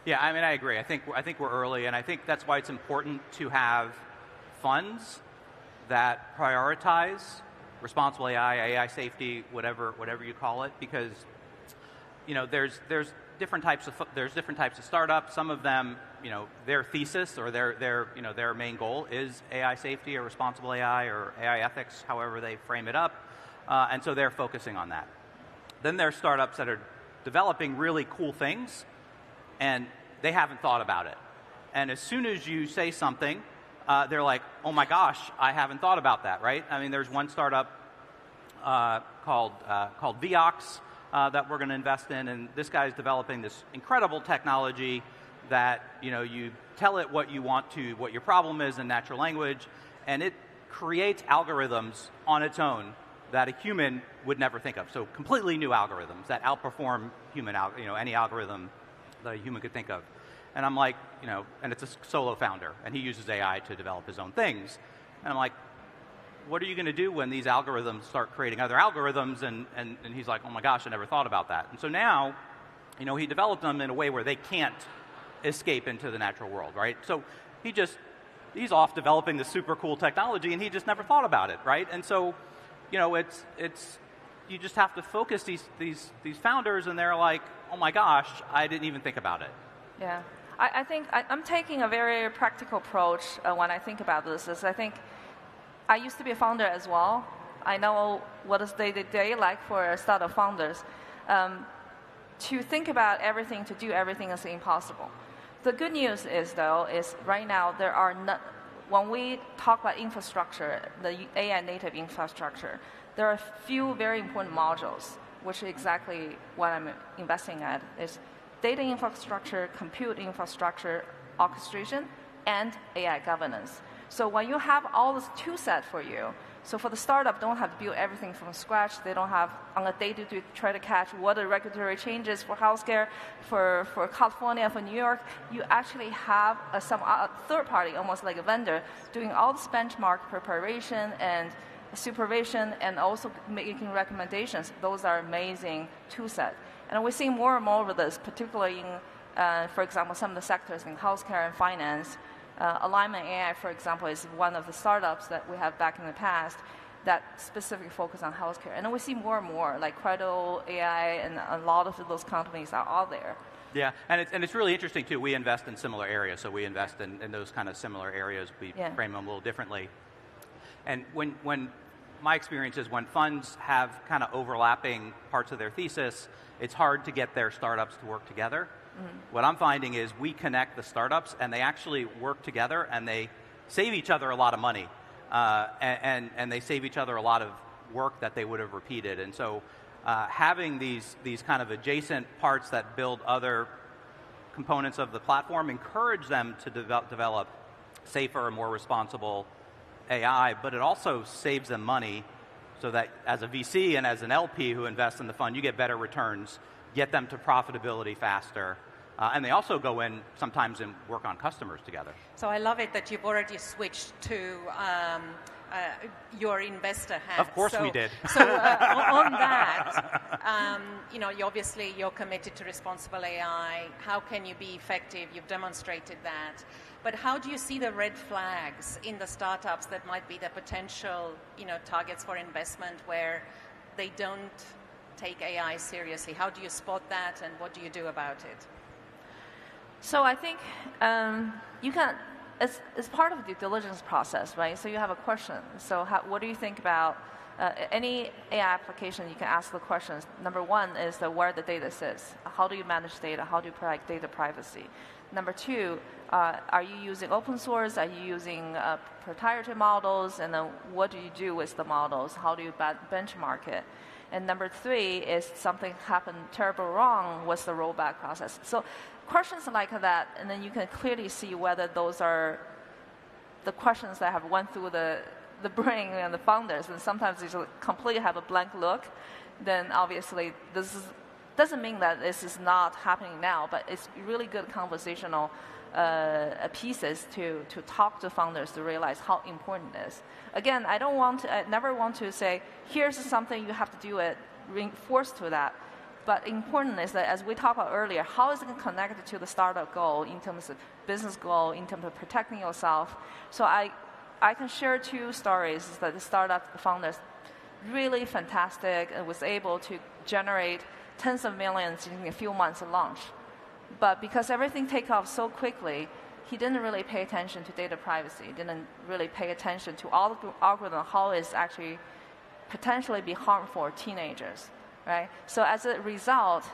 Yeah, I mean, I agree. I think we're early, and I think that's why it's important to have funds that prioritize responsible AI, AI safety, whatever you call it, because there's different types of startups. Some of them, their thesis or their main goal is AI safety or responsible AI or AI ethics, however they frame it up, and so they're focusing on that. Then there are startups that are developing really cool things, and they haven't thought about it. And as soon as you say something, they're like, oh my gosh, I haven't thought about that, right? I mean, there's one startup called Viox that we're going to invest in, and this guy's developing this incredible technology that you tell it what your problem is in natural language, and it creates algorithms on its own that a human would never think of. So completely new algorithms that outperform any algorithm that a human could think of. And I'm like, and it's a solo founder, and he uses AI to develop his own things. And I'm like, what are you going to do when these algorithms start creating other algorithms? And he's like, oh my gosh, I never thought about that. And so now, he developed them in a way where they can't escape into the natural world, right? So he's off developing this super cool technology, and he just never thought about it, right? And so, it's you just have to focus these founders, and they're like, oh my gosh, I didn't even think about it. Yeah, I think I'm taking a very practical approach when I think about this. I think I used to be a founder as well. I know what is day-to-day like for startup founders. To think about everything, to do everything is impossible. The good news is, though, right now there are not. When we talk about infrastructure, the AI native infrastructure, there are a few very important modules, which is exactly what I'm investing at, is data infrastructure, compute infrastructure, orchestration, and AI governance. So when you have all this tool set for you, so for the startup, don't have to build everything from scratch. They don't have on a day-to-day try to catch what are regulatory changes for healthcare, for California, for New York. You actually have some third party, almost like a vendor, doing all this benchmark preparation and supervision, and also making recommendations. Those are amazing tool set. And we're seeing more and more of this, particularly in, for example, some of the sectors in healthcare and finance. Alignment AI, for example, is one of the startups that we have back in the past that specifically focus on healthcare. And then we see more and more, like Credo AI, and a lot of those companies are out there. Yeah, and it's really interesting, too. We invest in similar areas, so we invest in those kind of similar areas. We frame them a little differently. And when my experience is when funds have kind of overlapping parts of their thesis, it's hard to get their startups to work together. What I'm finding is we connect the startups, and they actually work together, and they save each other a lot of money, and they save each other a lot of work that they would have repeated. And so having these kind of adjacent parts that build other components of the platform encourage them to develop safer and more responsible AI, but it also saves them money so that as a VC and as an LP who invests in the fund, you get better returns, get them to profitability faster. And they also go in sometimes and work on customers together. So I love it that you've already switched to your investor hat. Of course we did. So on that, you're committed to responsible AI. How can you be effective? You've demonstrated that. But how do you see the red flags in the startups that might be the potential, targets for investment where they don't take AI seriously? How do you spot that, and what do you do about it? So I think you can, it's part of the due diligence process, right? So you have a question. So what do you think about any AI application? You can ask the questions. Number one is where the data sits. How do you manage data? How do you protect data privacy? Number two, are you using open source? Are you using proprietary models? And then what do you do with the models? How do you benchmark it? And number three is something happened terribly wrong. What's the rollback process? So questions like that, and then you can clearly see whether those are the questions that have went through the brain and the founders. And sometimes they just completely have a blank look. Then obviously doesn't mean that this is not happening now, but it's really good conversational pieces to talk to founders to realize how important it is. Again, I never want to say, here's something you have to do it, reinforce to that. But important is that, as we talked about earlier, how is it connected to the startup goal in terms of business goal, in terms of protecting yourself? So I can share 2 stories that the startup founders really fantastic and was able to generate tens of millions in a few months of launch. But because everything take off so quickly, he didn't really pay attention to data privacy, didn't really pay attention to all the algorithm, how it's actually potentially be harmful for teenagers, right? So as a result,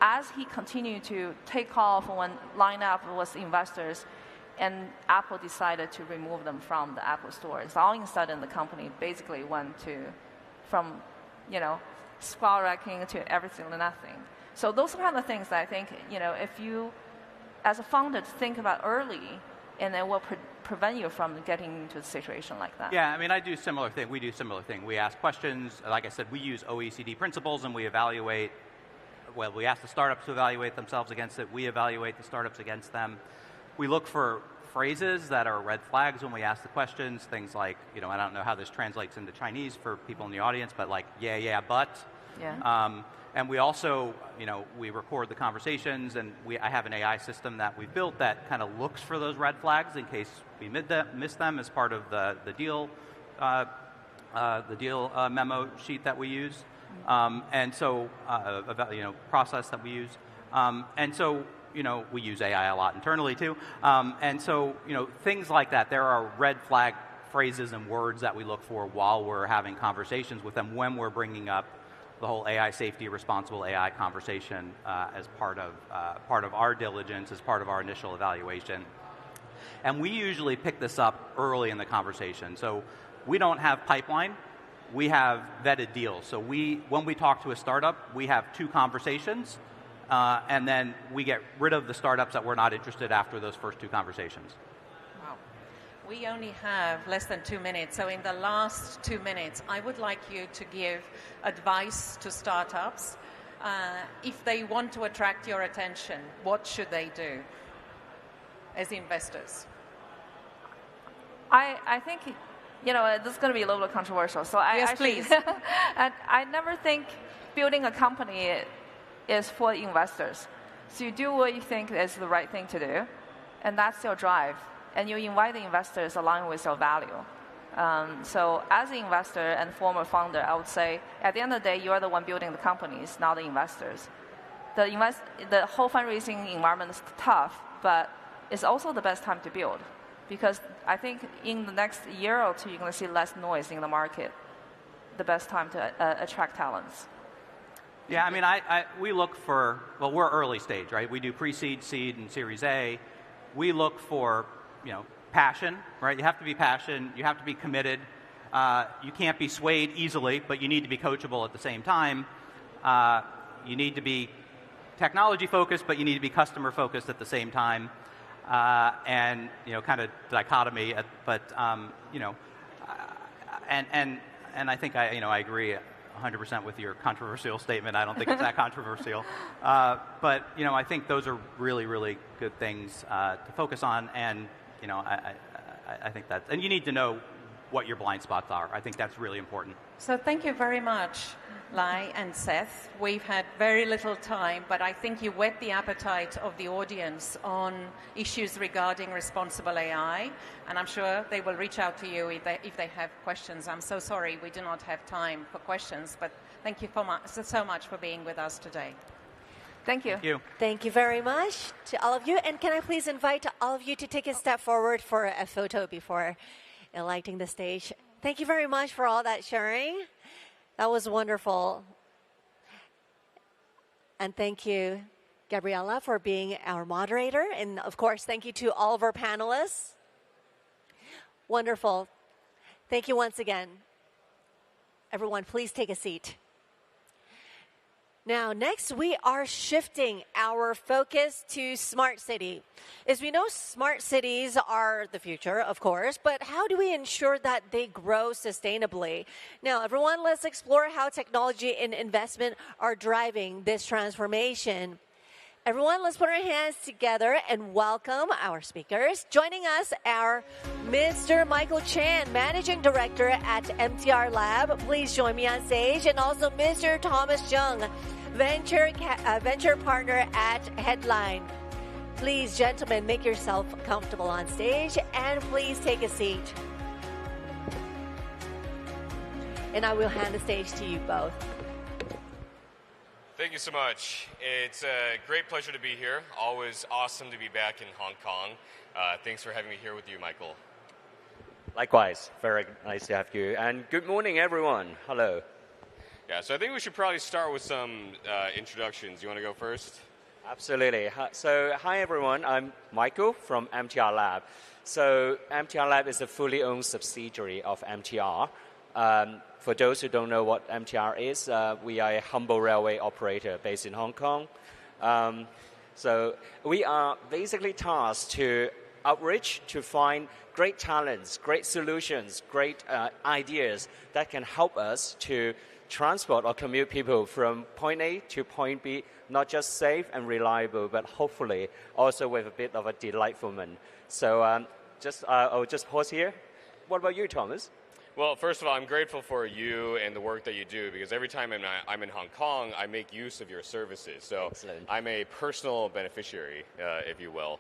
as he continued to take off when line up with investors, and Apple decided to remove them from the Apple Store. So all of a sudden, the company basically went from skyrocketing to everything to nothing. So those are kind of things that I think, if you, as a founder, think about early, and it will prevent you from getting into a situation like that. Yeah, I mean, I do similar thing. We do similar thing. We ask questions. Like I said, we use OECD principles, and we evaluate. Well, we ask the startups to evaluate themselves against it. We evaluate the startups against them. We look for phrases that are red flags when we ask the questions. Things like, I don't know how this translates into Chinese for people in the audience, but like, yeah, but. Yeah. And we also, we record the conversations, and I have an AI system that we built that kind of looks for those red flags in case we miss them as part of the deal memo sheet that we use, and so process that we use, and so we use AI a lot internally too, and so things like that. There are red flag phrases and words that we look for while we're having conversations with them when we're bringing up the whole AI safety, responsible AI conversation as part of our diligence, as part of our initial evaluation. And we usually pick this up early in the conversation. So we don't have pipeline, we have vetted deals. So when we talk to a startup, we have 2 conversations, and then we get rid of the startups that we're not interested after those first 2 conversations. We only have less than 2 minutes, so in the last 2 minutes, I would like you to give advice to startups. If they want to attract your attention, what should they do as investors? I think, this is going to be a little bit controversial. So yes, please. And I never think building a company is for investors. So you do what you think is the right thing to do, and that's your drive. And you invite the investors along with your value. So as an investor and former founder, I would say, at the end of the day, you're the one building the companies, not the investors. The whole fundraising environment is tough, but it's also the best time to build. Because I think in the next year or 2, you're going to see less noise in the market. The best time to attract talents. Yeah, I mean, we look for, we're early stage, right? We do pre-seed, seed, and Series A. We look for passion, right? You have to be passionate. You have to be committed. You can't be swayed easily, but you need to be coachable at the same time. You need to be technology focused, but you need to be customer focused at the same time. And kind of dichotomy. But and I think I agree 100% with your controversial statement. I don't think it's that controversial. But I think those are really, really good things to focus on. And I think that, and you need to know what your blind spots are. I think that's really important. So thank you very much, Lai and Seth. We've had very little time, but I think you whet the appetite of the audience on issues regarding responsible AI, and I'm sure they will reach out to you if they have questions. I'm so sorry we do not have time for questions, but thank you so much for being with us today. Thank you. Thank you. Thank you very much to all of you. And can I please invite all of you to take a step forward for a photo before electing the stage. Thank you very much for all that sharing. That was wonderful. And thank you, Gabriella, for being our moderator. And of course, thank you to all of our panelists. Wonderful. Thank you once again. Everyone, please take a seat. Now, next, we are shifting our focus to smart city. As we know, smart cities are the future, of course, but how do we ensure that they grow sustainably? Now, everyone, let's explore how technology and investment are driving this transformation. Everyone, let's put our hands together and welcome our speakers. Joining us, our Mr. Michael Chan, Managing Director at MTR Lab. Please join me on stage. And also Mr. Thomas Jung, venture partner at Headline. Please, gentlemen, make yourself comfortable on stage and please take a seat. And I will hand the stage to you both. Thank you so much. It's a great pleasure to be here. Always awesome to be back in Hong Kong. Thanks for having me here with you, Michael. Likewise, very nice to have you. And good morning, everyone. Hello. Yeah, so I think we should probably start with some introductions. You want to go first? Absolutely. So, hi, everyone. I'm Michael from MTR Lab. So, MTR Lab is a fully owned subsidiary of MTR. For those who don't know what MTR is, we are a humble railway operator based in Hong Kong. So, we are basically tasked to outreach to find great talents, great solutions, great ideas that can help us to transport or commute people from point A to point B, not just safe and reliable, but hopefully also with a bit of a delightfulment. So I'll just pause here. What about you, Thomas? Well, first of all, I'm grateful for you and the work that you do, because every time I'm in Hong Kong, I make use of your services. So excellent. I'm a personal beneficiary, if you will.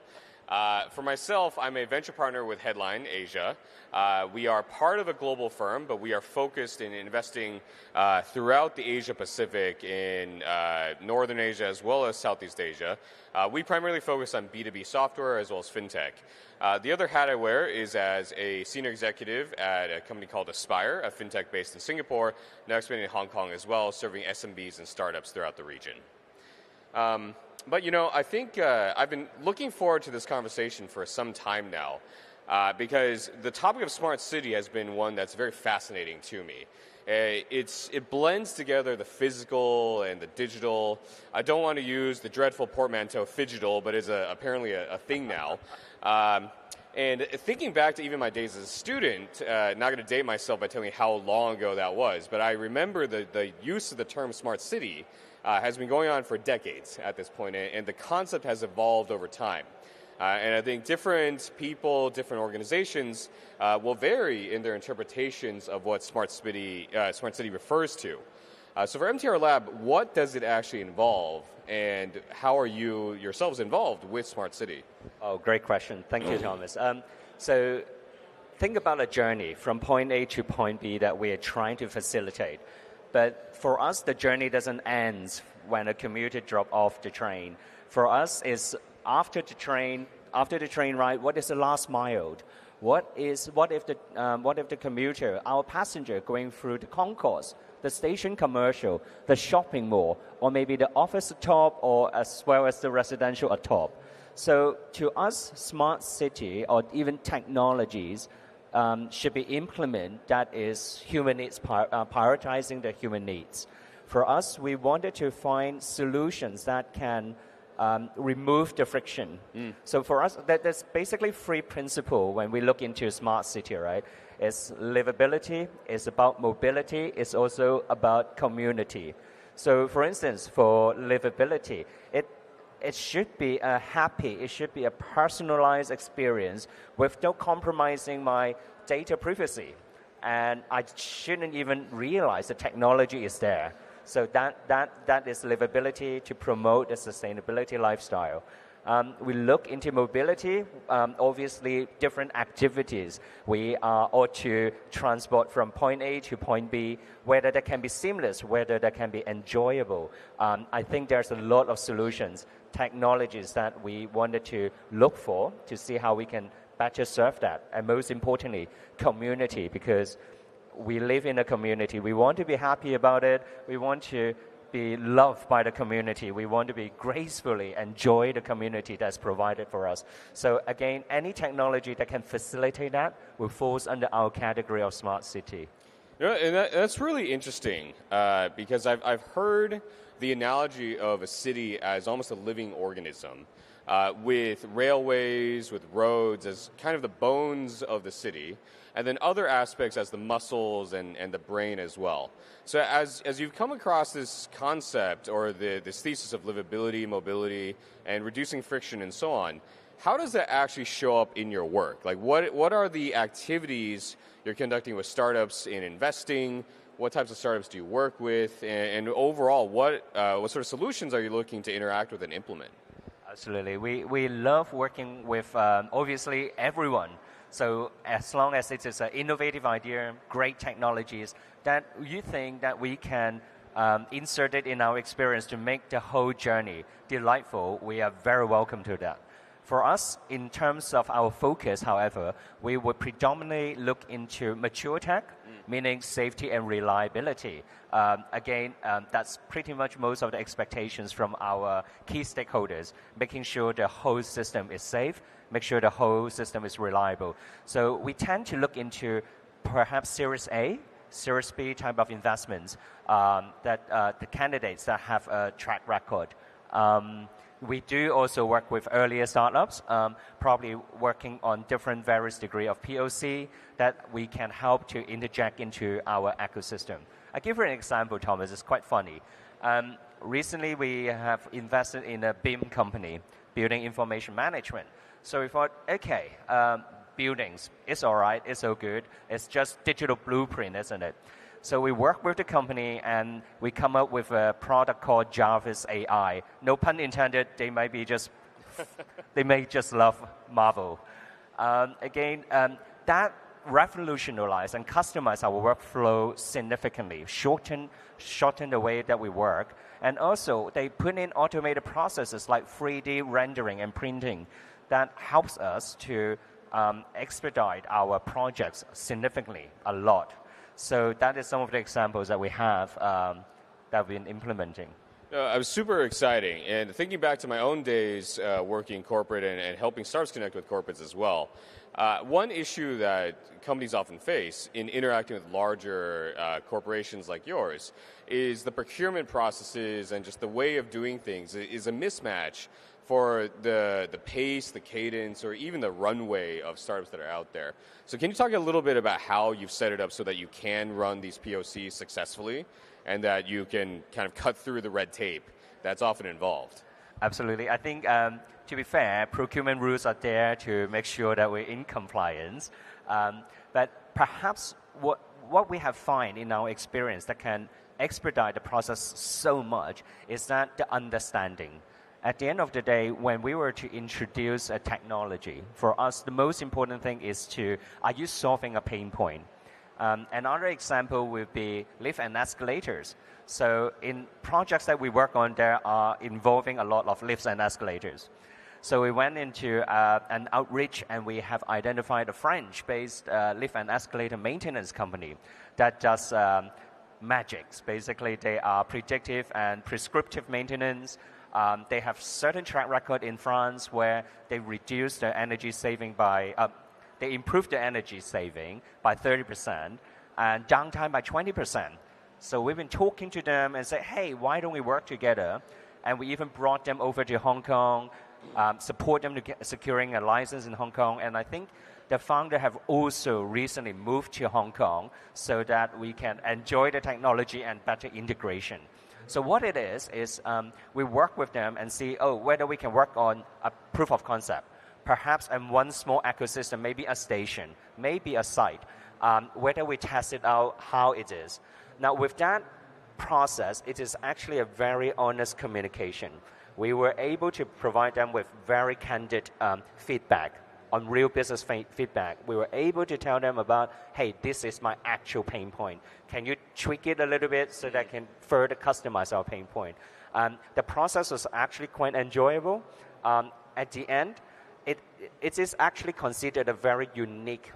For myself, I'm a venture partner with Headline Asia. We are part of a global firm, but we are focused in investing throughout the Asia Pacific, in Northern Asia as well as Southeast Asia. We primarily focus on B2B software as well as fintech. The other hat I wear is as a senior executive at a company called Aspire, a fintech based in Singapore, now expanding in Hong Kong as well, serving SMBs and startups throughout the region. But, you know, I think I've been looking forward to this conversation for some time now, because the topic of smart city has been one that's very fascinating to me. It blends together the physical and the digital. I don't want to use the dreadful portmanteau phygital, but it's apparently a thing now. And thinking back to even my days as a student, not going to date myself by telling you how long ago that was, but I remember the use of the term smart city has been going on for decades at this point, and the concept has evolved over time. And I think different people, different organizations will vary in their interpretations of what smart city refers to. So for MTR Lab, what does it actually involve, and how are you yourselves involved with smart city? Oh, great question. Thank you, Thomas. So think about a journey from point A to point B that we are trying to facilitate. But for us, the journey doesn't end when a commuter drops off the train. For us, it's after the train ride, what is the last mile? What if the commuter, our passenger, going through the concourse, the station commercial, the shopping mall, or maybe the office atop, or as well as the residential atop. So to us, smart city or even technologies should be implemented that is human needs, prioritizing the human needs. For us, we wanted to find solutions that can remove the friction. So for us, there's basically three principles when we look into a smart city, right? It's livability, it's about mobility, it's also about community. So for instance, for livability, it should be it should be a personalized experience without compromising my data privacy. And I shouldn't even realize the technology is there. So that is livability to promote a sustainability lifestyle. We look into mobility, obviously different activities. We ought to transport from point A to point B, whether that can be seamless, whether that can be enjoyable. I think there's a lot of solutions, technologies that we wanted to look for to see how we can better serve that. And most importantly, community, because we live in a community. We want to be happy about it. We want to be loved by the community. We want to be gracefully enjoy the community that's provided for us. So again, any technology that can facilitate that will fall under our category of smart city. You know, and that's really interesting because I've heard the analogy of a city as almost a living organism, with railways, with roads as kind of the bones of the city, and then other aspects as the muscles and the brain as well. So as you've come across this concept or this thesis of livability, mobility, and reducing friction and so on, how does that actually show up in your work? Like what are the activities you're conducting with startups in investing? What types of startups do you work with? And overall, what sort of solutions are you looking to interact with and implement? Absolutely. We love working with, obviously, everyone. So as long as it is an innovative idea, great technologies, that you think that we can insert it in our experience to make the whole journey delightful, we are very welcome to that. For us, in terms of our focus, however, we would predominantly look into mature tech, meaning safety and reliability. Again, that's pretty much most of the expectations from our key stakeholders, making sure the whole system is safe, make sure the whole system is reliable. So we tend to look into perhaps Series A, Series B type of investments that the candidates that have a track record. We do also work with earlier startups, probably working on different various degree of POC that we can help to interject into our ecosystem. I'll give you an example, Thomas. It's quite funny. Recently, we have invested in a BIM company, Building Information Management. So we thought, okay, buildings, it's all right, it's all good. It's just digital blueprint, isn't it? So we work with the company and we come up with a product called Jarvis AI. No pun intended. They may just love Marvel. That revolutionized and customized our workflow significantly, shorten the way that we work, and also they put in automated processes like 3D rendering and printing that helps us to expedite our projects significantly, a lot. So that is some of the examples that we have that we've been implementing. It was super exciting. And thinking back to my own days working in corporate and helping startups connect with corporates as well, one issue that companies often face in interacting with larger corporations like yours is the procurement processes and just the way of doing things is a mismatch for the pace, the cadence, or even the runway of startups that are out there. So can you talk a little bit about how you've set it up so that you can run these POCs successfully and that you can kind of cut through the red tape that's often involved? Absolutely. I think, to be fair, procurement rules are there to make sure that we're in compliance. But perhaps what we have found in our experience that can expedite the process so much is that the understanding. At the end of the day, when we were to introduce a technology, for us, the most important thing is are you solving a pain point? Another example would be lift and escalators. So in projects that we work on, there are involving a lot of lifts and escalators. So we went into an outreach and we have identified a French-based lift and escalator maintenance company that does magics. Basically, they are predictive and prescriptive maintenance. They have certain track record in France where they reduce their energy saving they improve the energy saving by 30% and downtime by 20%. So we've been talking to them and said, hey, why don't we work together? And we even brought them over to Hong Kong, support them to securing a license in Hong Kong. And I think the founder have also recently moved to Hong Kong so that we can enjoy the technology and better integration. So what it is we work with them and see, whether we can work on a proof of concept, perhaps in one small ecosystem, maybe a station, maybe a site, whether we test it out, how it is. Now, with that process, it is actually a very honest communication. We were able to provide them with very candid feedback on real business feedback. We were able to tell them about, hey, this is my actual pain point. Can you tweak it a little bit so that I can further customize our pain point? The process was actually quite enjoyable. At the end, it is actually considered a very unique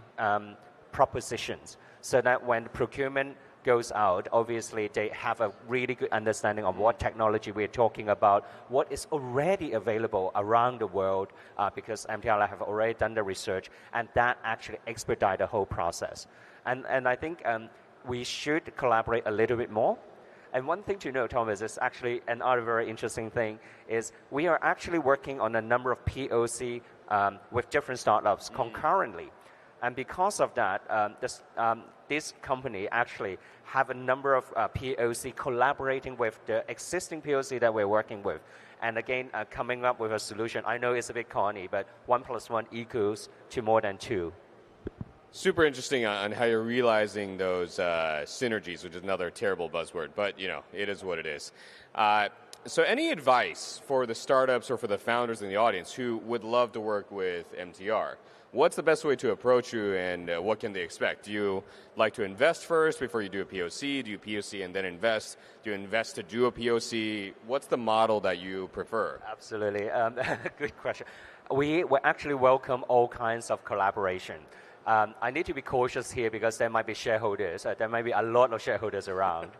proposition, so that when procurement goes out, obviously they have a really good understanding of what technology we're talking about, what is already available around the world, because MTLI have already done the research, and that actually expedite the whole process. And I think we should collaborate a little bit more. And one thing to know, Thomas, is actually another very interesting thing, is we are actually working on a number of POC with different startups concurrently. And because of that, this company actually have a number of POC collaborating with the existing POC that we're working with. And again, coming up with a solution. I know it's a bit corny, but 1 + 1 equals to more than 2. Super interesting on how you're realizing those synergies, which is another terrible buzzword, but it is what it is. So any advice for the startups or for the founders in the audience who would love to work with MTR? What's the best way to approach you, and what can they expect? Do you like to invest first before you do a POC? Do you POC and then invest? Do you invest to do a POC? What's the model that you prefer? Absolutely. Good question. We actually welcome all kinds of collaboration. I need to be cautious here because there might be shareholders. There might be a lot of shareholders around.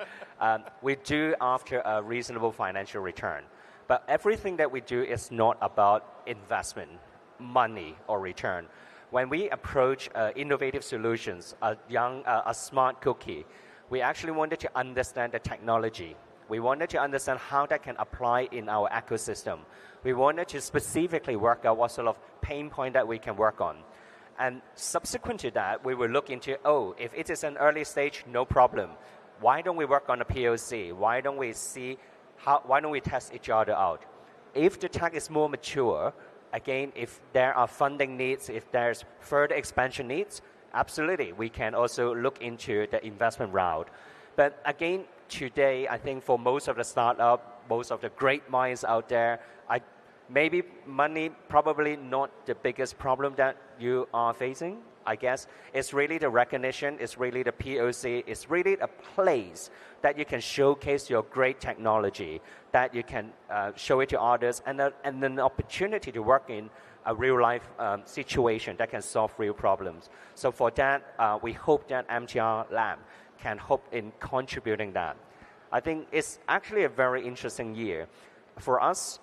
We do after a reasonable financial return. But everything that we do is not about investment, money, or return. When we approach innovative solutions, a smart cookie, we actually wanted to understand the technology. We wanted to understand how that can apply in our ecosystem. We wanted to specifically work out what sort of pain point that we can work on. And subsequent to that, we will look into, if it is an early stage, no problem. Why don't we work on a POC? Why don't we test each other out? If the tech is more mature, again, if there are funding needs, if there's further expansion needs, absolutely, we can also look into the investment route. But again, today, I think for most of the startup, most of the great minds out there, maybe money probably not the biggest problem that you are facing. I guess it's really the recognition, it's really the POC, it's really a place that you can showcase your great technology, that you can show it to others, and an opportunity to work in a real life situation that can solve real problems. So for that, we hope that MTR Lab can help in contributing that. I think it's actually a very interesting year. For us,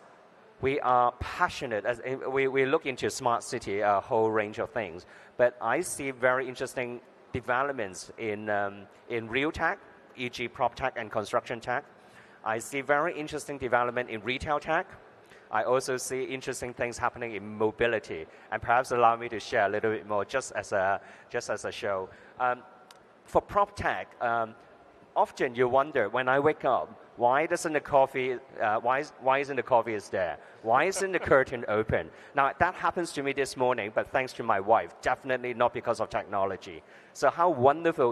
we are passionate. As we look into smart city, a whole range of things. But I see very interesting developments in real tech, e.g. prop tech and construction tech. I see very interesting development in retail tech. I also see interesting things happening in mobility. And perhaps allow me to share a little bit more just as a show. For prop tech, often you wonder, when I wake up, why isn't the coffee is there? Why isn't the curtain open? Now, that happens to me this morning, but thanks to my wife, definitely not because of technology. So how wonderful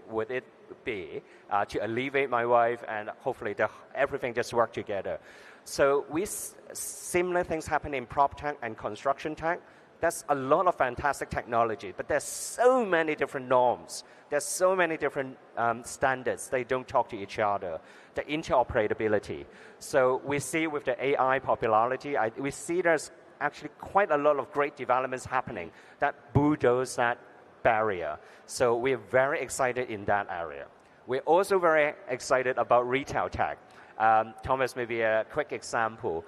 would it be to alleviate my wife, and hopefully everything just work together. So similar things happen in prop tech and construction tech. There's a lot of fantastic technology, but there's so many different norms. There's so many different standards. They don't talk to each other. The interoperability. So we see with the AI popularity, we see there's actually quite a lot of great developments happening that bulldoze that barrier. So we're very excited in that area. We're also very excited about retail tech. Thomas, maybe a quick example.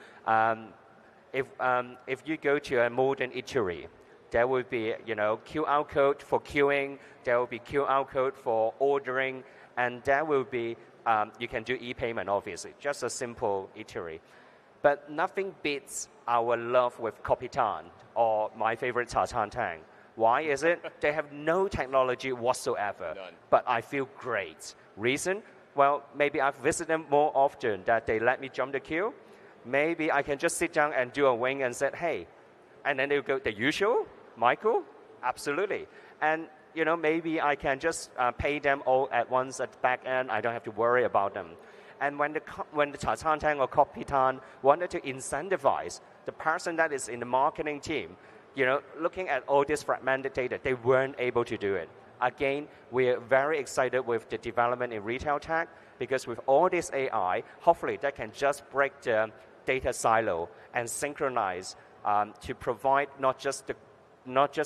If you go to a modern eatery, there will be QR code for queuing, there will be QR code for ordering, and there will be you can do e-payment, obviously, just a simple eatery. But nothing beats our love with Kopitan or my favorite Cha Tang. Why is it? They have no technology whatsoever. None. But I feel great. Reason? Well, maybe I've visited them more often that they let me jump the queue. Maybe I can just sit down and do a wing and say, hey. And then they'll go, the usual? Michael? Absolutely. And, maybe I can just pay them all at once at the back end. I don't have to worry about them. And when the Cha Tang or Kopitan wanted to incentivize the person that is in the marketing team, looking at all this fragmented data, they weren't able to do it. Again, we're very excited with the development in retail tech because with all this AI, hopefully that can just break the data silo and synchronize to provide not just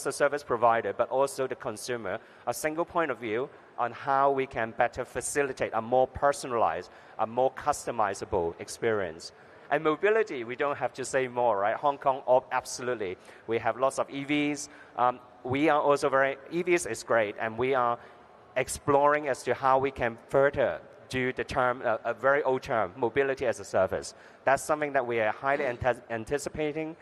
the service provider, but also the consumer, a single point of view on how we can better facilitate a more personalized, a more customizable experience. And mobility, we don't have to say more, right? Hong Kong, absolutely. We have lots of EVs. We are also EVs is great, and we are exploring as to how we can further do the term, a very old term, mobility as a service. That's something that we are highly anticipating.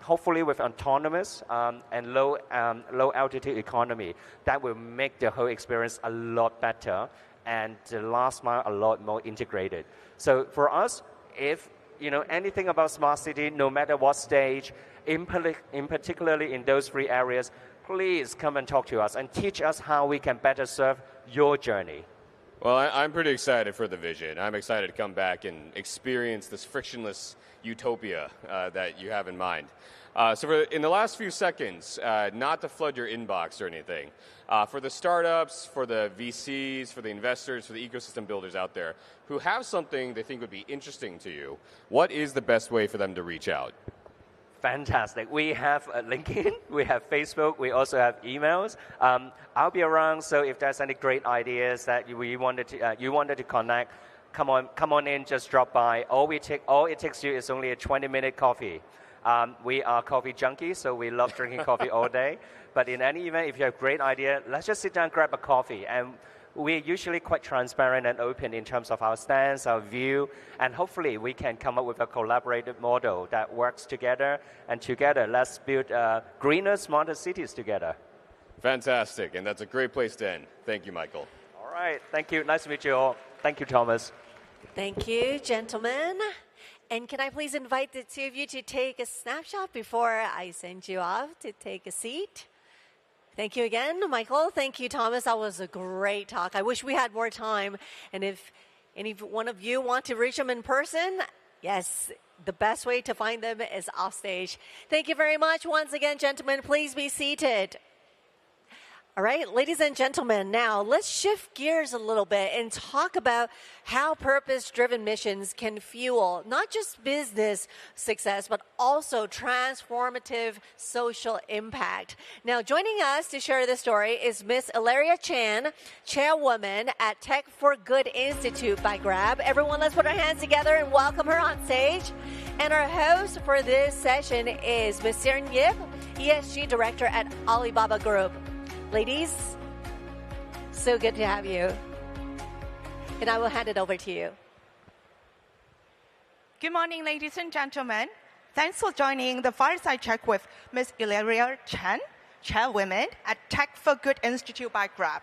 Hopefully with autonomous and low altitude economy, that will make the whole experience a lot better and the last mile a lot more integrated. So for us, if anything about smart city, no matter what stage, in particularly in those three areas, please come and talk to us and teach us how we can better serve your journey. Well, I'm pretty excited for the vision. I'm excited to come back and experience this frictionless utopia that you have in mind. In the last few seconds, not to flood your inbox or anything, for the startups, for the VCs, for the investors, for the ecosystem builders out there who have something they think would be interesting to you, what is the best way for them to reach out? Fantastic. We have LinkedIn, we have Facebook, we also have emails. I'll be around, so if there's any great ideas that you wanted to connect, come on in, just drop by. All it takes you is only a 20-minute coffee. We are coffee junkies, so we love drinking coffee all day. But in any event, if you have a great idea, let's just sit down and grab a coffee. And we're usually quite transparent and open in terms of our stance, our view, and hopefully we can come up with a collaborative model that works together, and together let's build greener, smarter cities together. Fantastic, and that's a great place to end. Thank you, Michael. All right, thank you. Nice to meet you all. Thank you, Thomas. Thank you, gentlemen. And can I please invite the two of you to take a snapshot before I send you off to take a seat? Thank you again, Michael. Thank you, Thomas. That was a great talk. I wish we had more time. And if any one of you want to reach them in person, yes, the best way to find them is off stage. Thank you very much. Once again, gentlemen, please be seated. All right, ladies and gentlemen, now let's shift gears a little bit and talk about how purpose-driven missions can fuel not just business success, but also transformative social impact. Now, joining us to share this story is Miss Ilaria Chan, chairwoman at Tech for Good Institute by Grab. Everyone, let's put our hands together and welcome her on stage. And our host for this session is Miss Siren Yip, ESG Director at Alibaba Group. Ladies, so good to have you. And I will hand it over to you. Good morning, ladies and gentlemen. Thanks for joining the Fireside Chat with Ms. Ilaria Chan, Chairwoman at Tech for Good Institute by Grab.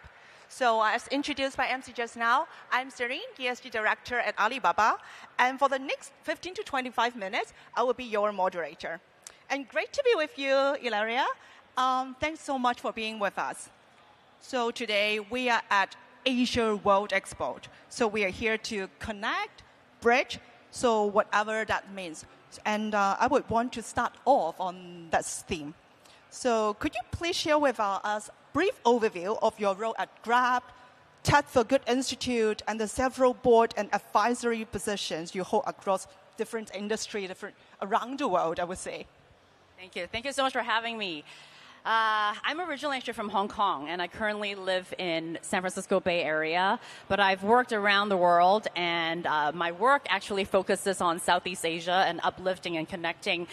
So as introduced by MC just now, I'm Serene, ESG Director at Alibaba. And for the next 15 to 25 minutes, I will be your moderator. And great to be with you, Ilaria. Thanks so much for being with us. So today we are at Asia World Expo. So we are here to connect, bridge, so whatever that means. And I would want to start off on that theme. So could you please share with us a brief overview of your role at Grab, Tech for Good Institute, and the several board and advisory positions you hold across different industries around the world, I would say. Thank you. Thank you so much for having me. I'm originally actually from Hong Kong, and I currently live in San Francisco Bay Area, but I've worked around the world, and my work actually focuses on Southeast Asia and uplifting and connecting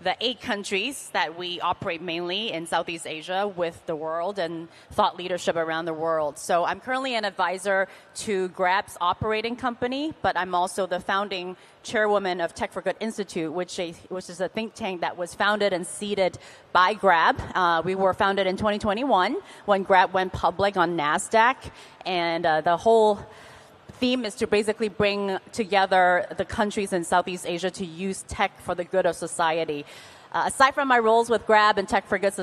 the 8 countries that we operate mainly in Southeast Asia with the world and thought leadership around the world. So I'm currently an advisor to Grab's operating company, but I'm also the founding chairwoman of Tech for Good Institute, which is a think tank that was founded and seeded by Grab. We were founded in 2021 when Grab went public on NASDAQ, and the whole theme is to basically bring together the countries in Southeast Asia to use tech for the good of society. Aside from my roles with Grab and Tech for Good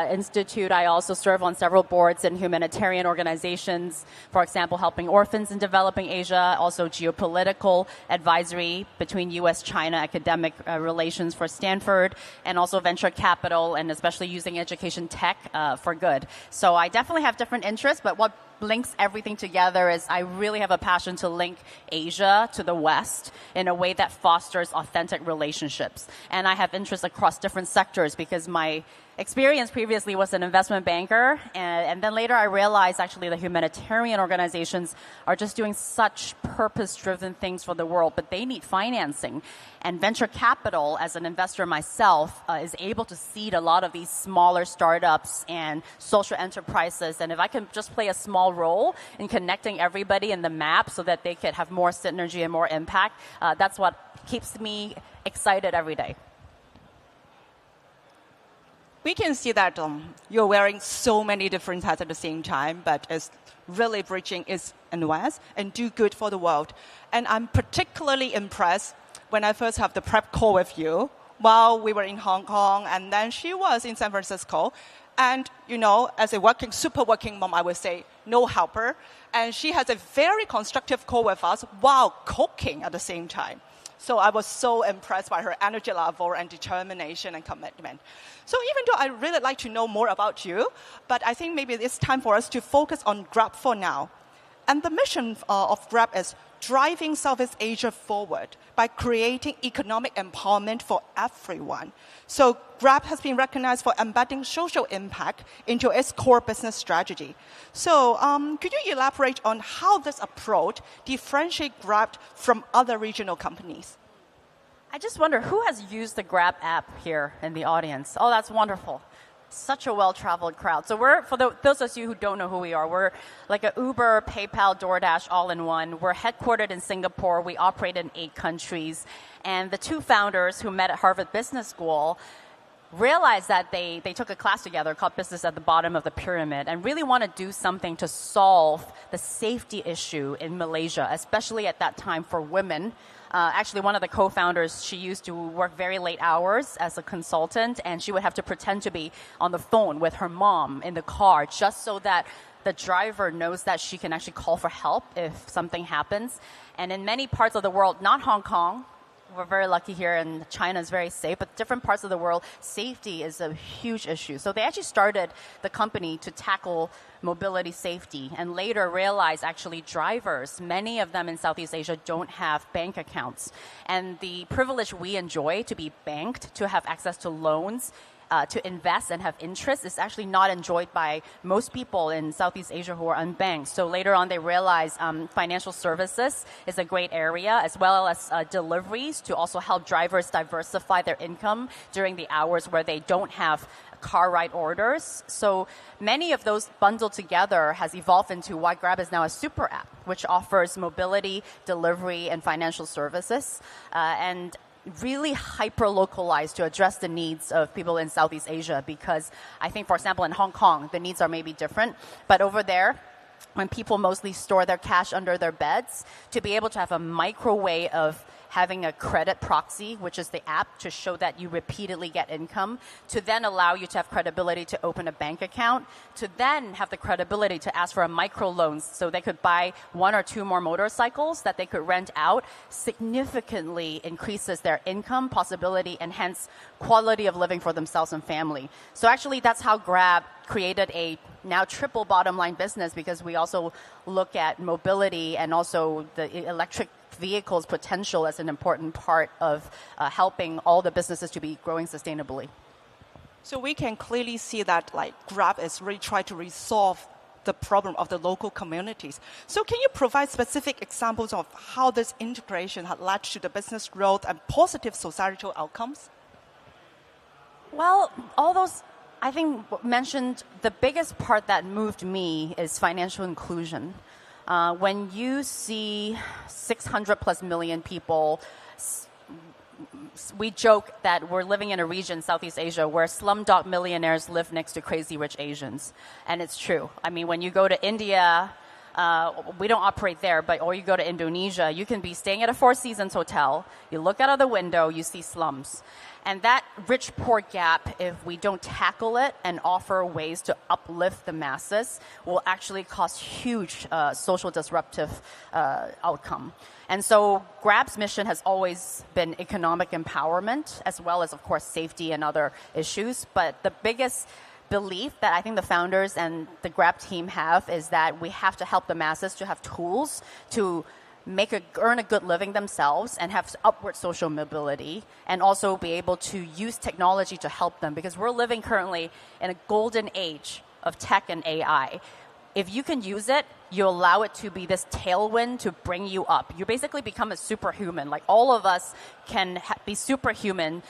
Institute, I also serve on several boards in humanitarian organizations, for example, helping orphans in developing Asia, also geopolitical advisory between U.S.-China academic relations for Stanford, and also venture capital, and especially using education tech for good. So I definitely have different interests, but what links everything together is I really have a passion to link Asia to the West in a way that fosters authentic relationships. And I have interests across different sectors because my experience previously was an investment banker, and then later I realized actually the humanitarian organizations are just doing such purpose-driven things for the world, but they need financing. And venture capital, as an investor myself, is able to seed a lot of these smaller startups and social enterprises. And if I can just play a small role in connecting everybody in the map so that they could have more synergy and more impact, that's what keeps me excited every day. We can see that you're wearing so many different hats at the same time, but it's really bridging East and West and do good for the world. And I'm particularly impressed when I first have the prep call with you while we were in Hong Kong, and then she was in San Francisco. And, as a super working mom, I would say, no helper. And she has a very constructive call with us while cooking at the same time. So I was so impressed by her energy level and determination and commitment. So even though I really like to know more about you, but I think maybe it's time for us to focus on Grab for now. And the mission of Grab is driving Southeast Asia forward by creating economic empowerment for everyone. So Grab has been recognized for embedding social impact into its core business strategy. So could you elaborate on how this approach differentiates Grab from other regional companies? I just wonder who has used the Grab app here in the audience. Oh, that's wonderful. Such a well-traveled crowd. So those of you who don't know who we are, we're like a Uber, PayPal, DoorDash all-in-one. We're headquartered in Singapore. We operate in 8 countries. And the 2 founders who met at Harvard Business School realized that they took a class together called Business at the Bottom of the Pyramid and really want to do something to solve the safety issue in Malaysia, especially at that time for women. Actually, one of the co-founders, she used to work very late hours as a consultant, and she would have to pretend to be on the phone with her mom in the car just so that the driver knows that she can actually call for help if something happens. And in many parts of the world, not Hong Kong, we're very lucky here, and China is very safe, but different parts of the world, safety is a huge issue. So they actually started the company to tackle mobility safety and later realized actually drivers, many of them in Southeast Asia, don't have bank accounts. And the privilege we enjoy to be banked, to have access to loans, to invest and have interest is actually not enjoyed by most people in Southeast Asia who are unbanked. So later on, they realized financial services is a great area, as well as deliveries to also help drivers diversify their income during the hours where they don't have car ride orders. So many of those bundled together has evolved into why Grab is now a super app, which offers mobility, delivery, and financial services. And really hyper-localized to address the needs of people in Southeast Asia, because I think, for example, in Hong Kong, the needs are maybe different. But over there, when people mostly store their cash under their beds, to be able to have a micro way of having a credit proxy, which is the app to show that you repeatedly get income, to then allow you to have credibility to open a bank account, to then have the credibility to ask for a microloan so they could buy 1 or 2 more motorcycles that they could rent out, significantly increases their income possibility and hence quality of living for themselves and family. So actually that's how Grab created a now triple bottom line business, because we also look at mobility and also the electric vehicles potential as an important part of helping all the businesses to be growing sustainably. So we can clearly see that Grab is really trying to resolve the problem of the local communities. So can you provide specific examples of how this integration had led to the business growth and positive societal outcomes? Well, all those, I think, mentioned, the biggest part that moved me is financial inclusion. When you see 600 plus million people, we joke that we're living in a region, Southeast Asia, where slumdog millionaires live next to crazy rich Asians. And it's true. I mean, when you go to India, we don't operate there, or you go to Indonesia, you can be staying at a Four Seasons hotel, you look out of the window, you see slums. And that rich-poor gap, if we don't tackle it and offer ways to uplift the masses, will actually cause huge social disruptive outcome. And so Grab's mission has always been economic empowerment, as well as, of course, safety and other issues. But the biggest belief that I think the founders and the Grab team have is that we have to help the masses to have tools to earn a good living themselves and have upward social mobility, and also be able to use technology to help them, because we're living currently in a golden age of tech and AI. If you can use it, you allow it to be this tailwind to bring you up. You basically become a superhuman. Like all of us can be superhuman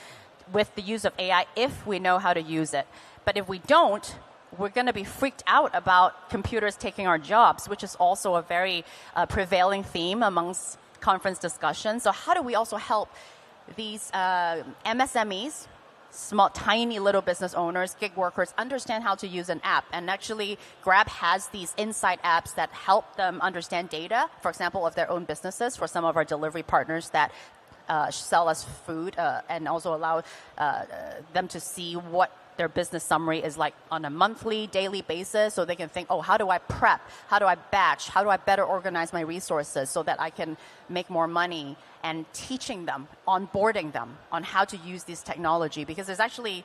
with the use of AI if we know how to use it. But if we don't, we're going to be freaked out about computers taking our jobs, which is also a very prevailing theme amongst conference discussions. So how do we also help these MSMEs, small, tiny little business owners, gig workers, understand how to use an app? And actually, Grab has these insight apps that help them understand data, for example, of their own businesses, for some of our delivery partners that sell us food and also allow them to see what their business summary is like on a monthly, daily basis, so they can think, oh, how do I prep? How do I batch? How do I better organize my resources so that I can make more money? And teaching them, onboarding them on how to use this technology. Because there's actually,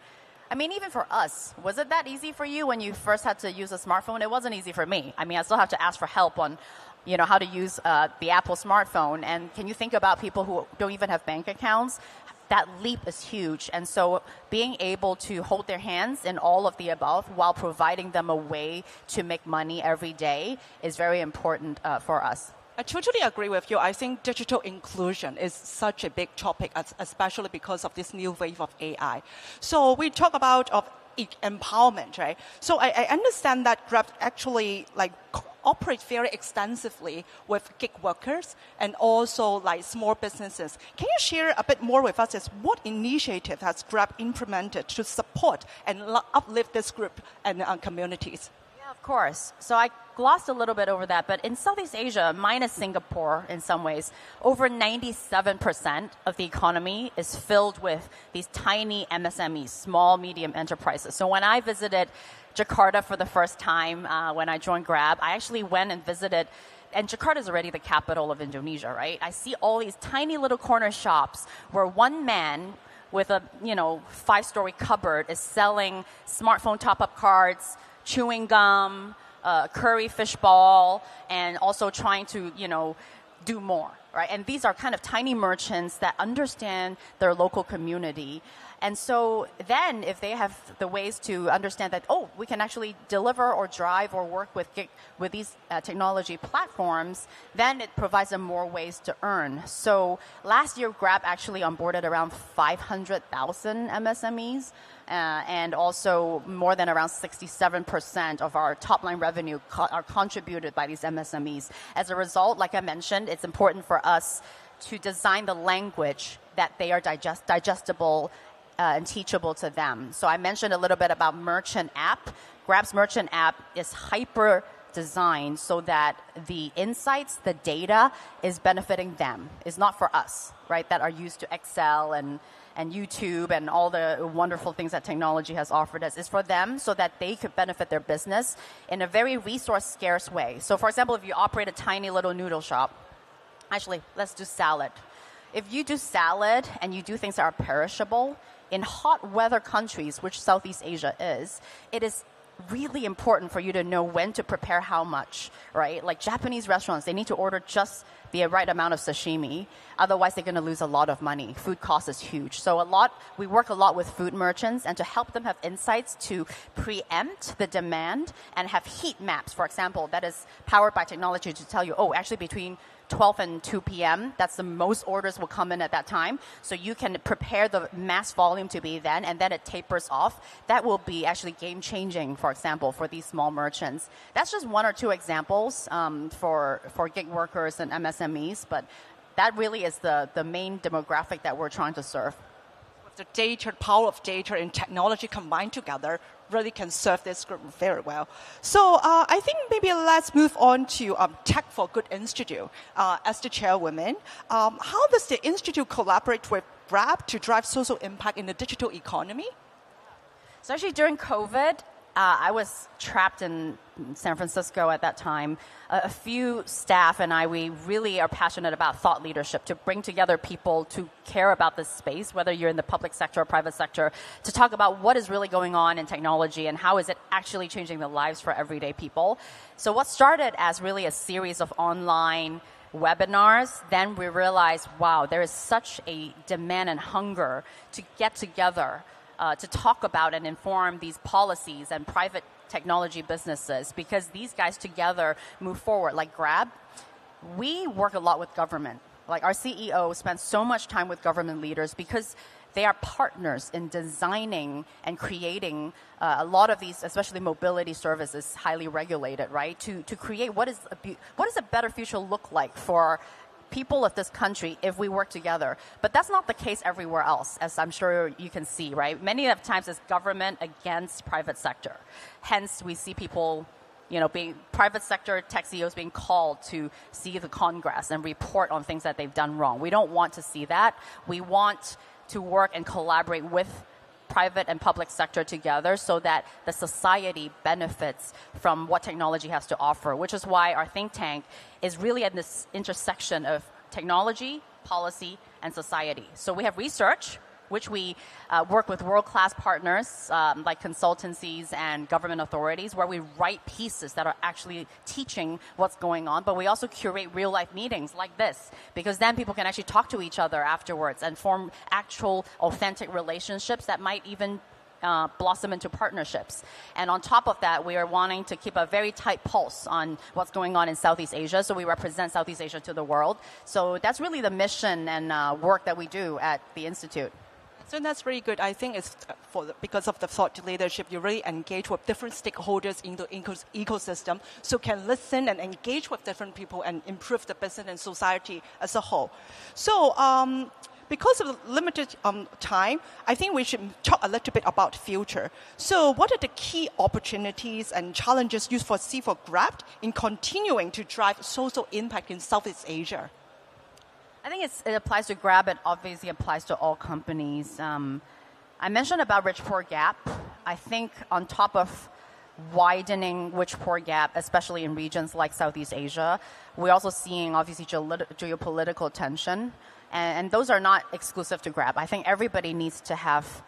I mean, even for us, was it that easy for you when you first had to use a smartphone? It wasn't easy for me. I mean, I still have to ask for help on, how to use the Apple smartphone. And can you think about people who don't even have bank accounts? That leap is huge. And so being able to hold their hands in all of the above while providing them a way to make money every day is very important for us. I totally agree with you. I think digital inclusion is such a big topic, especially because of this new wave of AI. So we talk about empowerment, right? So I understand that Grab actually operates very extensively with gig workers and also small businesses. Can you share a bit more with us as what initiative has Grab implemented to support and uplift this group and communities? Of course. So I glossed a little bit over that, but in Southeast Asia, minus Singapore in some ways, over 97% of the economy is filled with these tiny MSMEs, small, medium enterprises. So when I visited Jakarta for the first time, when I joined Grab, I actually went and visited, and Jakarta is already the capital of Indonesia, right? I see all these tiny little corner shops where one man with a, 5-story cupboard is selling smartphone top-up cards, chewing gum, curry fish ball, and also trying to, do more, right? And these are kind of tiny merchants that understand their local community. And so then if they have the ways to understand that, oh, we can actually deliver or drive or work with these technology platforms, then it provides them more ways to earn. So last year, Grab actually onboarded around 500,000 MSMEs. And also more than around 67% of our top-line revenue are contributed by these MSMEs. As a result, like I mentioned, it's important for us to design the language that they are digestible and teachable to them. So I mentioned a little bit about Merchant app. Grab's Merchant app is hyper designed so that the insights, the data is benefiting them. It's not for us, right, that are used to Excel and YouTube and all the wonderful things that technology has offered us. Is for them so that they could benefit their business in a very resource-scarce way. So, for example, if you operate a tiny little noodle shop, actually, let's do salad. If you do salad and you do things that are perishable, in hot weather countries, which Southeast Asia is, it is really important for you to know when to prepare how much, right? Like Japanese restaurants, they need to order just the right amount of sashimi. Otherwise, they're going to lose a lot of money. Food cost is huge. So we work a lot with food merchants and to help them have insights to preempt the demand and have heat maps, for example, that is powered by technology to tell you, oh, actually between 12 and 2 p.m., that's the most orders will come in at that time. So you can prepare the mass volume to be then, and then it tapers off. That will be actually game-changing, for example, for these small merchants. That's just one or two examples for gig workers and MSMEs, but that really is the main demographic that we're trying to serve. The data, power of data and technology combined together really can serve this group very well. So I think maybe let's move on to Tech for Good Institute. As the chairwoman, how does the Institute collaborate with Grab to drive social impact in the digital economy? So actually during COVID, I was trapped in San Francisco at that time. A few staff and I, we really are passionate about thought leadership, to bring together people to care about this space, whether you're in the public sector or private sector, to talk about what is really going on in technology and how is it actually changing the lives for everyday people. So what started as really a series of online webinars, then we realized, wow, there is such a demand and hunger to get together to talk about and inform these policies and private technology businesses, because these guys together move forward. Like Grab, we work a lot with government. Like our CEO spends so much time with government leaders because they are partners in designing and creating a lot of these, especially mobility services, highly regulated, right? To create what does a better future look like for people of this country if we work together. But that's not the case everywhere else, as I'm sure you can see, right? Many of times it's government against private sector. Hence, we see people, being private sector tech CEOs being called to see the Congress and report on things that they've done wrong. We don't want to see that. We want to work and collaborate with private and public sector together so that the society benefits from what technology has to offer, which is why our think tank is really at this intersection of technology, policy, and society. So we have research, which we work with world-class partners like consultancies and government authorities, where we write pieces that are actually teaching what's going on. But we also curate real-life meetings like this, because then people can actually talk to each other afterwards and form actual authentic relationships that might even blossom into partnerships. And on top of that, we are wanting to keep a very tight pulse on what's going on in Southeast Asia. So we represent Southeast Asia to the world. So that's really the mission and work that we do at the Institute. So that's really good. I think it's because of the thought leadership, you really engage with different stakeholders in the ecosystem, so can listen and engage with different people and improve the business and society as a whole. So because of the limited time, I think we should talk a little bit about future. So what are the key opportunities and challenges you foresee for Grab in continuing to drive social impact in Southeast Asia? I think it applies to Grab. It obviously applies to all companies. I mentioned about rich-poor gap. I think on top of widening rich-poor gap, especially in regions like Southeast Asia, we're also seeing obviously geopolitical tension. And those are not exclusive to Grab. I think everybody needs to have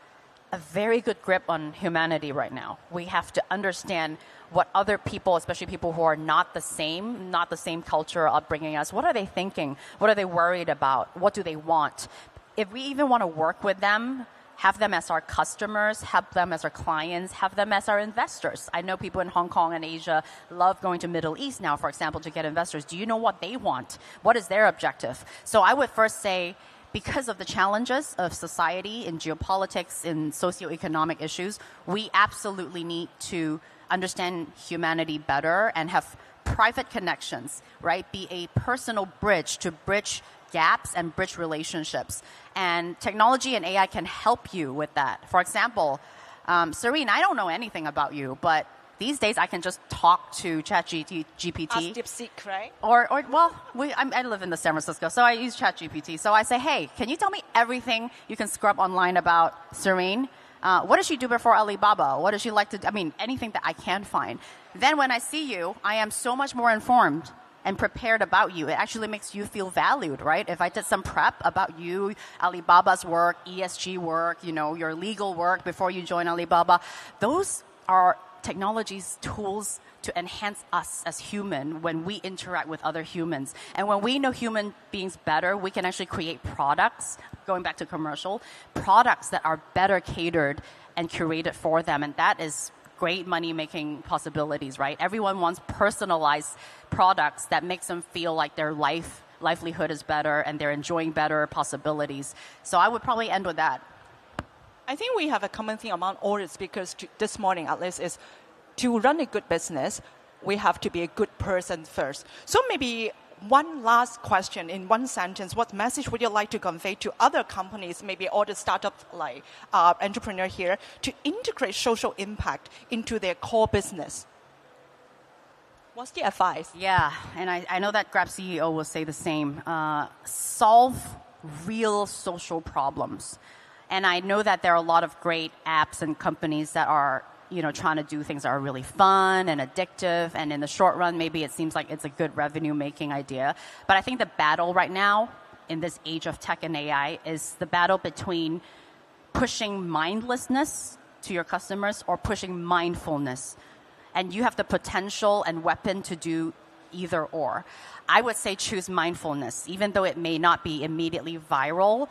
a very good grip on humanity right now. We have to understand what other people, especially people who are not the same culture upbringing us, what are they thinking? What are they worried about? What do they want? If we even want to work with them, have them as our customers, have them as our clients, have them as our investors. I know people in Hong Kong and Asia love going to Middle East now, for example, to get investors. Do you know what they want? What is their objective? So I would first say, because of the challenges of society in geopolitics, in socioeconomic issues, we absolutely need to understand humanity better and have private connections, right? Be a personal bridge to bridge gaps and bridge relationships. And technology and AI can help you with that. For example, Serene, I don't know anything about you, but these days I can just talk to ChatGPT. Ask DeepSeek, right? I live in San Francisco, so I use ChatGPT. So I say, hey, can you tell me everything you can scrub online about Serene? What does she do before Alibaba? What does she like to do? I mean, anything that I can find. Then when I see you, I am so much more informed and prepared about you. It actually makes you feel valued, right? If I did some prep about you, Alibaba's work, ESG work, your legal work before you join Alibaba, those are technology's tools to enhance us as human when we interact with other humans. And when we know human beings better, we can actually create products, going back to commercial, products that are better catered and curated for them. And that is great money-making possibilities, right? Everyone wants personalized products that makes them feel like their livelihood is better and they're enjoying better possibilities. So I would probably end with that. I think we have a common thing among all the speakers this morning, at least, is to run a good business, we have to be a good person first. So maybe one last question in one sentence. What message would you like to convey to other companies, maybe all the startup like entrepreneur here, to integrate social impact into their core business? What's the advice? Yeah, and I know that Grab CEO will say the same. Solve real social problems. And I know that there are a lot of great apps and companies that are, trying to do things that are really fun and addictive. And in the short run, maybe it seems like it's a good revenue-making idea. But I think the battle right now, in this age of tech and AI, is the battle between pushing mindlessness to your customers or pushing mindfulness. And you have the potential and weapon to do either or. I would say choose mindfulness, even though it may not be immediately viral.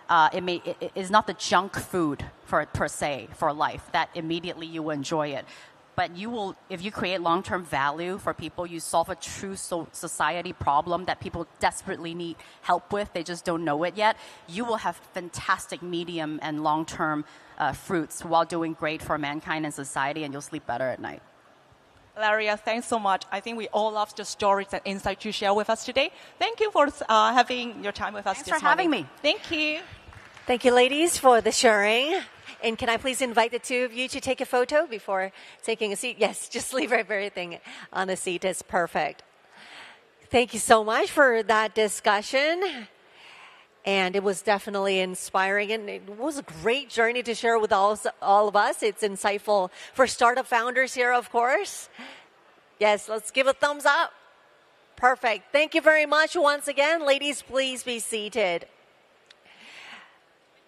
It is not the junk food per se for life that immediately you will enjoy it. But you will, if you create long-term value for people, you solve a true society problem that people desperately need help with. They just don't know it yet. You will have fantastic medium and long-term fruits while doing great for mankind and society, and you'll sleep better at night. Laria, thanks so much. I think we all love the stories and insights you share with us today. Thank you for having your time with us this morning. Thanks for having me. Thank you. Thank you, ladies, for the sharing. And can I please invite the two of you to take a photo before taking a seat? Yes, just leave everything on the seat. It's perfect. Thank you so much for that discussion. And it was definitely inspiring, and it was a great journey to share with all of us. It's insightful for startup founders here, of course. Yes, let's give a thumbs up. Perfect. Thank you very much once again. Ladies, please be seated.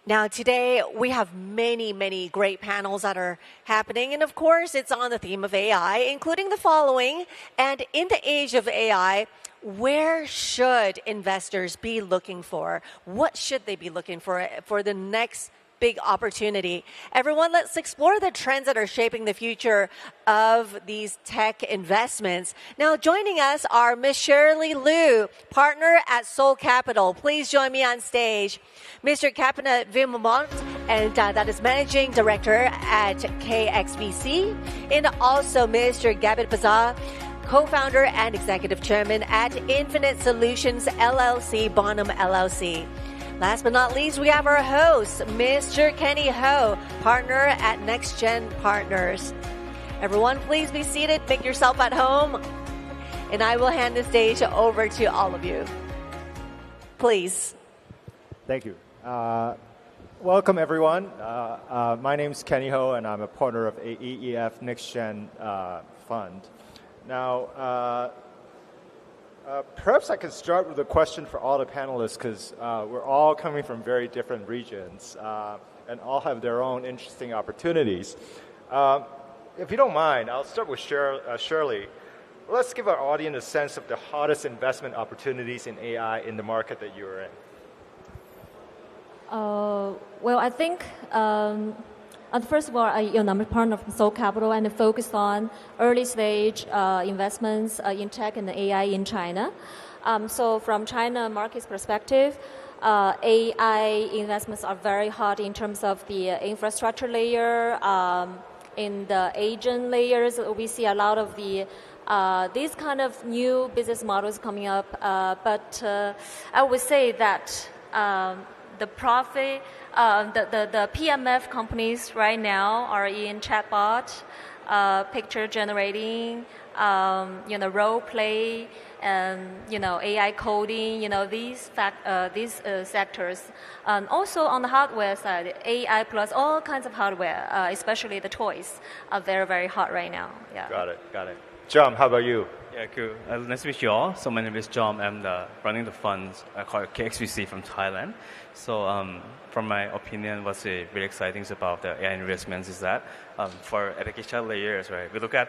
Now, today we have many, many great panels that are happening. And of course, it's on the theme of AI, including the following. And in the age of AI, where should investors be looking for? What should they be looking for the next big opportunity? Everyone, let's explore the trends that are shaping the future of these tech investments. Now, joining us are Ms. Shirley Liu, partner at Seoul Capital. Please join me on stage. Mr. Kapina Vimont, and that is Managing Director at KXVC. And also Mr. Gabit Bazar, co-founder and executive chairman at Infinite Solutions LLC, Bonham LLC. Last but not least, we have our host, Mr. Kenny Ho, partner at Next Gen Partners. Everyone, please be seated, make yourself at home, and I will hand the stage over to all of you. Please. Thank you. Welcome, everyone. My name is Kenny Ho, and I'm a partner of AEF Next Gen Fund. Now, perhaps I can start with a question for all the panelists, because we're all coming from very different regions and all have their own interesting opportunities. If you don't mind, I'll start with Shirley. Let's give our audience a sense of the hottest investment opportunities in AI in the market that you're in. Well, I think, first of all, I'm a partner of Seoul Capital and focused on early stage investments in tech and AI in China. So from China market's perspective, AI investments are very hot in terms of the infrastructure layer. In the agent layers, we see a lot of these kind of new business models coming up. But I would say that the profit, the PMF companies right now are in chatbot, picture generating, role play, and AI coding. These sectors. Also on the hardware side, AI plus all kinds of hardware, especially the toys, are very, very hot right now. Yeah. Got it. John, how about you? Yeah, cool. Nice to meet you all. So my name is John. I'm running the funds called KXVC from Thailand. So from my opinion, what's really exciting about the AI investments is that for education layers, right, we look at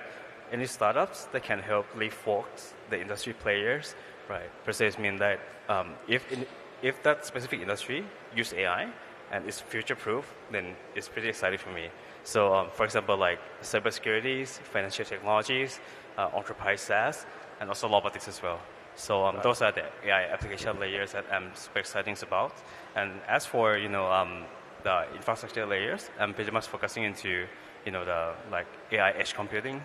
any startups that can help leapfrog the industry players, right? Per se, mean that if that specific industry use AI and is future-proof, then it's pretty exciting for me. So for example, like cybersecurity, financial technologies, enterprise SaaS, and also robotics as well. So those are the AI application layers that I'm super excited about. And as for the infrastructure layers, I'm pretty much focusing into the AI edge computing,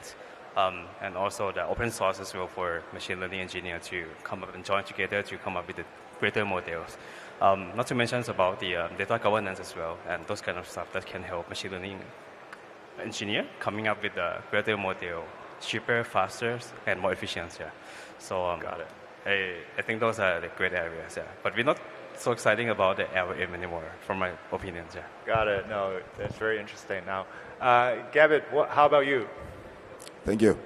and also the open source as well for machine learning engineers to come up and join together to come up with the greater models. Not to mention about the data governance as well, and those kind of stuff that can help machine learning engineer coming up with a greater model, cheaper, faster, and more efficient. Yeah. So got it. I think those are the great areas. Yeah. But we're not so exciting about the LM anymore, from my opinion. Yeah. Got it. No, that's very interesting. Now, Gabit, how about you? Thank you.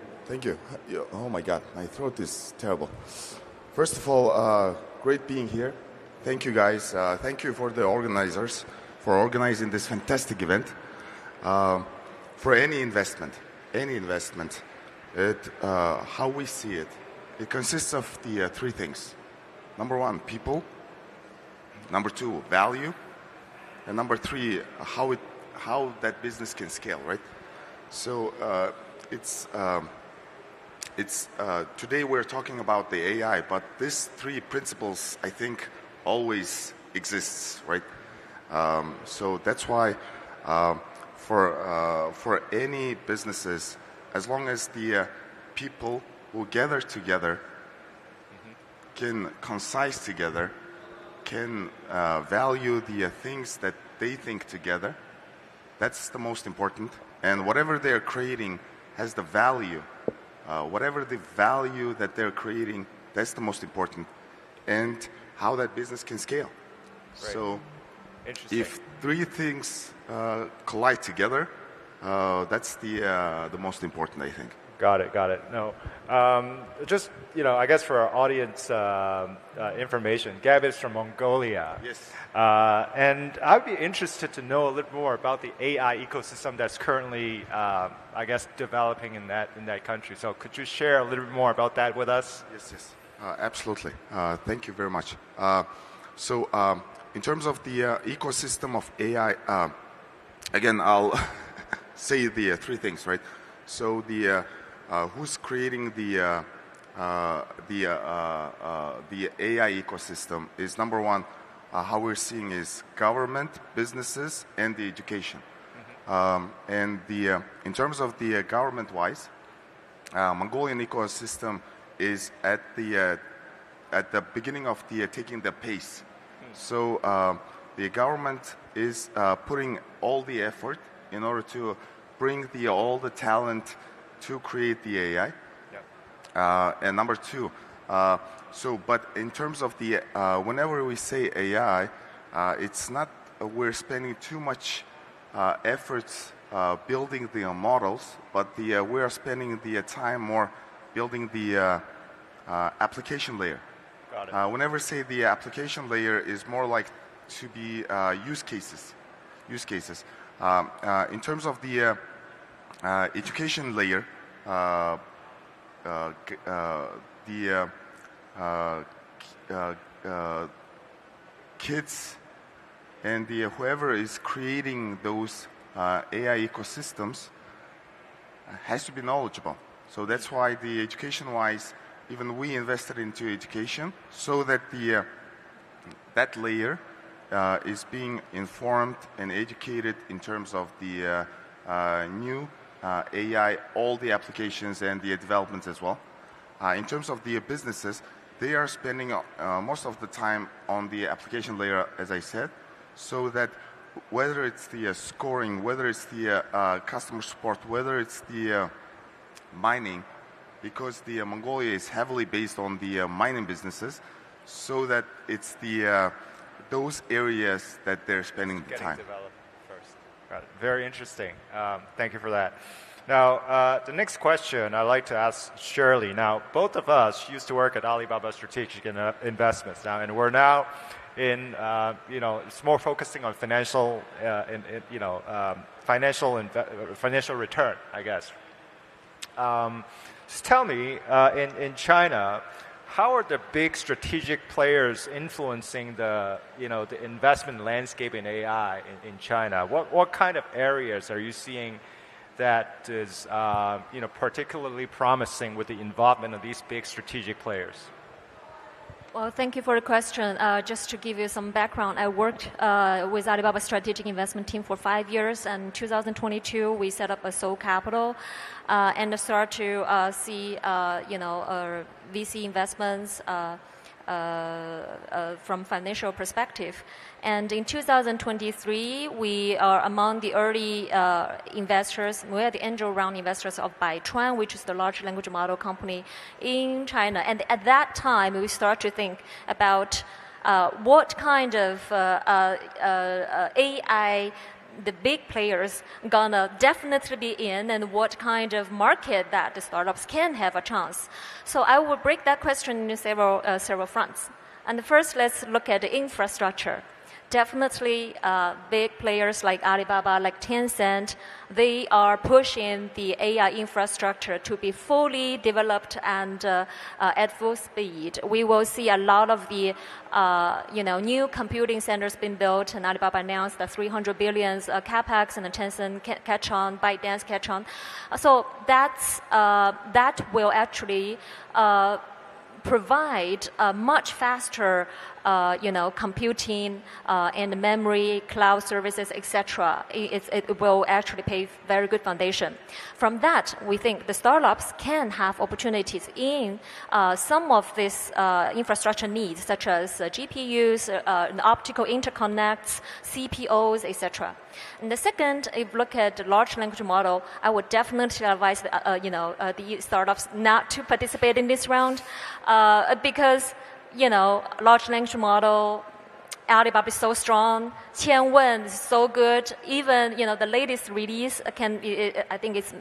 Oh my God, my throat is terrible. First of all, great being here. Thank you guys. Thank you for the organizers for organizing this fantastic event. For any investment, how we see it, it consists of the three things. Number one, people. Number two, value. And number three, how that business can scale, right? So today we're talking about the AI, but these three principles, I think, always exists, right? So that's why for any businesses, as long as the people who gather together can concise together, can value the things that they think together, that's the most important. And whatever they're creating has the value. Whatever the value that they're creating, that's the most important. And how that business can scale. So Interesting. if three things collide together, that's the most important, I think. Got it. No, just I guess for our audience information, Gab is from Mongolia. Yes. And I'd be interested to know a little more about the AI ecosystem that's currently, I guess, developing in that country. So could you share a little bit more about that with us? Yes. Absolutely. Thank you very much. So in terms of the ecosystem of AI, again, I'll say the three things, right? So the who's creating the AI ecosystem is number one. How we're seeing is government, businesses, and the education. And in terms of the government-wise, Mongolian ecosystem is at the beginning of taking the pace. So the government is putting all the effort in order to bring all the talent to create the AI. And number two, but in terms of the whenever we say AI, it's not we're spending too much efforts building the models, but we are spending the time more building the application layer. Got it. Whenever we say the application layer is more like to be use cases. In terms of the education layer, kids and whoever is creating those AI ecosystems has to be knowledgeable. So that's why the education-wise, even we invested into education so that that layer is being informed and educated in terms of the new AI, all the applications and the developments as well. In terms of the businesses, they are spending most of the time on the application layer, as I said, so that whether it's the scoring, whether it's the customer support, whether it's the mining, because the Mongolia is heavily based on the mining businesses, so that it's those areas that they're spending the time. Developed first. Got it. Very interesting. Thank you for that. Now, the next question I'd like to ask Shirley. Now, both of us used to work at Alibaba Strategic Investments now, and we're now in, it's more focusing on financial return, I guess. Just tell me, in China, how are the big strategic players influencing the investment landscape in AI in China? What kind of areas are you seeing that is particularly promising with the involvement of these big strategic players? Well, thank you for the question. Just to give you some background, I worked with Alibaba Strategic Investment Team for 5 years, and in 2022 we set up a Seoul Capital and start to see VC investments from financial perspective. And in 2023, we are among the early investors. We are the angel round investors of Baichuan, which is the large language model company in China. And at that time, we start to think about what kind of AI the big players gonna definitely be in, and what kind of market that the startups can have a chance. So I will break that question into several fronts. And first, let's look at the infrastructure. Definitely, big players like Alibaba, like Tencent, they are pushing the AI infrastructure to be fully developed and at full speed. We will see a lot of the new computing centers being built, and Alibaba announced the 300 billion capex, and the Tencent catch on, ByteDance catch on. So that will actually provide a much faster computing and memory, cloud services, etc. It will actually pay very good foundation. From that, we think the startups can have opportunities in some of this infrastructure needs, such as GPUs, optical interconnects, CPOs, etc. And the second, if you look at the large language model, I would definitely advise the startups not to participate in this round because large language model Alibaba is so strong. Tianwen is so good. Even the latest release I think it's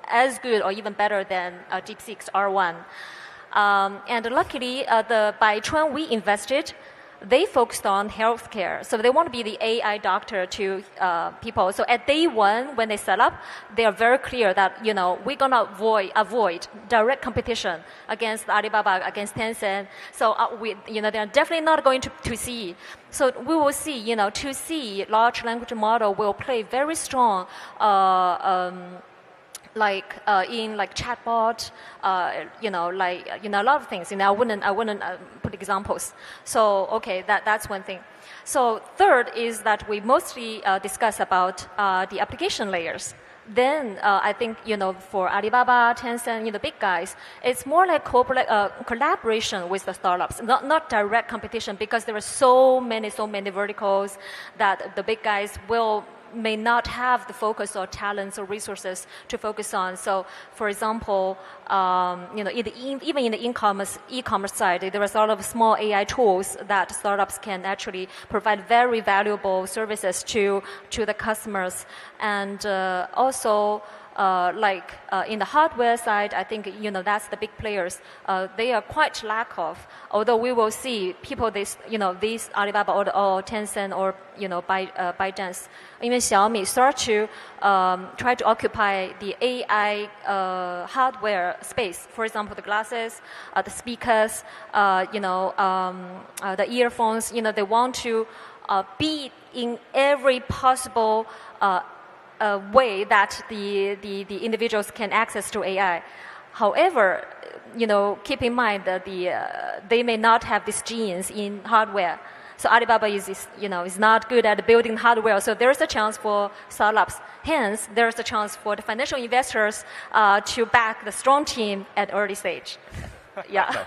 as good or even better than DeepSeek's R1. And luckily, the Baichuan we invested, they focused on healthcare. So they want to be the AI doctor to people. So at day one, when they set up, they are very clear that, we're going to avoid direct competition against Alibaba, against Tencent. So they're definitely not going to see. So we will see, 2C large language model will play very strong in chatbot, a lot of things. I wouldn't put examples. So that's one thing. So third is that we mostly discuss about the application layers. Then I think for Alibaba, Tencent, the big guys, it's more like collaboration with the startups, not direct competition, because there are so many verticals that the big guys may not have the focus or talents or resources to focus on. So, for example, even in the e-commerce side, there is a lot of small AI tools that startups can actually provide very valuable services to the customers. And also, in the hardware side, I think that's the big players. They are quite lack of. Although we will see people these Alibaba or Tencent or ByteDance, even Xiaomi start to try to occupy the AI hardware space. For example, the glasses, the speakers, the earphones. They want to be in every possible way that the individuals can access to AI. However, keep in mind that they may not have these genes in hardware. So Alibaba is not good at building hardware. So there is a chance for startups. Hence, there is a chance for the financial investors to back the strong team at early stage. Yeah.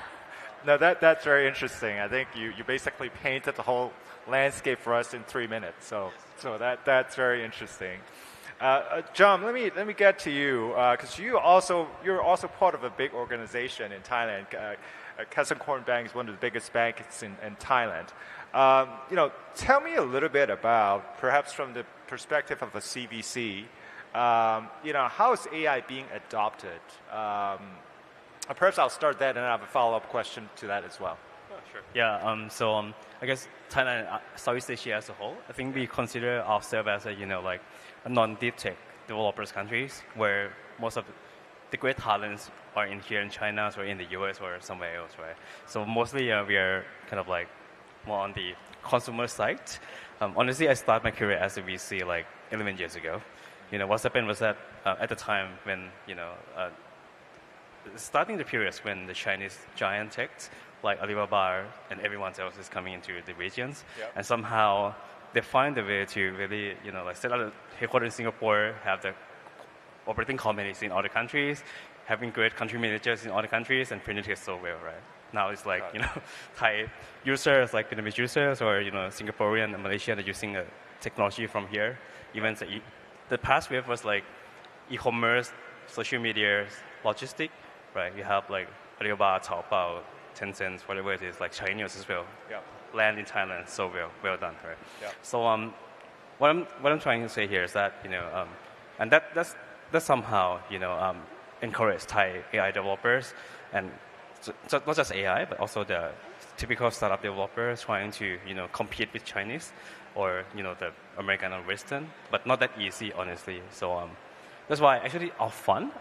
No, that's very interesting. I think you basically painted the whole landscape for us in 3 minutes. So that's very interesting. John, let me get to you because you're also part of a big organization in Thailand. Kasikorn Bank is one of the biggest banks in Thailand. Tell me a little bit about, perhaps from the perspective of a CVC, how is AI being adopted? Perhaps I'll start that, and I have a follow-up question to that as well. Sure. Yeah. I guess Thailand, Southeast Asia as a whole, I think we consider ourselves as a non-deep tech developers countries where most of the great talents are here in China or in the US or somewhere else, right? So mostly we are kind of more on the consumer side. Honestly, I started my career as a VC 11 years ago. What happened was that at the time when starting the periods when the Chinese giant techs like Alibaba and everyone else is coming into the regions, and somehow they find a way to really, set up a headquarters in Singapore, have the operating companies in other countries, having great country managers in other countries, and penetrate so well, right? Now it's Thai users, Vietnamese users, or Singaporean and Malaysian are using technology from here. Even the past wave was e-commerce, social media, logistic, right? You have Alibaba, Taobao, Tencent, whatever it is, Chinese as well. Yeah. Land in Thailand, so well done, right? Yeah. So what I'm trying to say here is that and that's somehow encourage Thai AI developers, and not just AI, but also the typical startup developers trying to compete with Chinese or the American or Western, but not that easy, honestly. So that's why actually our fund,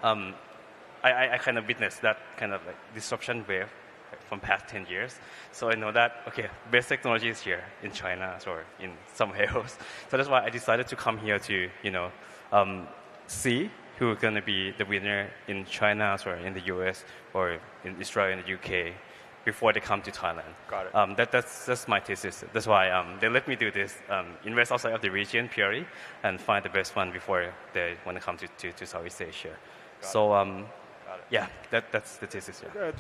I kind of witnessed that kind of disruption wave from past 10 years. So I know that, best technology is here in China or in somewhere else. So that's why I decided to come here to, see who's going to be the winner in China or in the US or in Israel and the UK before they come to Thailand. Got it. That's my thesis. That's why they let me do this, invest outside of the region purely and find the best one before they want to come to Southeast Asia. Yeah, that's the thesis. Yeah.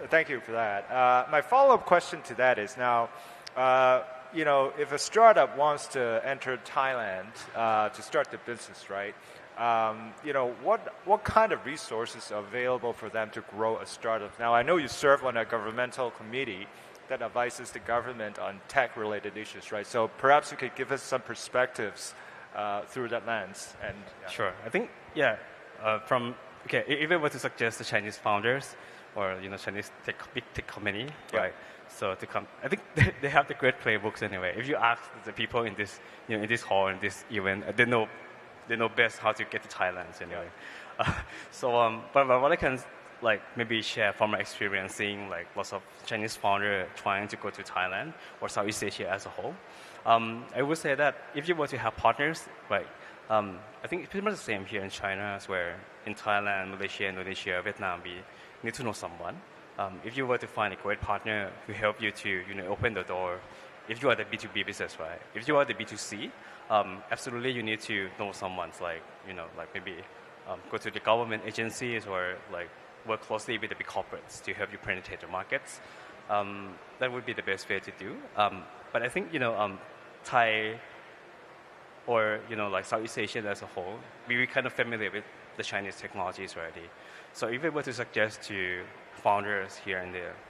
Thank you for that. My follow-up question to that is now, if a startup wants to enter Thailand to start the business, right? What kind of resources are available for them to grow a startup? Now, I know you serve on a governmental committee, that advises the government on tech-related issues, right? So perhaps you could give us some perspectives through that lens. And Sure. I think if I were to suggest the Chinese founders or Chinese big tech company, right? So I think they have the great playbooks anyway. If you ask the people in this in this hall in this event, they know best how to get to Thailand anyway. But what I can maybe share from my experience seeing lots of Chinese founders trying to go to Thailand or Southeast Asia as a whole, I would say that if you were to have partners, right, I think it's pretty much the same here in China as where in Thailand, Malaysia, Indonesia, Vietnam, we need to know someone. If you were to find a great partner who help you to open the door, if you are the B2B business, right? If you are the B2C, absolutely you need to know someone maybe go to the government agencies or work closely with the big corporates to help you penetrate the markets. That would be the best way to do. But I think Thai or Southeast Asia as a whole, we're kind of familiar with the Chinese technologies already. So if I were to suggest to founders here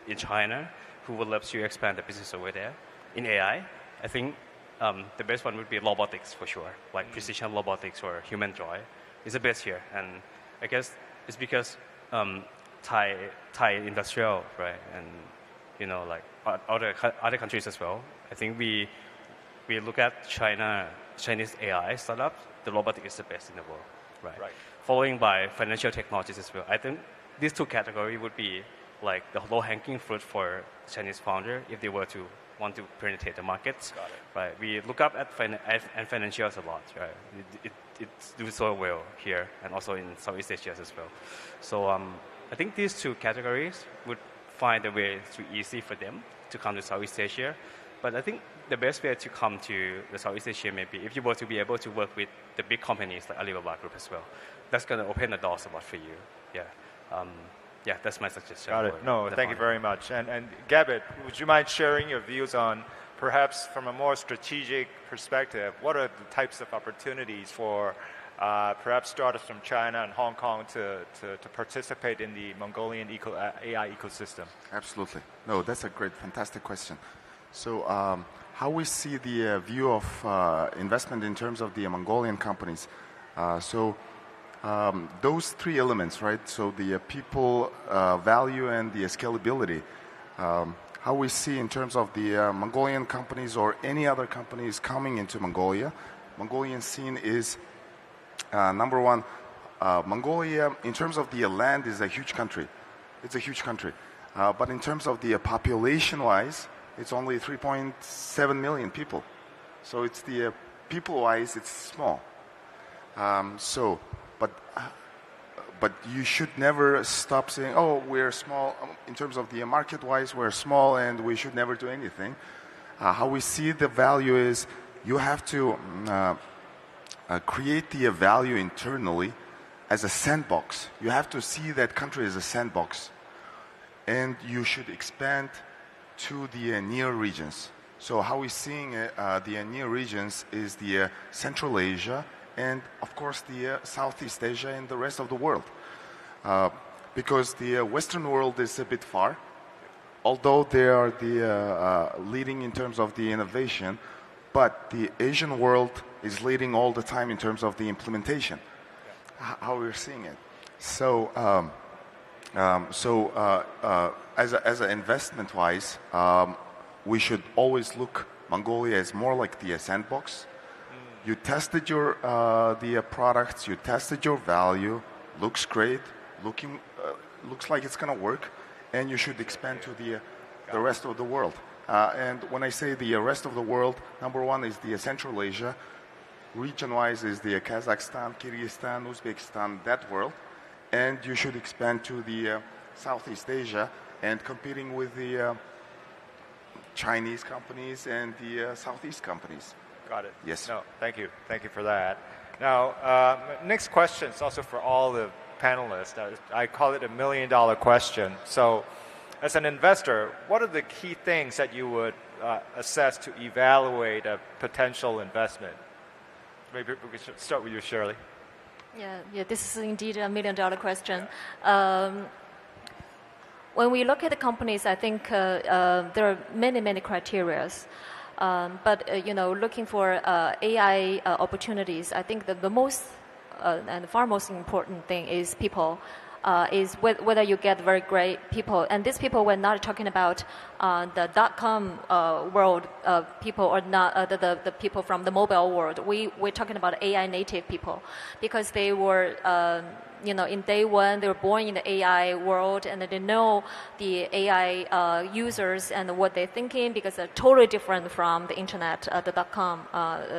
in China who would love to expand the business over there in AI, I think the best one would be robotics for sure, like precision robotics or human droid is the best here. And I guess it's because Thai industrial, right, and other countries as well. I think we look at Chinese AI startups, the robotic is the best in the world, right? Following by financial technologies as well. I think these two categories would be the low-hanging fruit for Chinese founder if they were to want to penetrate the markets. Got it. Right? We look up at financials a lot, right? It do so well here and also in Southeast Asia as well. So I think these two categories would find a way to easy for them to come to Southeast Asia. But I think the best way to come to the Southeast Asia may be if you were to be able to work with the big companies like Alibaba Group as well. That's going to open the doors a lot for you. Yeah, that's my suggestion. Got it. No, thank you very much. And Gabit, would you mind sharing your views on perhaps from a more strategic perspective, what are the types of opportunities for perhaps startups from China and Hong Kong to participate in the Mongolian AI ecosystem? Absolutely. No, that's a great, fantastic question. So how we see the view of investment in terms of the Mongolian companies. Those three elements, right? So the people, value, and the scalability. How we see in terms of the Mongolian companies or any other companies coming into Mongolia. Mongolian scene is number one. Mongolia, in terms of the land, is a huge country. It's a huge country. But in terms of the population-wise, it's only 3.7 million people. So it's the people-wise, it's small. But you should never stop saying, oh, we're small. In terms of the market-wise, we're small and we should never do anything. How we see the value is you have to create the value internally as a sandbox. You have to see that country as a sandbox. And you should expand to the near regions. So how we're seeing the near regions is the Central Asia, and of course the Southeast Asia and the rest of the world. Because the Western world is a bit far, although they are the leading in terms of the innovation, but the Asian world is leading all the time in terms of the implementation, how we're seeing it. So, as an investment-wise, we should always look Mongolia as more like the sandbox. You tested your the products, you tested your value, looks great, looks like it's going to work, and you should expand to the rest of the world. And when I say the rest of the world, number one is the Central Asia. Region-wise is the Kazakhstan, Kyrgyzstan, Uzbekistan, that world. And you should expand to the Southeast Asia and competing with the Chinese companies and the Southeast companies. Got it. Yes. No, thank you. Thank you for that. Now, next question is also for all the panelists. I call it $1 million question. So, as an investor, what are the key things that you would assess to evaluate a potential investment? Maybe we should start with you, Shirley. Yeah, this is indeed $1 million question. When we look at the companies, I think there are many criteria. Looking for AI opportunities, I think that the most and far most important thing is people. Is whether you get very great people, and these people we're not talking about the .com world people or not the people from the mobile world. We're talking about AI native people, because they were in day one they were born in the AI world, and they know the AI users and what they're thinking, because they're totally different from the internet, the .com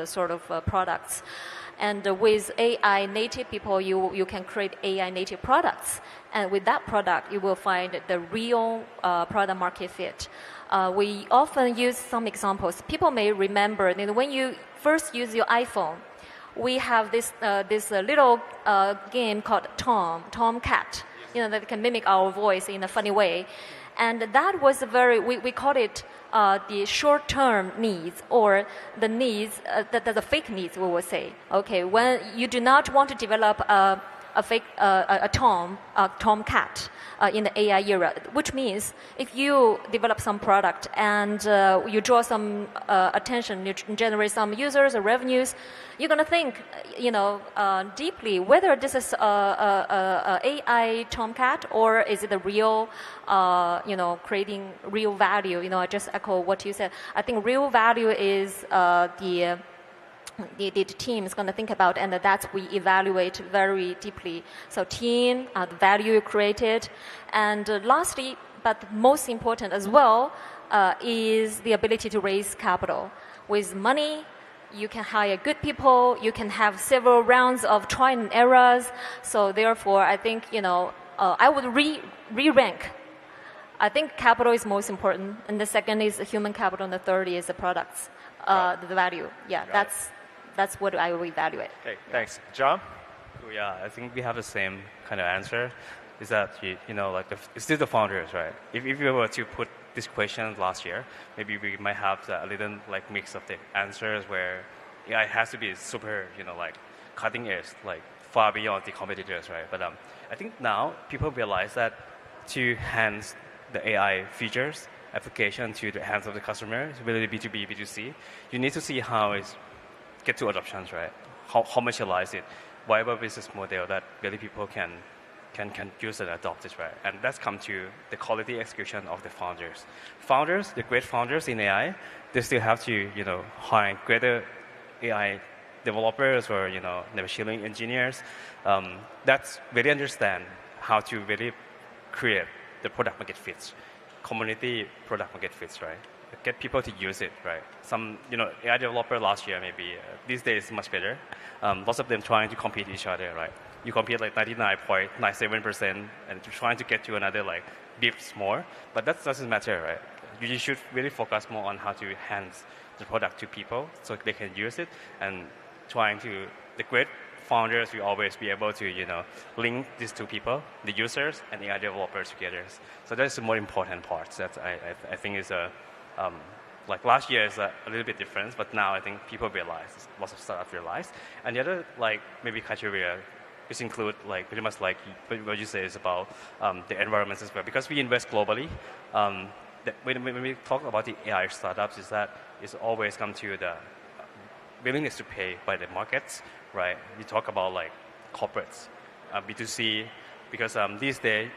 sort of products. And with AI native people, you can create AI native products. And with that product, you will find the real product market fit. We often use some examples. People may remember when you first use your iPhone, we have this little game called Tomcat, that can mimic our voice in a funny way. And that was we call it the short-term needs, or the needs, the fake needs, we will say. Okay, when you do not want to develop a fake Tomcat in the AI era, which means if you develop some product and you draw some attention, you generate some users or revenues, you're going to think, deeply whether this is a AI Tomcat or is it a real, creating real value. I just echo what you said. I think real value is the team is going to think about, and that's we evaluate very deeply. So team, the value created, and lastly, but most important as well, is the ability to raise capital. With money, you can hire good people, you can have several rounds of trial and errors. So therefore, I think, I would re-rank. I think capital is most important, and the second is human capital, and the third is the products, the value. Yeah, that's what I will evaluate. Okay, thanks. John? Yeah, I think we have the same kind of answer. Is that, it's still the founders, right? If we were to put this question last year, maybe we might have a little mix of the answers where AI has to be super, cutting edge, far beyond the competitors, right? But I think now people realize that to enhance the AI features, application to the hands of the customer, really B2B, B2C, you need to see how it's get to adoptions, right? How commercialize it, viable business model that really people can use and adopt it, right? And that's come to the quality execution of the founders. Founders, the great founders in AI, they still have to, hire greater AI developers or, machine learning engineers that really understand how to really create the product market fits, community product market fits, right? Get people to use it, right? Some, AI developer last year maybe, these days much better. Lots of them trying to compete each other, right? You compete 99.97% and you're trying to get to another bips more, but that doesn't matter, right? You should really focus more on how to enhance the product to people so they can use it, and the great founders will always be able to, link these two people, the users and AI developers together. So that's the more important part that I think is last year is a little bit different, but now I think people realize, lots of startups realize. And the other maybe criteria is include pretty much what you say is about the environments as well. Because we invest globally, when we talk about the AI startups, is that it's always come to the willingness to pay by the markets, right? We talk about corporates, B2C, because these days,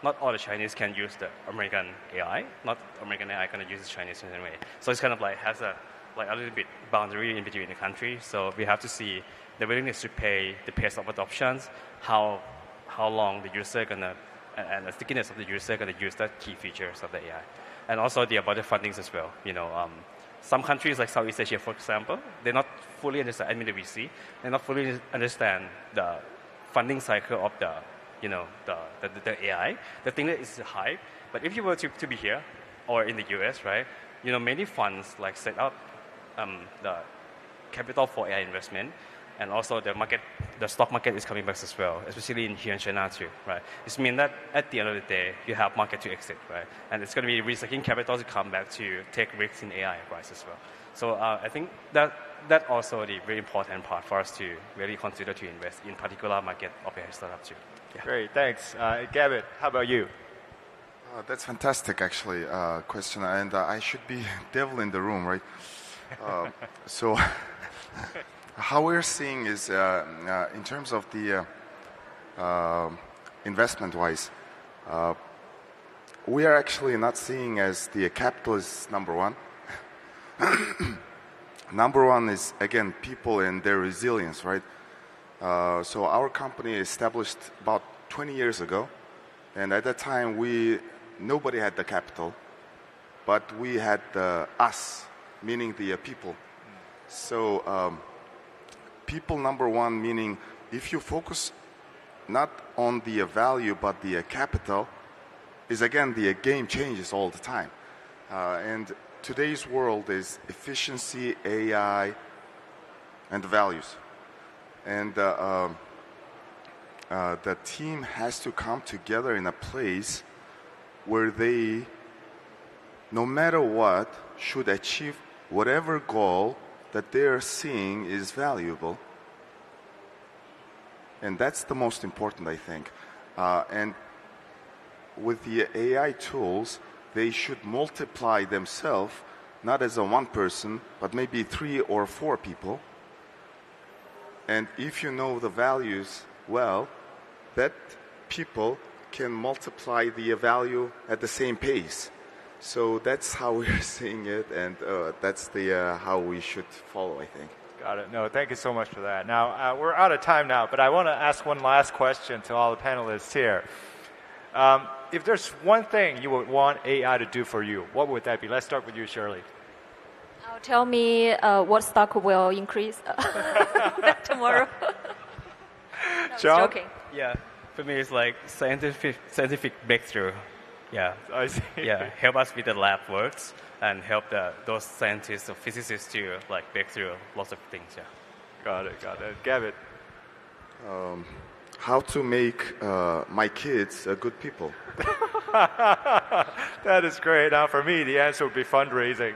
not all the Chinese can use the American AI. Not American AI can use the Chinese in any way. So it's kind of has a little bit boundary in between the country. So we have to see the willingness to pay, the pace of adoptions, how long the user gonna, and the stickiness of the user gonna use the key features of the AI, and also about the fundings as well. Some countries like Southeast Asia, for example, they're not fully understand. I mean, the VC, they're not fully understand the funding cycle of the AI. The thing that is high, but if you were to be here or in the US, right? Many funds set up the capital for AI investment, and also the stock market is coming back as well, especially here in China too, right? It means that at the end of the day, you have market to exit, right? And it's going to be recycling capital to come back to take risks in AI price as well. So I think that also the very important part for us to really consider to invest in particular market of AI startup too. Yeah. Great, thanks. Gavin, how about you? That's fantastic, actually, question. And I should be devil in the room, right? So how we're seeing is, in terms of the investment-wise, we are actually not seeing as the capital is number one. Number one is, again, people and their resilience, right? So our company established about 20 years ago, and at that time nobody had the capital, but we had us, meaning the people. So people number one, meaning if you focus not on the value but the capital, is again the game changes all the time. And today's world is efficiency, AI, and values. And the team has to come together in a place where they, no matter what, should achieve whatever goal that they are seeing is valuable. And that's the most important, I think. And with the AI tools, they should multiply themselves, not as a one person, but maybe 3 or 4 people. And if you know the values well, that people can multiply the value at the same pace. So that's how we're seeing it, and that's the how we should follow, I think. Got it. No, thank you so much for that. Now, we're out of time now, but I want to ask one last question to all the panelists here. If there's one thing you would want AI to do for you, what would that be? Let's start with you, Shirley. Tell me what stock will increase tomorrow. No, John? joking. Yeah, for me it's like scientific breakthrough. Yeah, I see. Yeah, help us with the lab works and help those scientists or physicists to like break through lots of things. Yeah. Got it. Gavin. How to make my kids good people. That is great. Now, for me, the answer would be fundraising.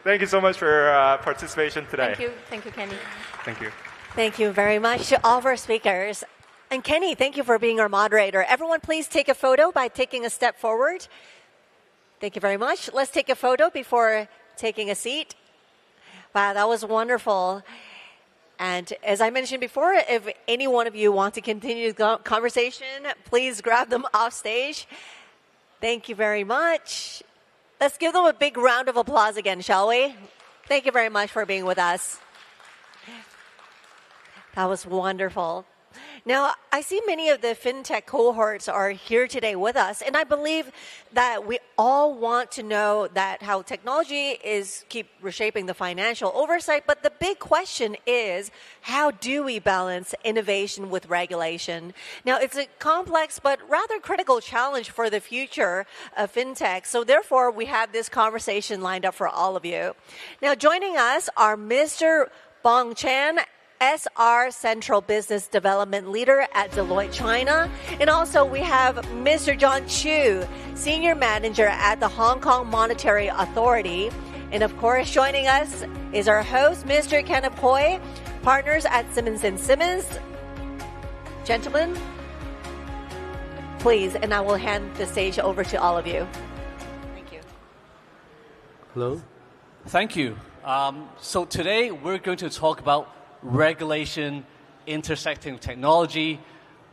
Thank you so much for participation today. Thank you, Kenny. Thank you. Thank you very much to all of our speakers. And Kenny, thank you for being our moderator. Everyone, please take a photo by taking a step forward. Thank you very much. Let's take a photo before taking a seat. Wow, that was wonderful. And as I mentioned before, if any one of you want to continue the conversation, please grab them off stage. Thank you very much. Let's give them a big round of applause again, shall we? Thank you very much for being with us. That was wonderful. Now, I see many of the fintech cohorts are here today with us, and I believe that we all want to know that how technology is keep reshaping the financial oversight, but the big question is, how do we balance innovation with regulation? Now, it's a complex but rather critical challenge for the future of fintech, so therefore we have this conversation lined up for all of you. Now, joining us are Mr. Bong Chan, SR Central Business Development Leader at Deloitte China. And also we have Mr. John Chu, Senior Manager at the Hong Kong Monetary Authority. And of course, joining us is our host, Mr. Kenneth Poi, Partners at Simmons & Simmons. Gentlemen, please, and I will hand the stage over to all of you. Thank you. Hello. Thank you. So today we're going to talk about regulation intersecting with technology.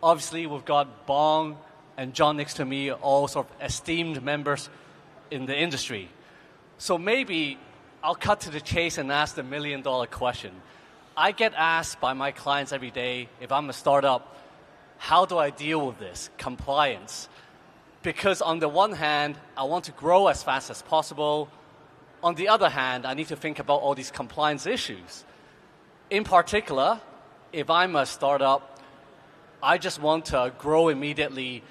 Obviously, we've got Bong and John next to me, all sort of esteemed members in the industry. So maybe I'll cut to the chase and ask the million-dollar question. I get asked by my clients every day, if I'm a startup, how do I deal with this, compliance? Because on the one hand, I want to grow as fast as possible. On the other hand, I need to think about all these compliance issues. In particular, if I'm a startup, I just want to grow immediately.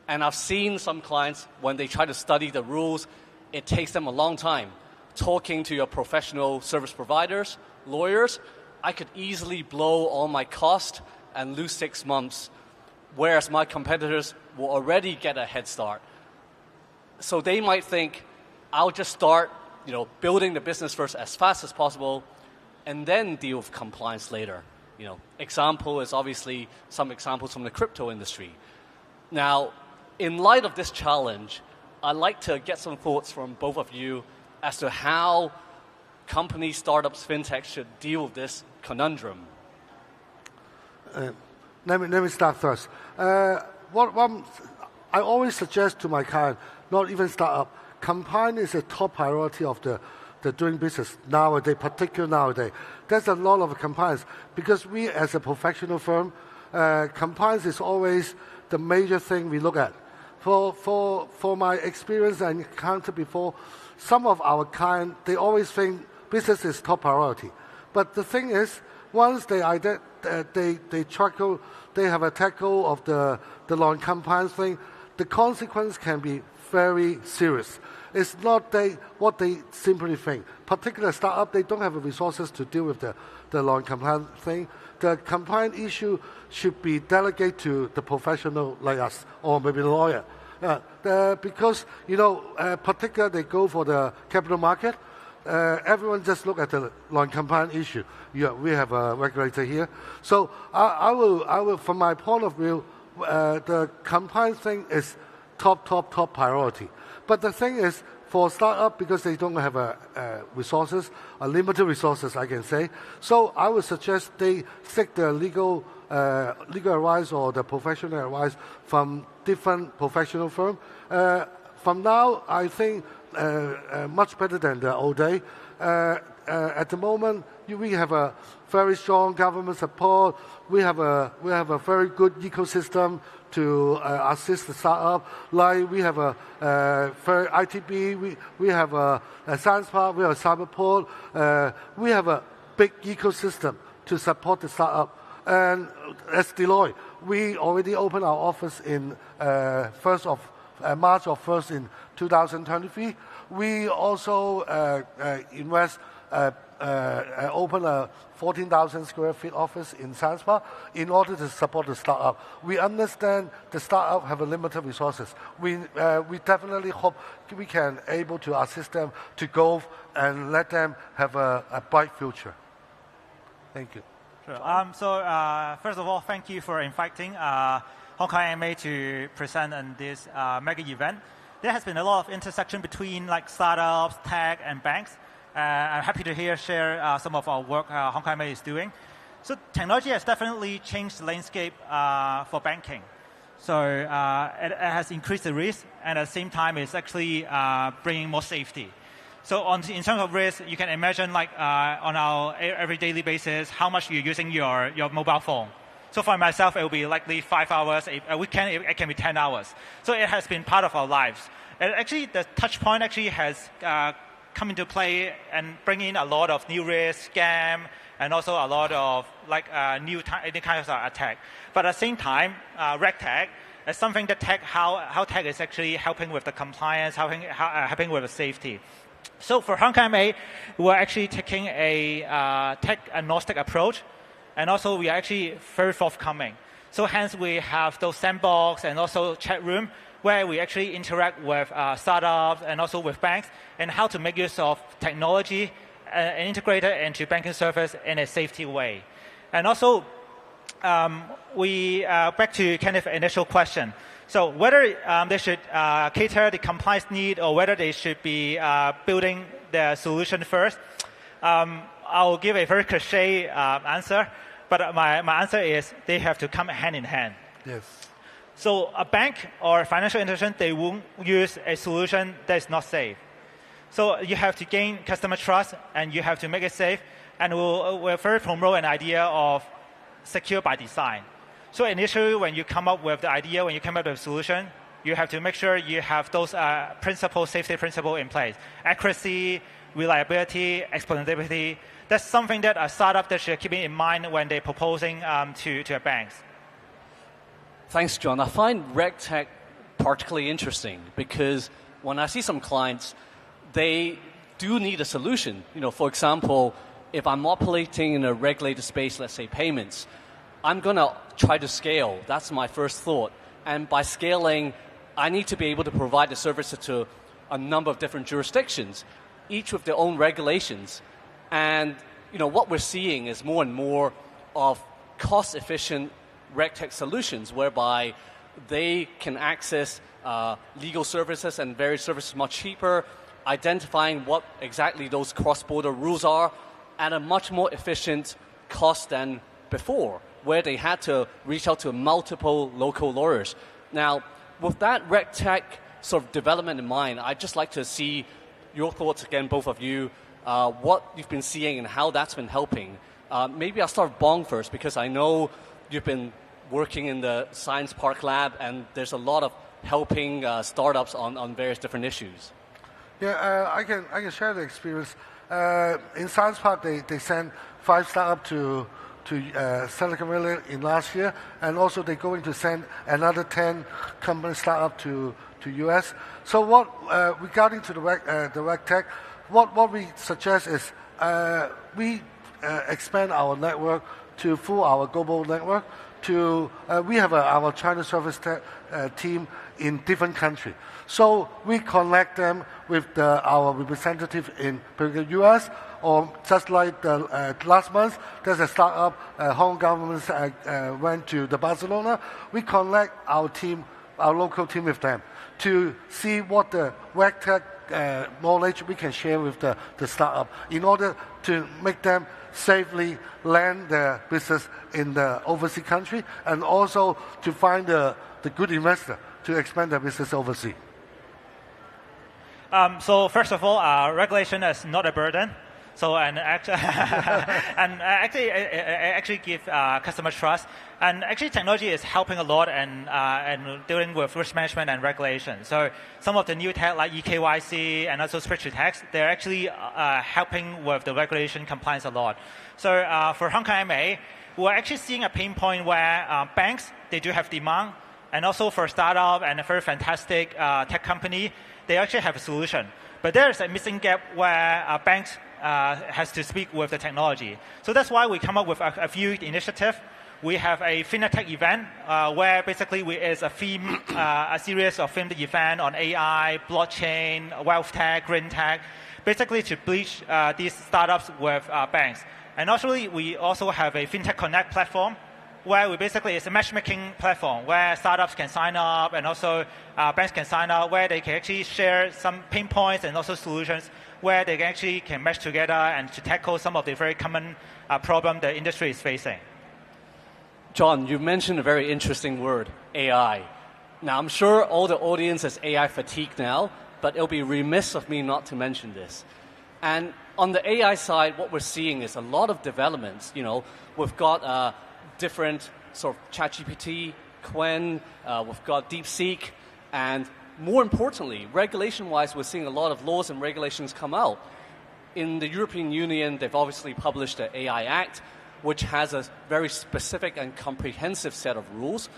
And I've seen some clients, when they try to study the rules, it takes them a long time. Talking to your professional service providers, lawyers, I could easily blow all my cost and lose 6 months, whereas my competitors will already get a head start. So they might think, I'll just start building the business first as fast as possible, and then deal with compliance later. Example is obviously some examples from the crypto industry. Now, in light of this challenge, I'd like to get some thoughts from both of you as to how companies, startups, fintechs should deal with this conundrum. Let me start first. What I always suggest to my client, not even startup, compliance is a top priority of the doing business nowadays, particularly nowadays. There's a lot of compliance because we, as a professional firm, compliance is always the major thing we look at. For my experience and encounter before, some of our clients, they always think business is top priority. But the thing is, once they have a tackle of the non-compliance thing, the consequence can be very serious. It's not what they simply think. Particular startup, they don't have the resources to deal with the non-compliance thing. The compliance issue should be delegated to the professional like us, or maybe the lawyer. Because, particularly they go for the capital market, everyone just look at the non-compliant issue. We have a regulator here. So I will, from my point of view, the compliance thing is top priority. But the thing is, for startup, because they don't have resources, limited resources, I can say. So I would suggest they seek the legal advice or the professional advice from different professional firms. From now, I think much better than the old day. At the moment, we have a very strong government support. We have a very good ecosystem to assist the startup. Like we have a ITB, we have a science park, we have a cyberport. We have a big ecosystem to support the startup. And as Deloitte, we already opened our office in March of 1st in 2023. We also open a 14,000 square feet office in Science Park in order to support the startup. We understand the startup have a limited resources. We definitely hope we can able to assist them to go and let them have a bright future. Thank you. Sure. First of all, thank you for inviting Hong Kong AMA to present on this mega event. There has been a lot of intersection between like startups, tech, and banks. I'm happy to share some of our work Hong Kong AMA is doing. So technology has definitely changed the landscape for banking. So it has increased the risk, and at the same time, it's actually bringing more safety. So in terms of risk, you can imagine like on our every daily basis, how much you're using your mobile phone. So for myself, it will be likely 5 hours. A weekend, it can be 10 hours. So it has been part of our lives. And actually, the touch point actually has come into play and bring in a lot of new risk, scam, and also a lot of like any kinds of attack. But at the same time, RegTech is something that how tech is actually helping with the compliance, helping with the safety. So for Hong Kong AMA, we're actually taking a tech-agnostic approach, and also we are actually very forthcoming. So hence we have those sandbox and also chat room where we actually interact with startups and also with banks and how to make use of technology and integrate it into banking service in a safety way. And also, back to kind of initial question. So whether they should cater the compliance need or whether they should be building the solution first, I'll give a very cliche answer, but my answer is they have to come hand in hand. Yes. So a bank or financial institution, they won't use a solution that is not safe. So you have to gain customer trust and you have to make it safe. And we're very promote an idea of secure by design. So initially, when you come up with the idea, when you come up with a solution, you have to make sure you have those safety principles in place. Accuracy, reliability, explainability. That's something that a startup that should keep in mind when they're proposing to a banks. Thanks, John. I find RegTech particularly interesting because when I see some clients, they do need a solution. For example, if I'm operating in a regulated space, let's say payments, I'm going to try to scale. That's my first thought. And by scaling, I need to be able to provide the service to a number of different jurisdictions, each with their own regulations. And what we're seeing is more and more of cost-efficient RegTech solutions whereby they can access legal services and various services much cheaper, identifying what exactly those cross-border rules are at a much more efficient cost than before, where they had to reach out to multiple local lawyers. Now, with that RegTech sort of development in mind, I'd just like to see your thoughts again, both of you, what you've been seeing and how that's been helping. Maybe I'll start with Bong first, because I know you've been working in the Science Park Lab, and there's a lot of helping startups on various different issues. Yeah, I can share the experience. In Science Park, they sent 5 startups to Silicon Valley in last year, and also they're going to send another 10 company startup to US. So what regarding to the RegTech, what we suggest is we expand our network to full our global network. We have our China service team in different countries. So we connect them with our representative in the US, or just like last month, there's a startup, Hong Kong government went to the Barcelona. We connect our team, our local team with them to see what the RegTech knowledge we can share with the startup in order to make them safely land their business in the overseas country, and also to find the good investor to expand their business overseas. So first of all, regulation is not a burden. So actually give customer trust. And actually technology is helping a lot and dealing with risk management and regulation. So some of the new tech like eKYC and also spreadsheet tax, they're actually helping with the regulation compliance a lot. So for Hong Kong MA, we're actually seeing a pain point where banks, they do have demand. And also for startup and a very fantastic tech company, they actually have a solution. But there's a missing gap where banks has to speak with the technology. So that's why we come up with a few initiatives. We have a FinTech event where basically it's a series of themed events on AI, blockchain, wealth tech, green tech, basically to bridge these startups with banks. And actually, we also have a FinTech Connect platform where it's a matchmaking platform where startups can sign up and also banks can sign up, where they can actually share some pain points and also solutions where they actually can mesh together and to tackle some of the very common problems the industry is facing. John, you mentioned a very interesting word, AI. Now, I'm sure all the audience is AI fatigued now, but it'll be remiss of me not to mention this. And on the AI side, what we're seeing is a lot of developments. You know, we've got different sort of ChatGPT, Qwen, we've got DeepSeek, and more importantly, regulation-wise, we're seeing a lot of laws and regulations come out. In the European Union, they've obviously published the AI Act, which has a very specific and comprehensive set of rules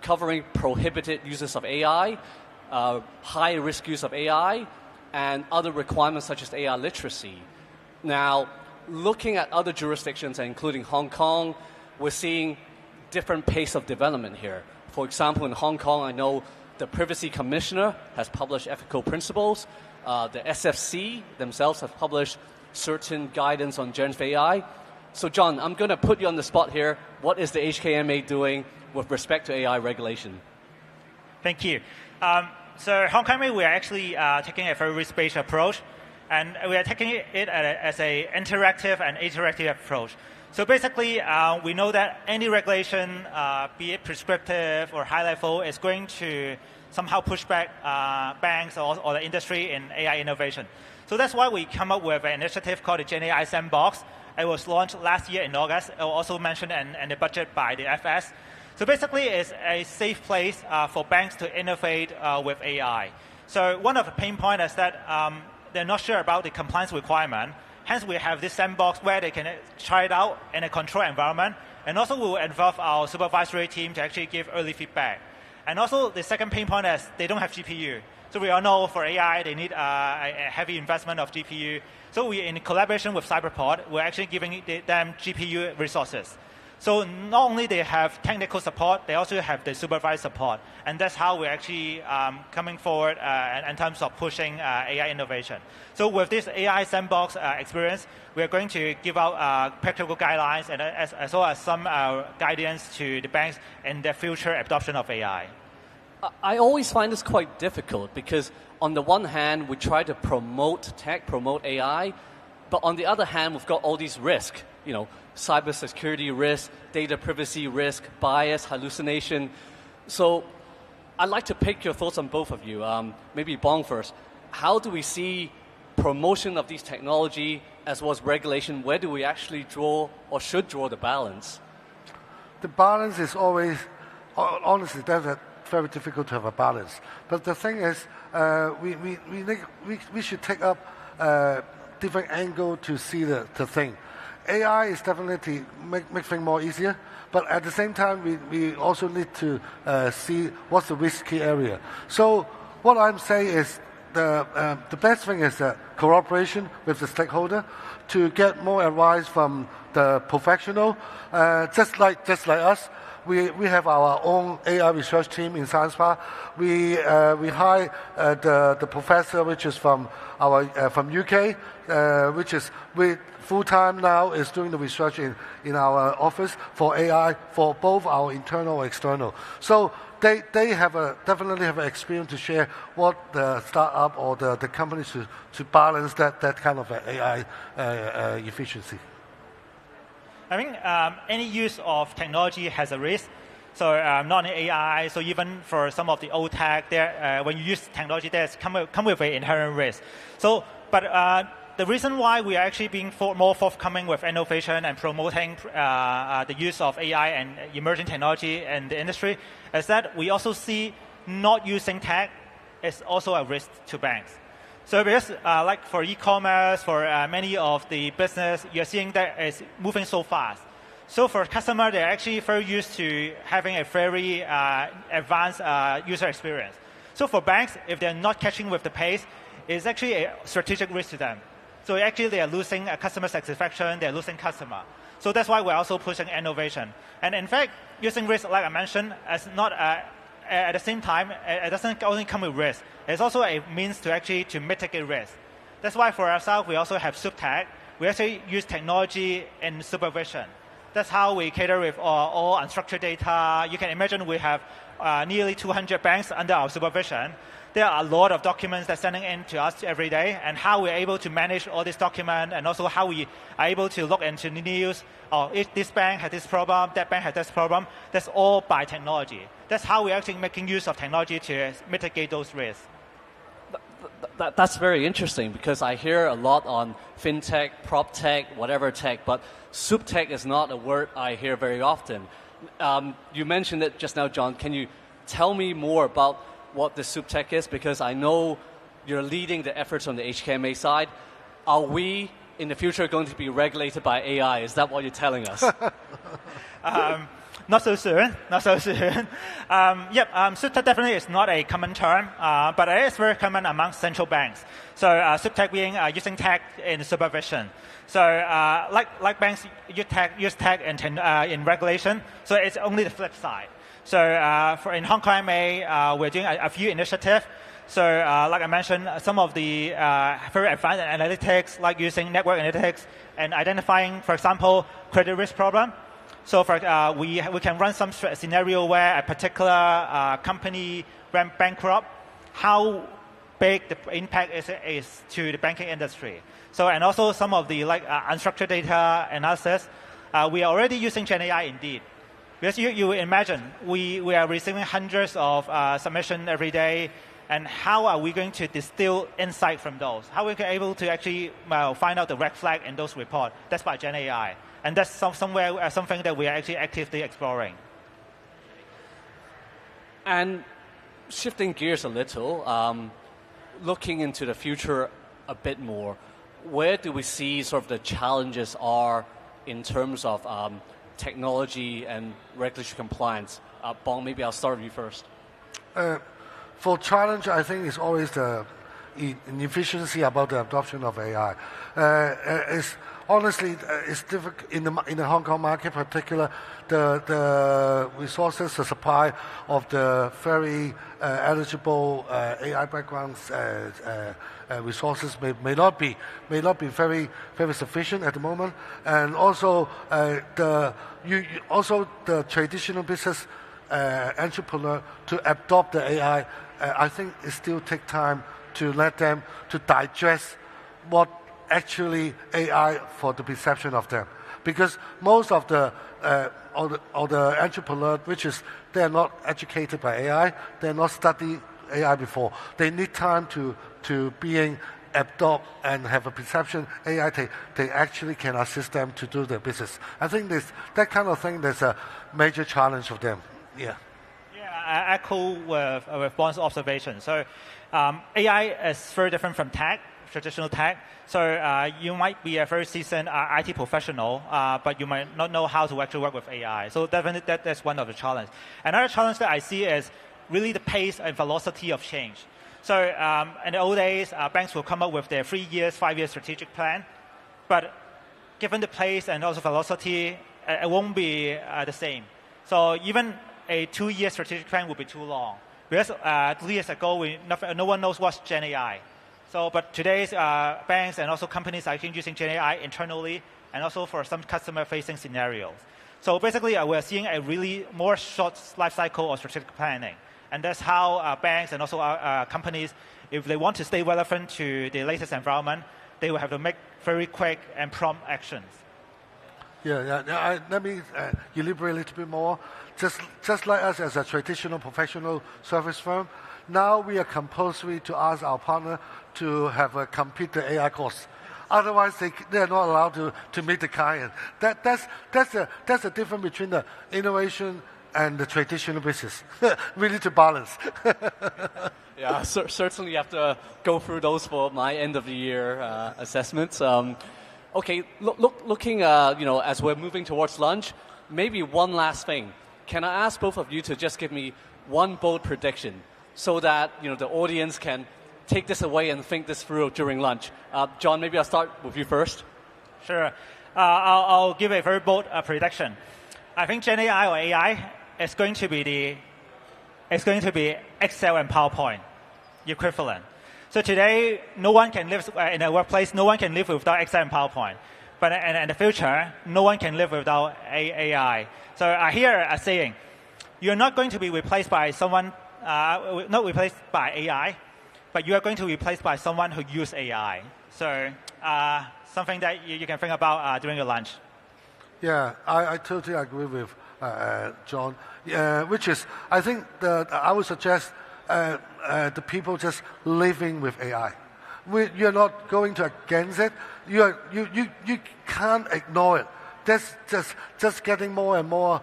covering prohibited uses of AI, high-risk use of AI, and other requirements such as AI literacy. Now, looking at other jurisdictions, including Hong Kong, we're seeing different pace of development here. For example, in Hong Kong, I know the Privacy Commissioner has published ethical principles. The SFC themselves have published certain guidance on generative AI. So, John, I'm going to put you on the spot here. What is the HKMA doing with respect to AI regulation? Thank you. So, Hong Kong, we are actually taking a very risk-based approach, and we are taking it as an interactive and iterative approach. So basically, we know that any regulation, be it prescriptive or high level, is going to somehow push back banks or the industry in AI innovation. So that's why we come up with an initiative called the GenAI Sandbox. It was launched last year in August. It was also mentioned in the budget by the FS. So basically, it's a safe place for banks to innovate with AI. So one of the pain points is that they're not sure about the compliance requirement. Hence, we have this sandbox where they can try it out in a controlled environment. And also, we will involve our supervisory team to actually give early feedback. And also, the second pain point is they don't have GPU. So we all know for AI, they need a heavy investment of GPU. So we, in collaboration with Cyberport, we're actually giving them GPU resources. So not only they have technical support, they also have the supervised support. And that's how we're actually coming forward in terms of pushing AI innovation. So with this AI sandbox experience, we are going to give out practical guidelines and as well as some guidance to the banks in their future adoption of AI. I always find this quite difficult because on the one hand, we try to promote tech, promote AI, but on the other hand, we've got all these risks, cybersecurity risk, data privacy risk, bias, hallucination. So I'd like to pick your thoughts on both of you. Maybe Bong first. How do we see promotion of these technology as well as regulation? Where do we actually draw or should draw the balance? The balance is always, honestly, that's very difficult to have a balance. But the thing is, we should take up a different angle to see the thing. AI is definitely make things more easier, but at the same time, we also need to see what's the risky area. So what I'm saying is the best thing is cooperation with the stakeholder to get more advice from the professional, just like us. We have our own AI research team in Science Park. We hire the professor, which is from UK, which is full time now is doing the research in our office for AI for both our internal and external. So they definitely have an experience to share what the startup or the companies to balance that kind of AI efficiency. I think any use of technology has a risk. So not only AI, so even for some of the old tech, when you use technology, there's come with an inherent risk. So, but the reason why we are actually being more forthcoming with innovation and promoting the use of AI and emerging technology in the industry is that we also see not using tech is also a risk to banks. So because like for e-commerce, for many of the business, you're seeing that it's moving so fast. So for customer, they're actually very used to having a very advanced user experience. So for banks, if they're not catching with the pace, it's actually a strategic risk to them. So actually they are losing customer satisfaction, they're losing customer. So that's why we're also pushing innovation. And in fact, using risk, like I mentioned, as not at the same time, it doesn't only come with risk. It's also a means to mitigate risk. That's why for ourselves, we also have SupTech. We actually use technology in supervision. That's how we cater with all unstructured data. You can imagine we have nearly 200 banks under our supervision. There are a lot of documents that's sending in to us every day, and how we're able to manage all these documents, and also how we are able to look into the news. If this bank had this problem, that bank had this problem. That's all by technology. That's how we're actually making use of technology to mitigate those risks. That's very interesting because I hear a lot on fintech, prop tech, whatever tech, but soup tech is not a word I hear very often. You mentioned it just now, John. Can you tell me more about what the soup tech is? Because I know you're leading the efforts on the HKMA side. Are we in the future going to be regulated by AI? Is that what you're telling us? Not so soon. Not so soon. SupTech definitely is not a common term, but it is very common among central banks. So SupTech being using tech in supervision. So like banks use tech in regulation. So it's only the flip side. So in Hong Kong MA, we're doing a few initiatives. So like I mentioned, some of the very advanced analytics, like using network analytics and identifying, for example, credit risk problem. So we can run some scenario where a particular company went bankrupt, how big the impact is to the banking industry. So and also some of the unstructured data analysis, we are already using GenAI indeed. Because you imagine, we are receiving hundreds of submissions every day, and how are we going to distill insight from those? How are we able to actually find out the red flag in those reports? That's by GenAI. And that's something that we are actually actively exploring. And shifting gears a little, looking into the future a bit more, where do we see sort of the challenges are in terms of technology and regulatory compliance? Bong, maybe I'll start with you first. For challenge, I think it's always the inefficiency about the adoption of AI. Honestly, it's difficult in the Hong Kong market, particular the resources, the supply of the very eligible AI backgrounds resources may not be very sufficient at the moment, and also the traditional business entrepreneur to adopt the AI, I think it still takes time to let them to digest what actually AI for the perception of them. Because most of the entrepreneurs, which is they are not educated by AI, they are not studied AI before. They need time to being adopt and have a perception AI. They actually can assist them to do their business. I think that kind of thing there's a major challenge for them. Yeah. Yeah, I echo with Bond's observation. So AI is very different from tech, traditional tech. So you might be a very seasoned IT professional, but you might not know how to actually work with AI. So definitely that's one of the challenges. Another challenge that I see is really the pace and velocity of change. So in the old days, banks will come up with their 3 years, 5 year strategic plan. But given the pace and also velocity, it won't be the same. So even a 2 year strategic plan would be too long. Because 3 years ago, no one knows what's Gen AI. So, but today's banks and also companies are actually using Gen AI internally and also for some customer-facing scenarios. So basically, we're seeing a really more short life cycle of strategic planning. And that's how banks and also companies, if they want to stay relevant to the latest environment, they will have to make very quick and prompt actions. Yeah. Let me elaborate a little bit more. Just like us as a traditional professional service firm, now we are compulsory to ask our partner to have a complete the AI course. Otherwise, they are not allowed to meet the client. That's the difference between the innovation and the traditional business. We need to balance. Yeah, certainly have to go through those for my end of the year assessments. Okay, looking, as we're moving towards lunch, maybe one last thing. Can I ask both of you to just give me one bold prediction so that the audience can take this away and think this through during lunch? John, maybe I'll start with you first. Sure. I'll give a very bold prediction. I think Gen AI or AI is going to be Excel and PowerPoint equivalent. So today, no one can live in a workplace. No one can live without Excel and PowerPoint. But in the future, no one can live without AI. So I hear a saying: you're not going to be replaced by someone, not replaced by AI, but you are going to be replaced by someone who uses AI. So something that you can think about during your lunch. Yeah, I totally agree with John. Which is, I think I would suggest the people just living with AI. You're not going to against it. You can't ignore it. That's just getting more and more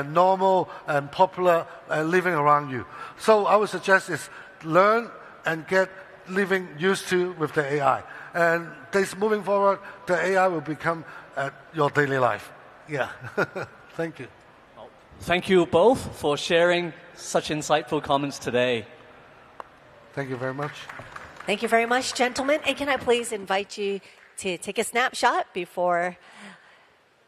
normal and popular living around you. So I would suggest is learn and get living used to with the AI. And this moving forward, the AI will become your daily life. Yeah. Thank you. Thank you both for sharing such insightful comments today. Thank you very much. Thank you very much, gentlemen. And can I please invite you to take a snapshot before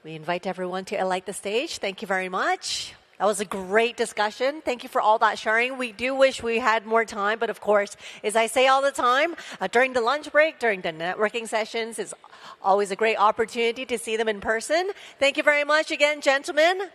we invite everyone to alight the stage? Thank you very much. That was a great discussion. Thank you for all that sharing. We do wish we had more time, but of course, as I say all the time, during the lunch break, during the networking sessions, it's always a great opportunity to see them in person. Thank you very much again, gentlemen.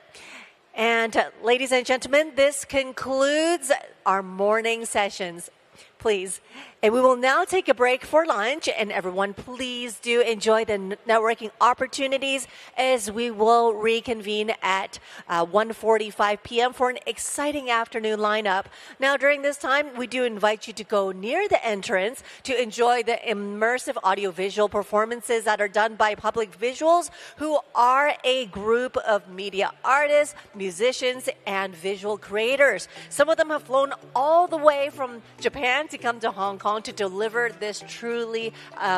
And ladies and gentlemen, this concludes our morning sessions. Please. And we will now take a break for lunch. And everyone, please do enjoy the networking opportunities as we will reconvene at 1:45 p.m. for an exciting afternoon lineup. Now, during this time, we do invite you to go near the entrance to enjoy the immersive audiovisual performances that are done by Public Visuals, who are a group of media artists, musicians, and visual creators. Some of them have flown all the way from Japan to come to Hong Kong to deliver this truly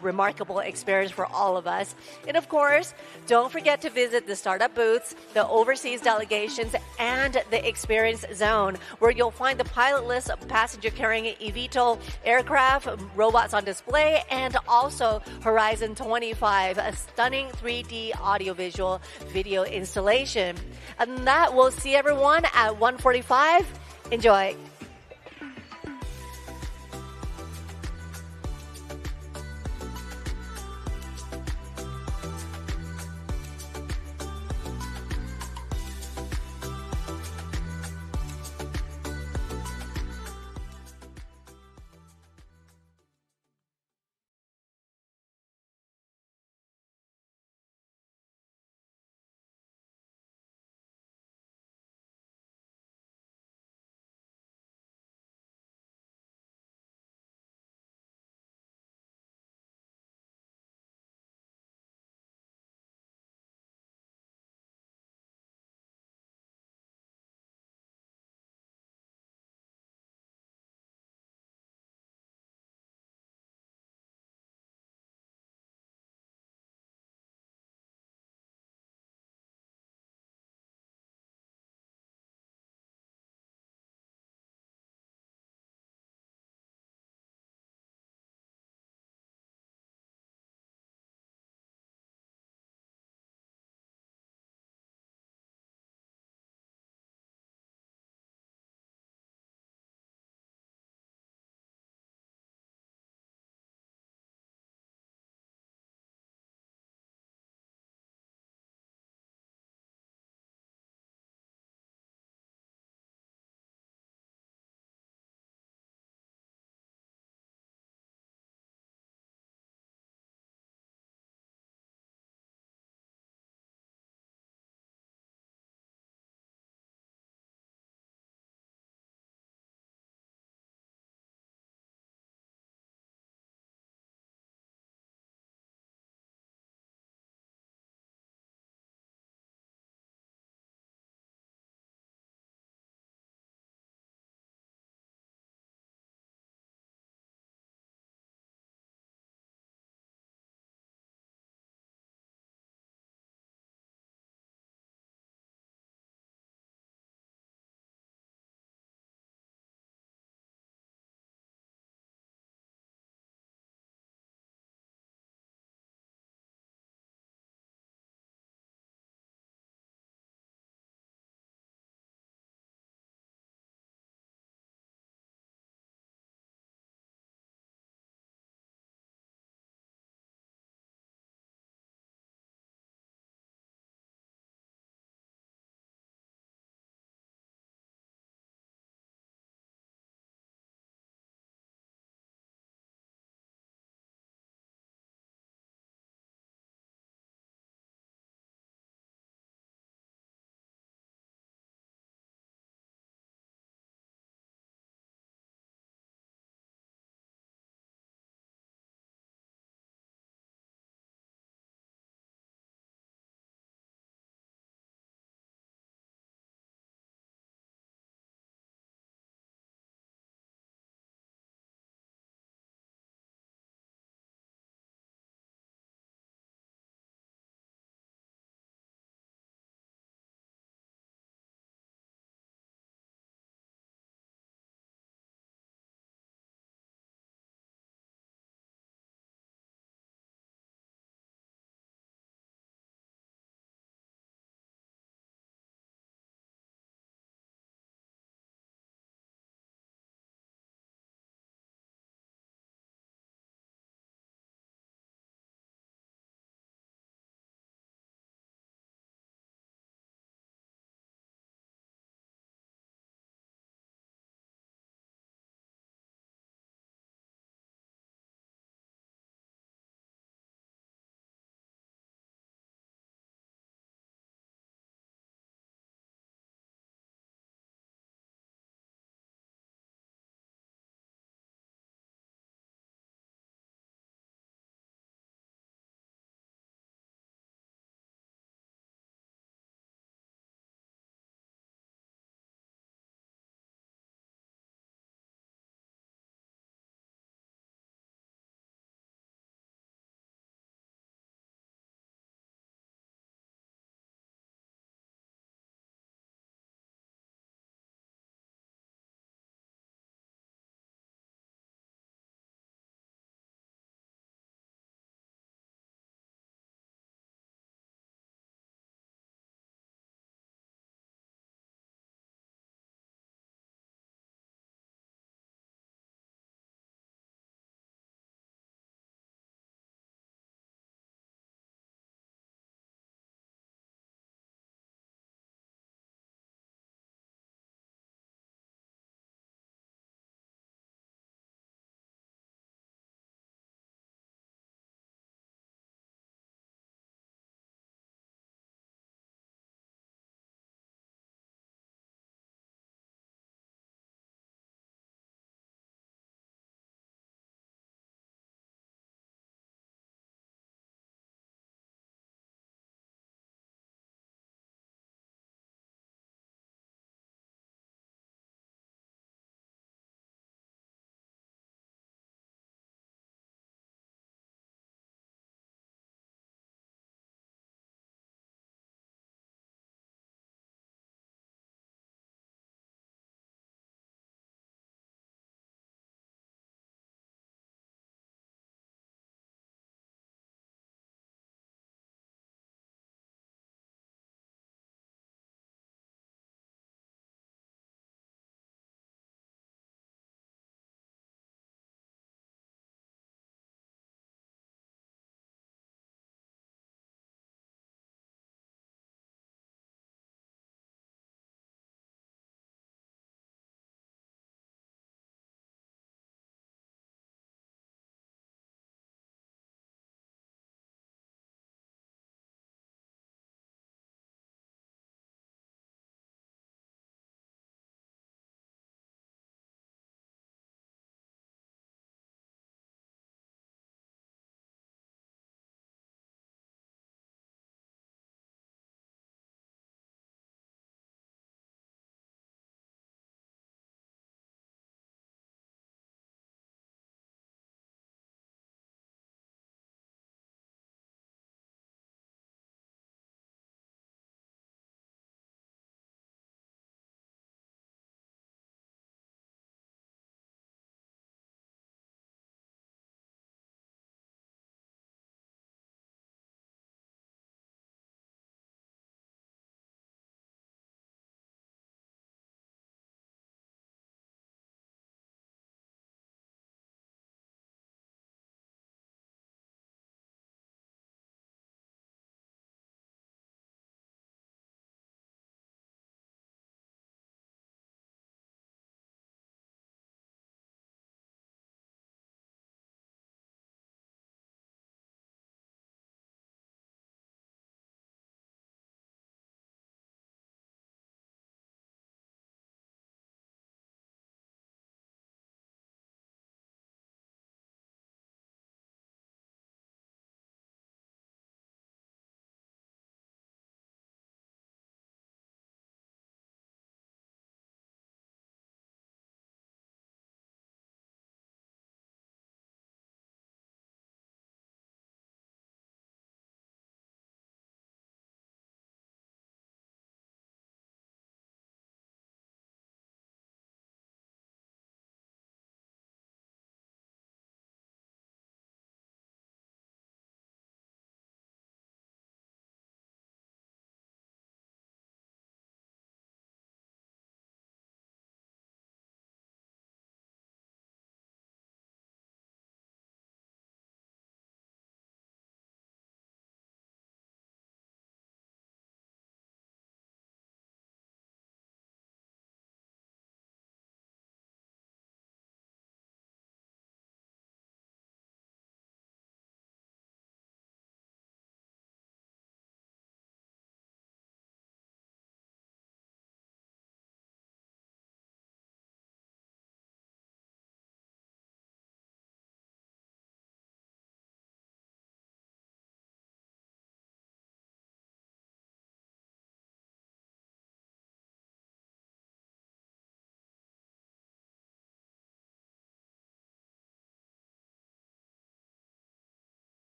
remarkable experience for all of us. And of course, don't forget to visit the startup booths, the overseas delegations, and the experience zone, where you'll find the pilot list of passenger-carrying eVTOL aircraft, robots on display, and also Horizon 25, a stunning 3D audiovisual video installation. And that, we'll see everyone at 1:45. Enjoy.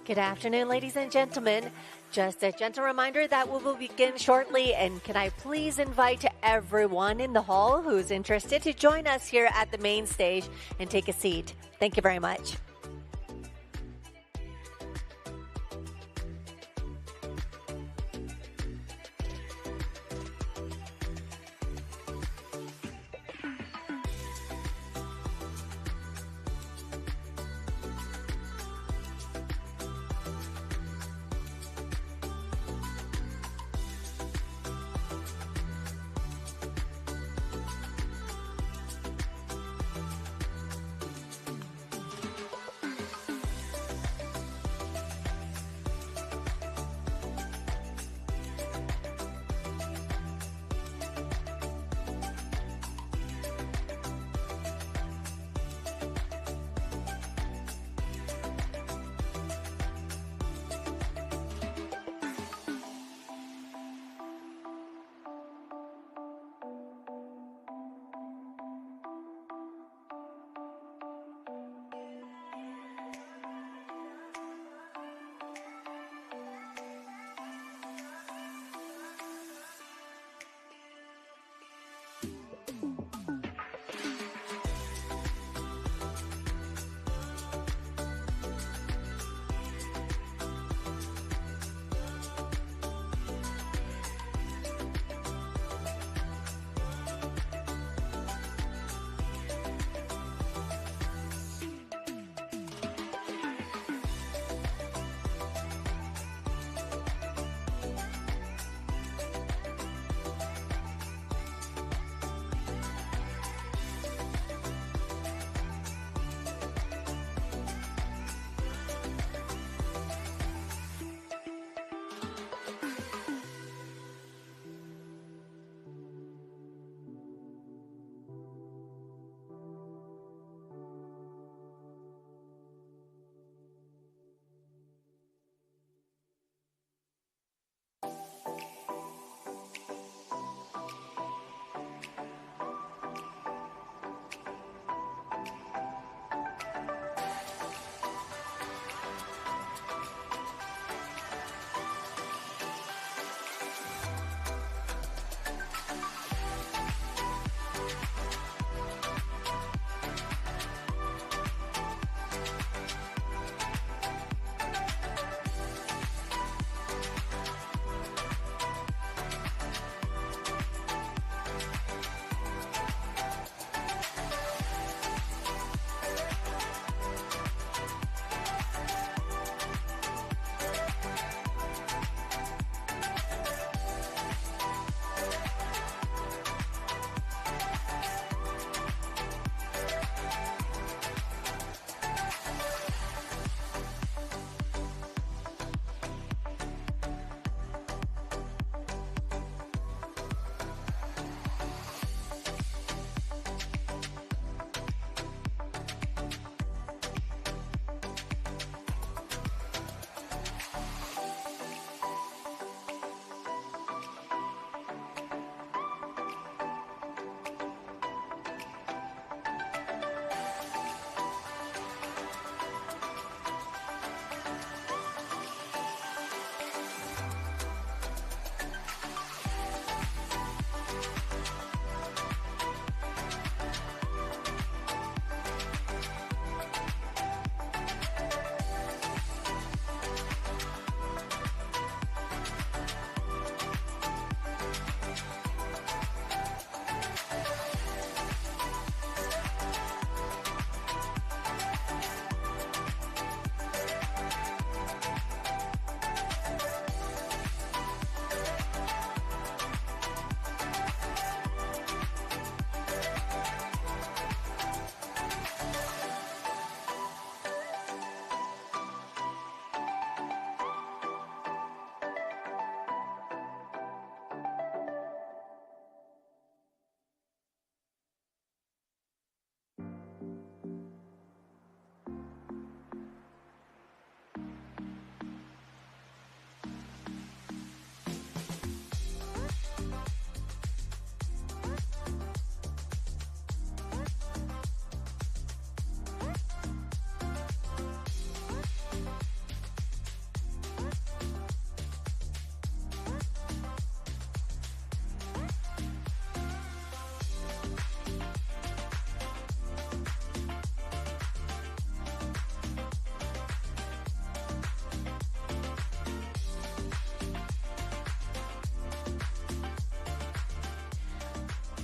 Good afternoon, ladies and gentlemen. Just a gentle reminder that we will begin shortly, and can I please invite everyone in the hall who's interested to join us here at the main stage and take a seat. Thank you very much.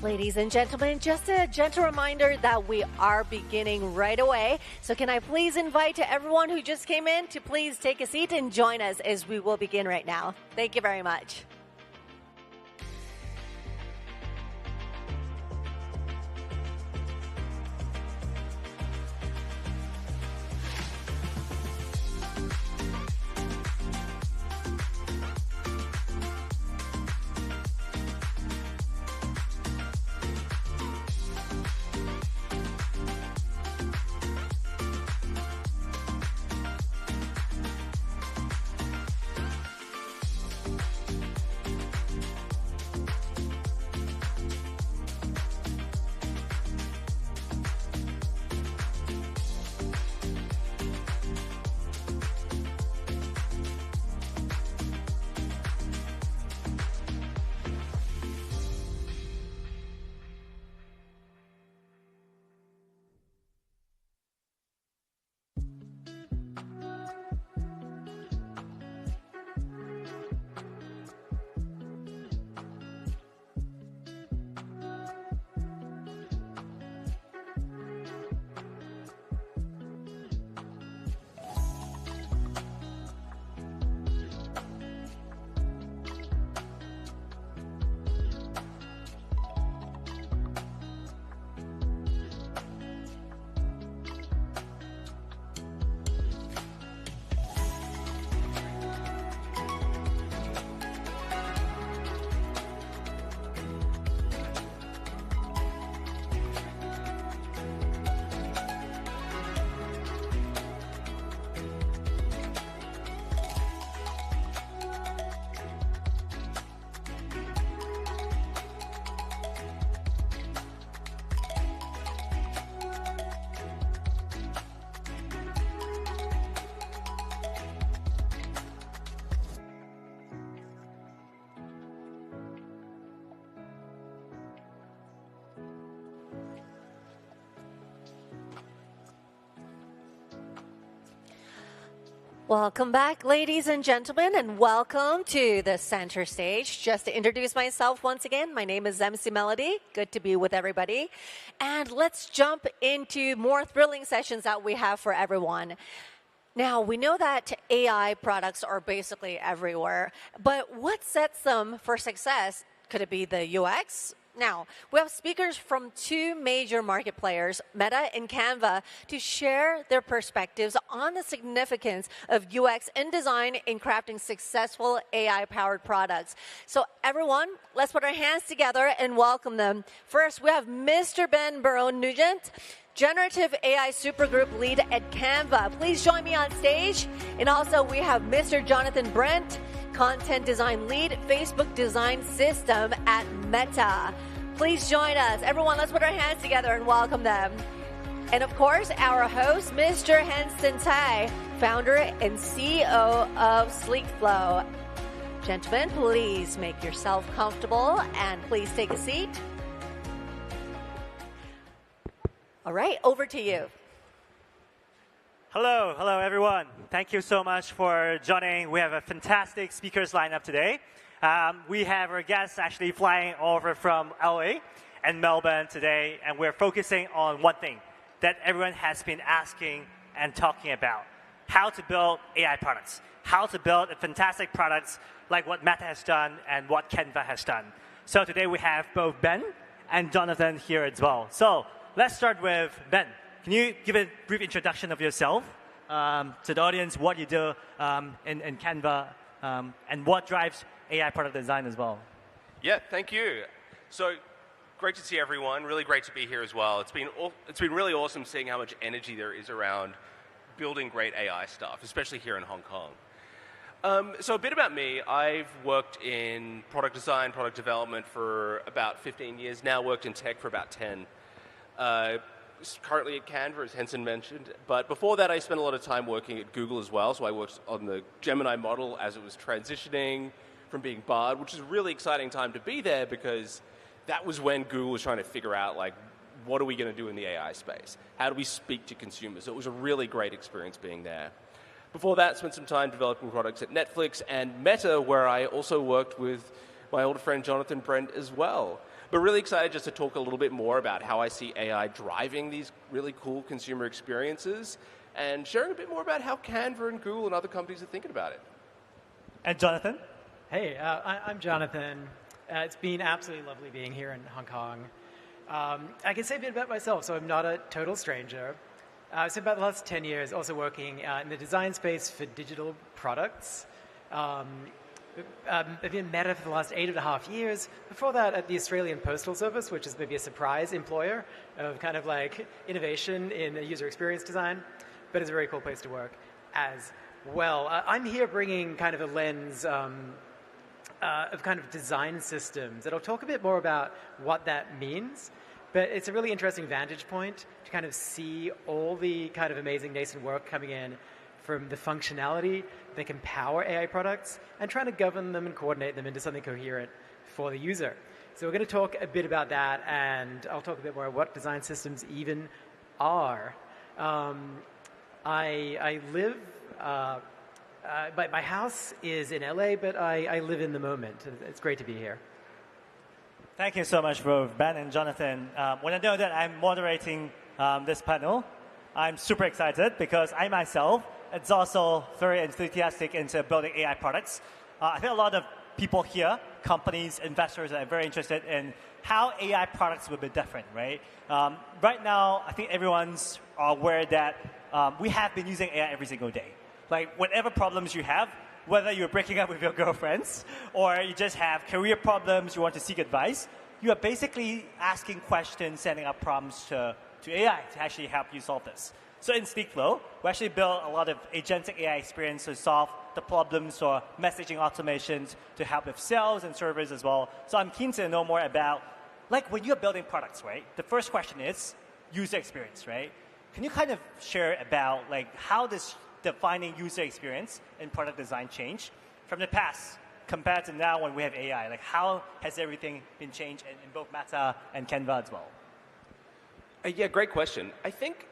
Ladies and gentlemen, just a gentle reminder that we are beginning right away. So can I please invite everyone who just came in to please take a seat and join us as we will begin right now. Thank you very much. Welcome back, ladies and gentlemen, and welcome to the center stage. Just to introduce myself once again, my name is MC Melody. Good to be with everybody. And let's jump into more thrilling sessions that we have for everyone. Now, we know that AI products are basically everywhere, but what sets them for success? Could it be the UX? Now, we have speakers from two major market players, Meta and Canva, to share their perspectives on the significance of UX and design in crafting successful AI-powered products. So everyone, let's put our hands together and welcome them. First, we have Mr. Ben Barone-Nugent, Generative AI Supergroup Lead at Canva. Please join me on stage. And also, we have Mr. Jonathan Brent, Content Design Lead, Facebook Design System at Meta. Please join us. Everyone, let's put our hands together and welcome them. And of course, our host, Mr. Hansen Tai, founder and CEO of SleekFlow. Gentlemen, please make yourself comfortable and please take a seat. All right, over to you. Hello everyone. Thank you so much for joining. We have a fantastic speakers lineup today. We have our guests actually flying over from LA and Melbourne today, and we're focusing on one thing that everyone has been asking and talking about: how to build AI products, how to build fantastic products like what Meta has done and what Canva has done. So today we have both Ben and Jonathan here as well. So let's start with Ben. Can you give a brief introduction of yourself to the audience, what you do in Canva, and what drives AI product design as well? Yeah, thank you. So great to see everyone. Really great to be here as well. It's been really awesome seeing how much energy there is around building great AI stuff, especially here in Hong Kong. So a bit about me. I've worked in product design, product development for about 15 years now, worked in tech for about 10. Currently at Canva, as Henson mentioned. But before that, I spent a lot of time working at Google as well. So I worked on the Gemini model as it was transitioning from being Bard, which is a really exciting time to be there because that was when Google was trying to figure out, like, what are we going to do in the AI space? How do we speak to consumers? So it was a really great experience being there. Before that, spent some time developing products at Netflix and Meta, where I also worked with my old friend Jonathan Brent as well. But really excited just to talk a little bit more about how I see AI driving these really cool consumer experiences and sharing a bit more about how Canva and Google and other companies are thinking about it. And Jonathan? Hey, I'm Jonathan. It's been absolutely lovely being here in Hong Kong. I can say a bit about myself, so I'm not a total stranger. So about the last 10 years, also working in the design space for digital products. I've been at Meta for the last 8.5 years. Before that, at the Australian Postal Service, which is maybe a surprise employer of kind of like innovation in user experience design, but it's a very cool place to work as well. I'm here bringing kind of a lens of kind of design systems, and I'll talk a bit more about what that means. But it's a really interesting vantage point to kind of see all the kind of amazing nascent work coming in from the functionality that can power AI products and trying to govern them and coordinate them into something coherent for the user. So we're going to talk a bit about that, and I'll talk a bit more about what design systems even are. I live, my house is in LA, but I live in the moment. It's great to be here. Thank you so much, both Ben and Jonathan. When I know that I'm moderating this panel, I'm super excited because I myself is also very enthusiastic into building AI products. I think a lot of people here, companies, investors, are very interested in how AI products will be different, right? Right now, I think everyone's aware that we have been using AI every single day. Like, whatever problems you have, whether you're breaking up with your girlfriends or you just have career problems, you want to seek advice, you are basically asking questions, sending up prompts to AI to actually help you solve this. So in SpeakFlow, we actually built a lot of agentic AI experience to solve the problems or messaging automations to help with sales and servers as well. So I'm keen to know more about, like, when you're building products, right? The first question is user experience, right? Can you kind of share about, like, how does defining user experience in product design change from the past compared to now when we have AI? Like, how has everything been changed in both Meta and Canva as well? Yeah, great question. I think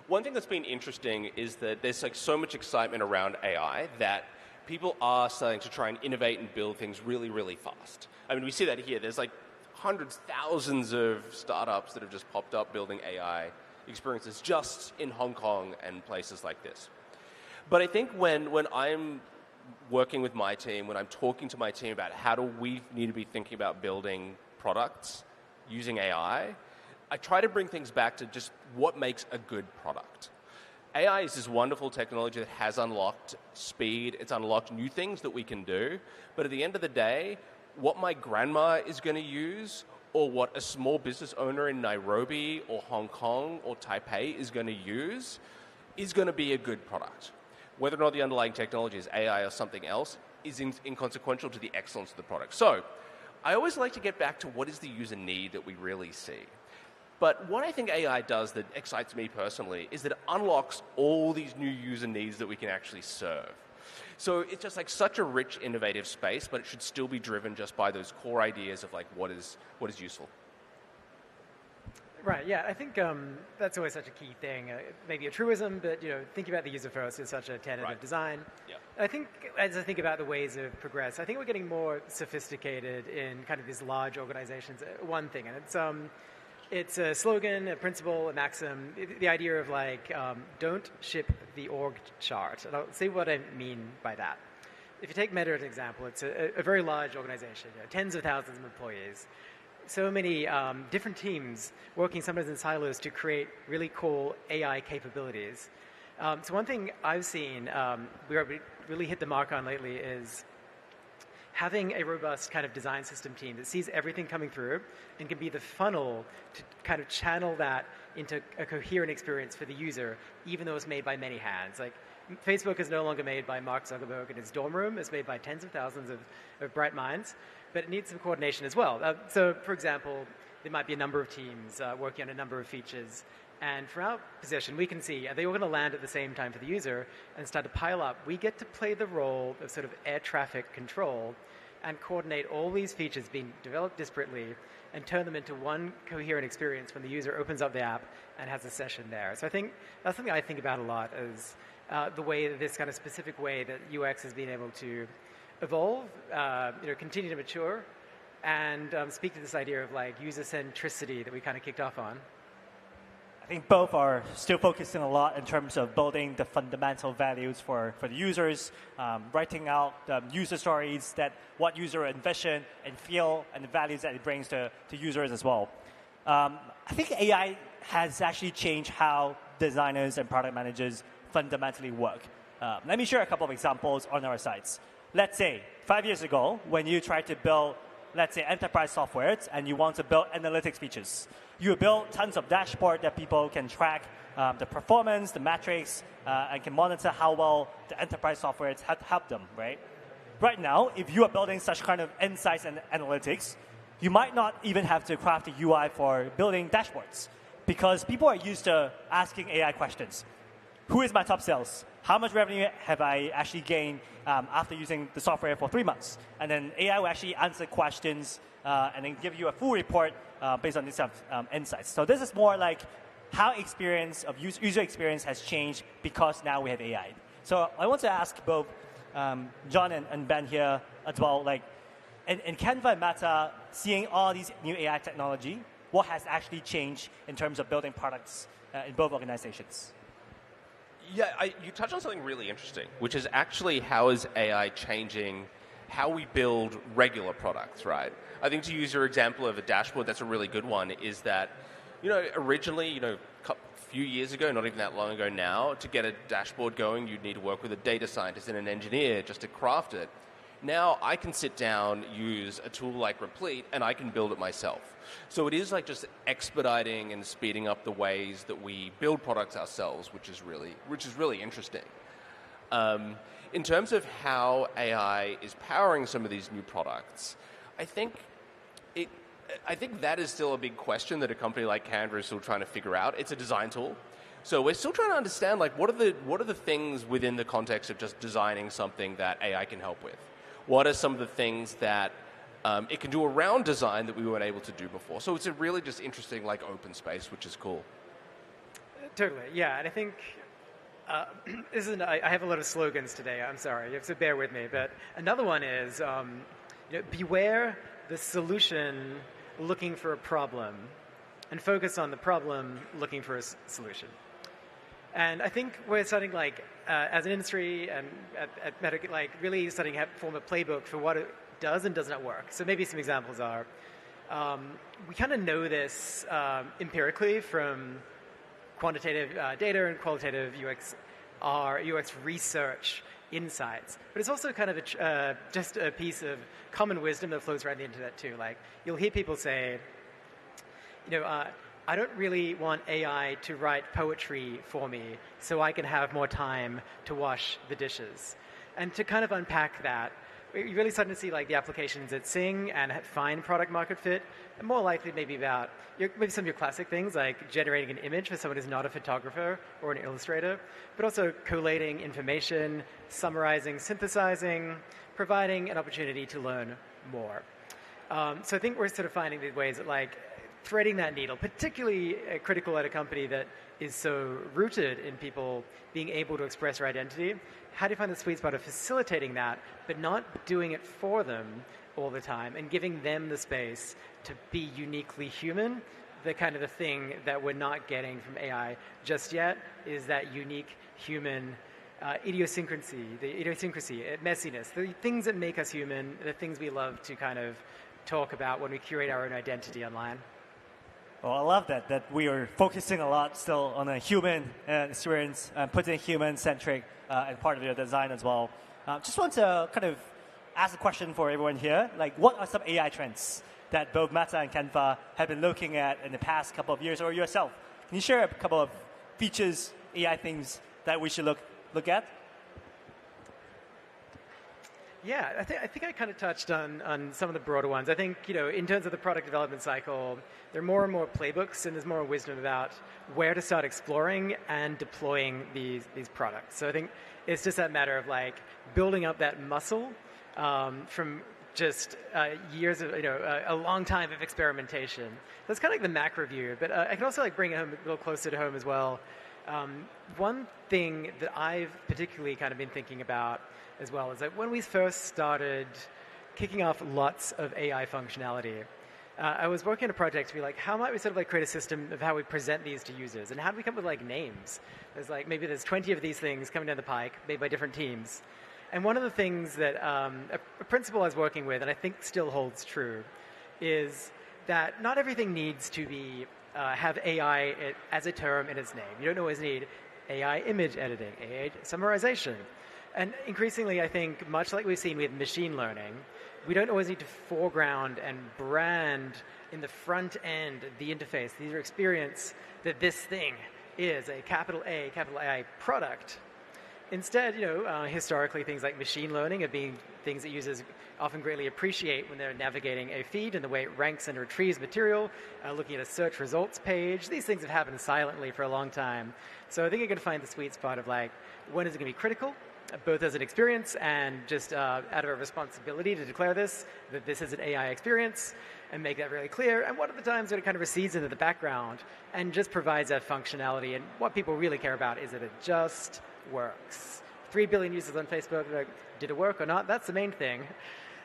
one thing that's been interesting is that there's like so much excitement around AI that people are starting to try and innovate and build things really, really fast. I mean, we see that here. There's like hundreds, thousands of startups that have just popped up building AI experiences just in Hong Kong and places like this. But I think when I'm working with my team, when I'm talking to my team about how do we need to be thinking about building products using AI, I try to bring things back to just what makes a good product. AI is this wonderful technology that has unlocked speed, it's unlocked new things that we can do, but at the end of the day, what my grandma is going to use or what a small business owner in Nairobi or Hong Kong or Taipei is going to use is going to be a good product. Whether or not the underlying technology is AI or something else is inconsequential to the excellence of the product. So I always like to get back to what is the user need that we really see. But what I think AI does that excites me personally is that it unlocks all these new user needs that we can actually serve. So it's just like such a rich, innovative space, but it should still be driven just by those core ideas of like what is useful. Right. Yeah, I think that's always such a key thing. Maybe a truism, but thinking about the user first is such a tenet of design. Yeah. I think as I think about the ways of progress, I think we're getting more sophisticated in kind of these large organizations. One thing, and it's a slogan, a principle, a maxim. The idea of like don't ship the org chart. And I'll say what I mean by that. If you take Meta as an example, it's a very large organization, tens of thousands of employees. So many different teams working sometimes in silos to create really cool AI capabilities. So one thing I've seen we really hit the mark on lately is having a robust kind of design system team that sees everything coming through and can be the funnel to kind of channel that into a coherent experience for the user, even though it's made by many hands. Like Facebook is no longer made by Mark Zuckerberg in his dorm room. It's made by tens of thousands of bright minds. But it needs some coordination as well. So, for example, there might be a number of teams working on a number of features. And from our position, we can see, are they all going to land at the same time for the user and start to pile up? We get to play the role of sort of air traffic control and coordinate all these features being developed disparately and turn them into one coherent experience when the user opens up the app and has a session there. So I think that's something I think about a lot is the way that this kind of specific way that UX has been able to evolve, continue to mature, and speak to this idea of like user centricity that we kind of kicked off on. I think both are still focusing a lot in terms of building the fundamental values for the users, writing out user stories that what user envision and feel and the values that it brings to users as well. I think AI has actually changed how designers and product managers fundamentally work. Let me share a couple of examples on our sites. Let's say 5 years ago, when you tried to build, let's say, enterprise softwares and you want to build analytics features, you build tons of dashboard that people can track the performance, the metrics, and can monitor how well the enterprise softwares have helped them, right? Right now, if you are building such kind of insights and analytics, you might not even have to craft a UI for building dashboards because people are used to asking AI questions. Who is my top sales? How much revenue have I actually gained after using the software for 3 months? And then AI will actually answer questions and then give you a full report based on these insights. So this is more like how user experience has changed because now we have AI. So I want to ask both John and Ben here as well, like in Canva and Meta, seeing all these new AI technology, what has actually changed in terms of building products in both organizations? Yeah, you touched on something really interesting, which is actually how is AI changing how we build regular products, right? I think to use your example of a dashboard, that's a really good one, is that, originally, a few years ago, not even that long ago now, to get a dashboard going, you'd need to work with a data scientist and an engineer just to craft it. Now I can sit down, use a tool like Replete, and I can build it myself. So it is like just expediting and speeding up the ways that we build products ourselves, which is really interesting. In terms of how AI is powering some of these new products, I think that is still a big question that a company like Canva is still trying to figure out. It's a design tool. So we're still trying to understand, like, what are the things within the context of just designing something that AI can help with? What are some of the things that it can do around design that we weren't able to do before? So it's a really just interesting, like, open space, which is cool. Totally, yeah. And I think I have a lot of slogans today. I'm sorry, you have to bear with me. But another one is beware the solution looking for a problem, and focus on the problem looking for a solution. And I think we're starting, like, as an industry and at Meta, like, really starting to form a playbook for what it does and does not work. So maybe some examples are, we kind of know this empirically from quantitative data and qualitative UX research insights. But it's also kind of just a piece of common wisdom that flows around the internet too. Like, you'll hear people say, I don't really want AI to write poetry for me so I can have more time to wash the dishes. And to kind of unpack that, you're really starting to see, like, the applications that sing and find product market fit, and more likely maybe about maybe some of your classic things like generating an image for someone who's not a photographer or an illustrator, but also collating information, summarizing, synthesizing, providing an opportunity to learn more. So I think we're sort of finding these ways that, like, threading that needle, particularly critical at a company that is so rooted in people being able to express their identity. How do you find the sweet spot of facilitating that, but not doing it for them all the time, and giving them the space to be uniquely human? The kind of the thing that we're not getting from AI just yet is that unique human idiosyncrasy, messiness, the things that make us human, the things we love to kind of talk about when we curate our own identity online. Well, I love that we are focusing a lot still on a human experience, putting human-centric as part of your design as well. Just want to kind of ask a question for everyone here. Like, what are some AI trends that both Meta and Canva have been looking at in the past couple of years, or yourself? Can you share a couple of features, AI things that we should look at? Yeah, I think I kind of touched on some of the broader ones. I think, in terms of the product development cycle, there are more and more playbooks, and there's more wisdom about where to start exploring and deploying these products. So I think it's just that matter of, like, building up that muscle from just years of, a long time of experimentation. That's kind of like the macro view, but I can also, like, bring it home a little closer to home as well. One thing that I've particularly kind of been thinking about as well is that when we first started kicking off lots of AI functionality. I was working on a project to be like, how might we sort of like create a system of how we present these to users, and how do we come up with like names? There's like maybe there's 20 of these things coming down the pike, made by different teams. And one of the things that a principle I was working with, and I think still holds true, is that not everything needs to be have AI as a term in its name. You don't always need AI image editing, AI summarization. And increasingly, I think, much like we've seen with machine learning, we don't always need to foreground and brand in the front end the interface, the user experience, that this thing is a capital A, capital AI product. Instead, historically, things like machine learning have been things that users often greatly appreciate when they're navigating a feed and the way it ranks and retrieves material, looking at a search results page. These things have happened silently for a long time. So I think you're going to find the sweet spot of like, when is it going to be critical, both as an experience and just out of a responsibility to declare this, that this is an AI experience, and make that really clear, and what are the times when it kind of recedes into the background and just provides that functionality. And what people really care about is that it just works. 3 billion users on Facebook, like, did it work or not? That's the main thing.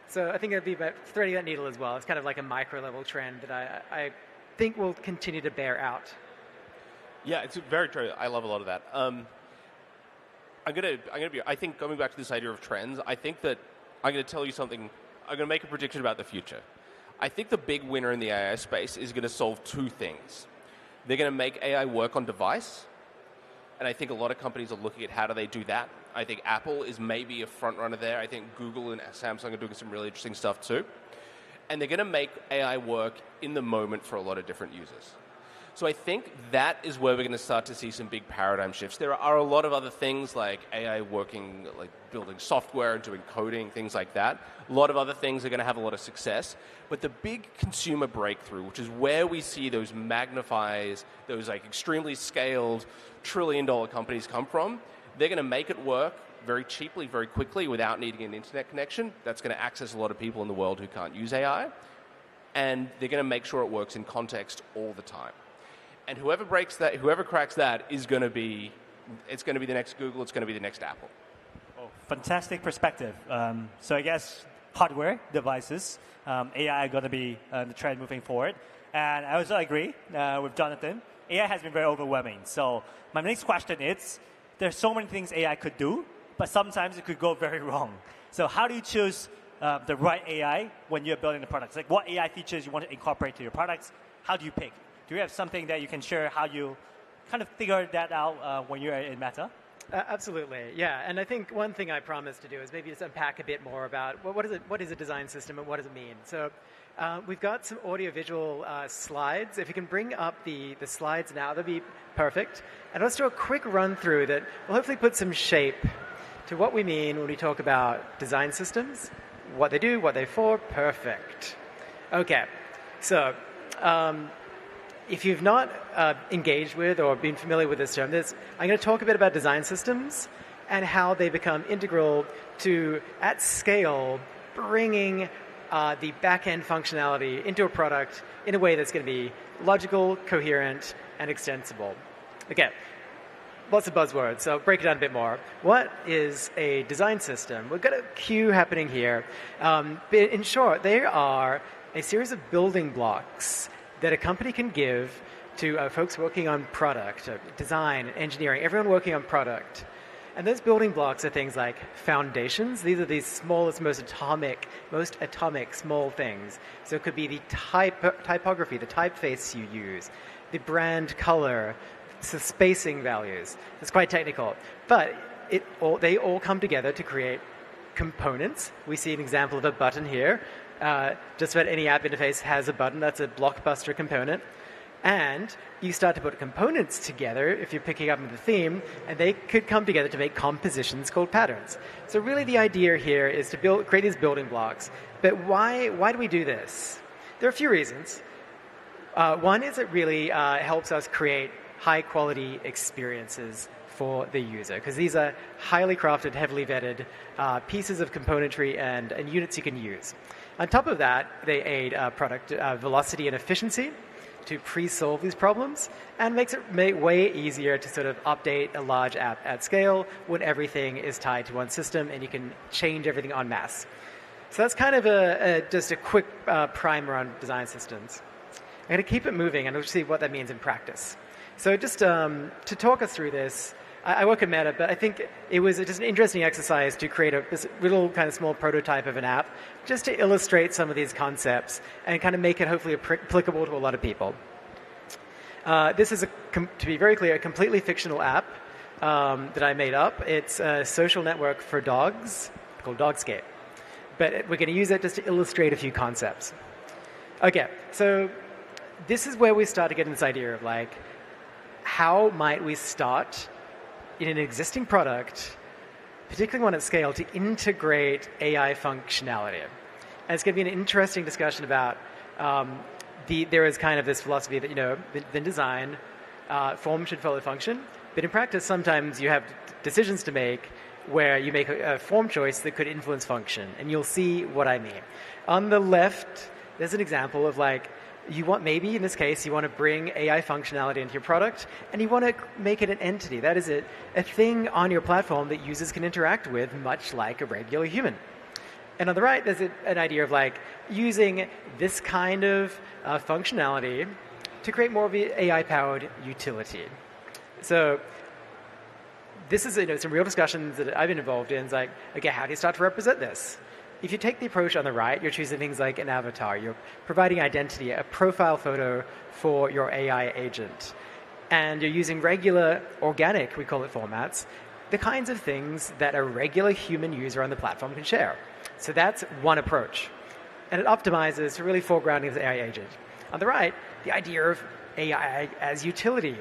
So I think it'll be about threading that needle as well. It's kind of like a micro-level trend that I think will continue to bear out. Yeah, it's very true. I love a lot of that. I think going back to this idea of trends, I think that I'm going to tell you something. I'm going to make a prediction about the future. I think the big winner in the AI space is going to solve two things. They're going to make AI work on device, and I think a lot of companies are looking at how do they do that. I think Apple is maybe a front runner there. I think Google and Samsung are doing some really interesting stuff too. And they're going to make AI work in the moment for a lot of different users. So I think that is where we're going to start to see some big paradigm shifts. There are a lot of other things like AI working, like building software and doing coding, things like that. A lot of other things are going to have a lot of success. But the big consumer breakthrough, which is where we see those magnifies, those like extremely scaled trillion-dollar companies come from, they're going to make it work very cheaply, very quickly, without needing an internet connection. That's going to access a lot of people in the world who can't use AI. And they're going to make sure it works in context all the time. And whoever breaks that, whoever cracks that is going to be, it's going to be the next Google, it's going to be the next Apple. Oh, fantastic perspective. So I guess hardware, devices, AI are going to be the trend moving forward. And I also agree with Jonathan. AI has been very overwhelming. So my next question is, there's so many things AI could do, but sometimes it could go very wrong. So how do you choose the right AI when you're building the products? Like what AI features you want to incorporate to your products? How do you pick? Do you have something that you can share how you kind of figure that out when you're in Meta? Absolutely, yeah. And I think one thing I promised to do is maybe just unpack a bit more about what is a design system and what does it mean. So we've got some audiovisual slides. If you can bring up the slides now, that'd be perfect. And let's do a quick run through that will hopefully put some shape to what we mean when we talk about design systems, what they do, what they're for. Perfect. Okay, so if you've not engaged with or been familiar with this term, I'm going to talk a bit about design systems and how they become integral to, at scale, bringing the back-end functionality into a product in a way that's going to be logical, coherent, and extensible. Okay, lots of buzzwords, so break it down a bit more. What is a design system? We've got a queue happening here. In short, they are a series of building blocks that a company can give to folks working on product, design, engineering, everyone working on product. And those building blocks are things like foundations. These are the smallest, most atomic small things. So it could be the typography, the typeface you use, the brand color, the spacing values. It's quite technical. But they all come together to create components. We see an example of a button here. Just about any app interface has a button. That's a blockbuster component. And you start to put components together, if you're picking up on the theme, and they could come together to make compositions called patterns. So really the idea here is to create these building blocks. But why do we do this? There are a few reasons. One is it really helps us create high-quality experiences for the user, because these are highly crafted, heavily vetted pieces of componentry and units you can use. On top of that, they aid product velocity and efficiency to pre-solve these problems, and makes it way easier to sort of update a large app at scale when everything is tied to one system and you can change everything en masse. So that's kind of just a quick primer on design systems. I'm going to keep it moving, and we'll see what that means in practice. So just to talk us through this, I work at Meta, but I think it was just an interesting exercise to create this little kind of small prototype of an app just to illustrate some of these concepts and kind of make it hopefully applicable to a lot of people. This is, to be very clear, a completely fictional app that I made up. It's a social network for dogs called Dogscape. But we're going to use it just to illustrate a few concepts. Okay, so this is where we start to get in this idea of like, how might we start in an existing product, particularly one at scale, to integrate AI functionality? And it's going to be an interesting discussion about there is kind of this philosophy that, in design, form should follow function. But in practice, sometimes you have decisions to make where you make a form choice that could influence function. And you'll see what I mean. On the left, there's an example of like, maybe in this case, you want to bring AI functionality into your product, and you want to make it an entity. That is a thing on your platform that users can interact with, much like a regular human. And on the right, there's an idea of like using this kind of functionality to create more of an AI-powered utility. So this is some real discussions that I've been involved in. It's like, okay, how do you start to represent this? If you take the approach on the right, you're choosing things like an avatar. You're providing identity, a profile photo for your AI agent. And you're using regular, organic, we call it, formats, the kinds of things that a regular human user on the platform can share. So that's one approach. And it optimizes for really foregrounding the AI agent. On the right, the idea of AI as utility.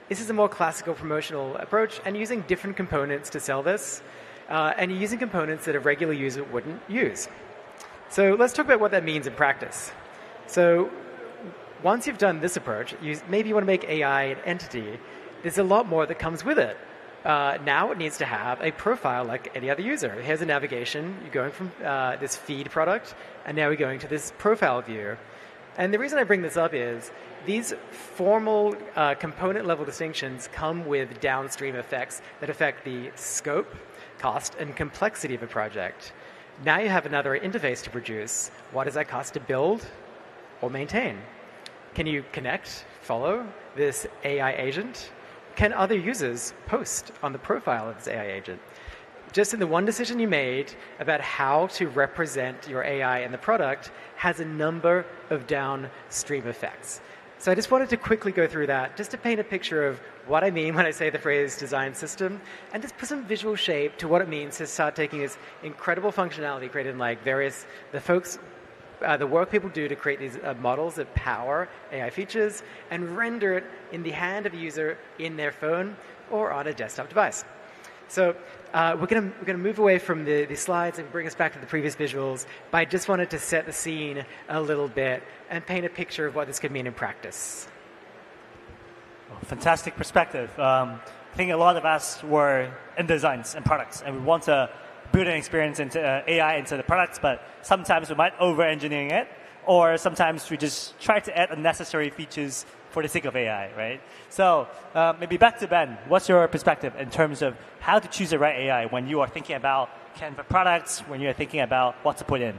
This is a more classical promotional approach, and using different components to sell this. And you're using components that a regular user wouldn't use. So let's talk about what that means in practice. So once you've done this approach, maybe you want to make AI an entity. There's a lot more that comes with it. Now it needs to have a profile like any other user. Here's a navigation. You're going from this feed product, and now we're going to this profile view. And the reason I bring this up is these formal component-level distinctions come with downstream effects that affect the scope, cost, and complexity of a project. Now you have another interface to produce. What does that cost to build or maintain? Can you connect, follow this AI agent? Can other users post on the profile of this AI agent? Just in the one decision you made about how to represent your AI in the product has a number of downstream effects. So I just wanted to quickly go through that, just to paint a picture of what I mean when I say the phrase design system, and just put some visual shape to what it means to start taking this incredible functionality created in like the work people do to create these models that power AI features and render it in the hand of a user in their phone or on a desktop device. So we're going to move away from the slides and bring us back to the previous visuals, but I just wanted to set the scene a little bit and paint a picture of what this could mean in practice. Fantastic perspective. I think a lot of us were in designs and products, and we want to build an experience into AI into the products, but sometimes we might over-engineering it, or sometimes we just try to add unnecessary features for the sake of AI, right? So maybe back to Ben. What's your perspective in terms of how to choose the right AI when you are thinking about Canva products, when you're thinking about what to put in?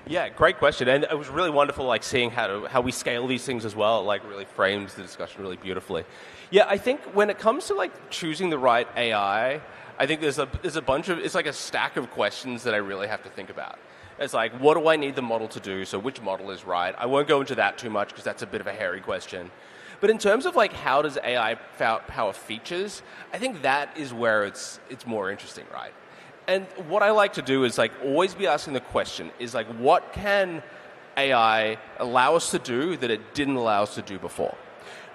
Yeah, great question. And it was really wonderful like seeing how we scale these things as well. It like really frames the discussion really beautifully. Yeah, I think when it comes to like choosing the right AI, I think there's a bunch of, it's like a stack of questions that I really have to think about. It's like, what do I need the model to do? So which model is right? I won't go into that too much because that's a bit of a hairy question. But in terms of like how does AI power features, I think that is where it's more interesting, right? And what I like to do is like always be asking the question is like, what can AI allow us to do that it didn't allow us to do before?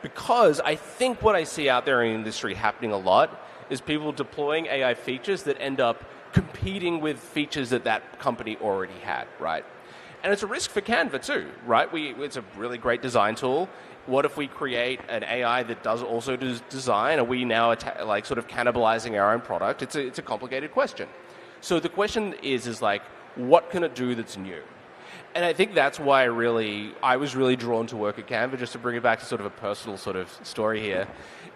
Because I think what I see out there in the industry happening a lot is people deploying AI features that end up competing with features that company already had, right? And it's a risk for Canva too, right? It's a really great design tool. What if we create an AI that does also do design? Are we now like sort of cannibalizing our own product? It's a complicated question. So the question is like, what can it do that's new? And I think that's why I was really drawn to work at Canva, just to bring it back to sort of a personal sort of story here,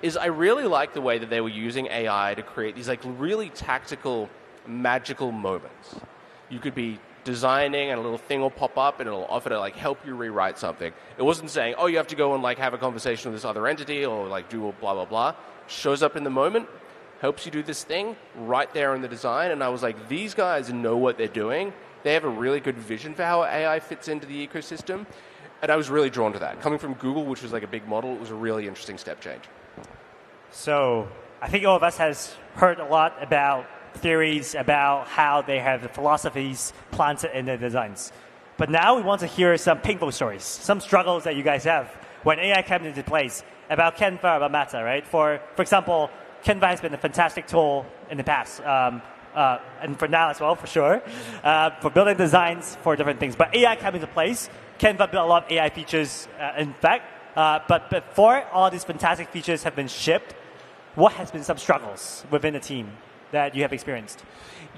is I really like the way that they were using AI to create these like really tactical, magical moments. You could be designing and a little thing will pop up and it'll offer to like help you rewrite something. It wasn't saying, oh, you have to go and like have a conversation with this other entity or like do blah, blah, blah. Shows up in the moment, helps you do this thing right there in the design. And I was like, these guys know what they're doing. They have a really good vision for how AI fits into the ecosystem. And I was really drawn to that. Coming from Google, which was like a big model, it was a really interesting step change. So I think all of us has heard a lot about theories about how they have the philosophies planted in their designs. But now we want to hear some painful stories, some struggles that you guys have when AI came into place about Canva, about Meta, right? For example, Canva has been a fantastic tool in the past, and for now as well, for sure, for building designs for different things. But AI came into place. Canva built a lot of AI features, in fact. But before all these fantastic features have been shipped, what has been some struggles within the team that you have experienced?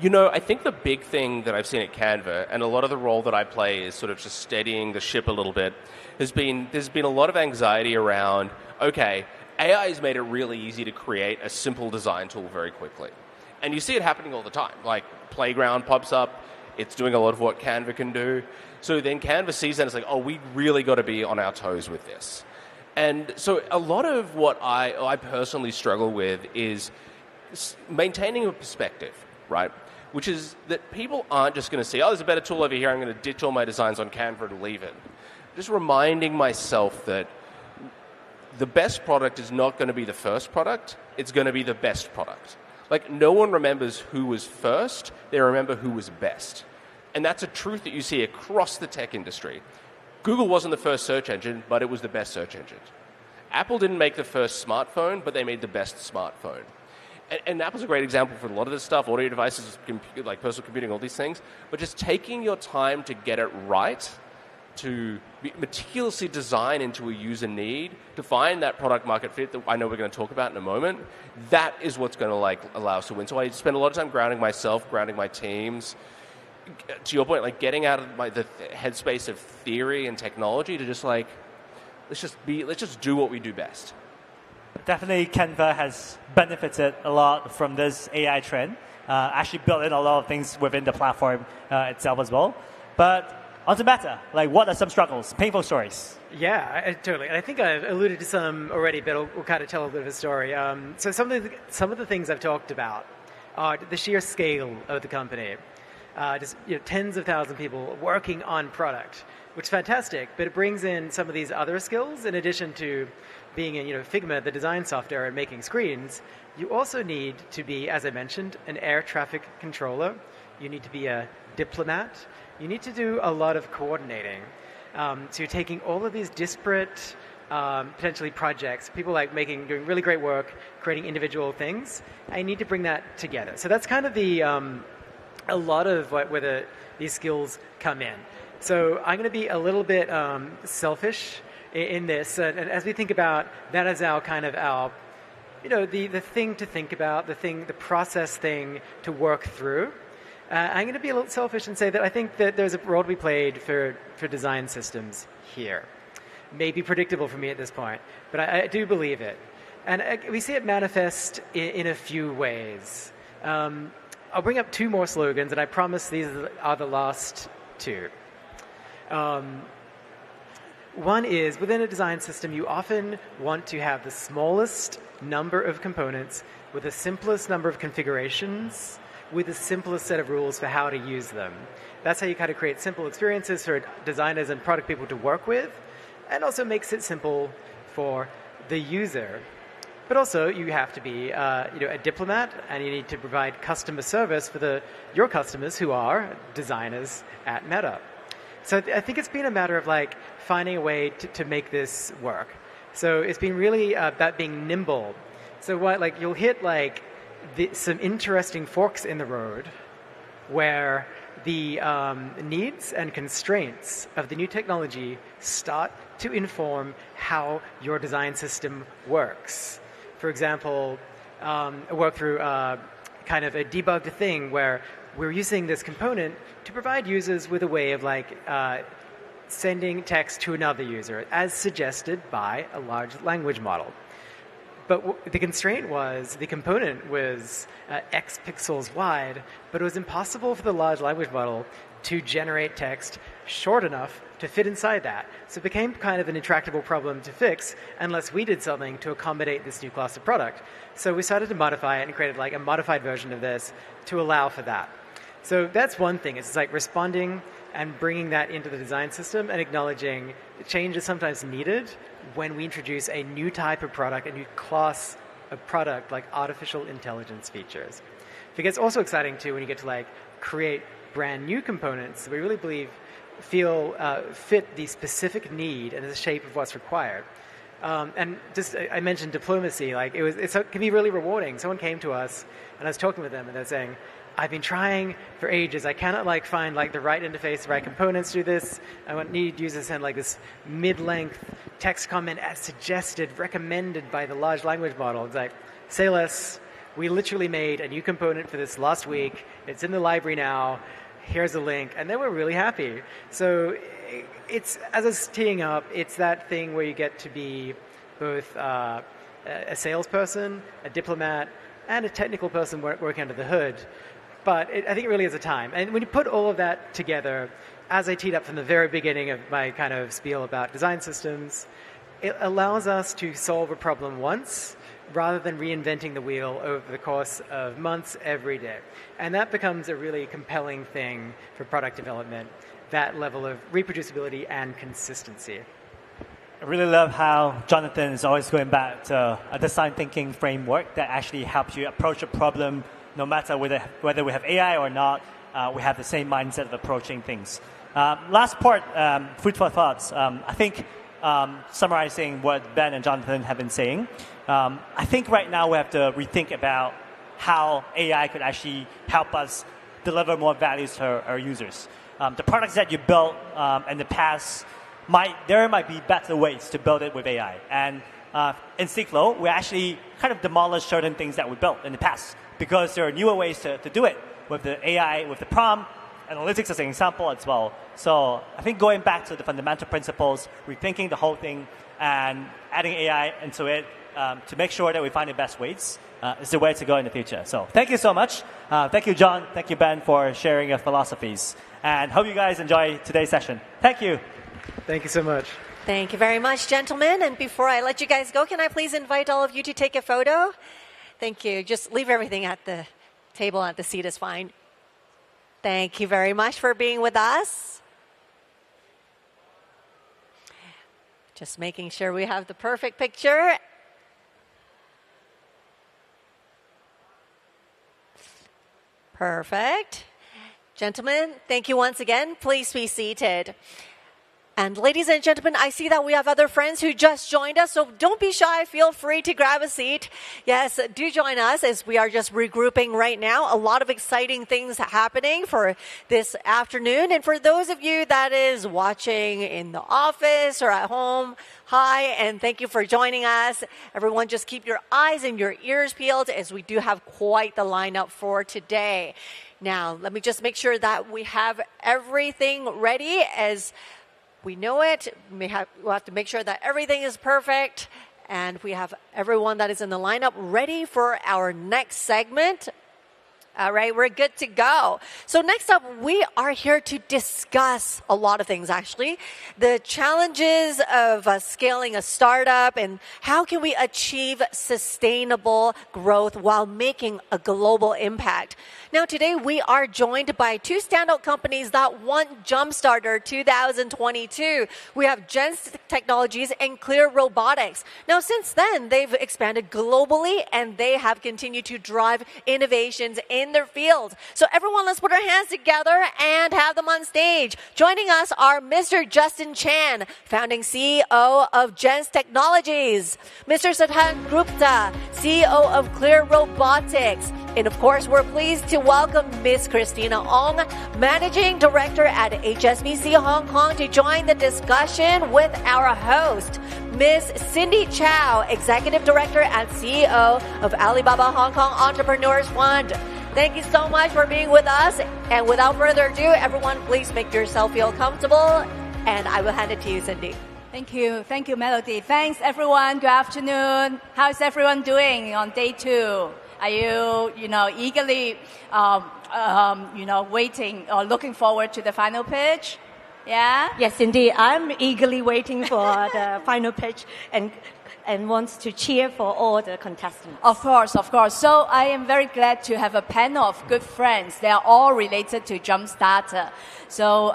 You know, I think the big thing that I've seen at Canva, and a lot of the role that I play is sort of just steadying the ship a little bit, there's been a lot of anxiety around, okay, AI has made it really easy to create a simple design tool very quickly. And you see it happening all the time. Like Playground pops up, it's doing a lot of what Canva can do. So then Canva sees that and it's like, oh, we really got to be on our toes with this. And so a lot of what I personally struggle with is maintaining a perspective, right? Which is that people aren't just going to say, oh, there's a better tool over here, I'm going to ditch all my designs on Canva and leave it. Just reminding myself that the best product is not going to be the first product, it's going to be the best product. Like, no one remembers who was first, they remember who was best. And that's a truth that you see across the tech industry. Google wasn't the first search engine, but it was the best search engine. Apple didn't make the first smartphone, but they made the best smartphone. And Apple's a great example for a lot of this stuff, audio devices, like personal computing, all these things. But just taking your time to get it right, to meticulously design into a user need, to find that product market fit that I know we're going to talk about in a moment, that is what's going to like allow us to win. So I spend a lot of time grounding myself, grounding my teams. To your point, like getting out of the headspace of theory and technology to just like, let's just do what we do best. Definitely, Canva has benefited a lot from this AI trend. Actually built in a lot of things within the platform itself as well. But on to Meta, like what are some struggles, painful stories? Yeah, totally. And I think I've alluded to some already, but we'll kind of tell a bit of a story. So some of the things I've talked about are the sheer scale of the company. Just tens of thousands of people working on product, which is fantastic, but it brings in some of these other skills in addition to being in Figma, the design software, and making screens. You also need to be, as I mentioned, an air traffic controller. You need to be a diplomat. You need to do a lot of coordinating. So you're taking all of these disparate, potentially projects, people like doing really great work, creating individual things, and you need to bring that together. So that's kind of a lot of where these skills come in. So I'm going to be a little bit selfish in this, and as we think about that as our the thing to think about, the process thing to work through. I'm going to be a little selfish and say that I think that there's a role to be played for design systems here. Maybe predictable for me at this point, but I do believe it. And we see it manifest in a few ways. I'll bring up two more slogans, and I promise these are the last two. One is, within a design system, you often want to have the smallest number of components with the simplest number of configurations with the simplest set of rules for how to use them. That's how you kind of create simple experiences for designers and product people to work with, and also makes it simple for the user. But also, you have to be a diplomat, and you need to provide customer service for your customers who are designers at Meta. So I think it's been a matter of finding a way to make this work. So it's been really about being nimble. So you'll hit some interesting forks in the road where the needs and constraints of the new technology start to inform how your design system works. For example, I worked through kind of a debugged thing where we're using this component to provide users with a way of sending text to another user, as suggested by a large language model. But the constraint was the component was X pixels wide, but it was impossible for the large language model to generate text short enough to fit inside that. So it became kind of an intractable problem to fix unless we did something to accommodate this new class of product. So we started to modify it and created like a modified version of this to allow for that. So that's one thing. It's like responding and bringing that into the design system and acknowledging change is sometimes needed when we introduce a new type of product, a new class of product like artificial intelligence features. It gets also exciting too when you get to like create brand new components that we really believe fit the specific need and the shape of what's required. And just I mentioned diplomacy. Like it can be really rewarding. Someone came to us and I was talking with them and they're saying, I've been trying for ages. I cannot like find like the right interface, the right components to do this. I need users to send like this mid-length text comment as suggested, recommended by the large language model. It's like, say less. We literally made a new component for this last week. It's in the library now. Here's a link. And they were really happy. So it's, as it's teeing up, it's that thing where you get to be both a salesperson, a diplomat, and a technical person working under the hood. But I think it really is a time. And when you put all of that together, as I teed up from the very beginning of my kind of spiel about design systems, it allows us to solve a problem once rather than reinventing the wheel over the course of months every day. And that becomes a really compelling thing for product development, that level of reproducibility and consistency. I really love how Jonathan is always going back to a design thinking framework that actually helps you approach a problem no matter whether we have AI or not. We have the same mindset of approaching things. Last part, food for thoughts. I think summarizing what Ben and Jonathan have been saying, I think right now we have to rethink about how AI could actually help us deliver more value to our users. The products that you built in the past, there might be better ways to build it with AI. And in Seaflow, we actually kind of demolished certain things that we built in the past because there are newer ways to do it with the AI, with the prompt, analytics as an example as well. So I think going back to the fundamental principles, rethinking the whole thing, and adding AI into it to make sure that we find the best ways is the way to go in the future. So thank you so much. Thank you, John. Thank you, Ben, for sharing your philosophies. And hope you guys enjoy today's session. Thank you. Thank you so much. Thank you very much, gentlemen. And before I let you guys go, can I please invite all of you to take a photo? Thank you. Just leave everything at the table, at the seat is fine. Thank you very much for being with us. Just making sure we have the perfect picture. Perfect. Gentlemen, thank you once again. Please be seated. And ladies and gentlemen, I see that we have other friends who just joined us, so don't be shy. Feel free to grab a seat. Yes, do join us as we are just regrouping right now. A lot of exciting things happening for this afternoon. And for those of you that is watching in the office or at home, hi, and thank you for joining us. Everyone, just keep your eyes and your ears peeled as we do have quite the lineup for today. Now, let me just make sure that we have everything ready as we know it. We'll have to make sure that everything is perfect. And we have everyone that is in the lineup ready for our next segment. All right, we're good to go. So next up, we are here to discuss a lot of things, actually. The challenges of scaling a startup and how can we achieve sustainable growth while making a global impact. Now, today we are joined by two standout companies that won JUMPSTARTER 2022. We have Gens Technologies and Clear Robotics. Now, since then, they've expanded globally and they have continued to drive innovations in their field. So everyone, let's put our hands together and have them on stage. Joining us are Mr. Justin Chan, founding CEO of Gens Technologies, Mr. Sadhan Gupta, CEO of Clear Robotics, and of course, we're pleased to welcome Ms. Christina Ong, Managing Director at HSBC Hong Kong, to join the discussion with our host, Ms. Cindy Chow, Executive Director and CEO of Alibaba Hong Kong Entrepreneurs Fund. Thank you so much for being with us. And without further ado, everyone, please make yourself feel comfortable. And I will hand it to you, Cindy. Thank you. Thank you, Melody. Thanks, everyone. Good afternoon. How's everyone doing on day 2? Are you, eagerly, waiting or looking forward to the final pitch? Yeah? Yes, indeed. I'm eagerly waiting for the final pitch and wants to cheer for all the contestants. Of course, of course. So I am very glad to have a panel of good friends. They are all related to JUMPSTARTER. So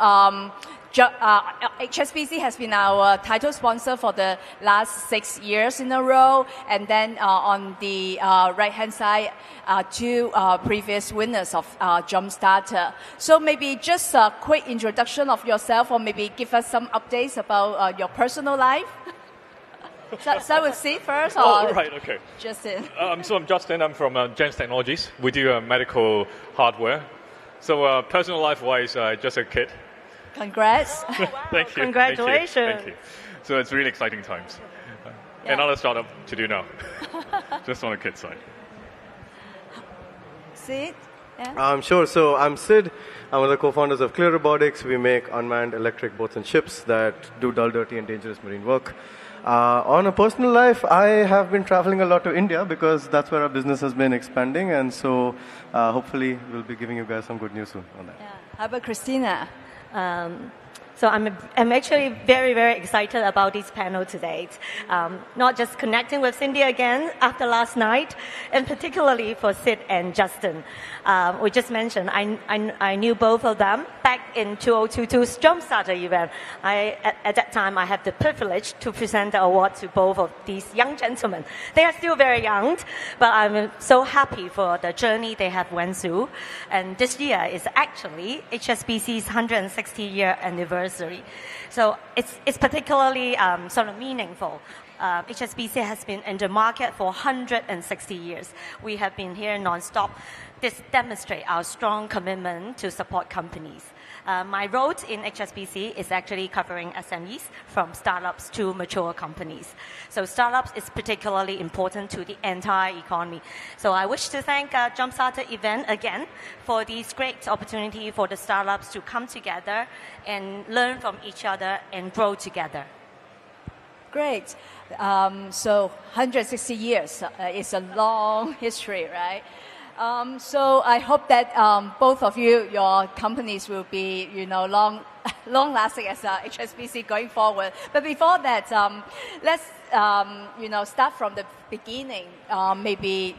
HSBC has been our title sponsor for the last 6 years in a row. And then on the right-hand side, two previous winners of JUMPSTARTER. So maybe just a quick introduction of yourself, or maybe give us some updates about your personal life. So with Sid first? Oh, right, okay. Justin. So I'm Justin. I'm from Gens Technologies. We do medical hardware. So personal life-wise, just a kid. Congrats. Thank you. Congratulations. Thank you. So it's really exciting times. Another startup to do now. Just on the kid side. Sid? Yeah. Sure. So I'm Sid. I'm one of the co-founders of Clear Robotics. We make unmanned electric boats and ships that do dull, dirty, and dangerous marine work. On a personal life, I have been traveling a lot to India because that's where our business has been expanding. And so hopefully we'll be giving you guys some good news soon on that. Yeah. How about Christina? So I'm actually very, very excited about this panel today. Not just connecting with Cindy again after last night, and particularly for Sid and Justin. We just mentioned, I knew both of them back in 2022's JUMPSTARTER event. At that time, I had the privilege to present the award to both of these young gentlemen. They are still very young, but I'm so happy for the journey they have went through. And this year is actually HSBC's 160-year anniversary. So it's particularly sort of meaningful. HSBC has been in the market for 160 years. We have been here non-stop. This demonstrates our strong commitment to support companies. My role in HSBC is actually covering SMEs from startups to mature companies. So startups is particularly important to the entire economy. So I wish to thank JUMPSTARTER event again for this great opportunity for the startups to come together and learn from each other and grow together. Great. So 160 years is a long history, right? So I hope that both of you, your companies will be, long-lasting as HSBC going forward. But before that, let's, start from the beginning. Maybe,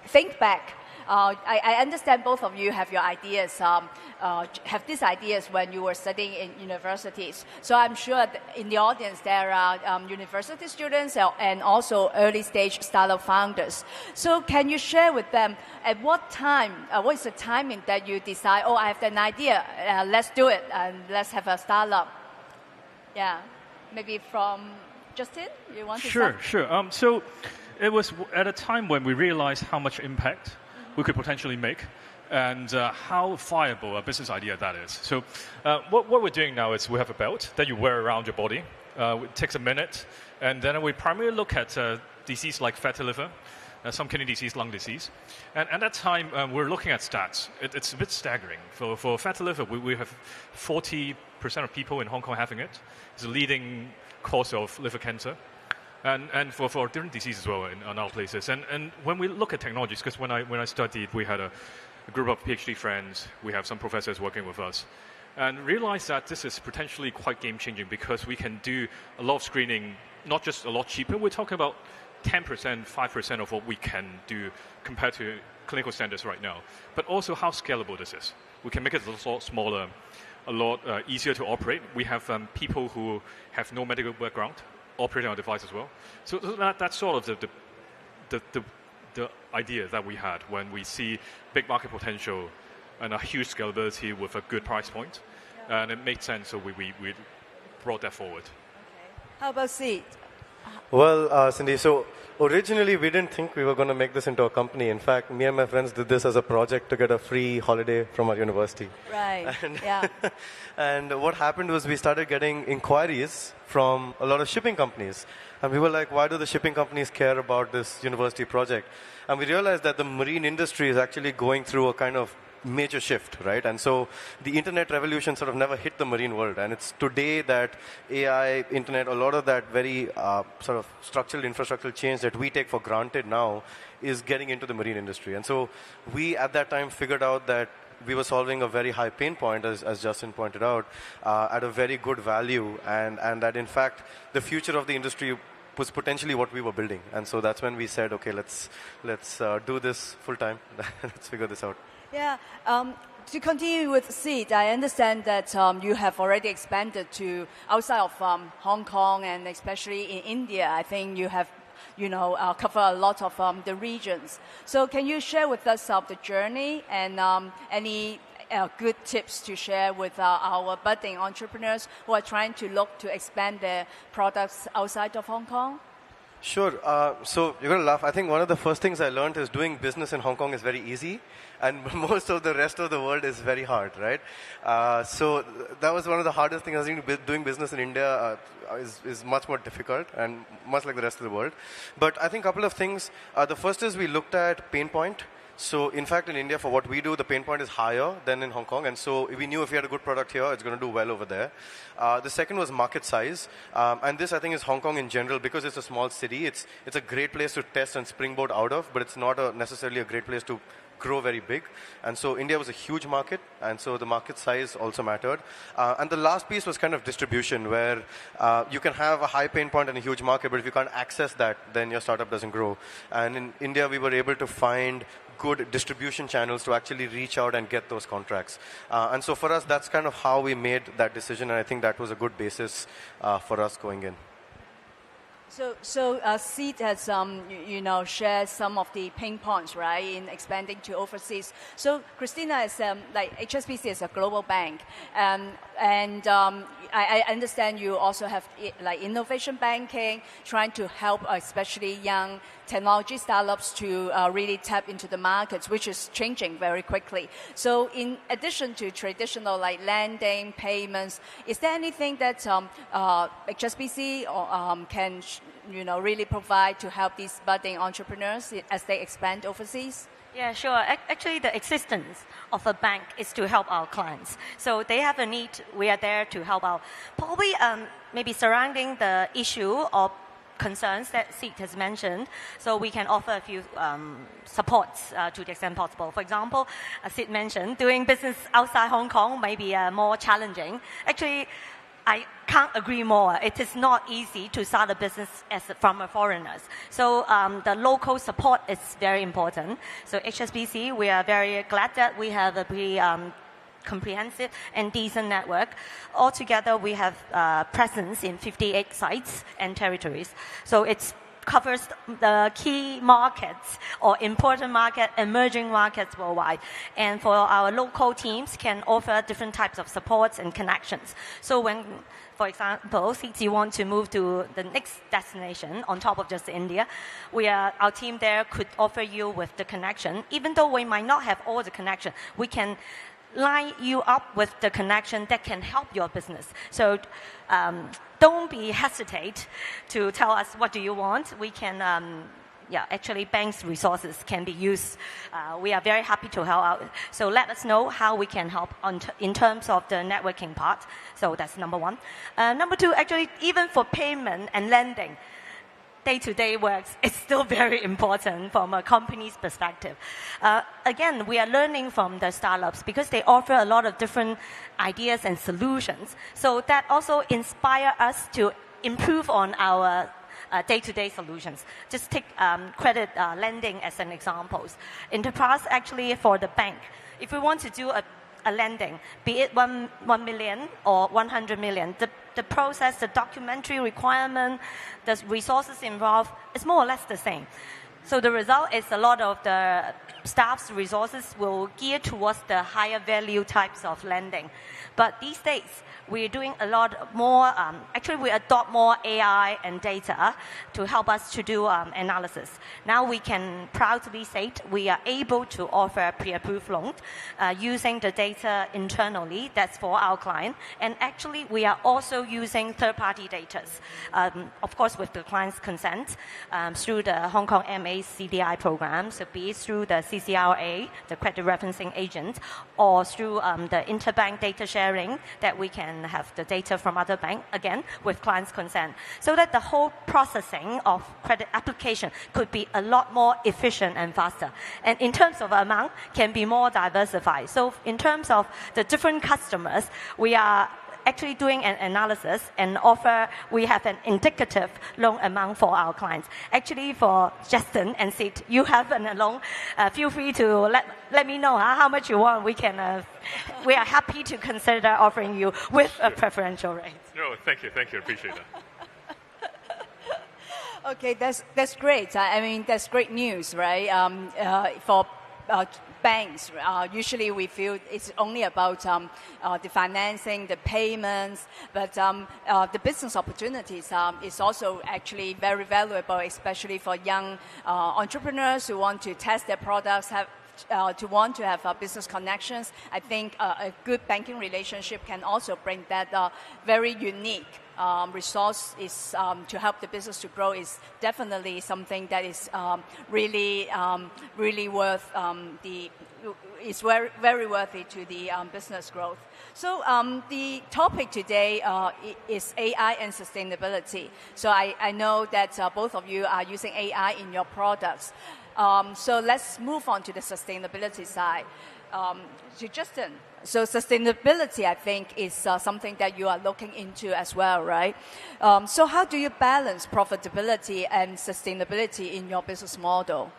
think back. I understand both of you have your ideas, have these ideas when you were studying in universities. So I'm sure in the audience there are university students and also early stage startup founders. So can you share with them at what time, what is the timing that you decide, I have an idea, let's do it, and let's have a startup? Yeah, maybe from Justin, you want to start? Sure. So it was at a time when we realized how much impact we could potentially make, and how viable a business idea that is. So what we're doing now is we have a belt that you wear around your body. It takes a minute, and then we primarily look at disease like fatty liver, some kidney disease, lung disease. And at that time, we're looking at stats. It's a bit staggering. For fatty liver, we have 40% of people in Hong Kong having it. It's a leading cause of liver cancer. And for different diseases as well in our places. And when we look at technologies, because when I studied, we had a group of PhD friends, we have some professors working with us, and realized that this is potentially quite game-changing because we can do a lot of screening, not just a lot cheaper. We're talking about 10%, 5% of what we can do compared to clinical standards right now, but also how scalable this is. We can make it a lot smaller, a lot easier to operate. We have people who have no medical background operating our device as well. So that's sort of the idea that we had when we see big market potential and a huge scalability with a good price point. Yeah. And it made sense, so we brought that forward. Okay. How about Sid? Well, Cindy, so originally we didn't think we were going to make this into a company. In fact, me and my friends did this as a project to get a free holiday from our university. Right, yeah. And what happened was we started getting inquiries from a lot of shipping companies. And we were like, why do the shipping companies care about this university project? And we realized that the marine industry is actually going through a kind of major shift, right? And so the internet revolution sort of never hit the marine world, and it's today that AI, internet, a lot of that very sort of structural, infrastructural change that we take for granted now is getting into the marine industry. And so we, at that time, figured out that we were solving a very high pain point, as Justin pointed out, at a very good value, and that, in fact, the future of the industry was potentially what we were building. And so that's when we said, okay, let's do this full time. Let's figure this out. Yeah. To continue with Seed, I understand that you have already expanded to outside of Hong Kong and especially in India. I think you have, cover a lot of the regions. So can you share with us the journey and any good tips to share with our budding entrepreneurs who are trying to look to expand their products outside of Hong Kong? Sure. So you're going to laugh. I think one of the first things I learned is doing business in Hong Kong is very easy, and most of the rest of the world is very hard, right? So that was one of the hardest things. I think doing business in India is much more difficult and much like the rest of the world. But I think a couple of things. The first is we looked at pain point. So in fact, in India, for what we do, the pain point is higher than in Hong Kong. And so we knew if we had a good product here, it's going to do well over there. The second was market size. And this, I think, is Hong Kong in general. Because it's a small city, it's a great place to test and springboard out of, but it's not necessarily a great place to grow very big. And so India was a huge market, and so the market size also mattered. And the last piece was kind of distribution, where you can have a high pain point and a huge market, but if you can't access that, then your startup doesn't grow. And in India, we were able to find good distribution channels to actually reach out and get those contracts. And so for us, that's kind of how we made that decision, and I think that was a good basis for us going in. So Seed has, shared some of the pain points, right, in expanding to overseas. So Christina is HSBC is a global bank, and I understand you also have innovation banking, trying to help especially young technology startups to really tap into the markets, which is changing very quickly. So in addition to traditional lending, payments, is there anything that HSBC can really provide to help these budding entrepreneurs as they expand overseas? Yeah, sure. Actually, the existence of a bank is to help our clients. So they have a need, we are there to help out. Probably maybe surrounding the issue of concerns that Seed has mentioned, so we can offer a few supports to the extent possible. For example, as Seed mentioned, doing business outside Hong Kong may be more challenging. Actually, I can't agree more. It is not easy to start a business from a foreigners. So the local support is very important. So HSBC, we are very glad that we have a pretty comprehensive and decent network. Altogether, we have presence in 58 sites and territories. So it covers the key markets or important market, emerging markets worldwide. And for our local teams can offer different types of supports and connections. So when, for example, since you want to move to the next destination on top of just India, our team there could offer you with the connection. Even though we might not have all the connection, we can line you up with the connection that can help your business. So don't be hesitate to tell us what do you want. We can, actually banks' resources can be used. We are very happy to help out. So let us know how we can help in terms of the networking part. So that's number one. Number two, actually, even for payment and lending, day-to-day works is still very important from a company's perspective. Again, we are learning from the startups because they offer a lot of different ideas and solutions. So that also inspire us to improve on our day-to-day solutions. Just take credit lending as an example. In the past, actually, for the bank, if we want to do a lending, be it 1 million or 100 million, the process, the documentary requirement, the resources involved is more or less the same. So the result is a lot of the staff's resources will gear towards the higher value types of lending. But these days, we're doing a lot more, actually we adopt more AI and data to help us to do analysis. Now we can proudly say we are able to offer pre-approved loans using the data internally, that's for our client. And actually we are also using third-party data, of course with the client's consent through the Hong Kong MA based CDI program, so be it through the CCRA, the credit referencing agent, or through the interbank data sharing, that we can have the data from other bank, again, with client's consent, so that the whole processing of credit application could be a lot more efficient and faster. And in terms of amount, can be more diversified. So in terms of the different customers, we are actually doing an analysis and we have an indicative loan amount for our clients. Actually, for Justin and Sid, you have an loan. Feel free to let me know how much you want. We are happy to consider offering you with a preferential rate. No, thank you, appreciate that. Okay, that's great. I mean, that's great news, right? For banks, usually we feel it's only about the financing, the payments, but the business opportunities is also actually very valuable, especially for young entrepreneurs who want to test their products, to want to have business connections. I think a good banking relationship can also bring that very unique resource is to help the business to grow is definitely something that is really worth is very, very worthy to the business growth. So the topic today is AI and sustainability. So I know that both of you are using AI in your products. So let's move on to the sustainability side. To Justin, so sustainability, I think, is something that you are looking into as well, right? So how do you balance profitability and sustainability in your business model?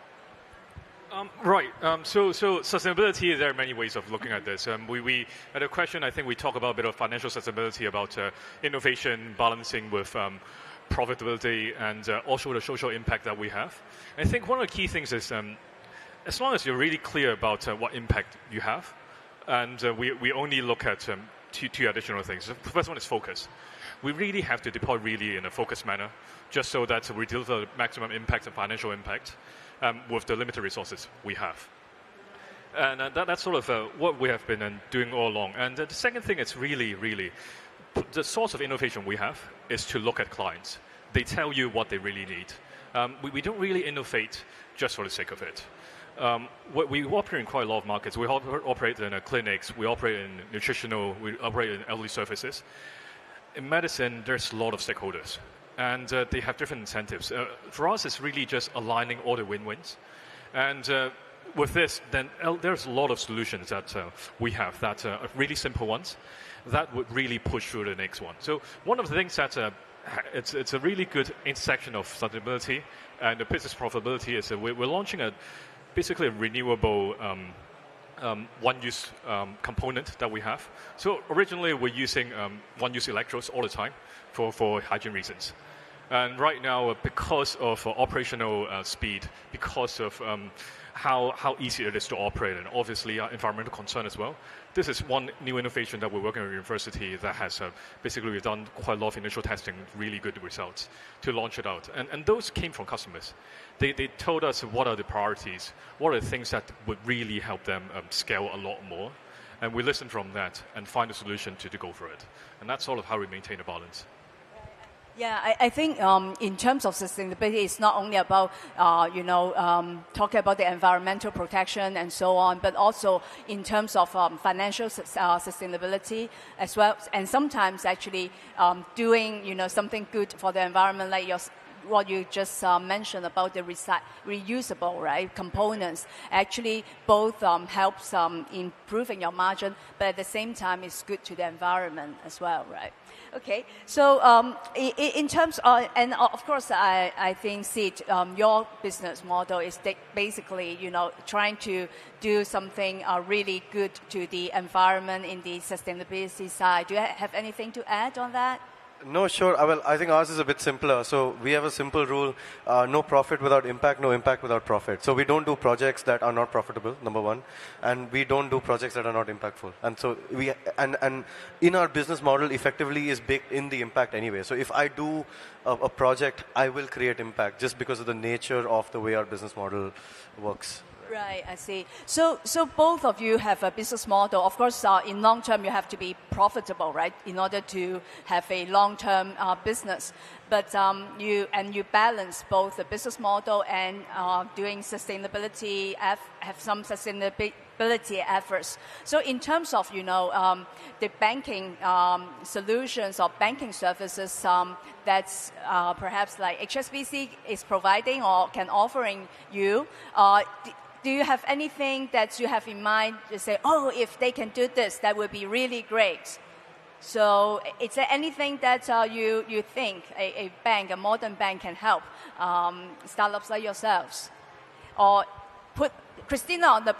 Right. So sustainability, there are many ways of looking at this. We at a question, I think we talk about a bit of financial sustainability, about innovation, balancing with profitability, and also the social impact that we have. And I think one of the key things is as long as you're really clear about what impact you have, and we only look at two additional things. The first one is focus. We really have to deploy really in a focused manner, just so that we deliver maximum impact and financial impact with the limited resources we have. And that's sort of what we have been doing all along. And the second thing is really the source of innovation we have is to look at clients. They tell you what they really need. We don't really innovate just for the sake of it. We operate in quite a lot of markets. We operate in clinics, we operate in nutritional, we operate in elderly services. In medicine, there's a lot of stakeholders, and they have different incentives. For us, it's really just aligning all the win-wins. And with this, then there's a lot of solutions that we have that are really simple ones that would really push through the next one. So one of the things that it's a really good intersection of sustainability and the business profitability is that we're launching basically a renewable one-use component that we have. So originally we're using one-use electrodes all the time for hygiene reasons. And right now, because of operational speed, because of how easy it is to operate, and obviously environmental concern as well, this is one new innovation that we're working with university that has basically we've done quite a lot of initial testing, really good results to launch it out. And those came from customers. They told us what are the priorities, what are the things that would really help them scale a lot more. And we listened from that and find a solution to go for it. And that's sort of how we maintain a balance. Yeah, I think in terms of sustainability, it's not only about, talking about the environmental protection and so on, but also in terms of financial sustainability as well. And sometimes actually doing, something good for the environment, like what you just mentioned about the reusable, right, components. Actually, both helps improving your margin, but at the same time, it's good to the environment as well, right? Okay, so in terms of, and of course, I think, Sid, your business model is basically, trying to do something really good to the environment in the sustainability side. Do you have anything to add on that? No, sure. Well, I think ours is a bit simpler. So we have a simple rule, no profit without impact, no impact without profit. So we don't do projects that are not profitable, number one, and we don't do projects that are not impactful. And so and in our business model effectively is baked in the impact anyway. So if I do a project, I will create impact just because of the nature of the way our business model works. Right, I see. So both of you have a business model. Of course, in long term, you have to be profitable, right, in order to have a long-term business. But you balance both the business model and doing sustainability, have some sustainability efforts. So in terms of, the banking solutions or banking services that's perhaps like HSBC is providing or can offering you, do you have anything that you have in mind to say, oh, if they can do this, that would be really great? So is there anything that you think a bank, a modern bank, can help startups like yourselves? Or put Christina on the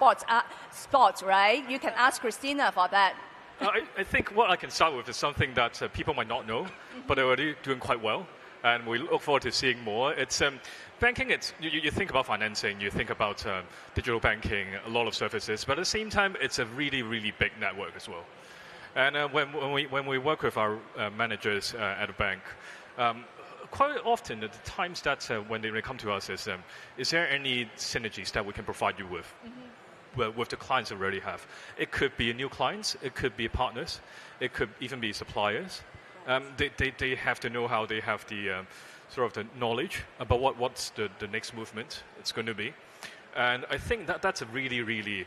spot, right? You can ask Christina for that. I think what I can start with is something that people might not know, but they're already doing quite well. And we look forward to seeing more. It's banking. You think about financing, you think about digital banking, a lot of services, but at the same time, it's a really, really big network as well. And when we work with our managers at a bank, quite often at the times that when they come to us is there any synergies that we can provide you with? With the clients that we already have. It could be new clients, it could be partners, it could even be suppliers. They have the know-how, they have the sort of the knowledge about what's the next movement it's going to be. And I think that's a really, really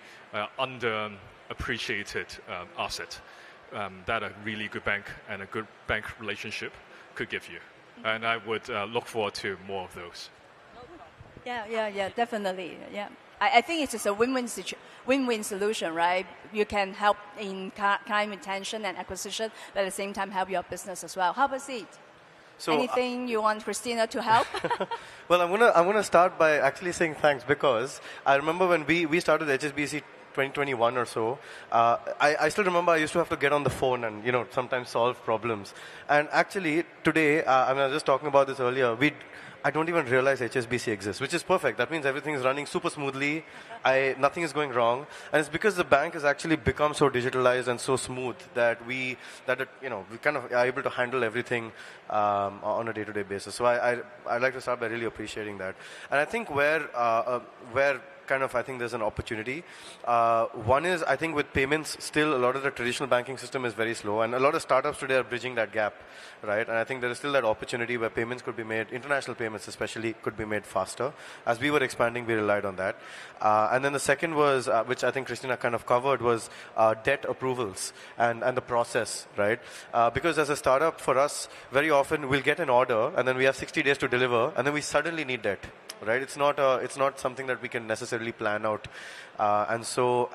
underappreciated asset that a really good bank and a good bank relationship could give you. And I would look forward to more of those. Yeah, definitely. Yeah. I think it's just a win-win solution, right? You can help in client retention and acquisition, but at the same time help your business as well. How about Sid? So, anything you want Christina to help? Well, I'm gonna start by actually saying thanks, because I remember when we started HSBC 2021 or so, I still remember I used to have to get on the phone and sometimes solve problems. And actually today, I was just talking about this earlier, I don't even realize HSBC exists, which is perfect. That means everything is running super smoothly. Nothing is going wrong, and it's because the bank has actually become so digitalized and so smooth that we kind of are able to handle everything on a day-to-day basis. So I'd like to start by really appreciating that. And I think where I think there's an opportunity. One is, I think with payments, still a lot of the traditional banking system is very slow, and a lot of startups today are bridging that gap, right? And I think there is still that opportunity where payments could be made, international payments especially, could be made faster. As we were expanding, we relied on that. And then the second was, which I think Christina kind of covered, was debt approvals and the process, right? Because as a startup, for us, very often we'll get an order, and then we have 60 days to deliver, and then we suddenly need debt. Right, it's not something that we can necessarily plan out, and so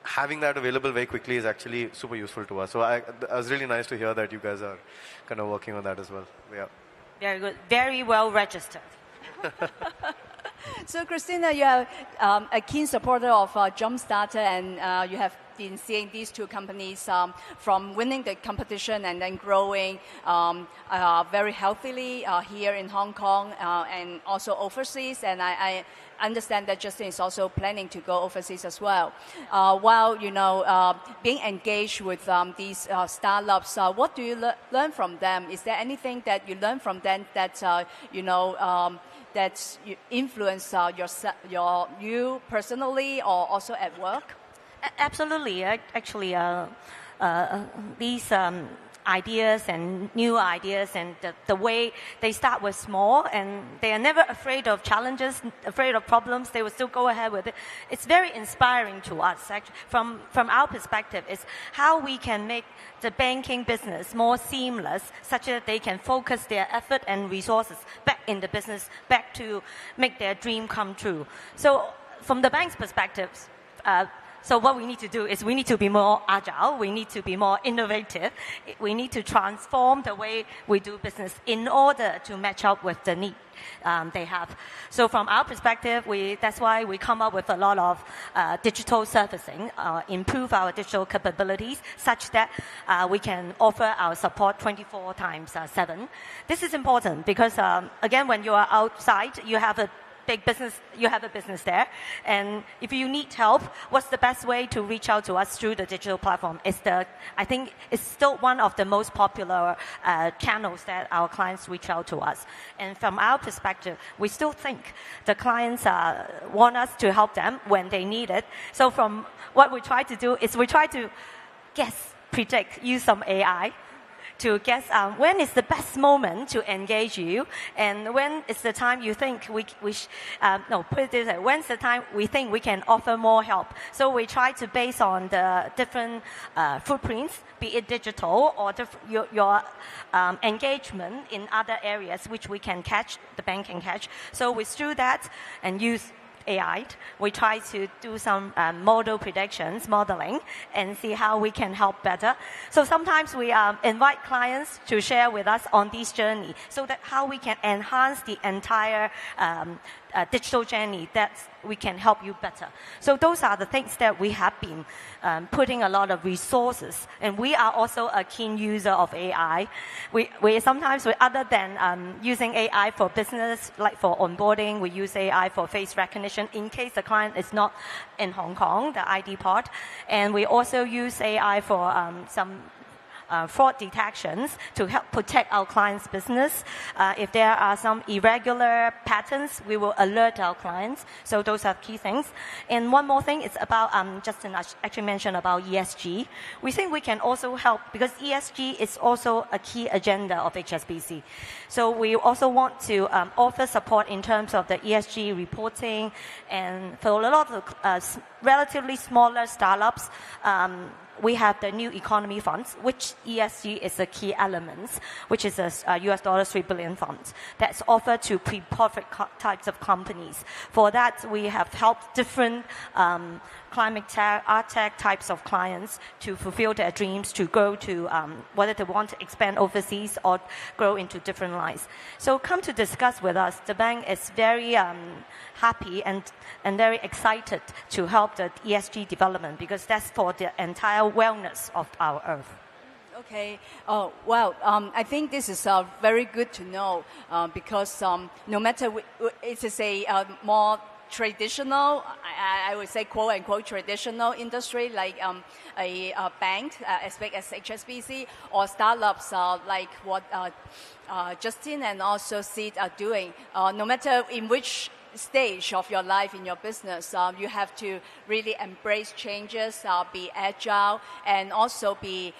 having that available very quickly is actually super useful to us. So it was really nice to hear that you guys are kind of working on that as well. Yeah. Very good. Very well registered. So, Christina, you are a keen supporter of JUMPSTARTER, and you have been seeing these two companies from winning the competition and then growing very healthily here in Hong Kong and also overseas. And I understand that Justin is also planning to go overseas as well. While being engaged with these startups, what do you learn from them? Is there anything that you learn from them that that influence you personally or also at work? Absolutely. Actually, these ideas and new ideas and the way they start with small, and they are never afraid of challenges, afraid of problems, they will still go ahead with it. It's very inspiring to us. Actually, from our perspective, is how we can make the banking business more seamless, such that they can focus their effort and resources back in the business, back to make their dream come true. So from the bank's perspective, so what we need to do is we need to be more agile, we need to be more innovative, we need to transform the way we do business in order to match up with the need they have. So from our perspective, that's why we come up with a lot of digital servicing, improve our digital capabilities such that we can offer our support 24/7. This is important because, again, when you are outside, you have a big business, you have a business there, and if you need help, what's the best way to reach out to us through the digital platform? I think it's still one of the most popular channels that our clients reach out to us. And from our perspective, we still think the clients want us to help them when they need it. So from what we try to do is we try to predict, use some AI to guess when is the best moment to engage you, and when is the time you think when's the time we think we can offer more help. So we try to base on the different footprints, be it digital or your engagement in other areas which we can catch, the bank can catch. So we through that and use AI, we try to do some model predictions, modeling, and see how we can help better. So sometimes we invite clients to share with us on this journey so that how we can enhance the entire digital journey that we can help you better. So those are the things that we have been putting a lot of resources, and we are also a keen user of AI. We sometimes, other than using AI for business, like for onboarding, we use AI for face recognition in case the client is not in Hong Kong, the ID part, and we also use AI for some fraud detections to help protect our clients' business. If there are some irregular patterns, we will alert our clients. So those are key things. And one more thing is about, Justin actually mentioned about ESG. We think we can also help because ESG is also a key agenda of HSBC. So we also want to offer support in terms of the ESG reporting, and for a lot of relatively smaller startups, we have the new economy funds, which ESG is a key element, which is a US $3 billion fund that's offered to pre-profit types of companies. For that, we have helped different climate tech, art tech types of clients to fulfill their dreams to go to whether they want to expand overseas or grow into different lines. So come to discuss with us. The bank is very happy and very excited to help the ESG development because that's for the entire wellness of our earth. Okay. Oh, well, I think this is very good to know because no matter it is a more traditional, I would say quote unquote traditional industry like a bank as big as HSBC or startups like what Justin and also Sid are doing. No matter in which stage of your life in your business, you have to really embrace changes, be agile, and also be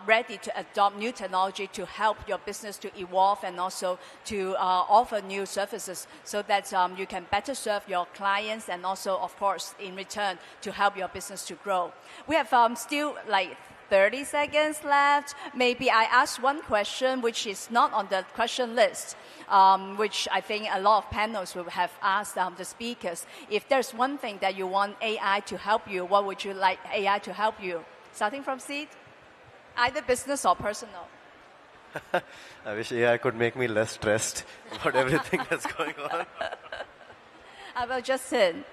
ready to adopt new technology to help your business to evolve and also to offer new services so that you can better serve your clients and also, of course, in return, to help your business to grow. We have still like 30 seconds left. Maybe I ask one question which is not on the question list, which I think a lot of panels will have asked the speakers. If there's one thing that you want AI to help you, what would you like AI to help you? Starting from Sid, either business or personal. I wish AI could make me less stressed about everything that's going on. How about Justin?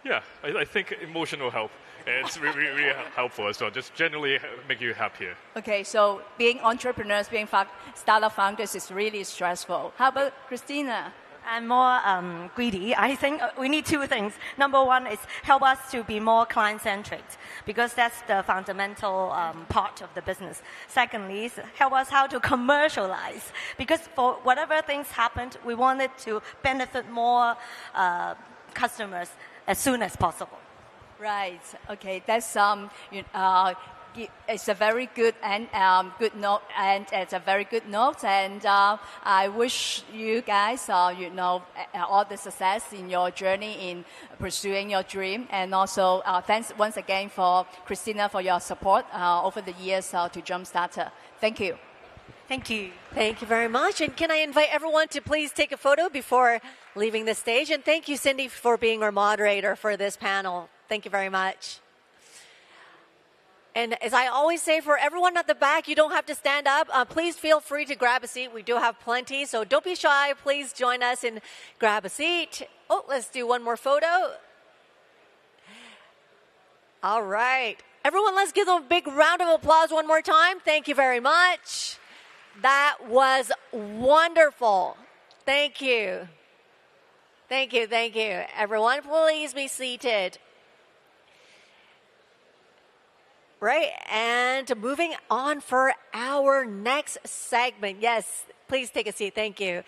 Yeah, I think emotional help. It's really helpful as well. Just generally make you happier. Okay, so being entrepreneurs, being startup founders is really stressful. How about Christina? I'm more greedy. I think we need two things. Number one is help us to be more client-centric because that's the fundamental part of the business. Secondly, is help us how to commercialize because for whatever things happened, we wanted to benefit more customers as soon as possible. Right. Okay. That's it's a very good and good note, and it's a very good note. And I wish you guys, all the success in your journey in pursuing your dream. And also, thanks once again for Christina for your support over the years to JUMPSTARTER. Thank you. Thank you. Thank you very much. And can I invite everyone to please take a photo before leaving the stage? And thank you, Cindy, for being our moderator for this panel. Thank you very much. And as I always say, for everyone at the back, you don't have to stand up. Please feel free to grab a seat. We do have plenty, so don't be shy. Please join us and grab a seat. Oh, let's do one more photo. All right. Everyone, let's give them a big round of applause one more time. Thank you very much. That was wonderful. Thank you. Thank you, thank you. Everyone, please be seated. Right, and moving on for our next segment. Yes, please take a seat. Thank you.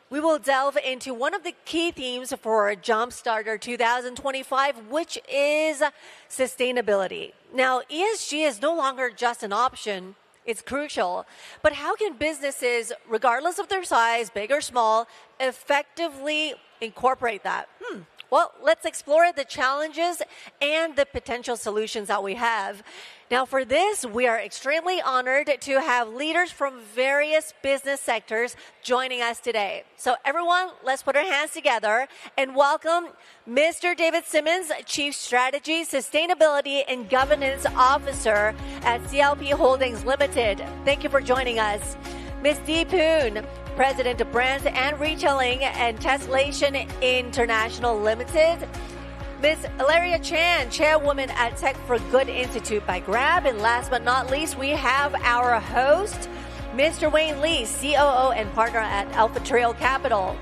We will delve into one of the key themes for JUMPSTARTER 2025, which is sustainability. Now, ESG is no longer just an option. It's crucial. But how can businesses, regardless of their size, big or small, effectively incorporate that? Well, let's explore the challenges and the potential solutions that we have. Now, for this, we are extremely honored to have leaders from various business sectors joining us today. So everyone, let's put our hands together and welcome Mr. David Simmons, Chief Strategy, Sustainability, and Governance Officer at CLP Holdings Limited. Thank you for joining us. Ms. Dee Poon, President of Brands and Retailing and Tessellation International Limited. Ms. Ilaria Chan, Chairwoman at Tech for Good Institute by Grab. And last but not least, we have our host, Mr. Wayne Lee, COO and partner at Alpha Trail Capital.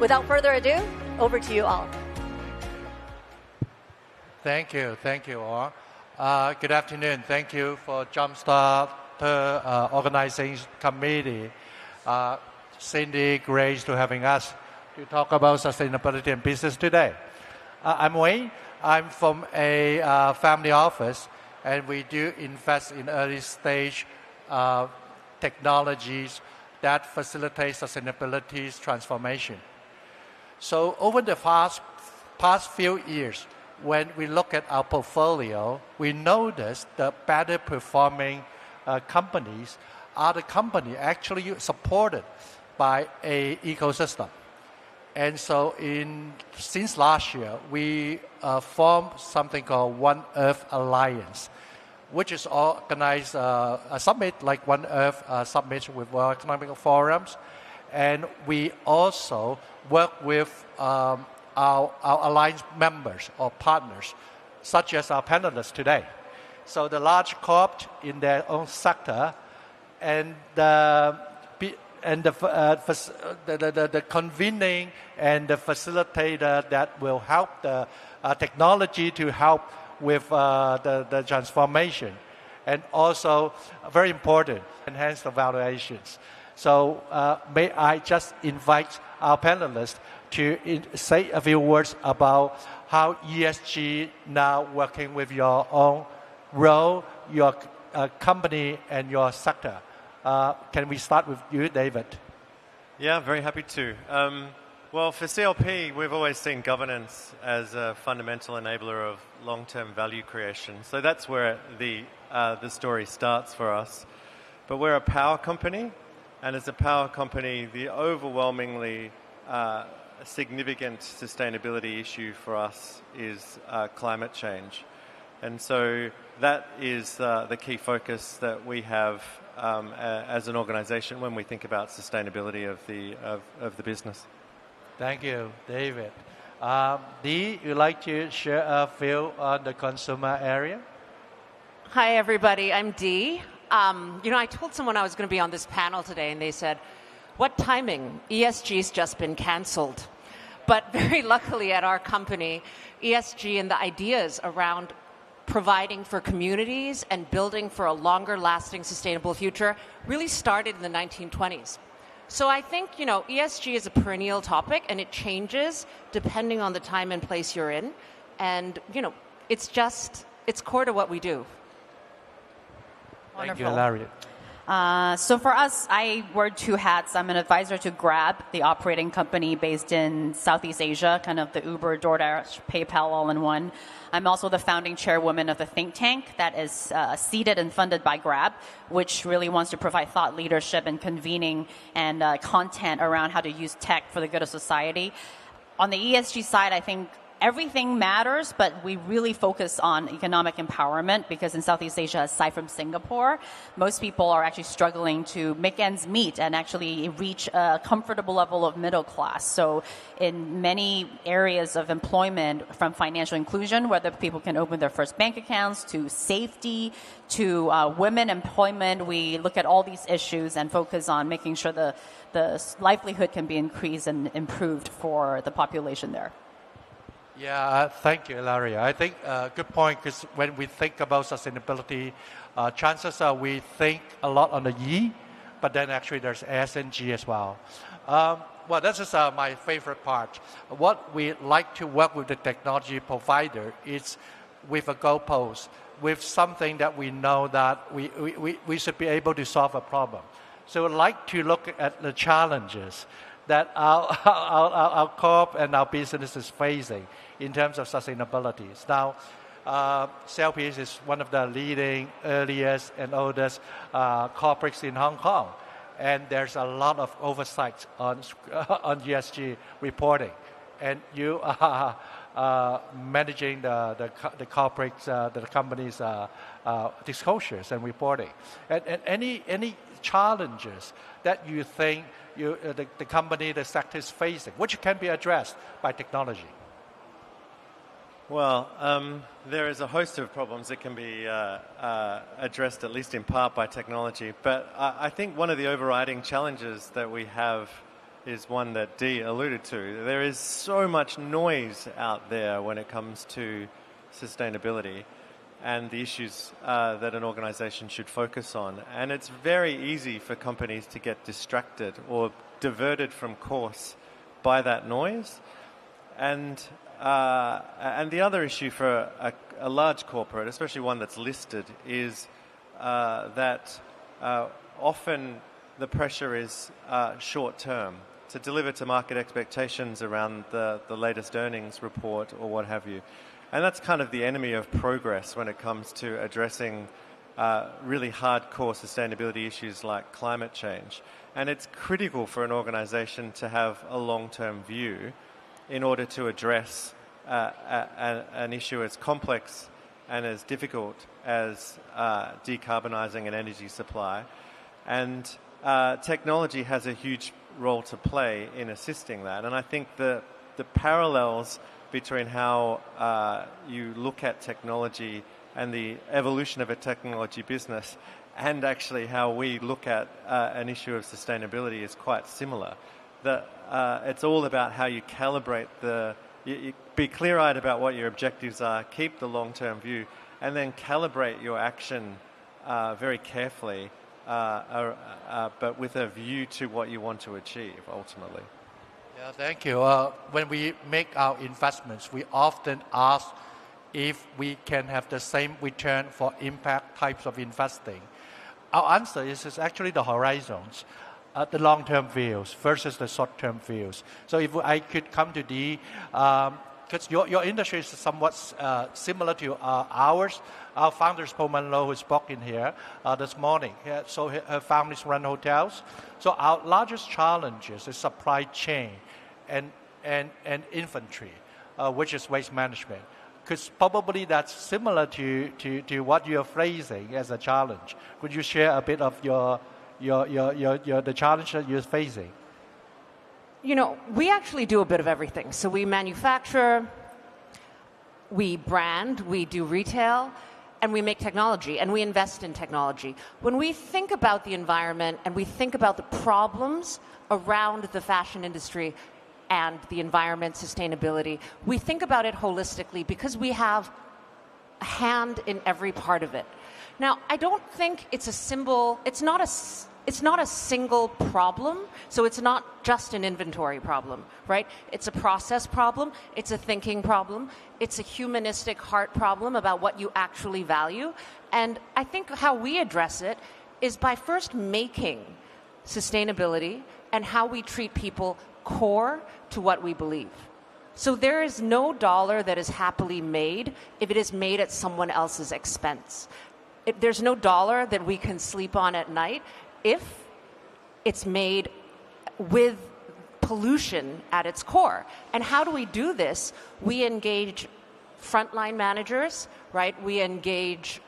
Without further ado, over to you all. Thank you all. Good afternoon. Thank you for JUMPSTARTER Organization Committee. Cindy, Grace, to having us to talk about sustainability and business today. I'm Wayne. I'm from a family office, and we do invest in early stage technologies that facilitate sustainability transformation. So over the past few years, when we look at our portfolio, we notice the better performing companies are the company actually supported by an ecosystem. And so since last year, we formed something called One Earth Alliance, which is organized a summit like One Earth Summit with World Economic Forums. And we also work with our alliance members or partners, such as our panelists today. So the large corp in their own sector and the convening and the facilitator that will help the technology to help with the transformation. And also, very important, enhance the valuations. So may I just invite our panelists to say a few words about how ESG now working with your own role, your company, and your sector. Can we start with you, David? Yeah, very happy to. Well, for CLP, we've always seen governance as a fundamental enabler of long-term value creation. So that's where the story starts for us. But we're a power company, and as a power company, the overwhelmingly significant sustainability issue for us is climate change. And so that is the key focus that we have as an organization when we think about sustainability of the business. Thank you, David. Dee, you'd like to share a few on the consumer area? Hi, everybody. I'm Dee. I told someone I was going to be on this panel today, and they said, what timing? ESG's just been canceled. But very luckily at our company, ESG and the ideas around providing for communities and building for a longer lasting sustainable future really started in the 1920s. So I think, ESG is a perennial topic and it changes depending on the time and place you're in. And, it's core to what we do. Thank you, Larry. So for us, I wear two hats. I'm an advisor to Grab, the operating company based in Southeast Asia, kind of the Uber, DoorDash, PayPal all in one. I'm also the founding chairwoman of the think tank that is seeded and funded by Grab, which really wants to provide thought leadership and convening and content around how to use tech for the good of society. On the ESG side, I think everything matters, but we really focus on economic empowerment because in Southeast Asia, aside from Singapore, most people are actually struggling to make ends meet and actually reach a comfortable level of middle class. So in many areas of employment, from financial inclusion, whether people can open their first bank accounts, to safety, to women employment, we look at all these issues and focus on making sure the livelihood can be increased and improved for the population there. Yeah, thank you, Ilaria. I think good point, because when we think about sustainability, chances are we think a lot on the E, but then actually there's S and G as well. Well, this is my favorite part. What we like to work with the technology provider is with a goalpost, with something that we know that we should be able to solve a problem. So we'd like to look at the challenges that our corp and our business is facing in terms of sustainability. Now, CLPS is one of the leading, earliest and oldest corporates in Hong Kong. And there's a lot of oversight on ESG reporting. And you are managing the corporates, the company's disclosures and reporting. And any challenges that you think the company, the sector is facing, which can be addressed by technology? Well, there is a host of problems that can be addressed, at least in part, by technology. But I think one of the overriding challenges that we have is one that Dee alluded to. There is so much noise out there when it comes to sustainability and the issues that an organization should focus on. And it's very easy for companies to get distracted or diverted from course by that noise. And the other issue for a large corporate, especially one that's listed, is that often the pressure is short-term to deliver to market expectations around the latest earnings report or what have you. And that's kind of the enemy of progress when it comes to addressing really hardcore sustainability issues like climate change. And it's critical for an organization to have a long-term view in order to address an issue as complex and as difficult as decarbonizing an energy supply. And technology has a huge role to play in assisting that. And I think the parallels between how you look at technology and the evolution of a technology business and actually how we look at an issue of sustainability is quite similar. It's all about how you calibrate you be clear-eyed about what your objectives are, keep the long-term view, and then calibrate your action very carefully, but with a view to what you want to achieve ultimately. Yeah, thank you. When we make our investments, we often ask if we can have the same return for impact types of investing. Our answer is actually the horizons, the long-term views versus the short-term views. So if I could come to Dee, because your industry is somewhat similar to ours. Our founder is Paul Munro, who spoke in here this morning. So her families run hotels. So our largest challenges is supply chain and inventory, which is waste management. Because probably that's similar to what you're facing as a challenge. Could you share a bit of the challenge that you're facing? You know, we actually do a bit of everything. So we manufacture, we brand, we do retail, and we make technology, and we invest in technology. When we think about the environment and we think about the problems around the fashion industry and the environment, sustainability, we think about it holistically because we have a hand in every part of it. Now, I don't think it's not a single problem, so it's not just an inventory problem, right? It's a process problem, it's a thinking problem, it's a humanistic heart problem about what you actually value. And I think how we address it is by first making sustainability and how we treat people core to what we believe. So there is no dollar that is happily made if it is made at someone else's expense. There's no dollar that we can sleep on at night if it's made with pollution at its core. And how do we do this? We engage frontline managers, right? We engage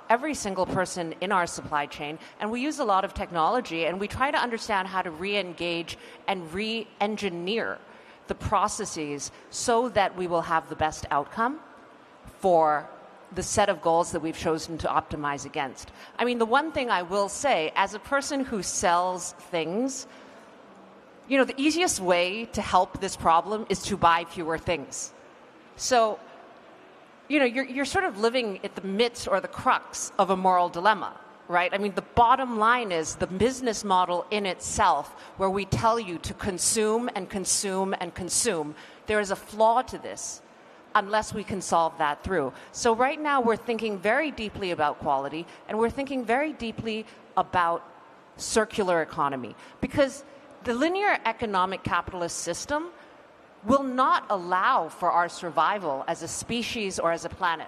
every single person in our supply chain, and we use a lot of technology, and we try to understand how to re-engage and re-engineer the processes so that we will have the best outcome for the set of goals that we've chosen to optimize against. I mean, the one thing I will say, as a person who sells things, the easiest way to help this problem is to buy fewer things. So, you're sort of living at the midst or the crux of a moral dilemma, right? I mean, the bottom line is the business model in itself, where we tell you to consume and consume and consume. There is a flaw to this unless we can solve that through. So right now we're thinking very deeply about quality, and we're thinking very deeply about circular economy, because the linear economic capitalist system will not allow for our survival as a species or as a planet,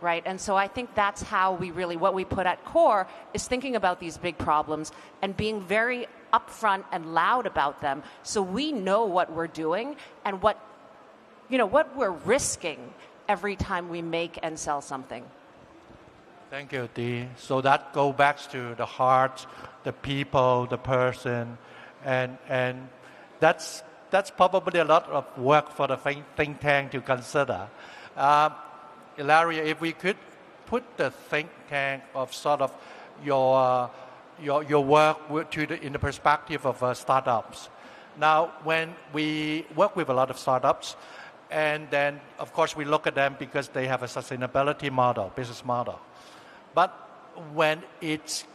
right? And so I think that's how what we put at core is thinking about these big problems and being very upfront and loud about them, so we know what we're doing and what we're risking every time we make and sell something. Thank you, Dee. So that goes back to the heart, the people, the person, and that's probably a lot of work for the think tank to consider. Ilaria, if we could put the think tank of sort of your work in the perspective of startups. Now, when we work with a lot of startups, and then, of course, we look at them because they have a sustainability model, business model. But when it's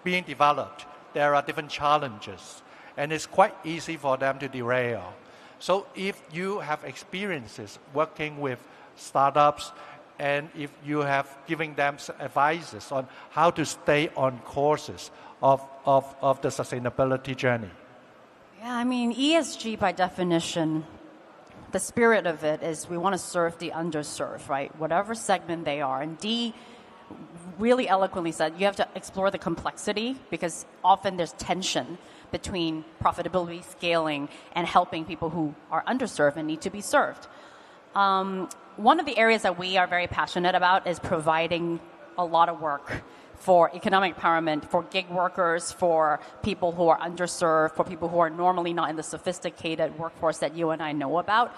being developed, there are different challenges, and it's quite easy for them to derail. So if you have experiences working with startups, and if you have giving them advices on how to stay on courses of the sustainability journey. Yeah, I mean, ESG by definition, the spirit of it is we want to serve the underserved, right? Whatever segment they are. And Dee really eloquently said you have to explore the complexity, because often there's tension between profitability, scaling, and helping people who are underserved and need to be served. One of the areas that we are very passionate about is providing a lot of work for economic empowerment, for gig workers, for people who are underserved, for people who are normally not in the sophisticated workforce that you and I know about.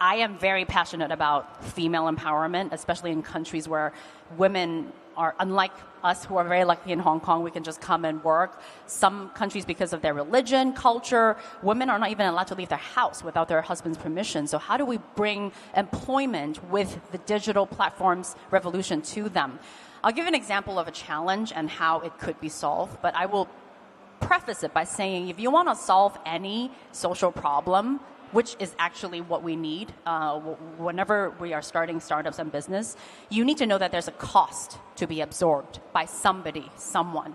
I am very passionate about female empowerment, especially in countries where women are, unlike us who are very lucky in Hong Kong, we can just come and work. Some countries, because of their religion, culture, women are not even allowed to leave their house without their husband's permission. So how do we bring employment with the digital platforms revolution to them? I'll give an example of a challenge and how it could be solved, but I will preface it by saying if you want to solve any social problem, which is actually what we need whenever we are starting startups and business, you need to know that there's a cost to be absorbed by somebody, someone.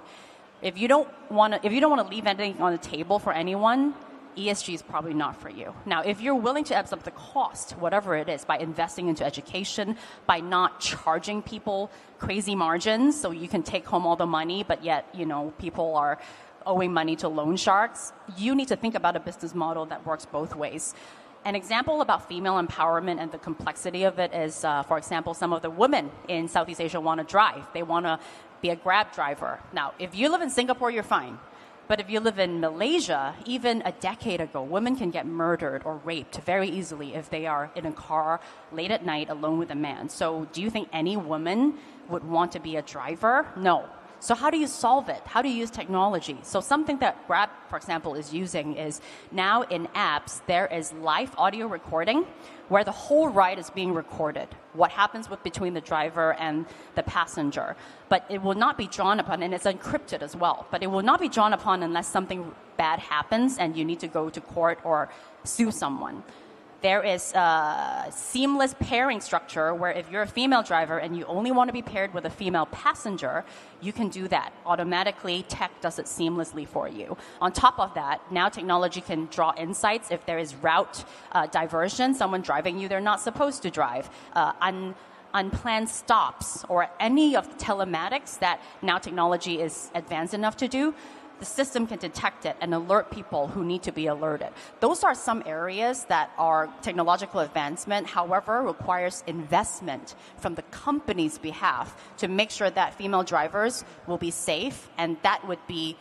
If you don't want to leave anything on the table for anyone, ESG is probably not for you. Now, if you're willing to absorb the cost, whatever it is, by investing into education, by not charging people crazy margins so you can take home all the money, but yet, people are owing money to loan sharks, you need to think about a business model that works both ways. An example about female empowerment and the complexity of it is, for example, some of the women in Southeast Asia want to drive. They want to be a Grab driver. Now, if you live in Singapore, you're fine. But if you live in Malaysia, even a decade ago, women can get murdered or raped very easily if they are in a car late at night alone with a man. So do you think any woman would want to be a driver? No. So how do you solve it? How do you use technology? So something that Grab, for example, is using is now in apps, there is live audio recording where the whole ride is being recorded. What happens between the driver and the passenger. But it will not be drawn upon, and it's encrypted as well, but it will not be drawn upon unless something bad happens and you need to go to court or sue someone. There is a seamless pairing structure where if you're a female driver and you only want to be paired with a female passenger, you can do that. Automatically, tech does it seamlessly for you. On top of that, now technology can draw insights if there is route diversion, someone driving you they're not supposed to drive, unplanned stops, or any of the telematics that now technology is advanced enough to do. the system can detect it and alert people who need to be alerted. Those are some areas that are technological advancement, however, requires investment from the company's behalf to make sure that female drivers will be safe, and that would be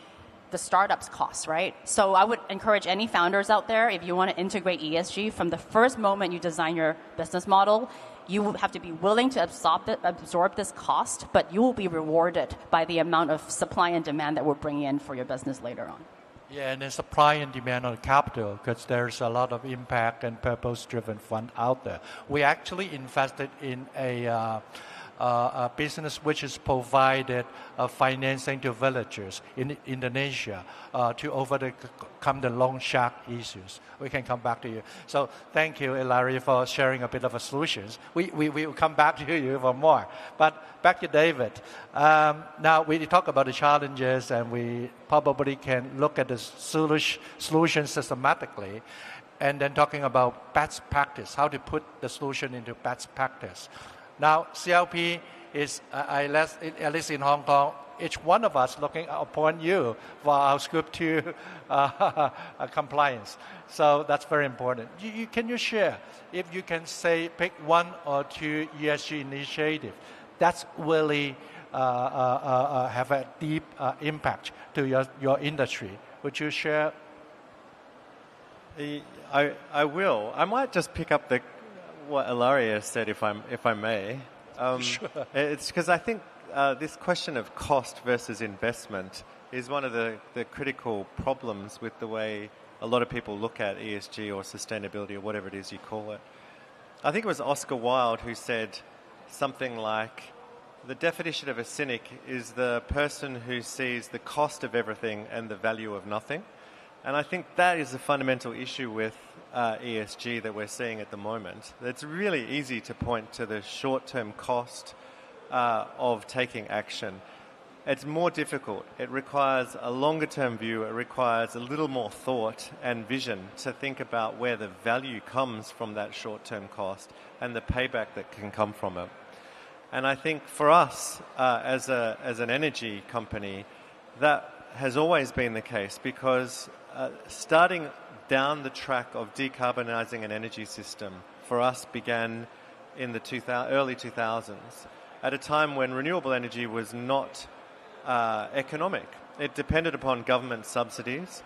the startup's costs, right? So I would encourage any founders out there, if you want to integrate ESG from the first moment you design your business model, you have to be willing to absorb this cost, but you will be rewarded by the amount of supply and demand that we're bringing in for your business later on. Yeah, and the supply and demand on capital, because there's a lot of impact and purpose-driven fund out there. We actually invested in a business which is provided financing to villagers in Indonesia to overcome the loan shark issues. We can come back to you. So thank you, Hilary, for sharing a bit of a solutions. We will come back to you for more. But back to David. Now we talk about the challenges, and we probably can look at the solution systematically, and then talking about best practice, how to put the solution into best practice. Now, CLP is, at least in Hong Kong, each one of us looking upon you for our Scope 2 compliance. So that's very important. Can you share, if you can say, pick one or two ESG initiatives that's really have a deep impact to your industry? Would you share? I will. I might just pick up what Ilaria said, if I may. Sure. It's because I think this question of cost versus investment is one of the critical problems with the way a lot of people look at ESG or sustainability or whatever it is you call it. I think it was Oscar Wilde who said something like, the definition of a cynic is the person who sees the cost of everything and the value of nothing. And I think that is a fundamental issue with ESG that we're seeing at the moment. It's really easy to point to the short-term cost of taking action. It's more difficult. It requires a longer-term view. It requires a little more thought and vision to think about where the value comes from that short-term cost and the payback that can come from it. And I think for us, as an energy company, that has always been the case, because starting down the track of decarbonizing an energy system for us began in the early 2000s, at a time when renewable energy was not economic. It depended upon government subsidies,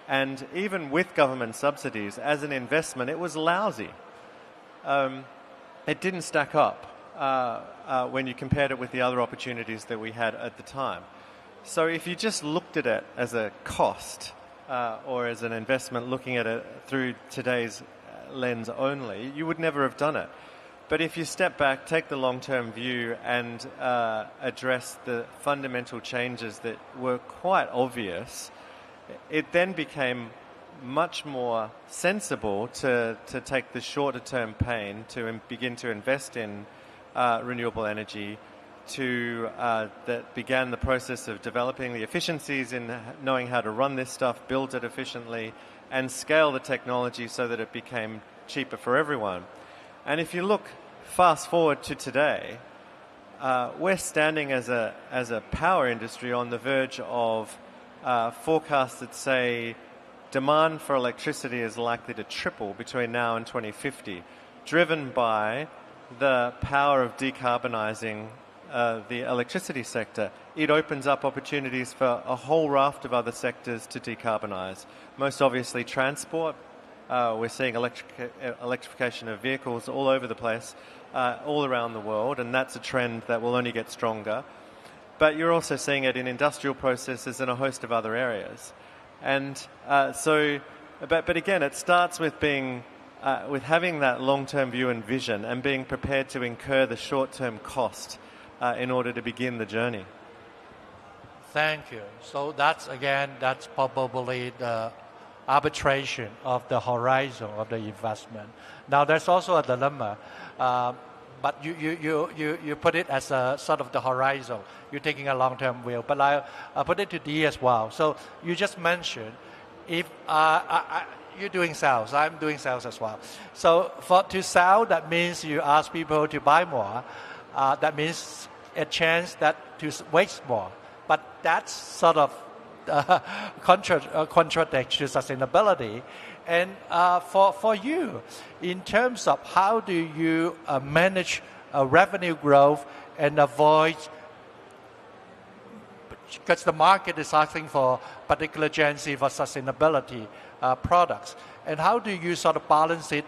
and even with government subsidies, as an investment, it was lousy. It didn't stack up when you compared it with the other opportunities that we had at the time. So if you just looked at it as a cost or as an investment, looking at it through today's lens only, you would never have done it. But if you step back, take the long-term view, and address the fundamental changes that were quite obvious, it then became much more sensible to take the shorter-term pain to begin to invest in renewable energy, that began the process of developing the efficiencies in knowing how to run this stuff, build it efficiently, and scale the technology so that it became cheaper for everyone. And if you look fast forward to today, we're standing as a power industry on the verge of forecasts that say demand for electricity is likely to triple between now and 2050, driven by the power of decarbonizing the electricity sector. It opens up opportunities for a whole raft of other sectors to decarbonize. Most obviously transport. We're seeing electrification of vehicles all over the place, all around the world, and that's a trend that will only get stronger. But you're also seeing it in industrial processes and a host of other areas. And but again, it starts with with having that long-term view and vision, and being prepared to incur the short-term cost in order to begin the journey. Thank you. So that's probably the arbitration of the horizon of the investment. Now there's also a dilemma, but you put it as a sort of the horizon. You're taking a long-term view, but I put it to D as well. So you just mentioned, if you're doing sales, I'm doing sales as well. So to sell, that means you ask people to buy more. That means a chance to waste more. But that's sort of contradict to sustainability. And for you, in terms of how do you manage revenue growth and avoid, because the market is asking for particular Gen Z for sustainability products, and how do you sort of balance it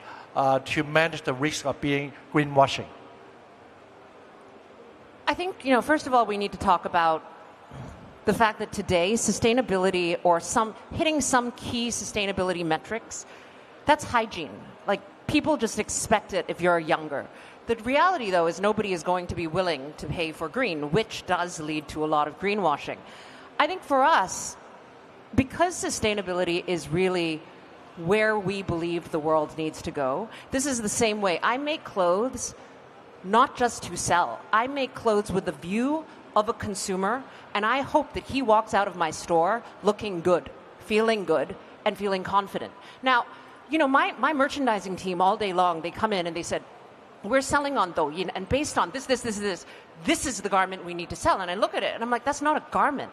to manage the risk of being greenwashing? I think, first of all, we need to talk about the fact that today sustainability or hitting some key sustainability metrics, that's hygiene. Like, people just expect it if you're younger. The reality, though, is nobody is going to be willing to pay for green, which does lead to a lot of greenwashing. I think for us, because sustainability is really where we believe the world needs to go, this is the same way. I make clothes not just to sell. I make clothes with the view of a consumer, and I hope that he walks out of my store looking good, and feeling confident. Now, my merchandising team all day long, they come in and they said, we're selling on Douyin, and based on this is the garment we need to sell. And I look at it, and I'm like, that's not a garment,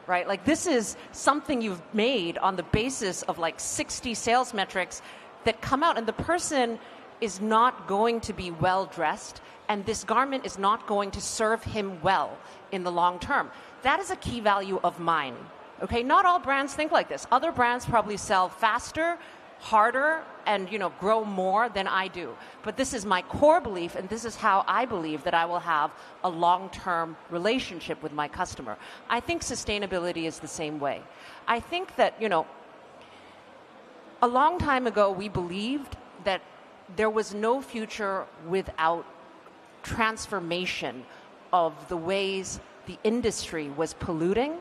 right? Like, this is something you've made on the basis of like 60 sales metrics that come out, and the person is not going to be well dressed, and this garment is not going to serve him well in the long term. That is a key value of mine. Okay, not all brands think like this. Other brands probably sell faster, harder, and grow more than I do. But this is my core belief, and this is how I believe that I will have a long-term relationship with my customer. I think sustainability is the same way. I think that, a long time ago we believed that there was no future without transformation of the ways the industry was polluting.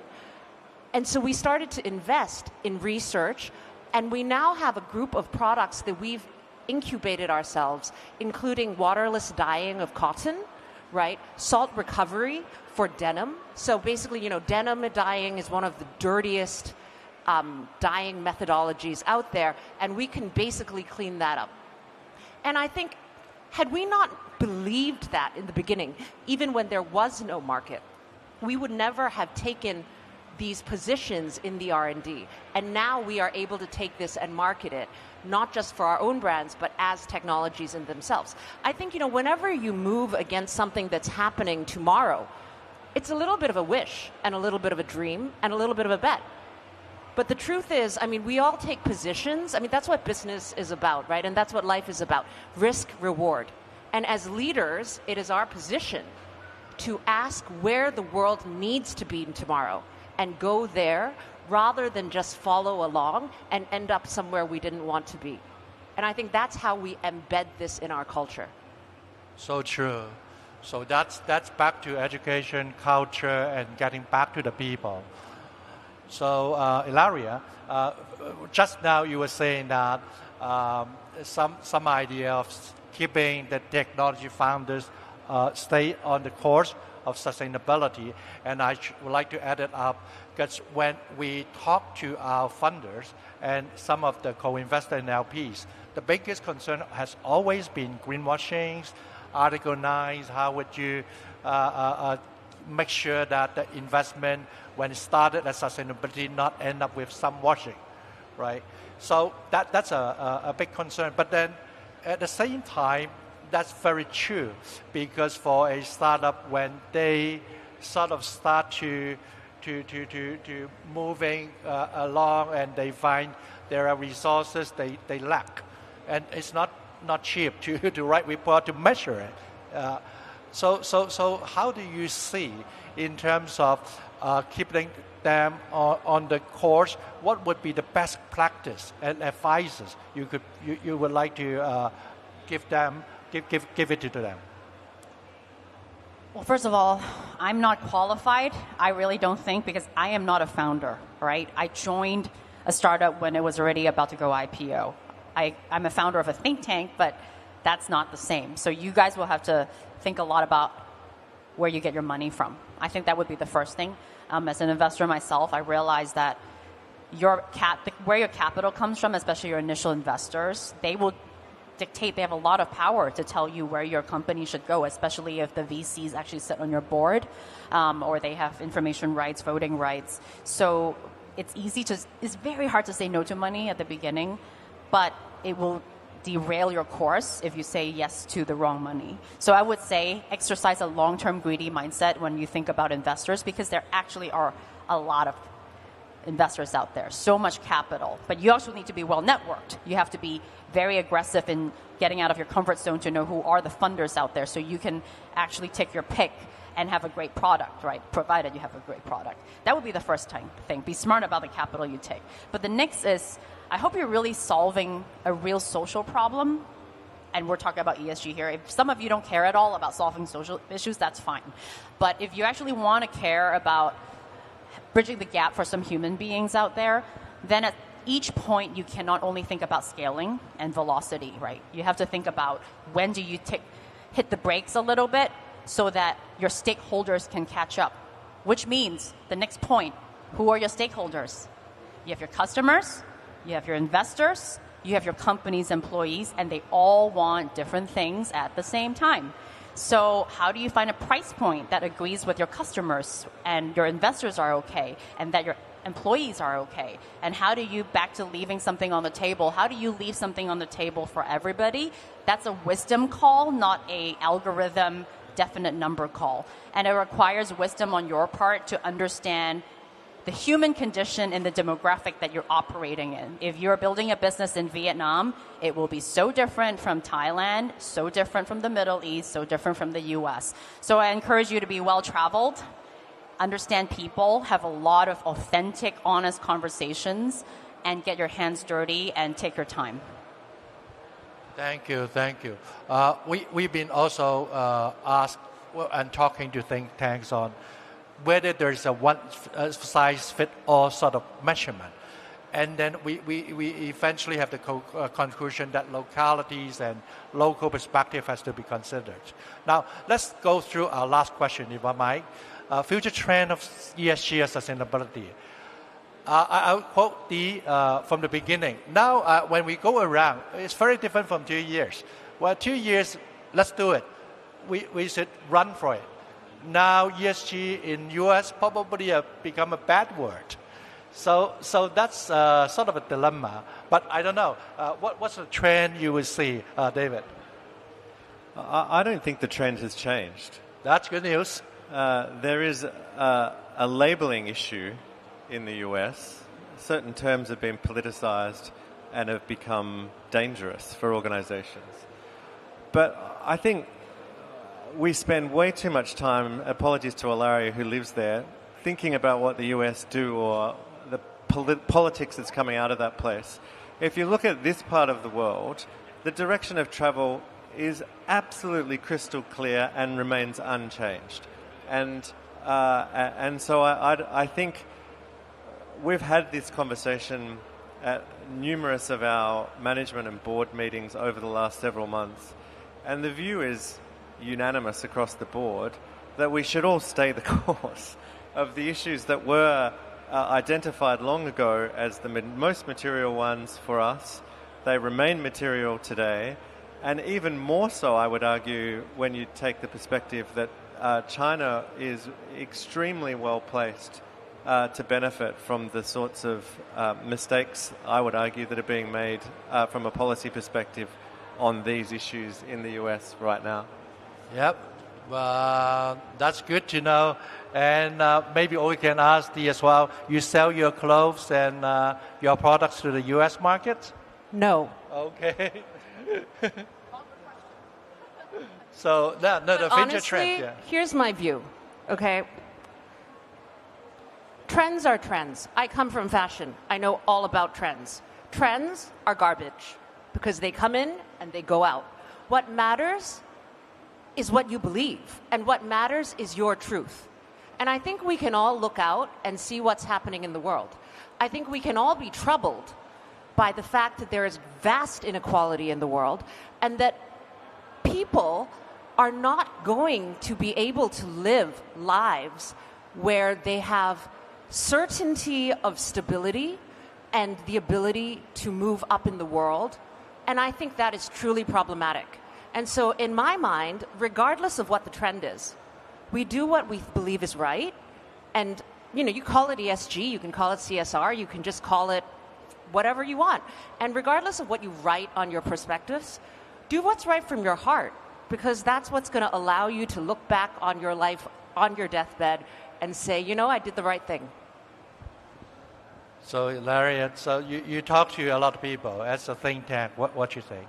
And so we started to invest in research, and we now have a group of products that we've incubated ourselves, including waterless dyeing of cotton, right? Salt recovery for denim. So basically, denim dyeing is one of the dirtiest dyeing methodologies out there, and we can basically clean that up. And I think, had we not believed that in the beginning, even when there was no market, we would never have taken these positions in the R&D. And now we are able to take this and market it, not just for our own brands, but as technologies in themselves. I think, whenever you move against something that's happening tomorrow, it's a little bit of a wish and a little bit of a dream and a little bit of a bet. But the truth is, we all take positions. That's what business is about, right? And that's what life is about, risk, reward. And as leaders, it is our position to ask where the world needs to be tomorrow and go there rather than just follow along and end up somewhere we didn't want to be. And I think that's how we embed this in our culture. So true. So that's back to education, culture, and getting back to the people. So, Ilaria, just now you were saying that some idea of keeping the technology founders stay on the course of sustainability, and I would like to add it up, because when we talk to our funders and some of the co-investors and LPs, the biggest concern has always been greenwashing, Article 9, how would you make sure that the investment, when it started as sustainability, not end up with some washing, right? So that's a big concern. But then at the same time, that's very true, because for a startup, when they sort of start to moving along and they find there are resources they lack, and it's not cheap to write report to measure it. So how do you see, in terms of keeping them on the course, what would be the best practice and advices you would like to give them? Give it to them. Well, first of all, I'm not qualified. I really don't think, because I am not a founder, right? I joined a startup when it was already about to go IPO. I'm a founder of a think tank, but that's not the same. So you guys will have to think a lot about where you get your money from. I think that would be the first thing. As an investor myself, I realized that where your capital comes from, especially your initial investors, they will dictate, they have a lot of power to tell you where your company should go, especially if the VCs actually sit on your board, or they have information rights, voting rights. So it's very hard to say no to money at the beginning, but it will derail your course if you say yes to the wrong money. So I would say exercise a long-term greedy mindset when you think about investors, because there actually are a lot of investors out there, so much capital. But you also need to be well networked. You have to be very aggressive in getting out of your comfort zone to know who are the funders out there, so you can actually take your pick and have a great product, right? Provided you have a great product. That would be the first thing. Be smart about the capital you take. But the next is, I hope you're really solving a real social problem. And we're talking about ESG here. If some of you don't care at all about solving social issues, that's fine. But if you actually want to care about bridging the gap for some human beings out there, then at each point you can not only think about scaling and velocity, right? You have to think about when do you hit the brakes a little bit so that your stakeholders can catch up. Which means the next point, who are your stakeholders? You have your customers, you have your investors, you have your company's employees, and they all want different things at the same time. So how do you find a price point that agrees with your customers and your investors are okay, and that your employees are okay? And how do you, back to leaving something on the table, how do you leave something on the table for everybody? That's a wisdom call, not a algorithm definite number call. And it requires wisdom on your part to understand the human condition and the demographic that you're operating in. If you're building a business in Vietnam, it will be so different from Thailand, so different from the Middle East, so different from the US. So I encourage you to be well-traveled, understand people, have a lot of authentic, honest conversations, and get your hands dirty and take your time. Thank you. We've been also asked and talking to think tanks on whether there is a one-size-fits-all sort of measurement. And then we eventually have the conclusion that localities and local perspective has to be considered. Now, let's go through our last question, if I might. Future trend of ESG and sustainability. I'll quote from the beginning. Now, when we go around, it's very different from 2 years. Well, 2 years, let's do it. We should run for it. Now, ESG in US probably become a bad word. So that's sort of a dilemma. But I don't know. What's the trend you would see, David? I don't think the trend has changed. That's good news. There is a labeling issue in the US. Certain terms have been politicized and have become dangerous for organizations. But I think we spend way too much time, apologies to Ilaria who lives there, thinking about what the US do or the politics that's coming out of that place. If you look at this part of the world, the direction of travel is absolutely crystal clear and remains unchanged. And so I think we've had this conversation at numerous of our management and board meetings over the last several months, and the view is unanimous across the board that we should all stay the course of the issues that were identified long ago as the most material ones for us. They remain material today, and even more so, I would argue, when you take the perspective that China is extremely well placed to benefit from the sorts of mistakes, I would argue, that are being made from a policy perspective on these issues in the US right now. Yep, that's good to know. And maybe we can ask Dee as well, you sell your clothes and your products to the US market? No. Okay. So, the future honestly, trend. Yeah. Here's my view, okay? Trends are trends. I come from fashion. I know all about trends. Trends are garbage because they come in and they go out. What matters is what you believe, and what matters is your truth. And I think we can all look out and see what's happening in the world. I think we can all be troubled by the fact that there is vast inequality in the world and that people are not going to be able to live lives where they have certainty of stability and the ability to move up in the world And I think that is truly problematic. And so in my mind, regardless of what the trend is, we do what we believe is right. And, you call it ESG, you can call it CSR, you can just call it whatever you want. And regardless of what you write on your perspectives, do what's right from your heart, because that's what's going to allow you to look back on your life on your deathbed and say, I did the right thing. So, Larry, so you talk to a lot of people. As a think tank, what you think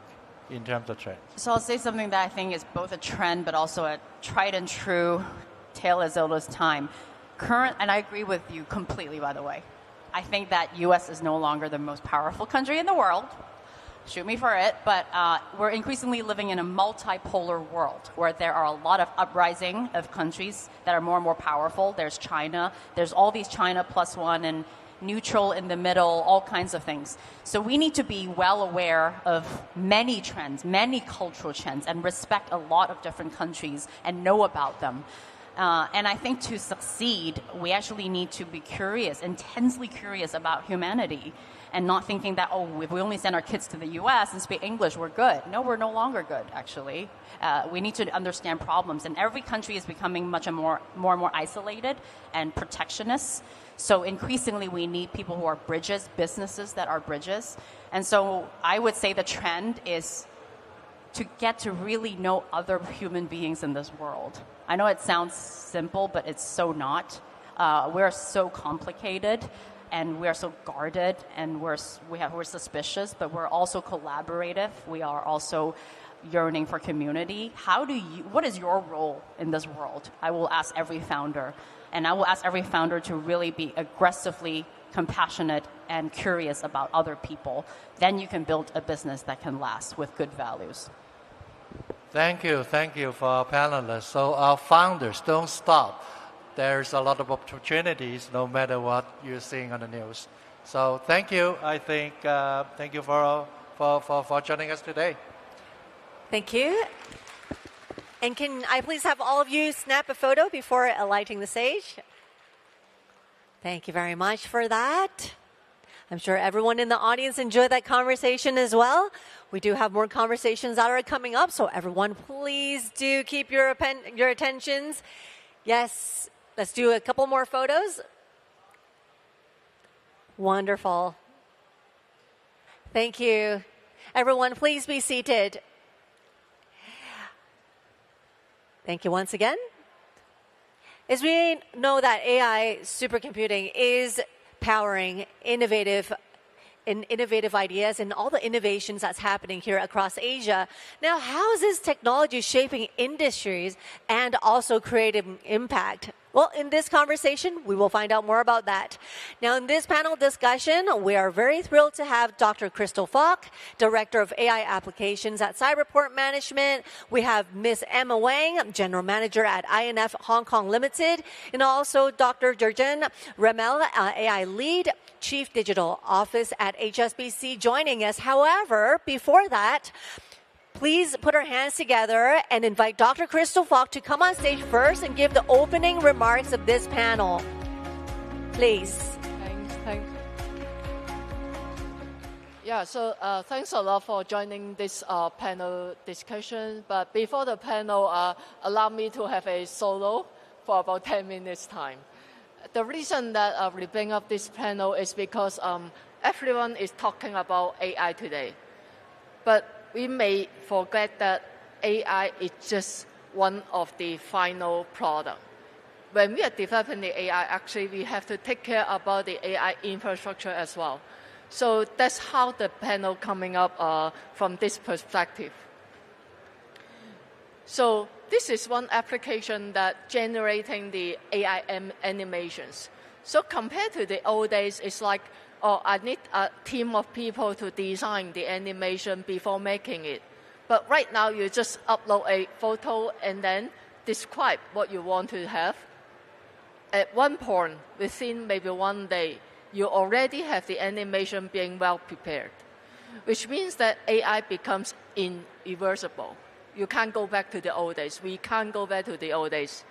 in terms of trends? So I'll say something that I think is both a trend but also a tried and true tale as old as time. And I agree with you completely, by the way. I think that U.S. is no longer the most powerful country in the world. Shoot me for it. But we're increasingly living in a multipolar world where there are a lot of uprising of countries that are more and more powerful. There's China. There's all these China plus one and neutral in the middle, all kinds of things. So we need to be well aware of many trends, many cultural trends, and respect a lot of different countries and know about them. And I think to succeed, we actually need to be curious, intensely curious about humanity, and not thinking that, if we only send our kids to the U.S. and speak English, we're good. No, we're no longer good, actually. We need to understand problems. And every country is becoming much more and more isolated and protectionist. So increasingly, we need people who are bridges, businesses that are bridges. And so I would say the trend is to get to really know other human beings in this world. I know it sounds simple, but it's so not. We're so complicated, and we're so guarded, and we're suspicious, but we're also collaborative. We are also yearning for community. What is your role in this world? I will ask every founder, and I will ask every founder to really be aggressively compassionate and curious about other people. Then you can build a business that can last with good values. Thank you for our panelists. So our founders, don't stop. There's a lot of opportunities no matter what you're seeing on the news. So thank you. I think thank you for joining us today. Thank you. And can I please have all of you snap a photo before alighting the stage? Thank you very much for that. I'm sure everyone in the audience enjoyed that conversation as well. We do have more conversations that are coming up, so everyone please do keep your attentions. Yes, let's do a couple more photos. Wonderful. Thank you. Everyone, please be seated. Thank you once again. As we know that AI supercomputing is powering innovative ideas and all the innovations that's happening here across Asia. Now, how is this technology shaping industries and also creating impact? Well, in this conversation, we will find out more about that. Now, in this panel discussion, we are very thrilled to have Dr. Crystal Falk, Director of AI Applications at Cyberport Management. We have Ms. Emma Wang, General Manager at INF Hong Kong Limited, and also Dr. Jurgen Remel, AI Lead, Chief Digital Office at HSBC, joining us. However, before that, please put our hands together and invite Dr. Crystal Falk to come on stage first and give the opening remarks of this panel. Please. Thanks. Yeah, so thanks a lot for joining this panel discussion. But before the panel, allow me to have a solo for about 10 minutes time. The reason that we bring up this panel is because everyone is talking about AI today. But we may forget that AI is just one of the final products. When we are developing the AI, actually, we have to take care about the AI infrastructure as well. So that's how the panel coming up from this perspective. So this is one application that generating the AI animations. So compared to the old days, it's like, I need a team of people to design the animation before making it. But right now, you just upload a photo and then describe what you want to have. At one point, within maybe one day, you already have the animation being well prepared, which means that AI becomes irreversible. You can't go back to the old days. We can't go back to the old days.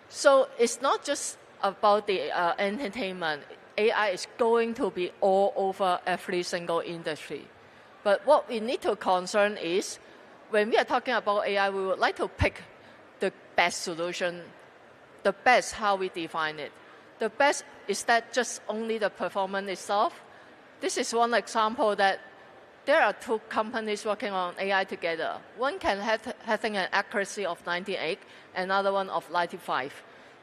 So it's not just about the entertainment. AI is going to be all over every single industry. But what we need to concern is, when we are talking about AI, we would like to pick the best solution, the best how we define it. The best is that just only the performance itself. This is one example that there are two companies working on AI together. One can having an accuracy of 98, another one of 95.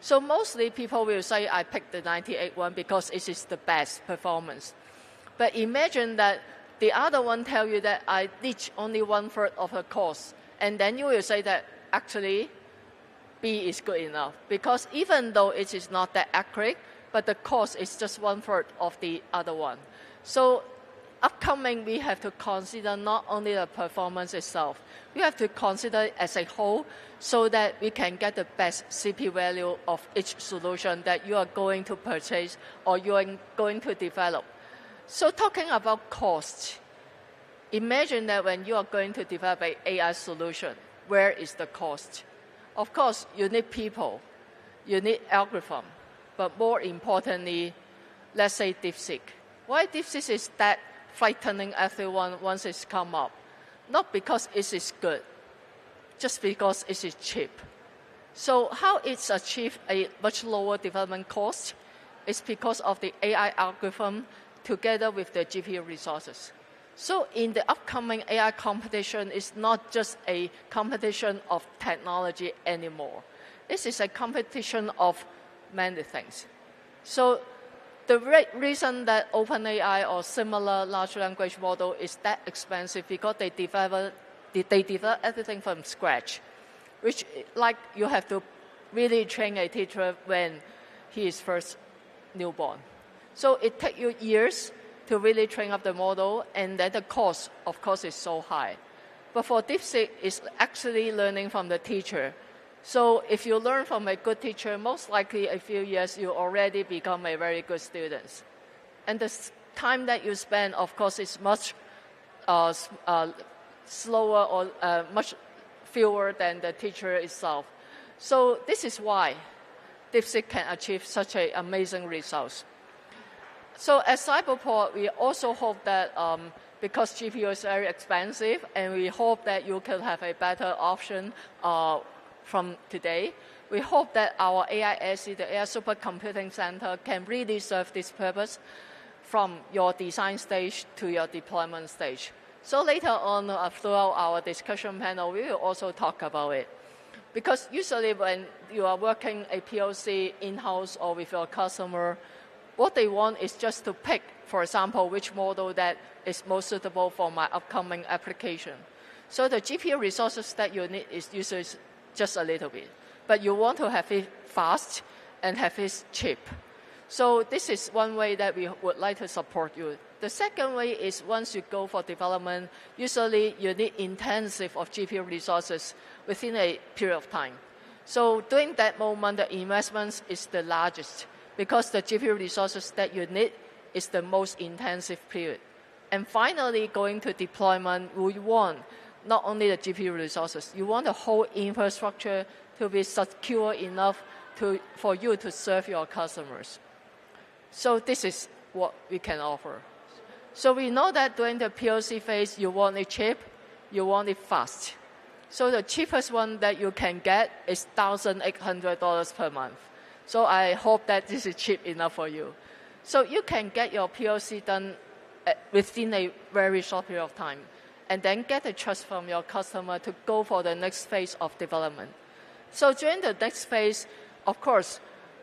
So mostly people will say, I picked the 98 one because it is the best performance. But imagine that the other one tell you that I reach only 1/3 of the cost. And then you will say that actually B is good enough. Because even though it is not that accurate, but the cost is just 1/3 of the other one. So upcoming, we have to consider not only the performance itself, we have to consider it as a whole so that we can get the best CP value of each solution that you are going to purchase or you are going to develop. So talking about cost, imagine that when you are going to develop an AI solution, where is the cost? Of course, you need people, you need algorithm, but more importantly, let's say DeepSeek. Why DeepSeek is that frightening everyone once it's come up? Not because it is good, just because it is cheap. So how it's achieved a much lower development cost is because of the AI algorithm together with the GPU resources. So in the upcoming AI competition, it's not just a competition of technology anymore. This is a competition of many things. So the reason that OpenAI or similar large language model is that expensive because they develop everything from scratch, which like you have to really train a teacher when he is first newborn. So it takes you years to really train up the model, and then the cost, of course, is so high. But for DeepSeek, it's actually learning from the teacher. So if you learn from a good teacher, most likely a few years, you already become a very good student. And the time that you spend, of course, is much slower or much fewer than the teacher itself. So this is why DeepSeek can achieve such an amazing results. So at Cyberport, we also hope that because GPU is very expensive, and we hope that you can have a better option from today. We hope that our AISC, the AI Supercomputing Center, can really serve this purpose from your design stage to your deployment stage. So later on, throughout our discussion panel, we will also talk about it. Because usually when you are working a POC in-house or with your customer, what they want is just to pick, for example, which model that is most suitable for my upcoming application. So the GPU resources that you need is usually just a little bit. But you want to have it fast and have it cheap. So this is one way that we would like to support you. The second way is once you go for development, usually you need intensive of GPU resources within a period of time. So during that moment, the investment is the largest, because the GPU resources that you need is the most intensive period. And finally, going to deployment, we want not only the GPU resources, you want the whole infrastructure to be secure enough for you to serve your customers. So this is what we can offer. So we know that during the POC phase, you want it cheap, you want it fast. So the cheapest one that you can get is $1,800 per month. So I hope that this is cheap enough for you. So you can get your POC done within a very short period of time, and then get the trust from your customer to go for the next phase of development. So during the next phase, of course,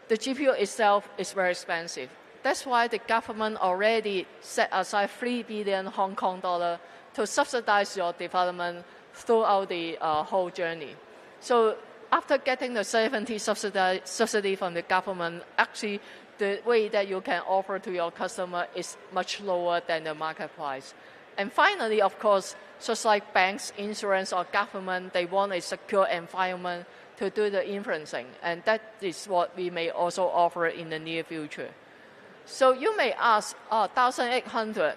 the GPU itself is very expensive. That's why the government already set aside 3 billion Hong Kong dollar to subsidize your development throughout the whole journey. So after getting the 70 subsidy from the government, actually the way that you can offer to your customer is much lower than the market price. And finally, of course, just like banks, insurance, or government, they want a secure environment to do the inferencing. And that is what we may also offer in the near future. So you may ask, 1,800,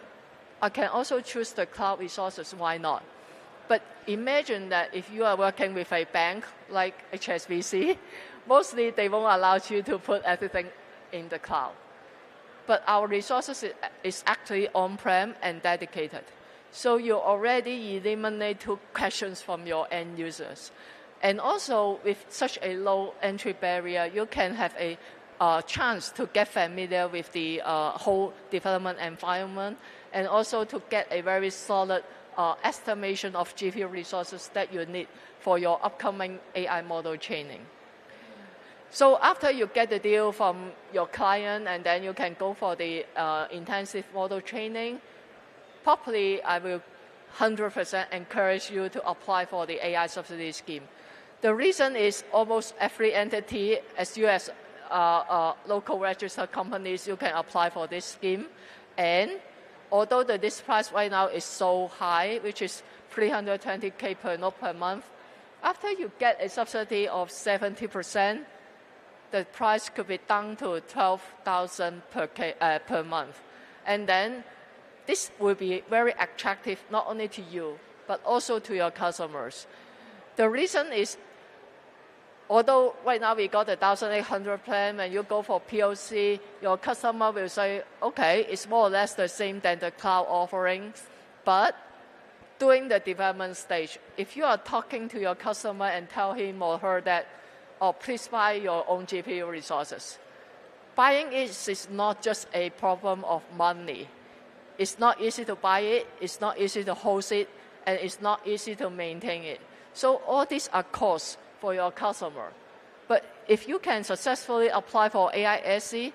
I can also choose the cloud resources, why not? But imagine that if you are working with a bank like HSBC, mostly they won't allow you to put everything in the cloud. But our resources is actually on-prem and dedicated. So you already eliminate 2 questions from your end users. And also, with such a low entry barrier, you can have a chance to get familiar with the whole development environment, and also to get a very solid estimation of GPU resources that you need for your upcoming AI model training. So after you get the deal from your client, and then you can go for the intensive model training, probably I will 100% encourage you to apply for the AI subsidy scheme. The reason is almost every entity, as you as local registered companies, you can apply for this scheme. And although the list price right now is so high, which is $320K per node per month, after you get a subsidy of 70%, the price could be down to $12,000 per month. And then this will be very attractive not only to you, but also to your customers. The reason is, although right now we got the 1,800 plan, when you go for POC, your customer will say, okay, it's more or less the same than the cloud offerings. But during the development stage, if you are talking to your customer and tell him or her that, oh, please buy your own GPU resources. Buying it is not just a problem of money. It's not easy to buy it, it's not easy to host it, and it's not easy to maintain it. So all these are costs for your customer. But if you can successfully apply for AISC,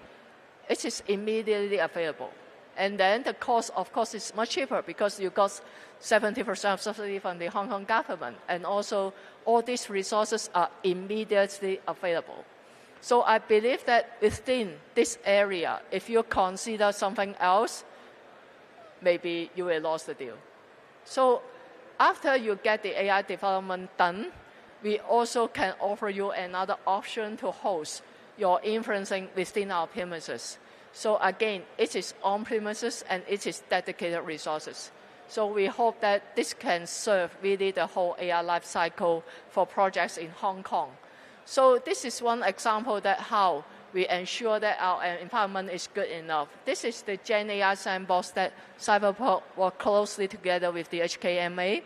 it is immediately available. And then the cost, of course, is much cheaper because you got 70% subsidy from the Hong Kong government. And also, all these resources are immediately available. So I believe that within this area, if you consider something else, maybe you will lose the deal. So after you get the AI development done, we also can offer you another option to host your inferencing within our premises. So again, it is on-premises and it is dedicated resources. So we hope that this can serve really the whole AI lifecycle for projects in Hong Kong. So this is one example that how we ensure that our environment is good enough. This is the Gen AI sandbox that Cyberport worked closely together with the HKMA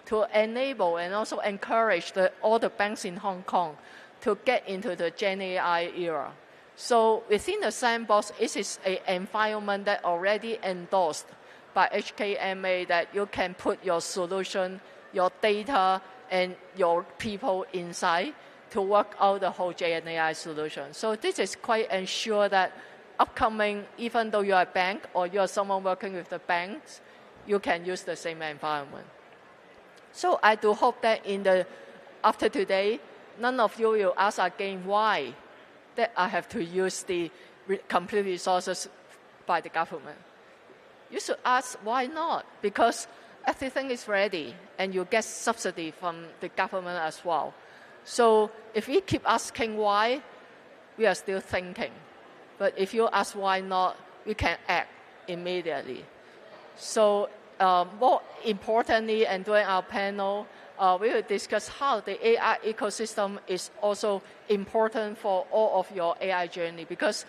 to enable and also encourage all the banks in Hong Kong to get into the Gen AI era. So within the sandbox, it is an environment that already endorsed by HKMA that you can put your solution, your data, and your people inside to work out the whole Gen AI solution. So this is quite ensure that upcoming, even though you are a bank or you are someone working with the banks, you can use the same environment. So I do hope that after today, none of you will ask again why that I have to use the complete resources by the government. You should ask why not, because everything is ready and you get subsidy from the government as well. So if we keep asking why, we are still thinking. But if you ask why not, we can act immediately. So more importantly, and during our panel, we will discuss how the AI ecosystem is also important for all of your AI journey, because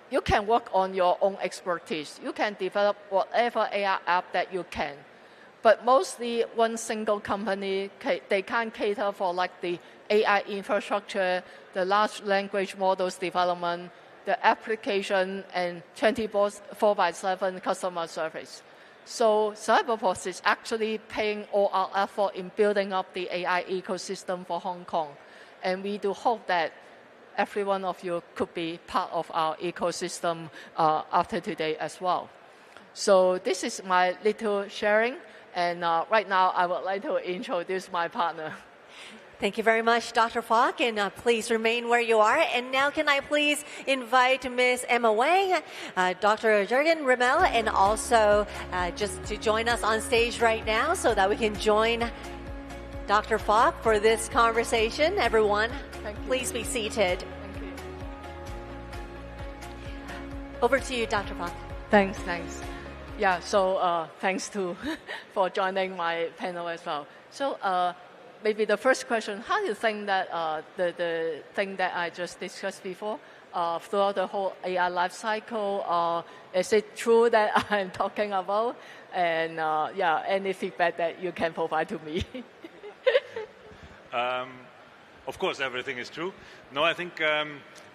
you can work on your own expertise. You can develop whatever AI app that you can. But mostly one single company, they can't cater for like the AI infrastructure, the large language models development, the application, and 24/7 customer service. So Cyberport is actually paying all our effort in building up the AI ecosystem for Hong Kong. And we do hope that every one of you could be part of our ecosystem after today as well. So this is my little sharing. And right now, I would like to introduce my partner. Thank you very much, Dr. Falk, and please remain where you are. And now can I please invite Ms. Emma Wang, Dr. Jürgen Rimmel, and also just to join us on stage right now so that we can join Dr. Falk for this conversation. Everyone, please be seated. Thank you. Over to you, Dr. Falk. Thanks. Yeah, so thanks for joining my panel as well. So maybe the first question, how do you think that the thing that I just discussed before, throughout the whole AI life cycle, is it true that I'm talking about? And yeah, any feedback that you can provide to me. Of course, everything is true. No, I think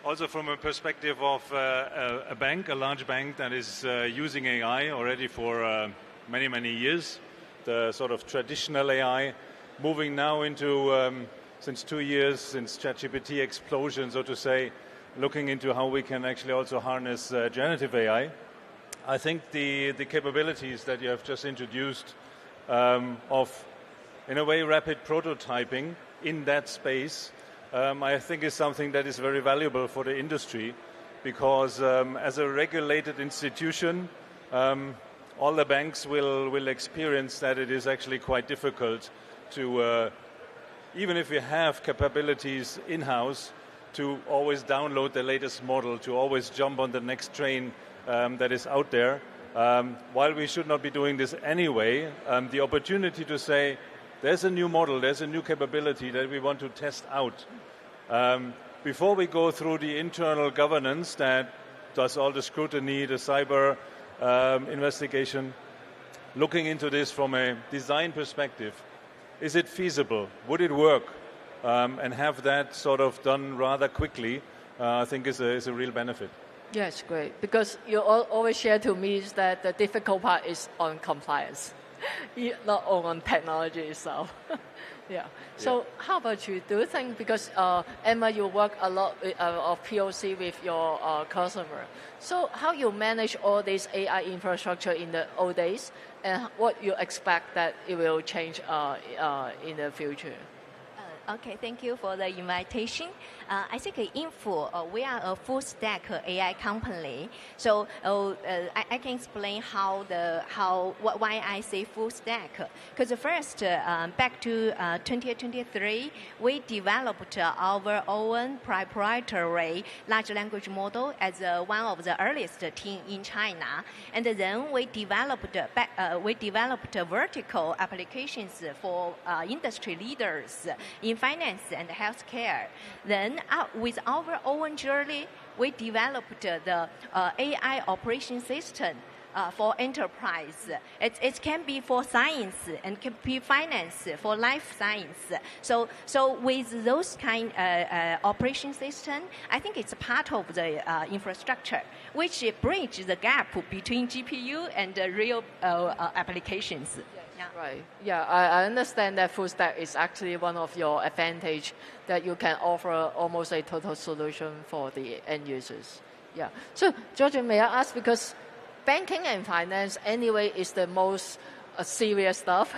also from a perspective of a bank, a large bank that is using AI already for many, many years, the sort of traditional AI, moving now into, since 2 years, since ChatGPT explosion, so to say, looking into how we can actually also harness generative AI. I think the capabilities that you have just introduced of, in a way, rapid prototyping in that space, I think is something that is very valuable for the industry, because as a regulated institution, all the banks will experience that it is actually quite difficult to, even if we have capabilities in-house, to always download the latest model, to always jump on the next train that is out there. While we should not be doing this anyway, the opportunity to say, there's a new model, there's a new capability that we want to test out. Before we go through the internal governance that does all the scrutiny, the cyber investigation, looking into this from a design perspective, is it feasible? Would it work? And have that sort of done rather quickly, I think is a real benefit. Yes, great. Because you always share to me is that the difficult part is on compliance, not on technology itself. Yeah. So how about you? Do you think, because Emma, you work a lot of POC with your customer, so how you manage all this AI infrastructure in the old days, and what you expect that it will change in the future? Okay, thank you for the invitation. I think in Info, we are a full stack AI company. So I can explain why I say full stack. Because first, back to 2023, we developed our own proprietary large language model as one of the earliest team in China, and then we developed vertical applications for industry leaders in finance and healthcare. Then with our own journey, we developed the AI operation system for enterprise. It can be for science and can be finance, for life science. So with those kind operation system, I think it's part of the infrastructure, which bridge the gap between GPU and real applications. Yeah. Right. Yeah, I understand that full stack is actually one of your advantage, that you can offer almost a total solution for the end users. Yeah. So, Georgia, may I ask, because banking and finance anyway is the most serious stuff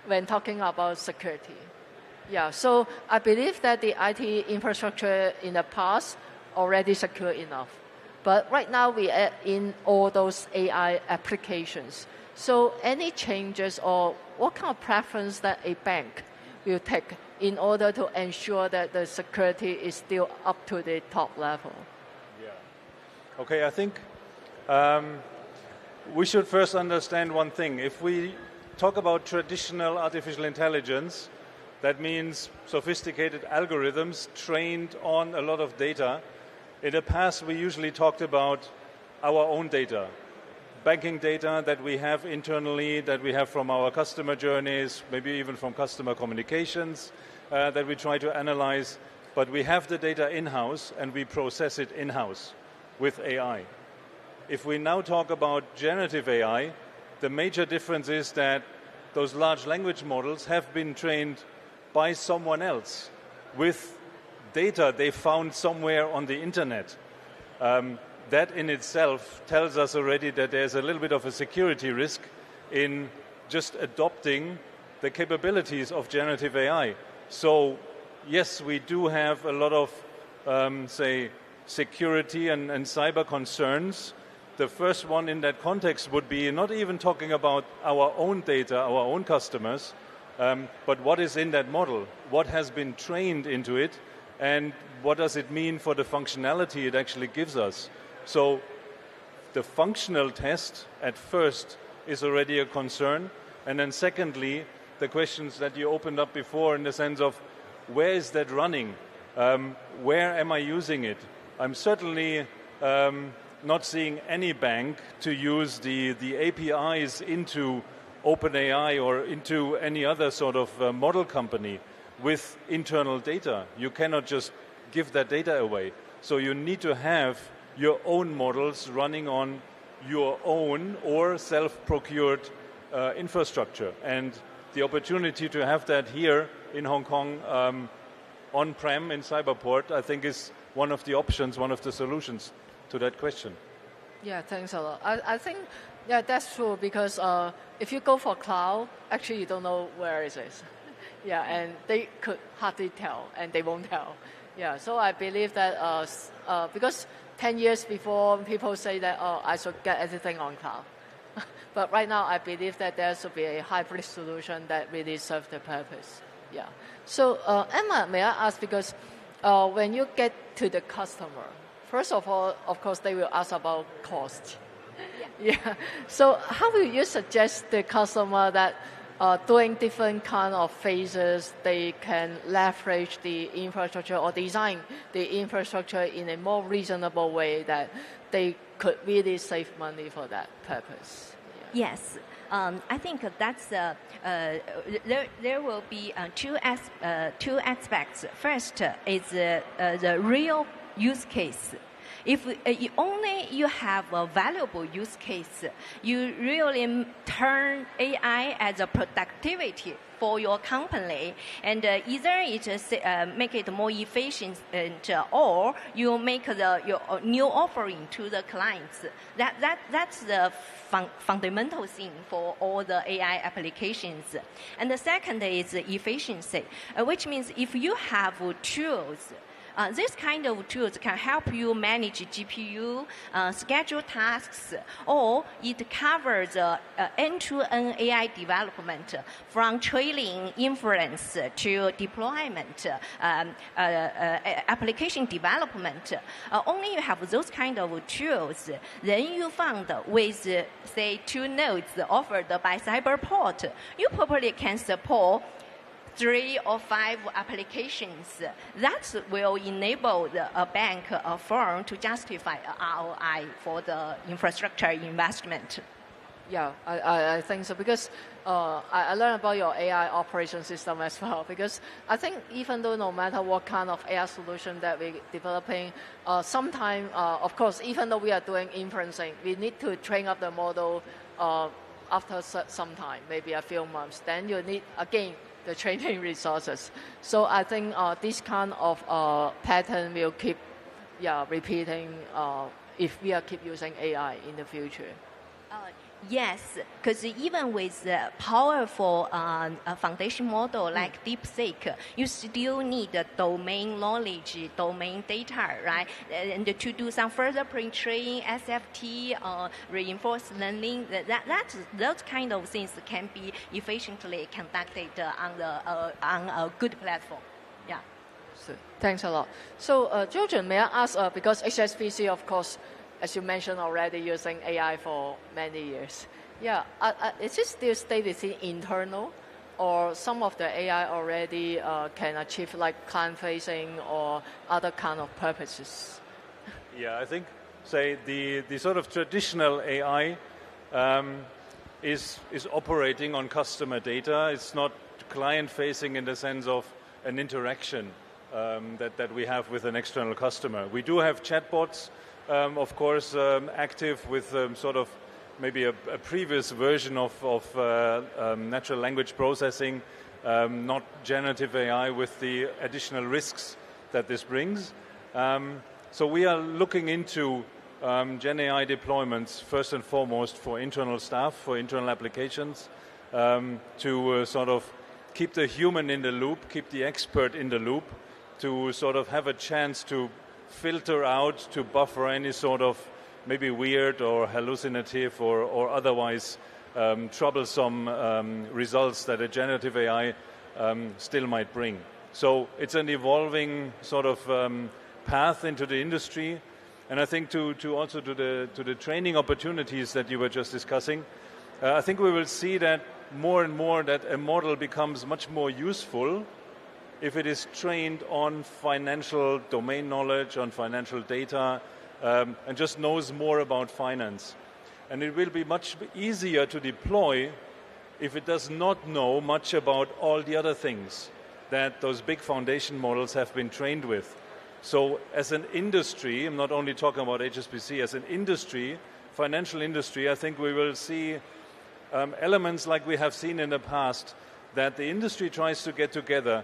when talking about security. Yeah. So I believe that the IT infrastructure in the past already secure enough, but right now we add in all those AI applications. So any changes or what kind of preference that a bank will take in order to ensure that the security is still up to the top level? Yeah. Okay, I think we should first understand one thing. If we talk about traditional artificial intelligence, that means sophisticated algorithms trained on a lot of data. In the past, we usually talked about our own data. Banking data that we have internally, that we have from our customer journeys, maybe even from customer communications that we try to analyze. But we have the data in-house and we process it in-house with AI. If we now talk about generative AI, the major difference is that those large language models have been trained by someone else with data they found somewhere on the internet. That in itself tells us already that there's a little bit of a security risk in just adopting the capabilities of generative AI. So yes, we do have a lot of, say, security and cyber concerns. The first one in that context would be not even talking about our own data, our own customers, but what is in that model, what has been trained into it, and what does it mean for the functionality it actually gives us. So the functional test at first is already a concern. And then secondly, the questions that you opened up before in the sense of where is that running? Where am I using it? I'm certainly not seeing any bank to use the APIs into OpenAI or into any other sort of model company with internal data. You cannot just give that data away. So you need to have your own models running on your own or self-procured infrastructure. And the opportunity to have that here in Hong Kong on-prem in Cyberport, I think is one of the options, one of the solutions to that question. Yeah, thanks a lot. I think, yeah, that's true because if you go for cloud, actually you don't know where it is. Yeah, and they could hardly tell, and they won't tell. Yeah, so I believe that because 10 years before, people say that, oh, I should get everything on cloud. But right now, I believe that there should be a hybrid solution that really serves the purpose. Yeah. So, Emma, may I ask, because when you get to the customer, first of all, of course, they will ask about cost. Yeah. So how will you suggest the customer that doing different kind of phases, they can leverage the infrastructure or design the infrastructure in a more reasonable way that they could really save money for that purpose? Yeah. Yes. I think that's there will be two aspects. First is the real use case. If only you have a valuable use case, you really turn AI as a productivity for your company, and either it make it more efficient, or you make your new offering to the clients. That's the fundamental thing for all the AI applications. And the second is efficiency, which means if you have tools. This kind of tools can help you manage GPU, schedule tasks, or it covers end-to-end AI development from training, inference to deployment, application development. Only you have those kind of tools, then you found with, say, 2 nodes offered by Cyberport, you probably can support 3 or 5 applications. That will enable a bank, a firm to justify ROI for the infrastructure investment. Yeah, I think so, because I learned about your AI operation system as well, because I think even though no matter what kind of AI solution that we're developing, sometimes, of course, even though we are doing inferencing, we need to train up the model after some time, maybe a few months. Then you need, again, the training resources. So I think this kind of pattern will keep repeating if we are keep using AI in the future. Yes, because even with powerful foundation model like DeepSeek, you still need domain knowledge, domain data, right? And to do some further pre-training, SFT, reinforced learning, those kind of things can be efficiently conducted on a good platform. Yeah. So, thanks a lot. So, Georgian, may I ask, because HSBC, of course, as you mentioned already, using AI for many years. Yeah, is it still stay within internal, or some of the AI already can achieve like client-facing or other kind of purposes? Yeah, I think, say, the sort of traditional AI is operating on customer data. It's not client-facing in the sense of an interaction that we have with an external customer. We do have chatbots, of course, active with sort of maybe a previous version of natural language processing, not generative AI with the additional risks that this brings. So we are looking into Gen AI deployments first and foremost for internal staff, for internal applications, to sort of keep the human in the loop, keep the expert in the loop, to sort of have a chance to filter out, to buffer any sort of maybe weird or hallucinative or otherwise troublesome results that a generative AI still might bring. So it's an evolving sort of path into the industry, and I think to the training opportunities that you were just discussing, I think we will see that more and more that a model becomes much more useful if it is trained on financial domain knowledge, on financial data, and just knows more about finance. And it will be much easier to deploy if it does not know much about all the other things that those big foundation models have been trained with. So as an industry, I'm not only talking about HSBC, as an industry, financial industry, I think we will see elements like we have seen in the past, that the industry tries to get together.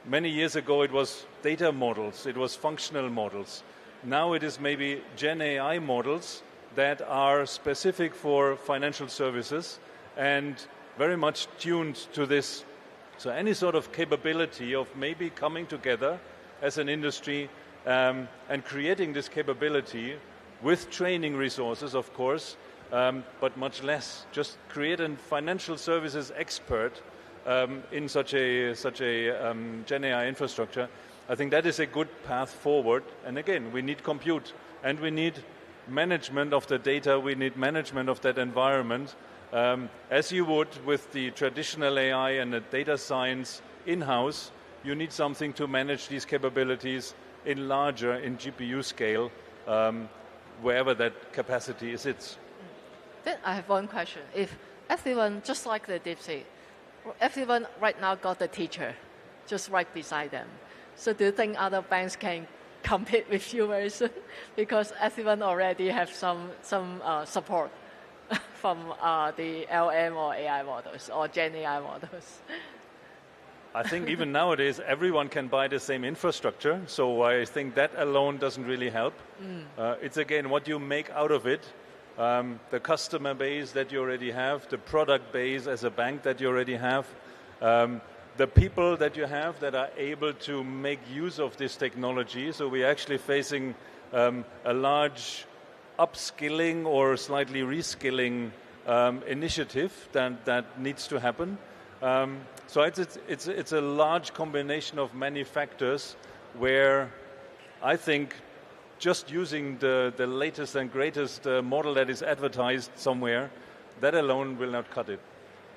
Many years ago it was data models, it was functional models. Now it is maybe Gen AI models that are specific for financial services and very much tuned to this. So any sort of capability of maybe coming together as an industry and creating this capability with training resources, of course, but much less. Just create a financial services expert in such a Gen AI infrastructure. I think that is a good path forward. And again, we need compute and we need management of the data. We need management of that environment. As you would with the traditional AI and the data science in-house, you need something to manage these capabilities in GPU scale, wherever that capacity sits. Then I have one question. If everyone, just like the DeepSeek, everyone right now got the teacher just right beside them. So do you think other banks can compete with you very soon? Because everyone already have some support from the LM or AI models or Gen AI models. I think even nowadays everyone can buy the same infrastructure, so I think that alone doesn't really help. It's again what you make out of it, the customer base that you already have, the product base as a bank that you already have, the people that you have that are able to make use of this technology. So we're actually facing a large upskilling or slightly reskilling initiative that needs to happen. So it's a large combination of many factors where I think just using the latest and greatest model that is advertised somewhere, that alone will not cut it.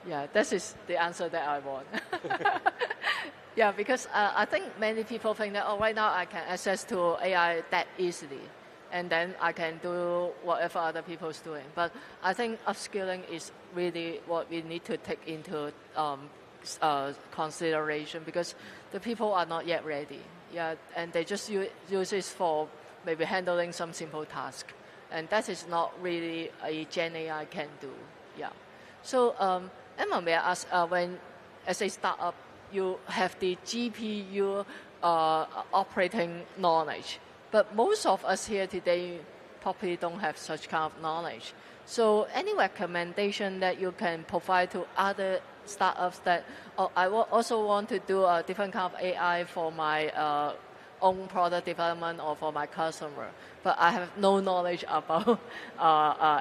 Yeah, this is the answer that I want. Yeah, because I think many people think that, right now I can access to AI that easily, and then I can do whatever other people is doing. But I think upskilling is really what we need to take into consideration, because the people are not yet ready. Yeah, and they just use it for maybe handling some simple task, and that is not really a Gen AI can do. Yeah. So Emma, may I ask, when as a startup, you have the GPU operating knowledge, but most of us here today probably don't have such kind of knowledge. So any recommendation that you can provide to other startups that I also want to do a different kind of AI for my own product development or for my customer, but I have no knowledge about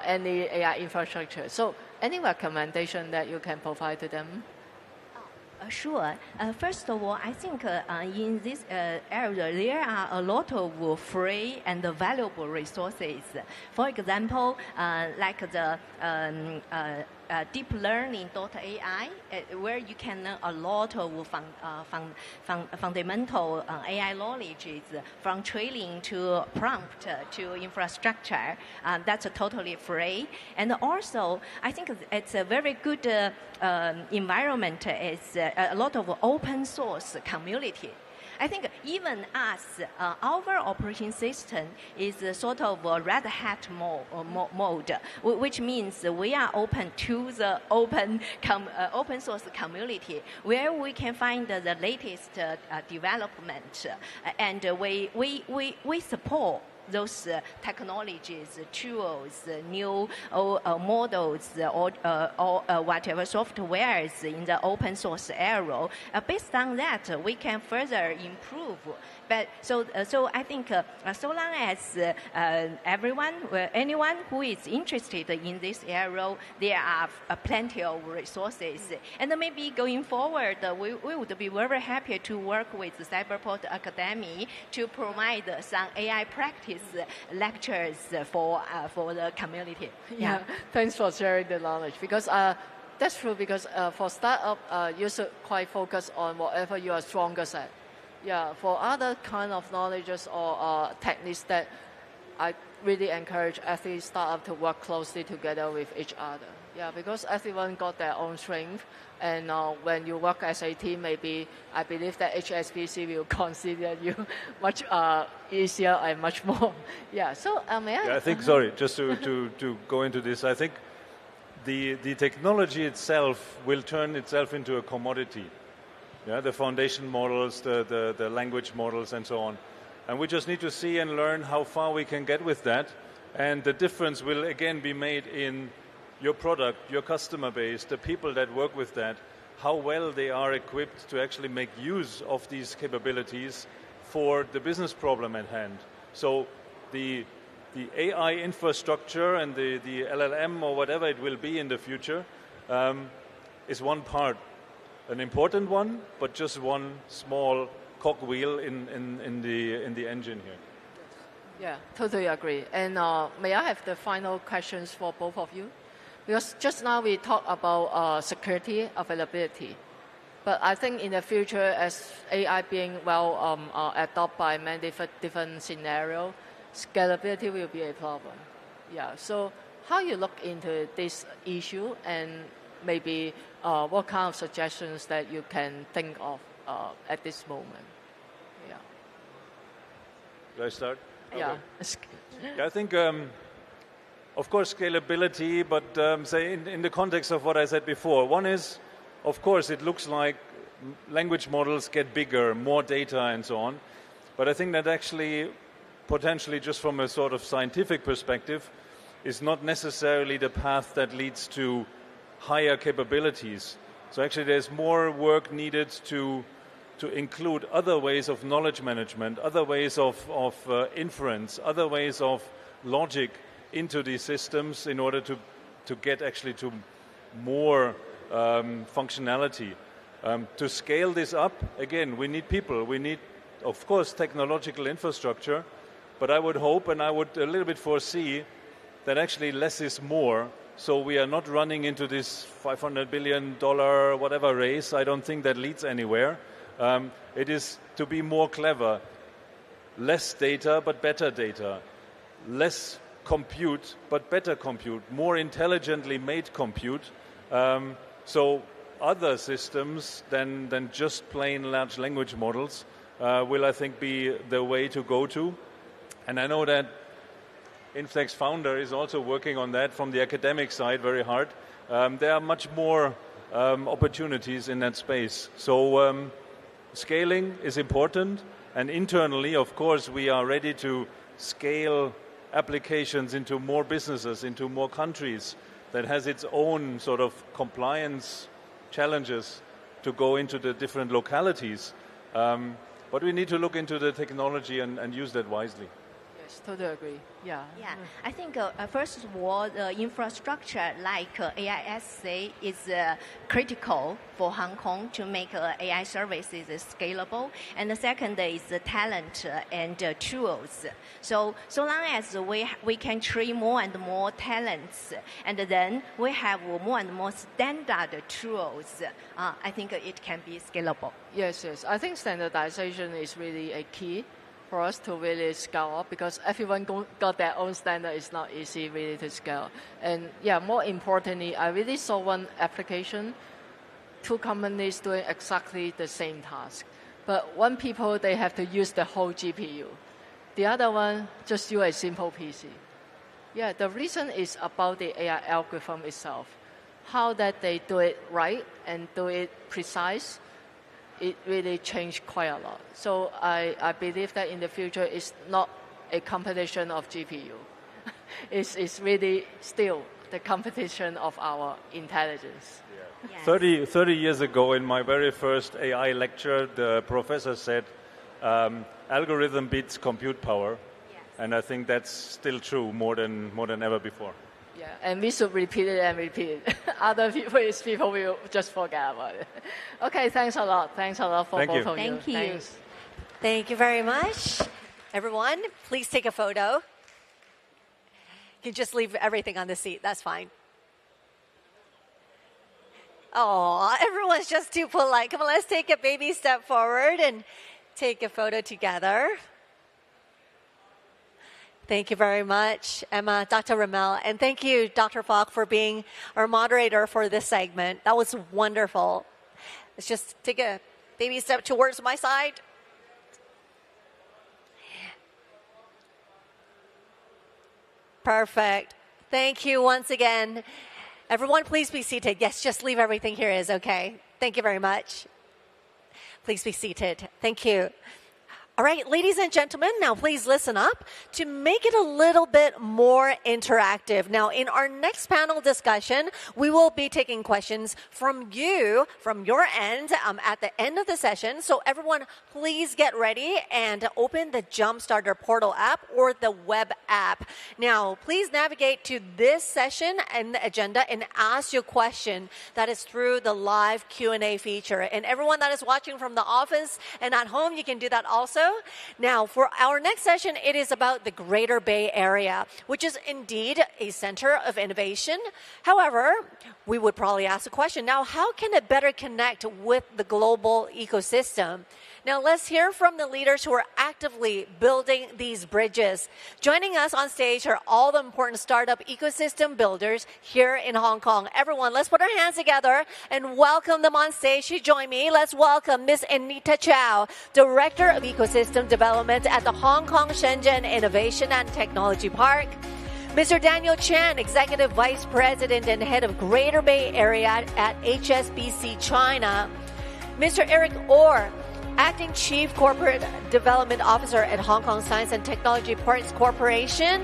any AI infrastructure. So any recommendation that you can provide to them? Sure. First of all, I think in this area, there are a lot of free and valuable resources. For example, like the deep learning.ai, where you can learn a lot of fundamental AI knowledge, from training to prompt to infrastructure. That's totally free. And also, I think it's a very good environment. It's a lot of open source community. I think even us, our operating system is sort of a red hat mode, which means we are open to the open source community where we can find the latest development, and we support those technologies, tools, new models, or whatever softwares in the open source area. Based on that, we can further improve. But so I think so long as anyone who is interested in this area, there are plenty of resources. And maybe going forward, we would be very happy to work with Cyberport Academy to provide some AI practice lectures for the community. Yeah, thanks for sharing the knowledge, because that's true, because for startup, you should quite focus on whatever you are strongest at. Yeah, for other kind of knowledges or techniques that I really encourage every startup to work closely together with each other. Yeah, because everyone got their own strength, and when you work as a team, maybe I believe that HSBC will consider you much easier and much more. Yeah. So may I? Yeah, I think. Sorry, just to go into this, I think the technology itself will turn itself into a commodity. Yeah, the foundation models, the language models, and so on. And we just need to see and learn how far we can get with that. And the difference will again be made in your product, your customer base, the people that work with that, how well they are equipped to actually make use of these capabilities for the business problem at hand. So the AI infrastructure and the LLM or whatever it will be in the future is one part, an important one, but just one small cogwheel in the engine here. Yeah, totally agree. And may I have the final questions for both of you? Because just now we talked about security, availability. But I think in the future, as AI being well adopted by many different scenarios, scalability will be a problem. Yeah. So how you look into this issue, and maybe what kind of suggestions that you can think of at this moment? Yeah. Do I start? Yeah. Okay. Yeah, I think, of course, scalability, but say in the context of what I said before. One is, of course, it looks like language models get bigger, more data, and so on. But I think that actually, potentially, just from a sort of scientific perspective, is not necessarily the path that leads to higher capabilities. So actually, there's more work needed to include other ways of knowledge management, other ways of inference, other ways of logic into these systems in order to get actually to more functionality. To scale this up, again, we need people. We need, of course, technological infrastructure, but I would hope and I would a little bit foresee that actually less is more. So we are not running into this $500 billion whatever race. I don't think that leads anywhere. It is to be more clever. Less data, but better data. Less compute, but better compute. More intelligently made compute. So other systems than just plain large language models will, I think, be the way to go to. And I know that Inflex founder is also working on that from the academic side very hard. There are much more opportunities in that space. So scaling is important, and internally, of course, we are ready to scale applications into more businesses, into more countries that has its own sort of compliance challenges to go into the different localities. But we need to look into the technology and use that wisely. Yes, totally agree. Yeah. Yeah, I think first of all, the infrastructure like AISC is critical for Hong Kong to make AI services scalable. And the second is the talent and tools. So long as we can train more and more talents, and then we have more and more standard tools, I think it can be scalable. Yes. I think standardization is really a key for us to really scale up, because everyone got their own standard. It's not easy really to scale. And yeah, more importantly, I really saw one application, two companies doing exactly the same task. But one people, they have to use the whole GPU. The other one, just use a simple PC. Yeah, the reason is about the AI algorithm itself. How that they do it right and do it precise, it really changed quite a lot. So I believe that in the future, it's not a competition of GPU. It's really still the competition of our intelligence. Yeah. Yes. 30 years ago, in my very first AI lecture, the professor said, algorithm beats compute power. Yes. And I think that's still true more than ever before. Yeah, and we should repeat it and repeat it. Other people will just forget about it. Okay, thanks a lot. Thanks a lot for both of you. Thank you. Thanks. Thank you very much. Everyone, please take a photo. You can just leave everything on the seat. That's fine. Oh, everyone's just too polite. Come on, let's take a baby step forward and take a photo together. Thank you very much, Emma, Dr. Ramel, and thank you, Dr. Falk, for being our moderator for this segment. That was wonderful. Let's just take a baby step towards my side. Perfect. Thank you once again. Everyone, please be seated. Yes, just leave everything here is okay. Thank you very much. Please be seated. Thank you. All right, ladies and gentlemen, now please listen up to make it a little bit more interactive. Now, in our next panel discussion, we will be taking questions from you, from your end, at the end of the session. So everyone, please get ready and open the JUMPSTARTER portal app or the web app. Now, please navigate to this session and the agenda and ask your question. That is through the live Q&A feature. And everyone that is watching from the office and at home, you can do that also. Now, for our next session, it is about the Greater Bay Area, which is indeed a center of innovation. However, we would probably ask the question, now, how can it better connect with the global ecosystem? Now, let's hear from the leaders who are actively building these bridges. Joining us on stage are all the important startup ecosystem builders here in Hong Kong. Everyone, let's put our hands together and welcome them on stage to join me. Let's welcome Ms. Anita Chow, Director of Ecosystem Development at the Hong Kong Shenzhen Innovation and Technology Park. Mr. Daniel Chan, Executive Vice President and Head of Greater Bay Area at HSBC China. Mr. Eric Orr, Acting Chief Corporate Development Officer at Hong Kong Science and Technology Parks Corporation.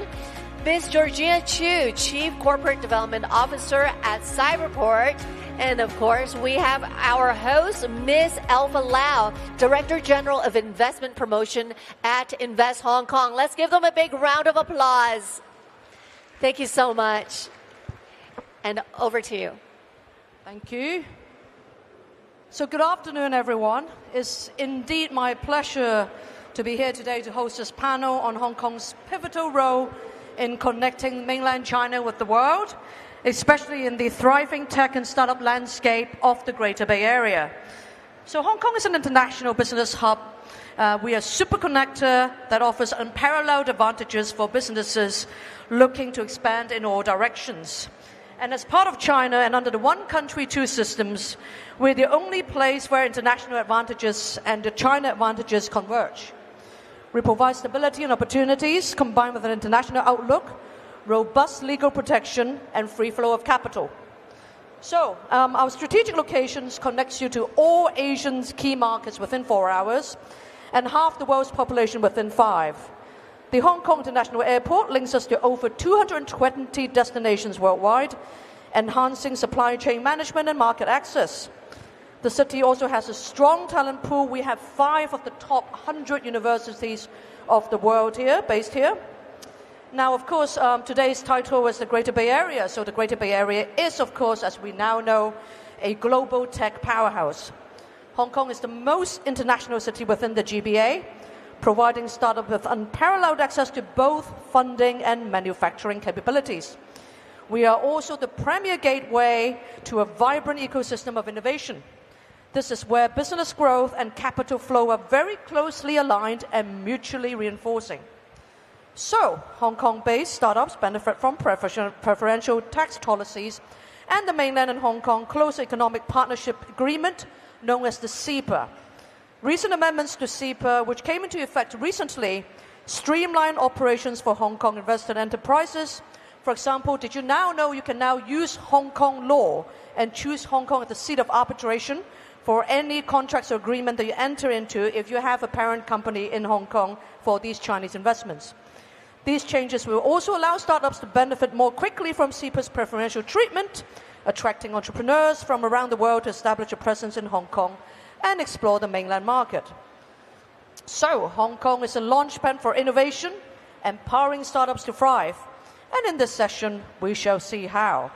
Ms. Georgina Chu, Chief Corporate Development Officer at Cyberport. And of course, we have our host, Ms. Alpha Lau, Director General of Investment Promotion at Invest Hong Kong. Let's give them a big round of applause. Thank you so much. And over to you. Thank you. So good afternoon, everyone. It's indeed my pleasure to be here today to host this panel on Hong Kong's pivotal role in connecting mainland China with the world, especially in the thriving tech and startup landscape of the Greater Bay Area. So Hong Kong is an international business hub. We are a super connector that offers unparalleled advantages for businesses looking to expand in all directions. And as part of China and under the one country, two systems, we're the only place where international advantages and the China advantages converge. We provide stability and opportunities combined with an international outlook, robust legal protection, and free flow of capital. So our strategic locations connects you to all Asia's key markets within 4 hours and half the world's population within 5. The Hong Kong International Airport links us to over 220 destinations worldwide, enhancing supply chain management and market access. The city also has a strong talent pool. We have 5 of the top 100 universities of the world here, based here. Now, of course, today's title is the Greater Bay Area. So the Greater Bay Area is, of course, as we now know, a global tech powerhouse. Hong Kong is the most international city within the GBA, providing startups with unparalleled access to both funding and manufacturing capabilities. We are also the premier gateway to a vibrant ecosystem of innovation. This is where business growth and capital flow are very closely aligned and mutually reinforcing. So, Hong Kong-based startups benefit from preferential tax policies and the Mainland and Hong Kong Close Economic Partnership Agreement, known as the CEPA. Recent amendments to CEPA, which came into effect recently, streamline operations for Hong Kong invested enterprises. For example, did you now know you can now use Hong Kong law and choose Hong Kong as the seat of arbitration for any contracts or agreement that you enter into if you have a parent company in Hong Kong for these Chinese investments? These changes will also allow startups to benefit more quickly from CEPA's preferential treatment, attracting entrepreneurs from around the world to establish a presence in Hong Kong and explore the mainland market. So, Hong Kong is a launchpad for innovation, empowering startups to thrive. And in this session, we shall see how.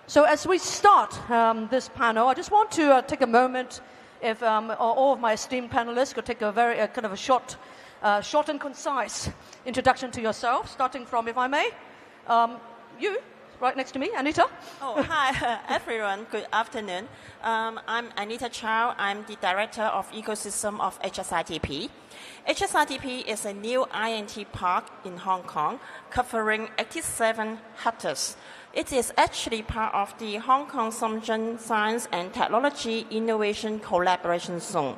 So as we start this panel, I just want to take a moment, if all of my esteemed panelists could take a very kind of a short and concise introduction to yourself, starting from, if I may, you, right next to me. Anita? Oh, hi, everyone. Good afternoon. I'm Anita Chow. I'm the Director of Ecosystem of HSITP. HSITP is a new INT park in Hong Kong covering 87 hectares. It is actually part of the Hong Kong Shenzhen Science and Technology Innovation Collaboration Zone.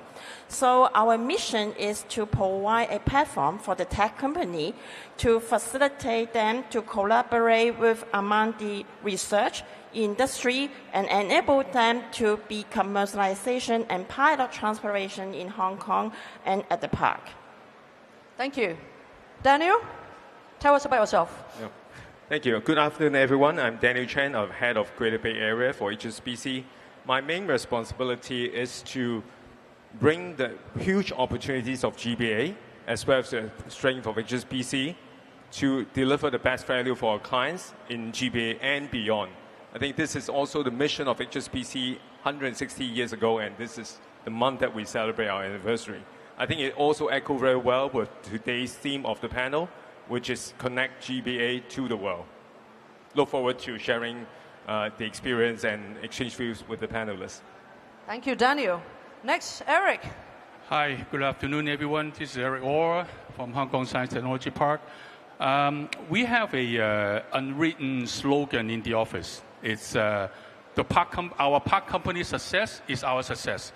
So our mission is to provide a platform for the tech company to facilitate them to collaborate with among the research, industry, and enable them to be commercialization and pilot transportation in Hong Kong and at the park. Thank you. Daniel, tell us about yourself. Yeah. Thank you. Good afternoon, everyone. I'm Daniel Chen, I'm head of Greater Bay Area for HSBC. My main responsibility is to bring the huge opportunities of GBA as well as the strength of HSBC to deliver the best value for our clients in GBA and beyond. I think this is also the mission of HSBC 160 years ago, and this is the month that we celebrate our anniversary. I think it also echoes very well with today's theme of the panel, which is Connect GBA to the World. Look forward to sharing the experience and exchange views with the panelists. Thank you, Daniel. Next, Eric. Hi, good afternoon, everyone. This is Eric Orr from Hong Kong Science Technology Park. We have a unwritten slogan in the office. It's our park company's success is our success.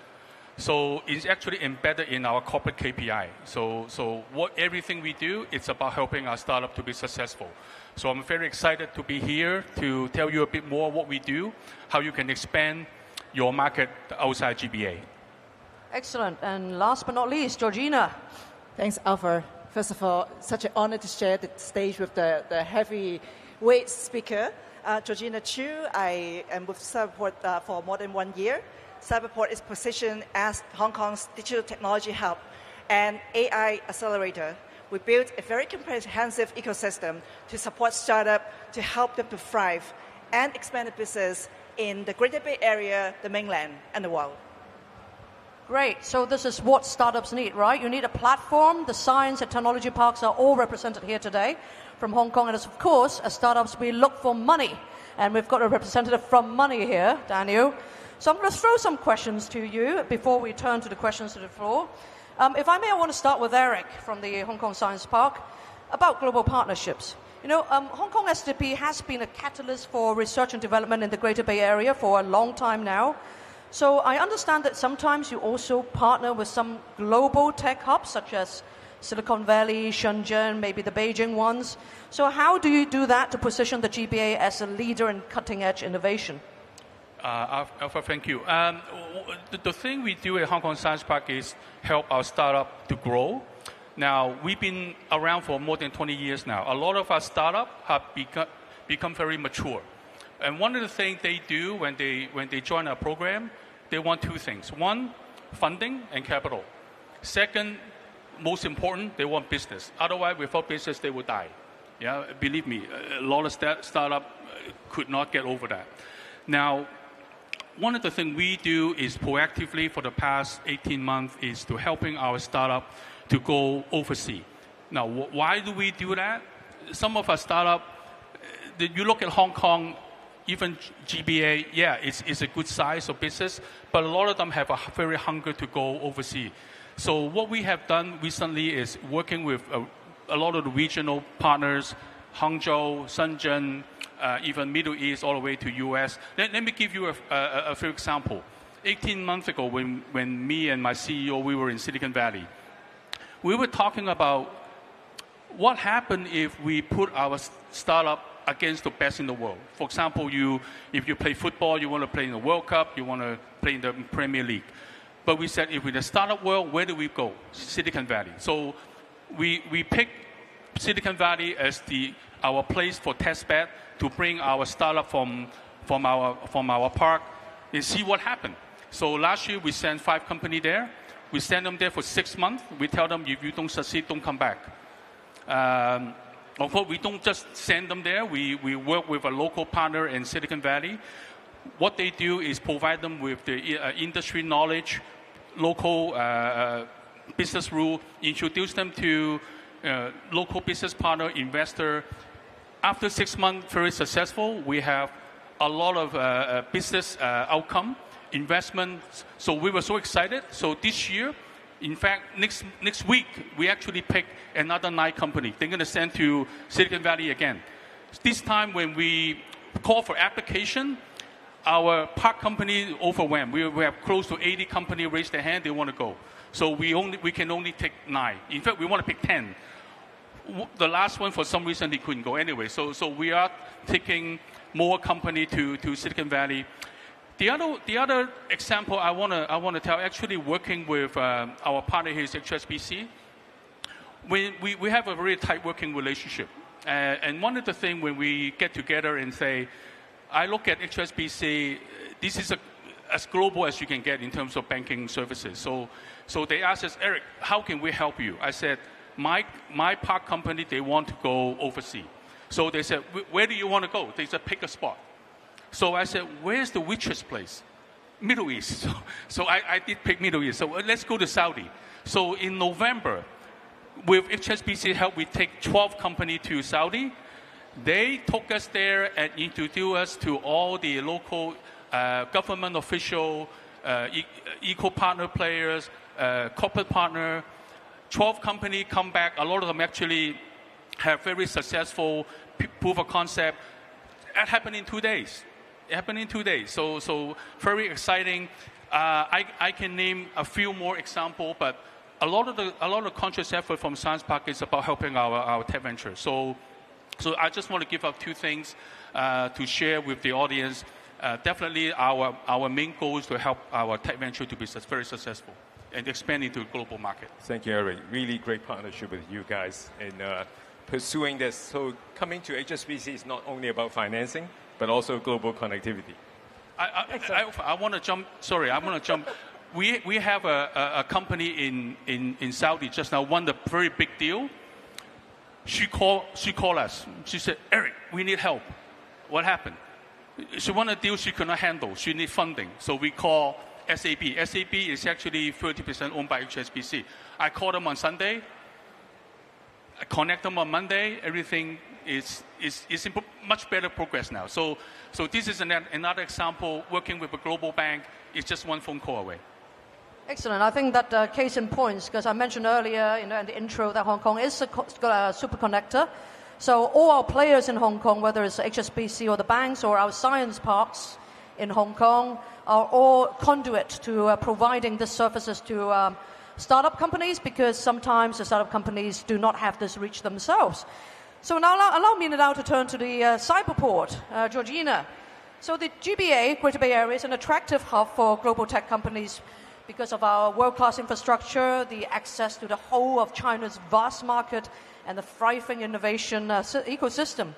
So it's actually embedded in our corporate KPI. So everything we do, it's about helping our startup to be successful. So I'm very excited to be here to tell you a bit more what we do, how you can expand your market outside GBA. Excellent. And last but not least, Georgina. Thanks, Alpha. First of all, such an honor to share the stage with the heavyweight speaker, Georgina Chu. I am with Cyberport for more than 1 year. Cyberport is positioned as Hong Kong's digital technology hub and AI accelerator. We built a very comprehensive ecosystem to support startups, to help them to thrive and expand the business in the Greater Bay Area, the mainland, and the world. Great. So this is what startups need, right? You need a platform. The science and technology parks are all represented here today from Hong Kong. And of course, as startups, we look for money. And we've got a representative from Money here, Daniel. So I'm going to throw some questions to you before we turn to the questions to the floor. If I may, I want to start with Eric from the Hong Kong Science Park about global partnerships. You know, Hong Kong SDP has been a catalyst for research and development in the Greater Bay Area for a long time now. So I understand that sometimes you also partner with some global tech hubs such as Silicon Valley, Shenzhen, maybe the Beijing ones. So how do you do that to position the GBA as a leader in cutting-edge innovation? Alpha, thank you. The thing we do at Hong Kong Science Park is help our startup to grow. Now, we've been around for more than 20 years now. A lot of our startups have become very mature. And one of the things they do when they join our program, they want two things. One, funding and capital. Second, most important, they want business. Otherwise, without business, they will die. Yeah, believe me, a lot of startups could not get over that. Now, one of the things we do is proactively for the past 18 months is to helping our startup to go overseas. Now, why do we do that? Some of our startup, you look at Hong Kong, even GBA, yeah, it's a good size of business, but a lot of them have a very hunger to go overseas. So what we have done recently is working with a lot of the regional partners, Hangzhou, Shenzhen, even Middle East, all the way to US. Let me give you a few examples. 18 months ago, when me and my CEO, we were in Silicon Valley, we were talking about what happened if we put our startup against the best in the world. For example, if you play football, you want to play in the World Cup, you want to play in the Premier League. But we said, if we're in the startup world, where do we go? Silicon Valley. So we picked Silicon Valley as our place for test bed to bring our startup from our park and see what happened. So last year we sent 5 companies there. We sent them there for 6 months. We tell them, if you don't succeed, don't come back. Of course, we don't just send them there. We work with a local partner in Silicon Valley. What they do is provide them with the industry knowledge, local business rule, introduce them to local business partner, investor, after 6 months, very successful. We have a lot of business outcome, investments. So we were so excited. So this year, in fact, next week, we actually picked another 9 company. They're going to send to Silicon Valley again. This time when we call for application, our park company overwhelmed. We have close to 80 companies raise their hand, they want to go. So we can only take 9. In fact, we want to pick 10. The last one, for some reason, they couldn't go anyway. So we are taking more company to Silicon Valley. The other example I want to tell, actually working with our partner here is HSBC. We have a very tight working relationship. And one of the things when we get together and say, I look at HSBC, this is as global as you can get in terms of banking services. So they asked us, Eric, how can we help you? I said, my park company, they want to go overseas. So they said, where do you want to go? They said, pick a spot. So I said, where's the richest place? Middle East. So I did pick Middle East. So let's go to Saudi. So in November, with HSBC help, we take 12 companies to Saudi. They took us there and introduced us to all the local government official, eco-partner players, corporate partner. 12 companies come back. A lot of them actually have very successful proof of concept. That happened in 2 days. It happened in 2 days. So very exciting. I can name a few more examples, but a lot of conscious effort from Science Park is about helping our tech venture. So I just want to give up 2 things to share with the audience. Definitely our main goal is to help our tech venture to be very successful and expand into the global market. Thank you, Eric. Really great partnership with you guys in pursuing this. So coming to HSBC is not only about financing, but also global connectivity. I want to jump. Sorry, I want to jump. We have a company in Saudi just now won the very big deal. She called us. She said, Eric, we need help. What happened? She won a deal she could not handle. She need funding. So we call SAB. SAB is actually 30% owned by HSBC. I called them on Sunday. I connect them on Monday. Everything is in much better progress now. So this is another example. Working with a global bank is just one phone call away. Excellent. I think that case in points, because I mentioned earlier in the intro that Hong Kong is a super connector. So all our players in Hong Kong, whether it's HSBC or the banks or our science parks in Hong Kong, are all conduit to providing the services to startup companies, because sometimes the startup companies do not have this reach themselves. So now allow me now to turn to the Cyberport, Georgina. So the GBA, Greater Bay Area, is an attractive hub for global tech companies because of our world-class infrastructure, the access to the whole of China's vast market, and the thriving innovation ecosystem.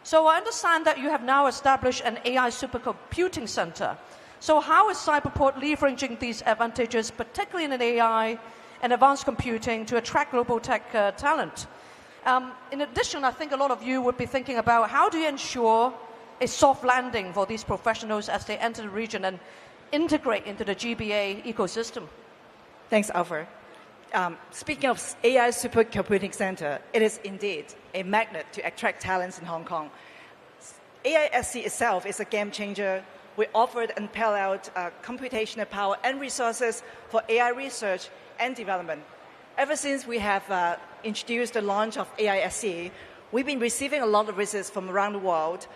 So I understand that you have now established an AI supercomputing center. So how is Cyberport leveraging these advantages, particularly in AI and advanced computing, to attract global tech talent? In addition, I think a lot of you would be thinking about how do you ensure a soft landing for these professionals as they enter the region and integrate into the GBA ecosystem? Thanks, Alfred. Speaking of AI Supercomputing Center, it is indeed a magnet to attract talents in Hong Kong. AISC itself is a game changer. We offered unparalleled computational power and resources for AI research and development. Ever since we have introduced the launch of AISC, we've been receiving a lot of visits from around the world,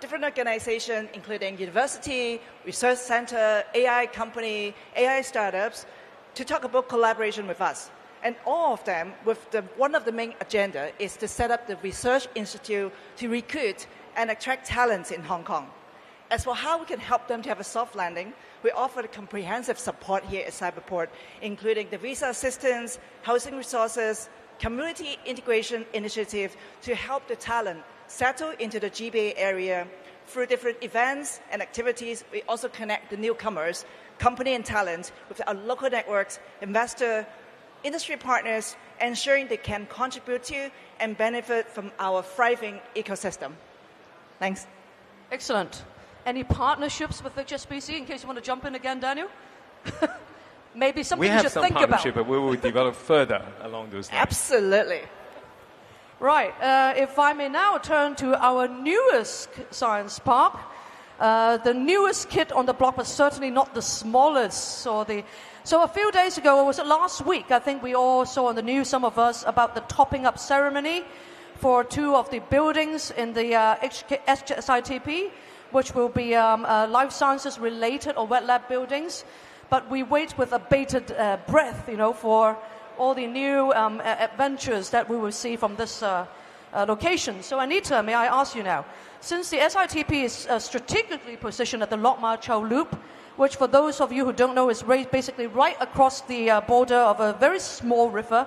different organizations, including university, research center, AI company, AI startups, to talk about collaboration with us. And all of them, one of the main agenda is to set up the research institute to recruit and attract talents in Hong Kong. As for how we can help them to have a soft landing, we offer comprehensive support here at Cyberport, including the visa assistance, housing resources, community integration initiative to help the talent settle into the GBA area. Through different events and activities, we also connect the newcomers, company and talent, with our local networks, investor, industry partners, ensuring they can contribute to and benefit from our thriving ecosystem. Thanks. Excellent. Any partnerships with HSBC, in case you want to jump in again, Daniel? Maybe something you should think about. We have some partnership, but we will develop further along those lines. Absolutely. Right. If I may now turn to our newest science park. The newest kid on the block, but certainly not the smallest. So a few days ago, or was it last week, I think we all saw on the news, some of us, about the topping up ceremony for two of the buildings in the HSITP, which will be life sciences related or wet lab buildings. But we wait with a bated breath, for all the new adventures that we will see from this location. So Anita, may I ask you now, since the SITP is strategically positioned at the Lok Ma Chau Loop, which for those of you who don't know is basically right across the border of a very small river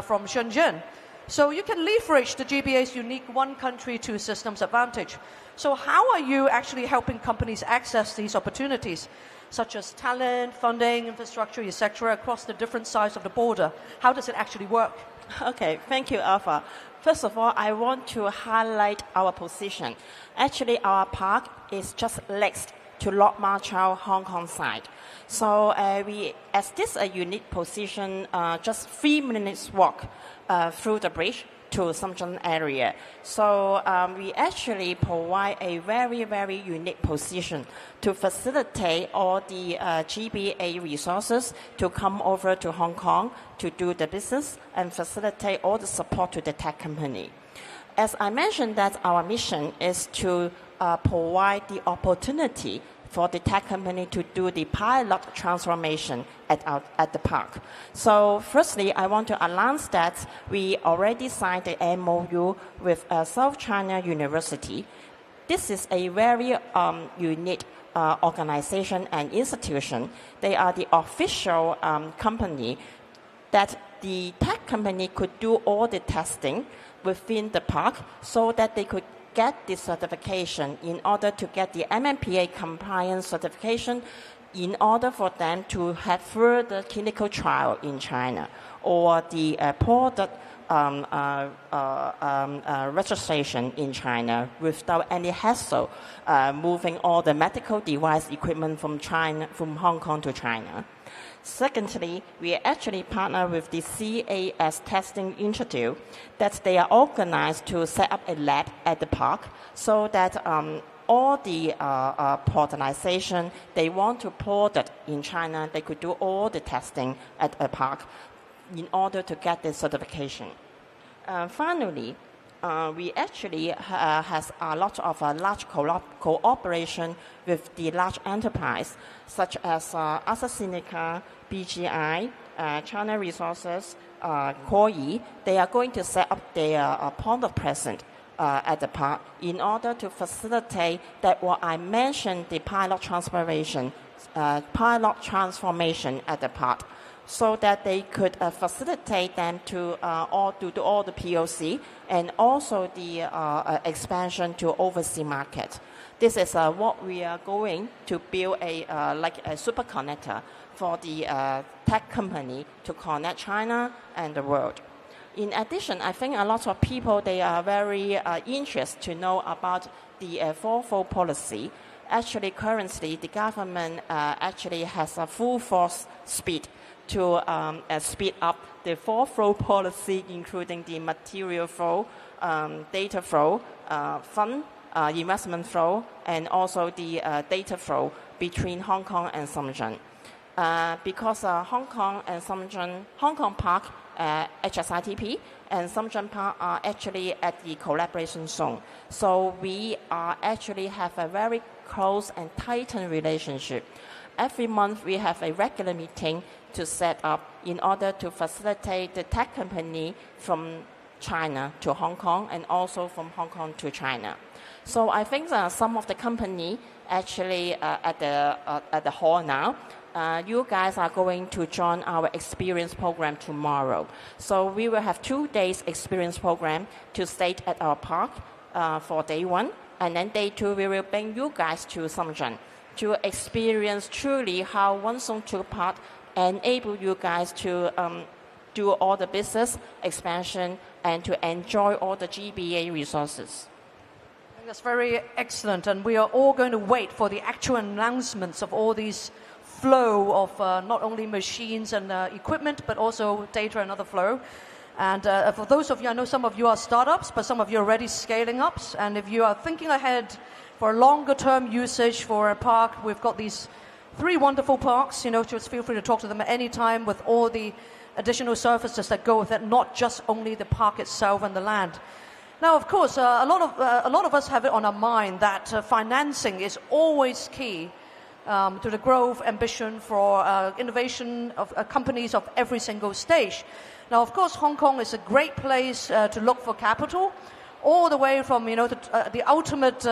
from Shenzhen. So you can leverage the GBA's unique one country, two systems advantage. So how are you actually helping companies access these opportunities, such as talent, funding, infrastructure, etc., across the different sides of the border? How does it actually work? Okay, thank you, Alpha. First of all, I want to highlight our position. Actually, our park is just next to Lok Ma Chau Hong Kong side. So as this a unique position, just 3 minutes walk through the bridge to Shenzhen area. So we actually provide a very, very unique position to facilitate all the GBA resources to come over to Hong Kong to do the business and facilitate all the support to the tech company. As I mentioned, that our mission is to provide the opportunity for the tech company to do the pilot transformation at the park. So firstly, I want to announce that we already signed the MOU with South China University. This is a very unique organization and institution. They are the official company that the tech company could do all the testing within the park so that they could get the certification in order to get the MMPA compliance certification in order for them to have further clinical trial in China or the product registration in China without any hassle moving all the medical device equipment from Hong Kong to China. Secondly, we actually partner with the CAS Testing Institute that they are organized to set up a lab at the park so that all the organization they want to product in China, they could do all the testing at a park in order to get the certification. Finally, we actually has a lot of large cooperation with the large enterprise, such as AstraZeneca, BGI, China Resources, Koyi. They are going to set up their point of presence at the park in order to facilitate that what I mentioned, the pilot transformation at the park, so that they could facilitate them to do all the POC and also the expansion to overseas market. This is what we are going to build like a super connector for the tech company to connect China and the world. In addition, I think a lot of people, they are very interested to know about the fourfold policy. Actually, currently, the government actually has a full force speed to speed up the fourfold policy, including the material flow, data flow, fund, investment flow, and also the data flow between Hong Kong and Shenzhen. Because Hong Kong and Shenzhen, Hong Kong Park, HSITP, and Shenzhen Park are actually at the collaboration zone. So we actually have a very close and tightened relationship. Every month we have a regular meeting to set up in order to facilitate the tech company from China to Hong Kong and also from Hong Kong to China. So I think some of the company actually at the hall now, you guys are going to join our experience program tomorrow. So we will have 2 days experience program to stay at our park for day 1, and then day 2 we will bring you guys to Shenzhen to experience truly how One Song Two Park enable you guys to do all the business expansion and to enjoy all the GBA resources. I think that's very excellent, and we are all going to wait for the actual announcements of all these flow of not only machines and equipment, but also data and other flow. And for those of you, I know some of you are startups, but some of you are already scaling ups. And if you are thinking ahead for longer term usage for a park, we've got these 3 wonderful parks. Just feel free to talk to them at any time with all the additional services that go with it, not just only the park itself and the land. Now, of course, a lot of us have it on our mind that financing is always key to the growth ambition for innovation of companies of every single stage. Now, of course, Hong Kong is a great place to look for capital, all the way from the ultimate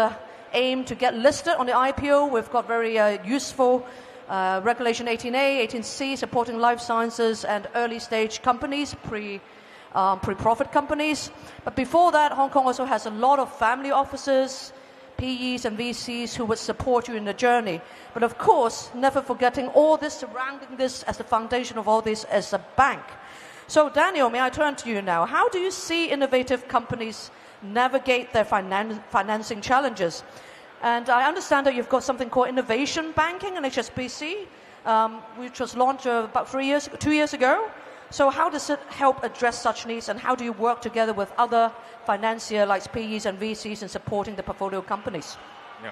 aim to get listed on the IPO. We've got very useful Regulation 18A, 18C supporting life sciences and early stage companies, pre-profit companies. But before that, Hong Kong also has a lot of family offices, PEs and VCs who would support you in the journey. But of course, never forgetting all this surrounding this as the foundation of all this as a bank. So Daniel, may I turn to you now? How do you see innovative companies navigate their financing challenges? And I understand that you've got something called innovation banking in HSBC, which was launched about 2 years ago. So how does it help address such needs, and how do you work together with other financiers like PEs and VCs in supporting the portfolio companies? Yeah,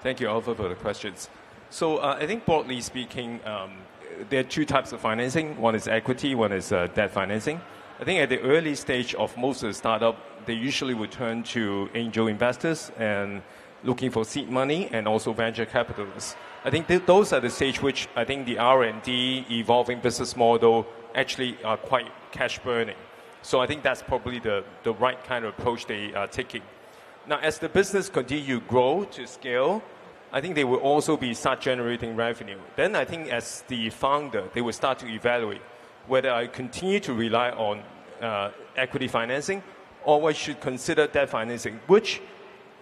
thank you, Alpha, for the questions. So I think broadly speaking, there are 2 types of financing. One is equity, one is debt financing. I think at the early stage of most of the startup, they usually would turn to angel investors and looking for seed money and also venture capitalists. I think those are the stage which I think the R&D, evolving business model actually are quite cash burning. So I think that's probably the right kind of approach they are taking. Now, as the business continue to grow, to scale, I think they will also start generating revenue. Then I think as the founder, they will start to evaluate whether I continue to rely on equity financing or I should consider debt financing, which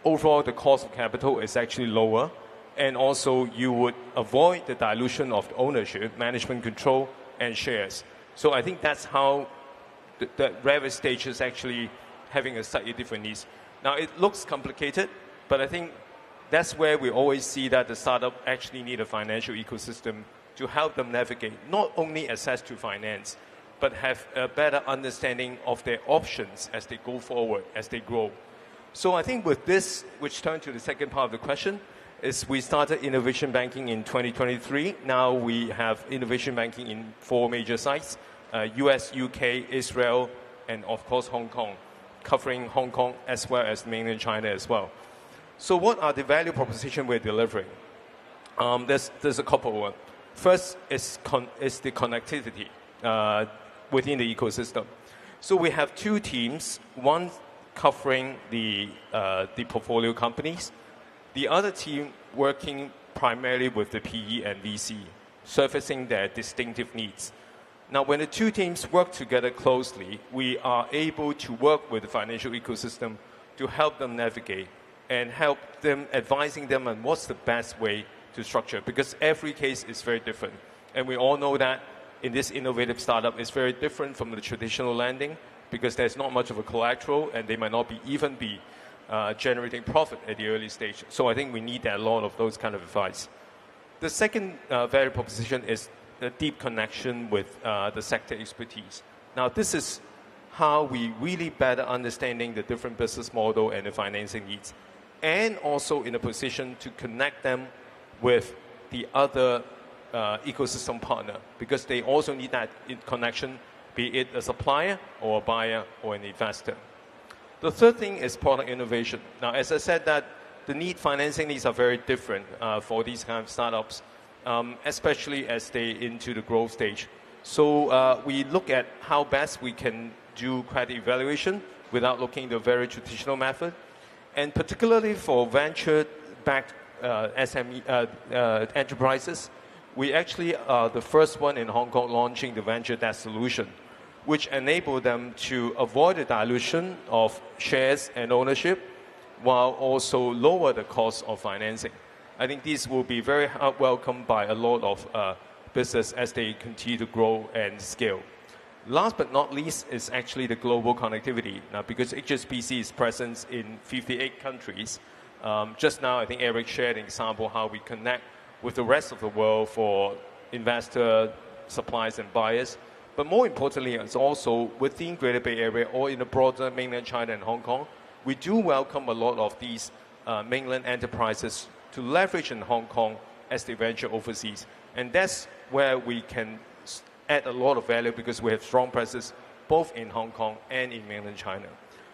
overall the cost of capital is actually lower, and also you would avoid the dilution of ownership, management control, and shares. So I think that's how the various stages actually having a slightly different needs. Now it looks complicated, but I think that's where we always see that the startup actually need a financial ecosystem to help them navigate not only access to finance, but have a better understanding of their options as they go forward, as they grow. So I think with this, which turns to the second part of the question, is we started innovation banking in 2023. Now we have innovation banking in 4 major sites, US, UK, Israel, and of course Hong Kong, covering Hong Kong as well as mainland China as well. So what are the value proposition we're delivering? There's a couple of ones. First is the connectivity within the ecosystem. So we have 2 teams, one covering the portfolio companies, the other team working primarily with the PE and VC, surfacing their distinctive needs. Now, when the 2 teams work together closely, we are able to work with the financial ecosystem to help them navigate and help them, advising them on what's the best way to structure, because every case is very different. And we all know that in this innovative startup, it's very different from the traditional lending because there's not much of a collateral and they might not even be generating profit at the early stage. So I think we need a lot of those kind of advice. The second value proposition is the deep connection with the sector expertise. Now, this is how we really better understanding the different business model and the financing needs, and also in a position to connect them with the other ecosystem partner, because they also need that connection, be it a supplier or a buyer or an investor. The third thing is product innovation. Now, as I said, that the financing needs are very different for these kind of startups, especially as they into the growth stage. So we look at how best we can do credit evaluation without looking at the very traditional method, and particularly for venture-backed SME enterprises, we actually are the first one in Hong Kong launching the venture debt solution, which enable them to avoid the dilution of shares and ownership while also lower the cost of financing. I think these will be very welcomed by a lot of business as they continue to grow and scale. Last but not least is actually the global connectivity. Now, because HSBC is present in 58 countries, just now I think Eric shared an example how we connect with the rest of the world for investor, suppliers and buyers. But more importantly, it's also within Greater Bay Area or in the broader mainland China and Hong Kong, we do welcome a lot of these mainland enterprises to leverage in Hong Kong as they venture overseas. And that's where we can add a lot of value because we have strong presence both in Hong Kong and in mainland China.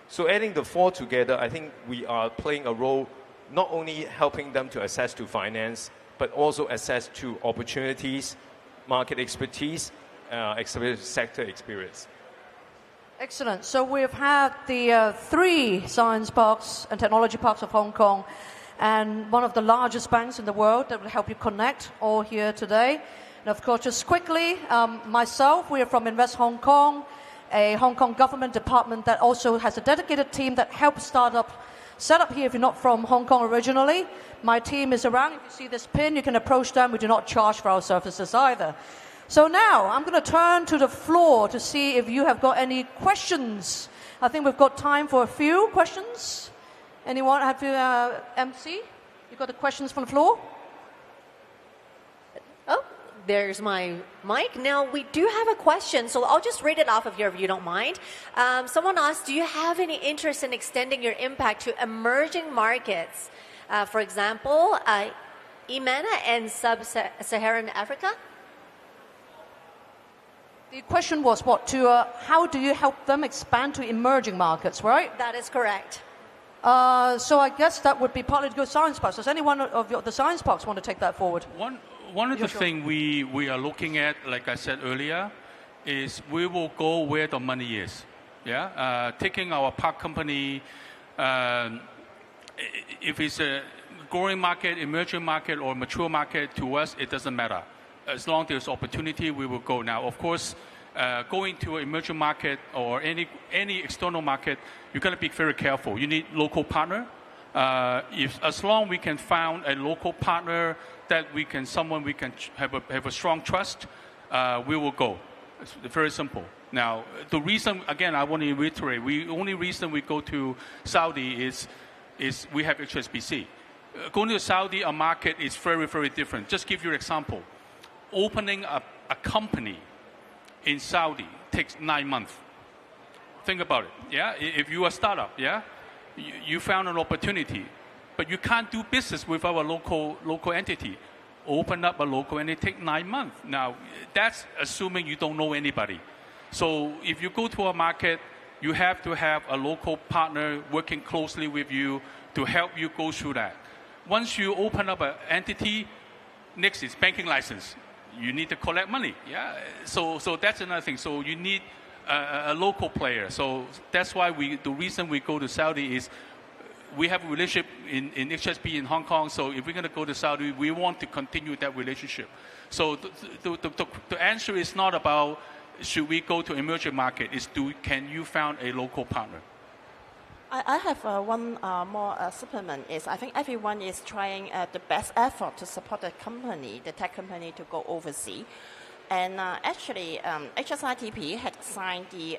So adding the four together, I think we are playing a role not only helping them to access to finance, but also access to opportunities, market expertise, sector experience. Excellent. So we've had the 3 science parks and technology parks of Hong Kong and one of the largest banks in the world that will help you connect all here today. And of course, just quickly, myself, we are from Invest Hong Kong, a Hong Kong government department that also has a dedicated team that helps startup set up here if you're not from Hong Kong originally. My team is around. If you see this pin, you can approach them. We do not charge for our services either. So now I'm going to turn to the floor to see if you have got any questions. I think we've got time for a few questions. Anyone have to MC? You got the questions from the floor? Oh, there's my mic. Now, we do have a question, so I'll just read it off of here if you don't mind. Someone asked, do you have any interest in extending your impact to emerging markets? For example, EMENA and Sub-Saharan Africa? The question was what? To how do you help them expand to emerging markets, right? That is correct. So I guess that would be partly to go science parks. Does anyone of the science parks want to take that forward? One of the things we are looking at, like I said earlier, is we will go where the money is. Yeah, taking our park company, if it's a growing market, emerging market, or mature market, to us it doesn't matter. As long as there's opportunity, we will go. Now, of course, going to an emerging market or any external market, you've got to be very careful. You need local partner. As long as we can find a local partner that someone we can have a strong trust, we will go. It's very simple. Now, the reason, again, I want to reiterate, only reason we go to Saudi is we have HSBC. Going to Saudi, a market is very, very different. Just give you an example. Opening a company in Saudi takes 9 months. Think about it. Yeah, if you are a startup, yeah, you found an opportunity, but you can't do business with our local entity. Open up a local and it takes 9 months. Now, that's assuming you don't know anybody. So if you go to a market, you have to have a local partner working closely with you to help you go through that. Once you open up an entity, next is banking license. You need to collect money, yeah. So that's another thing. So you need a local player. So that's why the reason we go to Saudi is we have a relationship in HSB in Hong Kong. So if we're going to go to Saudi, we want to continue that relationship. So the answer is not about should we go to emerging market. It's can you find a local partner? I have one more supplement. I think everyone is trying the best effort to support the tech company to go overseas. And actually, HSITP had signed the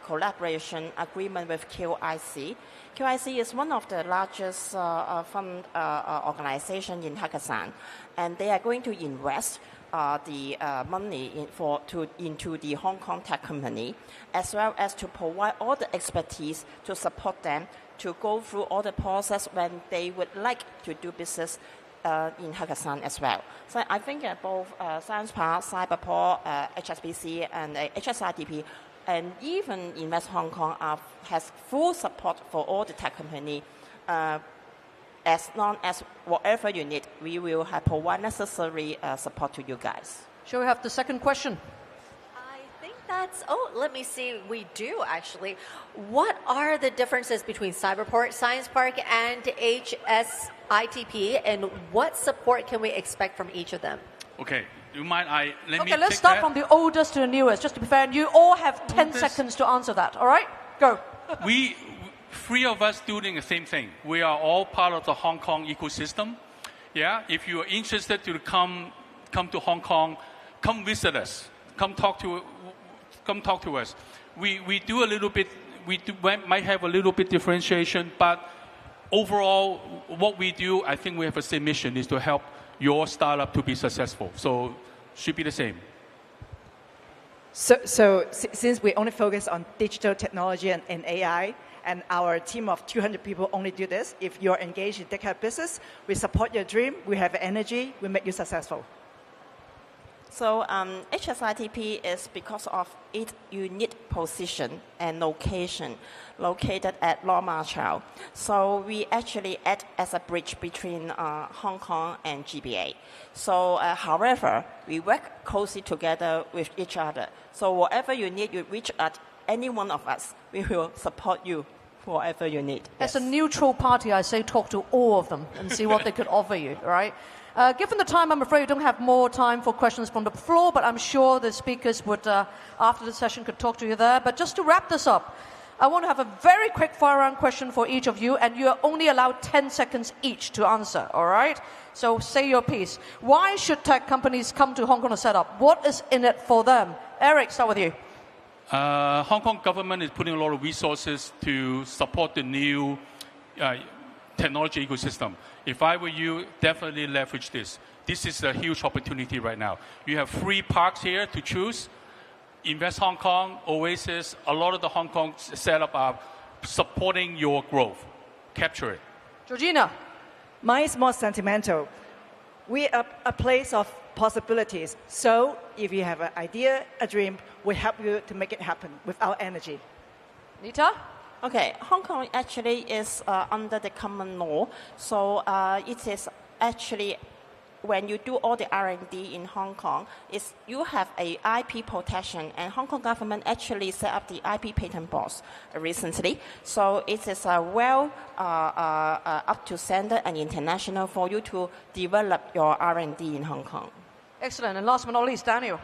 collaboration agreement with QIC. QIC is one of the largest fund organizations in Pakistan, and they are going to invest the money into the Hong Kong tech company, as well as to provide all the expertise to support them to go through all the process when they would like to do business in Pakistan as well. So I think both Science Park, Cyberport, HSBC, and HSITP, and even Invest Hong Kong has full support for all the tech company. As long as whatever you need, we will provide necessary support to you guys. Shall we have the second question? I think let me see. We do, actually. What are the differences between Cyberport, Science Park, and HSITP, and what support can we expect from each of them? Okay. Do you mind let's start from the oldest to the newest, just to be fair. And you all have 10 seconds to answer that, all right? Go. Three of us doing the same thing. We are all part of the Hong Kong ecosystem. Yeah, if you are interested to come to Hong Kong, come visit us. Come talk to us. We do a little bit. Might have a little bit differentiation, but overall, what we do, I think we have the same mission: is to help your startup to be successful. So, should be the same. Since we only focus on digital technology and AI, and our team of 200 people only do this, if you're engaged in that kind of business, we support your dream, we have energy, we make you successful. So HSITP is because of its unique position and location, located at Lok Ma Chau. So we actually act as a bridge between Hong Kong and GBA. So however, we work closely together with each other. So whatever you need, you reach out any one of us. We will support you for whatever you need. As a neutral party, I say talk to all of them and see what they could offer you, right? Given the time, I'm afraid we don't have more time for questions from the floor, but I'm sure the speakers would, after the session, could talk to you there. But just to wrap this up, I want to have a very quick fire-round question for each of you, and you're only allowed 10 seconds each to answer, all right? So say your piece. Why should tech companies come to Hong Kong to set up? What is in it for them? Eric, start with you. Hong Kong government is putting a lot of resources to support the new technology ecosystem. If I were you, definitely leverage this. This is a huge opportunity right now. You have 3 parks here to choose. Invest Hong Kong, Oasis, a lot of the Hong Kong setup are supporting your growth. Capture it. Georgina. Mine is more sentimental. We are a place of possibilities. So if you have an idea, a dream, we help you to make it happen with our energy. Nita? Okay, Hong Kong actually is under the common law. So it is actually, when you do all the R&D in Hong Kong, you have a IP protection, and Hong Kong government actually set up the IP patent box recently. So it is well up to standard and international for you to develop your R&D in Hong Kong. Excellent. And last but not least, Daniel.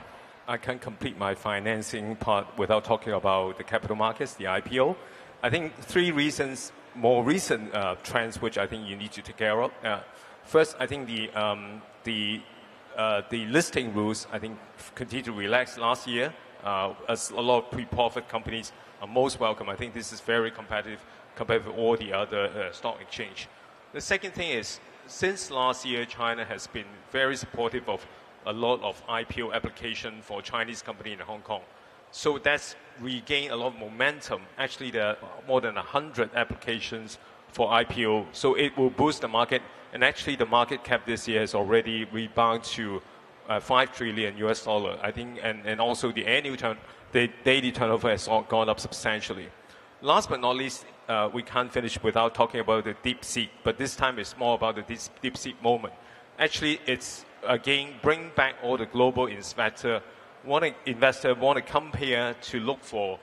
I can't complete my financing part without talking about the capital markets, the IPO. I think 3 reasons, more recent trends, which I think you need to take care of. First, I think the listing rules, I think, continue to relax last year, as a lot of pre-profit companies are most welcome. I think this is very competitive compared with all the other stock exchange. The second thing is, since last year, China has been very supportive of a lot of IPO application for Chinese company in Hong Kong. So that's regained a lot of momentum. Actually, there are more than 100 applications for IPO. So it will boost the market. And actually, the market cap this year has already rebounded to $5 trillion US. I think, and also the the daily turnover has gone up substantially. Last but not least, we can't finish without talking about the DeepSeek. But this time it's more about the DeepSeek moment. Actually, it's again bring back all the global investor want to come here to look for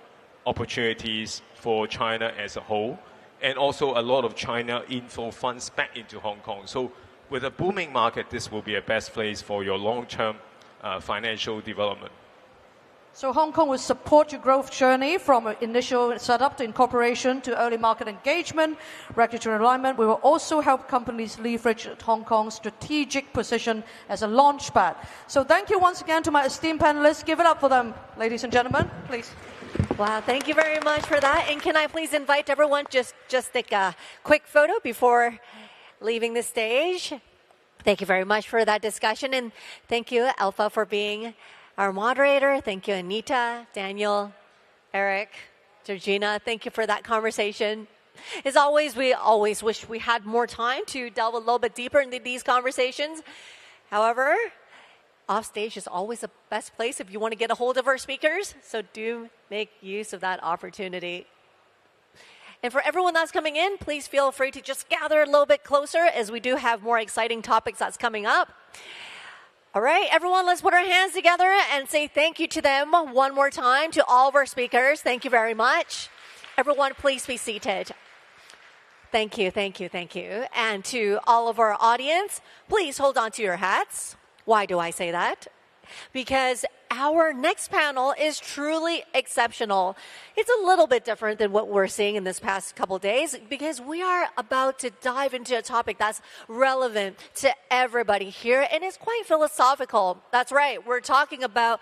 opportunities for China as a whole, and also a lot of China inflow funds back into Hong Kong. So with a booming market, this will be a best place for your long-term financial development. So Hong Kong will support your growth journey from initial setup to incorporation to early market engagement, regulatory alignment. We will also help companies leverage Hong Kong's strategic position as a launchpad. So thank you once again to my esteemed panelists. Give it up for them, ladies and gentlemen, please. Wow, thank you very much for that. And can I please invite everyone just take a quick photo before leaving the stage? Thank you very much for that discussion, and thank you, Alpha, for being our moderator. Thank you, Anita, Daniel, Eric, Georgina. Thank you for that conversation. As always, we always wish we had more time to delve a little bit deeper into these conversations. However, offstage is always the best place if you want to get a hold of our speakers. So do make use of that opportunity. And for everyone that's coming in, please feel free to just gather a little bit closer, as we do have more exciting topics that's coming up. All right, everyone, let's put our hands together and say thank you to them one more time, to all of our speakers. Thank you very much. Everyone, please be seated. Thank you, thank you, thank you. And to all of our audience, please hold on to your hats. Why do I say that? Because our next panel is truly exceptional. It's a little bit different than what we're seeing in this past couple days, because we are about to dive into a topic that's relevant to everybody here, and it's quite philosophical. That's right. We're talking about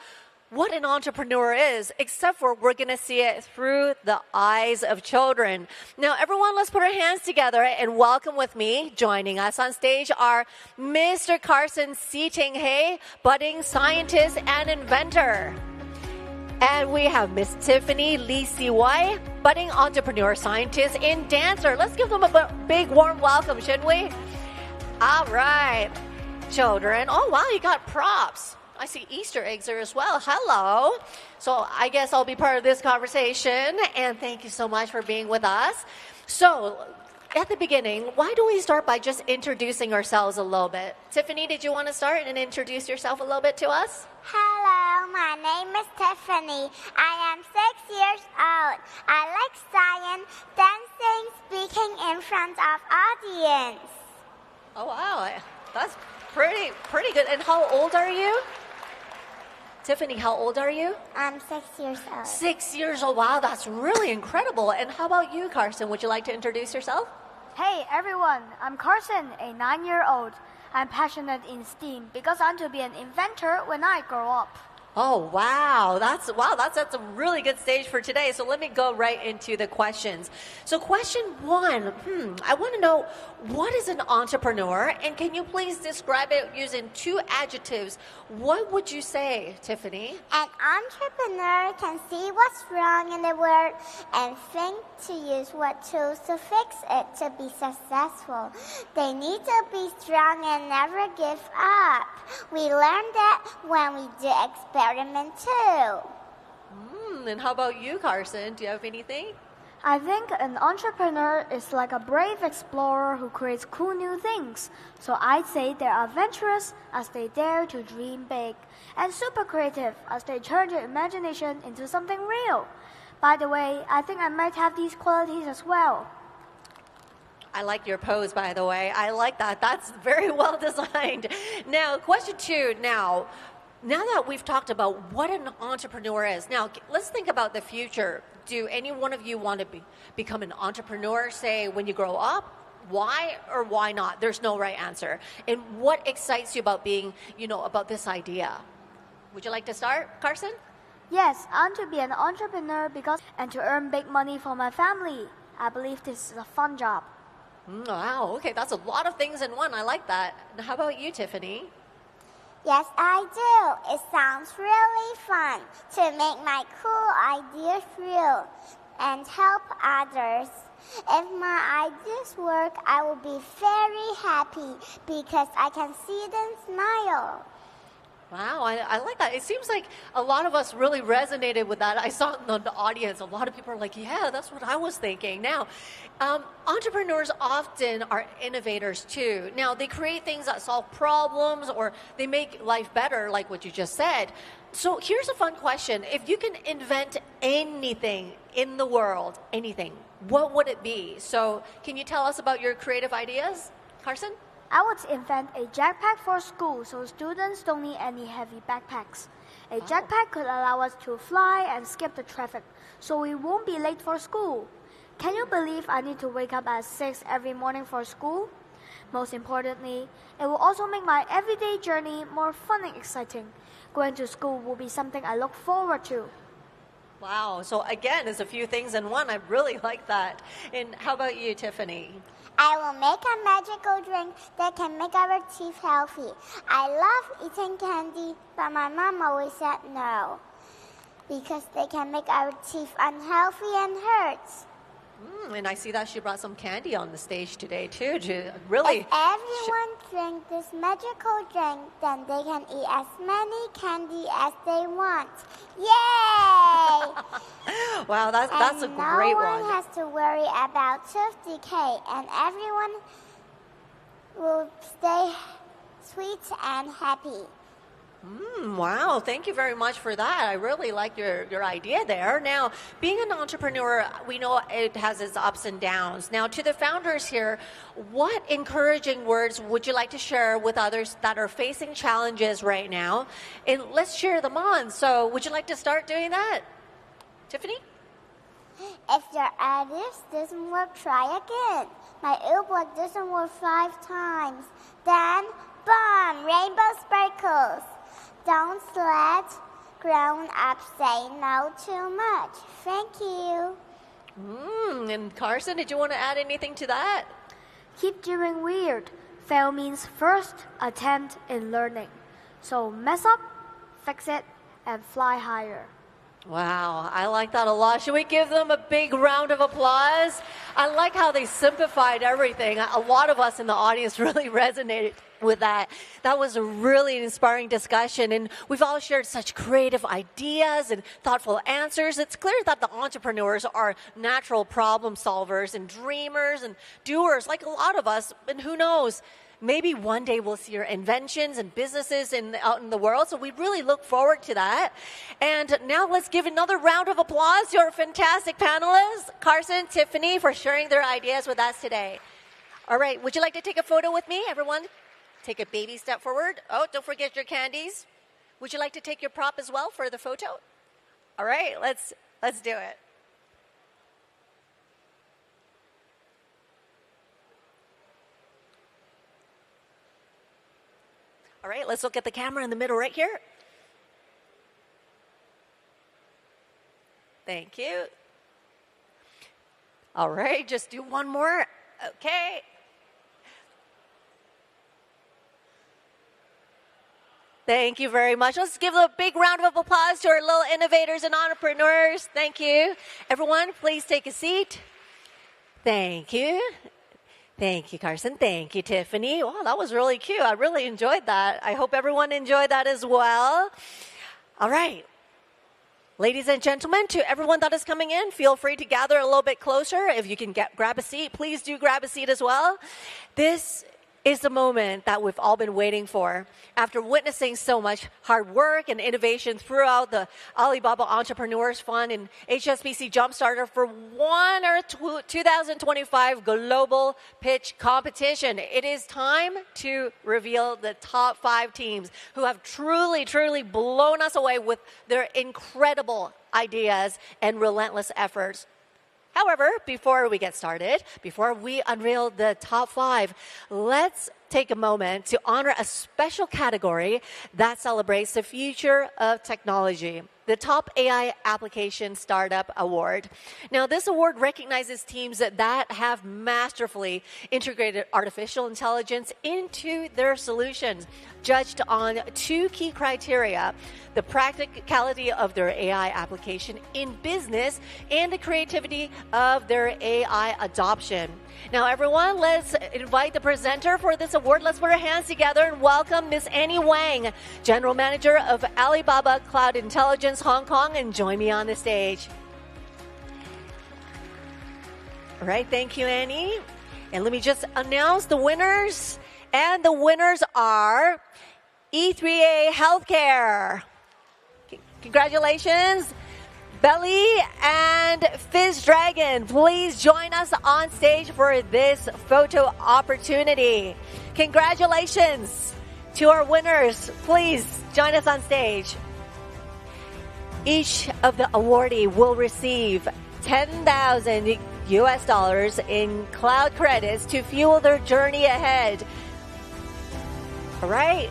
what an entrepreneur is, except for we're going to see it through the eyes of children. Now, everyone, let's put our hands together and welcome with me. Joining us on stage are Mr. Carson C. Ting Hei, budding scientist and inventor. And we have Miss Tiffany Lee Si-Wai, budding entrepreneur, scientist, and dancer. Let's give them a big warm welcome, shouldn't we? All right, children. Oh, wow, you got props. I see Easter eggs there as well. Hello. So I guess I'll be part of this conversation, and thank you so much for being with us. So at the beginning, why don't we start by just introducing ourselves a little bit? Tiffany, did you want to start and introduce yourself a little bit to us? Hello, my name is Tiffany. I am 6 years old. I like science, dancing, speaking in front of audience. Oh, wow. That's pretty good. And how old are you? Tiffany, how old are you? I'm 6 years old. 6 years old. Wow, that's really incredible. And how about you, Carson? Would you like to introduce yourself? Hey everyone, I'm Carson, a 9-year-old. I'm passionate in STEAM because I want to be an inventor when I grow up. Oh, wow. That's a really good stage for today. So let me go right into the questions. So question one, I want to know, what is an entrepreneur? And can you please describe it using 2 adjectives? What would you say, Tiffany? An entrepreneur can see what's wrong in the world and think to use what tools to fix it to be successful. They need to be strong and never give up. We learn that when we do experiment too. And how about you, Carson? Do you have anything? I think an entrepreneur is like a brave explorer who creates cool new things. So I'd say they are adventurous as they dare to dream big, and super creative as they turn their imagination into something real. By the way, I think I might have these qualities as well. I like your pose, by the way. I like that. That's very well designed. Now, question 2. Now that we've talked about what an entrepreneur is, now let's think about the future. Do any one of you want to become an entrepreneur, say, when you grow up? Why or why not? There's no right answer. And what excites you about being, about this idea? Would you like to start, Carson? Yes, I want to be an entrepreneur and to earn big money for my family. I believe this is a fun job. Wow, okay, that's a lot of things in one. I like that. Now, how about you, Tiffany? Yes, I do. It sounds really fun to make my cool ideas real and help others. If my ideas work, I will be very happy because I can see them smile. Wow, I like that. It seems like a lot of us really resonated with that. I saw in the audience, a lot of people are like, yeah, that's what I was thinking. Now, entrepreneurs often are innovators too. Now, they create things that solve problems or they make life better, like what you just said. So here's a fun question. If you can invent anything in the world, anything, what would it be? So can you tell us about your creative ideas, Carson? I would invent a jetpack for school so students don't need any heavy backpacks. A jetpack could allow us to fly and skip the traffic so we won't be late for school. Can you believe I need to wake up at 6 every morning for school? Most importantly, it will also make my everyday journey more fun and exciting. Going to school will be something I look forward to. Wow, so again, it's a few things in one. I really like that. And how about you, Tiffany? I will make a magical drink that can make our teeth healthy. I love eating candy, but my mom always said no, because they can make our teeth unhealthy and hurts. And I see that she brought some candy on the stage today, too. Really. If everyone drinks this magical drink, then they can eat as many candy as they want. Yay! Wow, that's a great one. No one has to worry about tooth decay, and everyone will stay sweet and happy. Wow, thank you very much for that. I really like your idea there. Now, being an entrepreneur, we know it has its ups and downs. Now, to the founders here, what encouraging words would you like to share with others that are facing challenges right now? And let's cheer them on. So, would you like to start doing that? Tiffany? If your ideas doesn't work, try again. My earbud doesn't work 5 times. Then, boom, rainbow sparkles. Don't let grown-ups say no too much. Thank you. And Carson, did you want to add anything to that? Keep doing weird. Fail means first attempt in learning. So mess up, fix it, and fly higher. Wow, I like that a lot. Should we give them a big round of applause? I like how they simplified everything. A lot of us in the audience really resonated with that. That was a really inspiring discussion, and we've all shared such creative ideas and thoughtful answers. It's clear that the entrepreneurs are natural problem solvers and dreamers and doers like a lot of us, and who knows, maybe one day we'll see your inventions and businesses out in the world, so we really look forward to that. And now let's give another round of applause to our fantastic panelists, Carson, Tiffany, for sharing their ideas with us today. All right, would you like to take a photo with me, everyone? Take a baby step forward. Oh, don't forget your candies. Would you like to take your prop as well for the photo? All right, let's do it. All right, let's look at the camera in the middle right here. Thank you. All right, just do one more. Okay. Thank you very much. Let's give a big round of applause to our little innovators and entrepreneurs. Thank you. Everyone, please take a seat. Thank you. Thank you, Carson. Thank you, Tiffany. Wow, that was really cute. I really enjoyed that. I hope everyone enjoyed that as well. All right. Ladies and gentlemen, to everyone that is coming in, feel free to gather a little bit closer. If you can grab a seat, please do grab a seat as well. This is the moment that we've all been waiting for. After witnessing so much hard work and innovation throughout the Alibaba Entrepreneurs Fund and HSBC JUMPSTARTER for one or 2025 Global Pitch Competition, it is time to reveal the top 5 teams who have truly, truly blown us away with their incredible ideas and relentless efforts. However, before we get started, before we unveil the top 5, let's take a moment to honor a special category that celebrates the future of technology, the Top AI Application Startup Award. Now, this award recognizes teams that have masterfully integrated artificial intelligence into their solutions, judged on 2 key criteria: the practicality of their AI application in business and the creativity of their AI adoption. Now, everyone, let's invite the presenter for this award. Let's put our hands together and welcome Ms. Annie Wang, General Manager of Alibaba Cloud Intelligence Hong Kong, and join me on the stage. All right, thank you, Annie. And let me just announce the winners. And the winners are E3A Healthcare. Congratulations. Belly and Fizz Dragon, please join us on stage for this photo opportunity. Congratulations to our winners. Please join us on stage. Each of the awardee will receive $10,000 US in cloud credits to fuel their journey ahead. All right.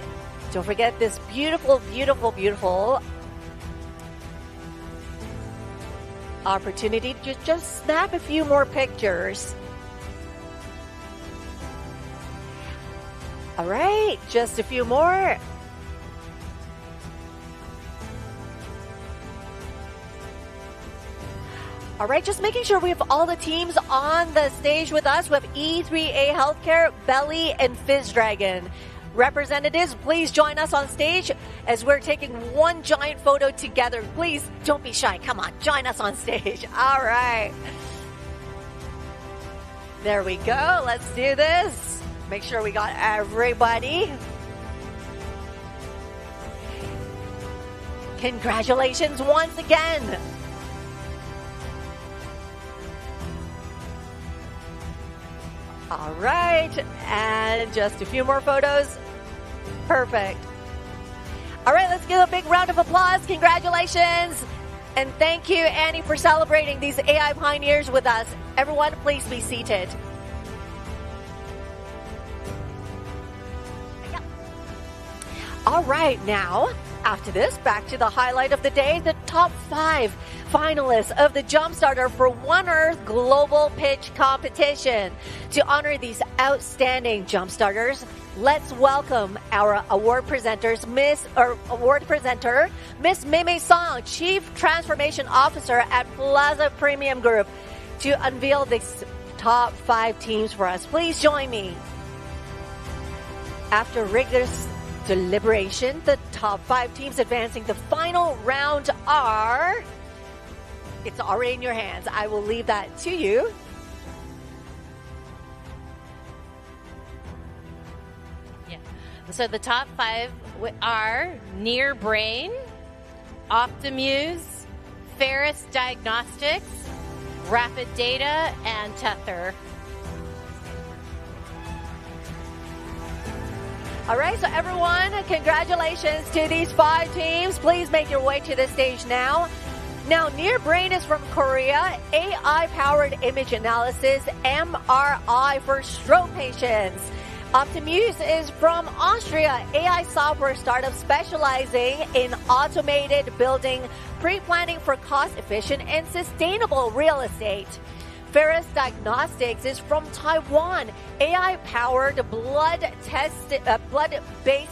Don't forget this beautiful, beautiful, beautiful opportunity to just snap a few more pictures. All right, just a few more. All right, just making sure we have all the teams on the stage with us. We have E3A Healthcare, Belly, and Fizz Dragon. Representatives, please join us on stage as we're taking one giant photo together. Please don't be shy. Come on, join us on stage. All right. There we go. Let's do this. Make sure we got everybody. Congratulations once again. All right, and just a few more photos. Perfect. All right, let's give a big round of applause. Congratulations. And thank you, Annie, for celebrating these AI pioneers with us. Everyone, please be seated. All right, now After this, back to the highlight of the day, the top 5 finalists of the JUMPSTARTER for One Earth Global Pitch Competition. To honor these outstanding JUMPSTARTers, let's welcome our award presenter, Miss Mei Song, Chief Transformation Officer at Plaza Premium Group, to unveil these top 5 teams for us. Please join me. After rigorous deliberation, the top 5 teams advancing the final round are... It's already in your hands. I will leave that to you. Yeah. So the top 5 are Near Brain, Optimuse, Ferris Diagnostics, Rapid Data, and Tether. All right, so everyone, congratulations to these 5 teams. Please make your way to the stage now. Now, Near Brain is from Korea, AI-powered image analysis, MRI for stroke patients. Optimuse is from Austria, AI software startup specializing in automated building, pre-planning for cost-efficient and sustainable real estate. Ferris Diagnostics is from Taiwan, AI-powered blood-based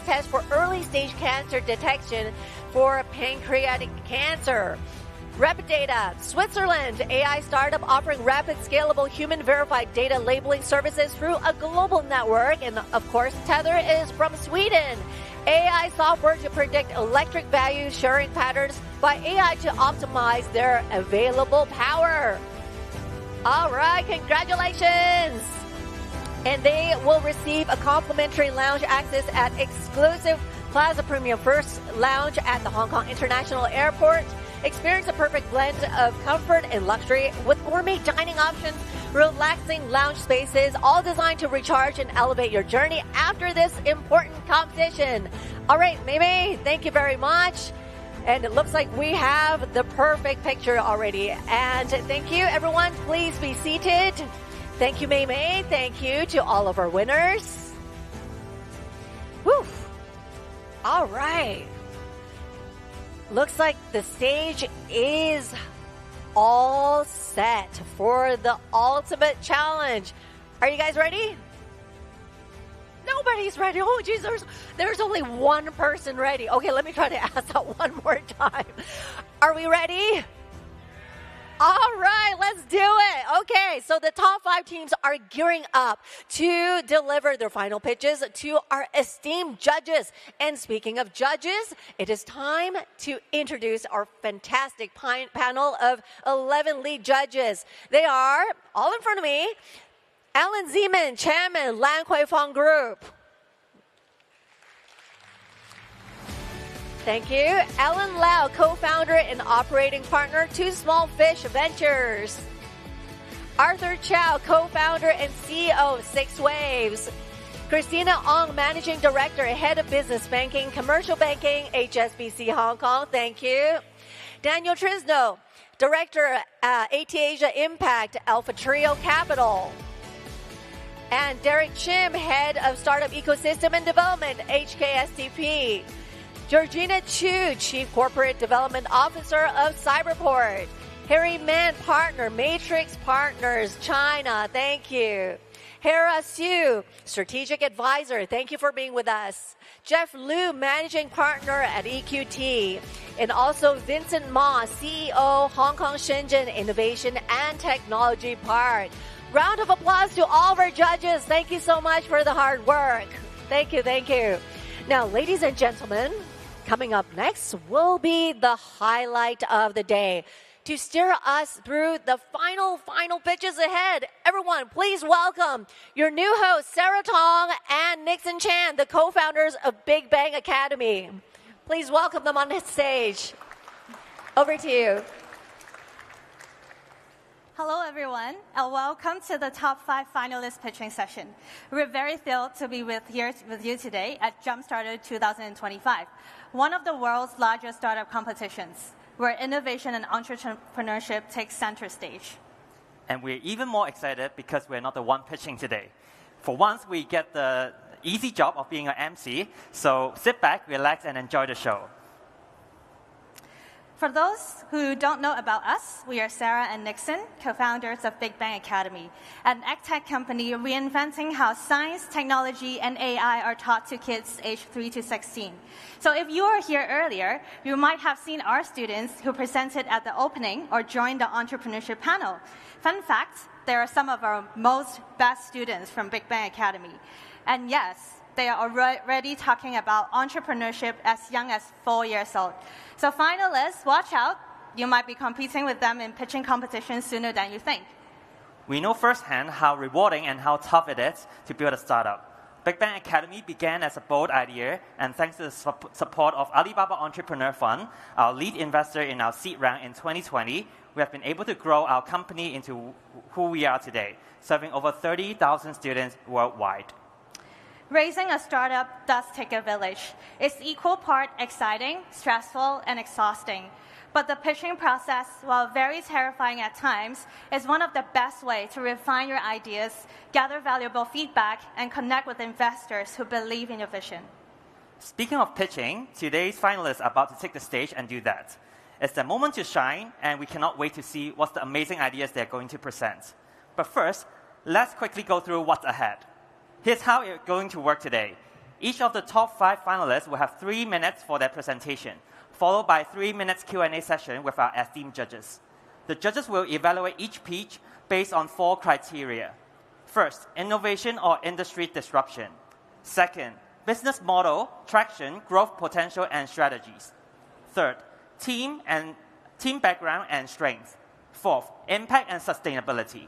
test for early-stage cancer detection for pancreatic cancer. Rapid Data, Switzerland, AI startup offering rapid, scalable, human-verified data labeling services through a global network. And of course, Tether is from Sweden, AI software to predict electric value sharing patterns by AI to optimize their available power. All right, congratulations. And they will receive a complimentary lounge access at exclusive Plaza Premium First Lounge at the Hong Kong International Airport. Experience a perfect blend of comfort and luxury with gourmet dining options, relaxing lounge spaces, all designed to recharge and elevate your journey after this important competition. All right, Mei, thank you very much. And it looks like we have the perfect picture already. And thank you, everyone. Please be seated. Thank you, Mei. Thank you to all of our winners. Whew. All right. Looks like the stage is all set for the ultimate challenge. Are you guys ready? Nobody's ready. Oh, geez, there's only one person ready. Okay, let me try to ask that one more time. Are we ready? All right, let's do it. Okay, so the top 5 teams are gearing up to deliver their final pitches to our esteemed judges. And speaking of judges, it is time to introduce our fantastic panel of 11 lead judges. They are, all in front of me, Alan Zeman, Chairman, Lan Kuifeng Group. Thank you. Alan Lau, co-founder and operating partner, Two Small Fish Ventures. Arthur Chow, co-founder and CEO, Six Waves. Christina Ong, managing director, head of business banking, commercial banking, HSBC Hong Kong. Thank you. Daniel Trisno, director, AT Asia Impact, Alpha Trio Capital. And Derek Chim, head of startup ecosystem and development, HKSTP. Georgina Chu, Chief Corporate Development Officer of Cyberport. Harry Mann, Partner, Matrix Partners, China. Thank you. Hera Siu, Strategic Advisor. Thank you for being with us. Jeff Liu, Managing Partner at EQT. And also Vincent Ma, CEO, Hong Kong Shenzhen Innovation and Technology Park. Round of applause to all of our judges. Thank you so much for the hard work. Thank you, thank you. Now, ladies and gentlemen, coming up next will be the highlight of the day. To steer us through the final pitches ahead, everyone, please welcome your new hosts, Sarah Tong and Nixon Chan, the co-founders of Big Bang Academy. Please welcome them on the stage. Over to you. Hello, everyone, and welcome to the top 5 finalist pitching session. We're very thrilled to be here with you today at JUMPSTARTER 2025, one of the world's largest startup competitions, where innovation and entrepreneurship take center stage. And we're even more excited because we're not the one pitching today. For once, we get the easy job of being an MC, so sit back, relax, and enjoy the show. For those who don't know about us, we are Sarah and Nixon, co-founders of Big Bang Academy, an ed-tech company reinventing how science, technology, and AI are taught to kids aged 3 to 16. So if you were here earlier, you might have seen our students who presented at the opening or joined the entrepreneurship panel. Fun fact, they are some of our most best students from Big Bang Academy. And yes, they are already talking about entrepreneurship as young as 4 years old. So finalists, watch out. You might be competing with them in pitching competitions sooner than you think. We know firsthand how rewarding and how tough it is to build a startup. Big Bang Academy began as a bold idea, and thanks to the support of Alibaba Entrepreneur Fund, our lead investor in our seed round in 2020, we have been able to grow our company into who we are today, serving over 30,000 students worldwide. Raising a startup does take a village. It's equal part exciting, stressful, and exhausting. But the pitching process, while very terrifying at times, is one of the best ways to refine your ideas, gather valuable feedback, and connect with investors who believe in your vision. Speaking of pitching, today's finalists are about to take the stage and do that. It's their moment to shine, and we cannot wait to see what's the amazing ideas they're going to present. But first, let's quickly go through what's ahead. Here's how it's going to work today. Each of the top 5 finalists will have 3 minutes for their presentation, followed by a 3 minutes Q&A session with our esteemed judges. The judges will evaluate each pitch based on 4 criteria. First, innovation or industry disruption. Second, business model, traction, growth potential, and strategies. Third, team background and strength. Fourth, impact and sustainability.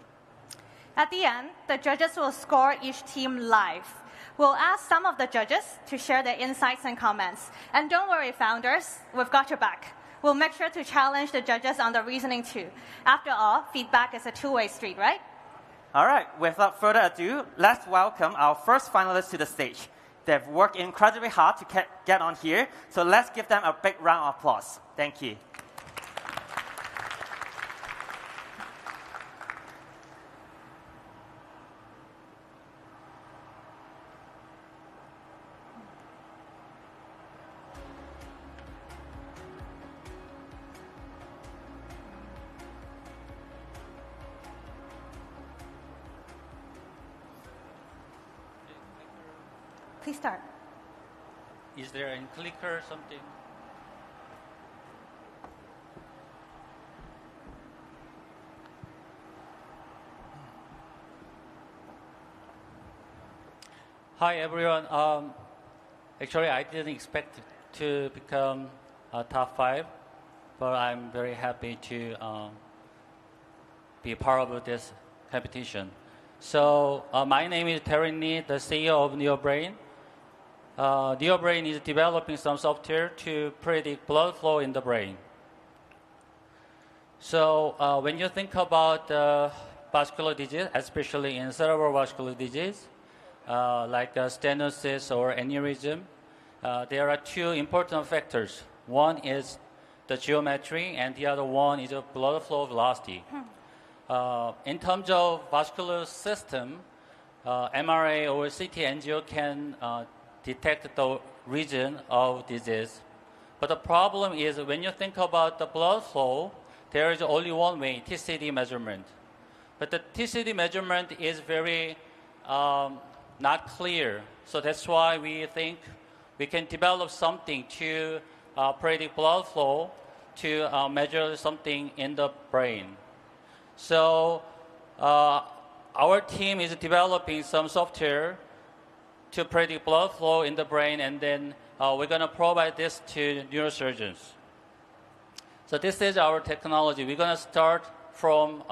At the end, the judges will score each team live. We'll ask some of the judges to share their insights and comments. And don't worry, founders, we've got your back. We'll make sure to challenge the judges on the reasoning too. After all, feedback is a two-way street, right? All right, without further ado, let's welcome our first finalist to the stage. They've worked incredibly hard to get on here, so let's give them a big round of applause. Thank you. Please start. Is there any clicker or something? Hi everyone. Actually, I didn't expect to become a top 5, but I'm very happy to be part of this competition. So my name is Terry Ni, the CEO of NeoBrain. NeoBrain is developing some software to predict blood flow in the brain. So when you think about vascular disease, especially in cerebral vascular disease, like stenosis or aneurysm, there are 2 important factors. One is the geometry, and the other one is the blood flow velocity. In terms of vascular system, MRI or CT angio can detect the region of disease. But the problem is when you think about the blood flow, there is only one way, TCD measurement. But the TCD measurement is very not clear. So that's why we think we can develop something to predict blood flow to measure something in the brain. So our team is developing some software to predict blood flow in the brain, and then we're going to provide this to neurosurgeons. So this is our technology. We're going to start from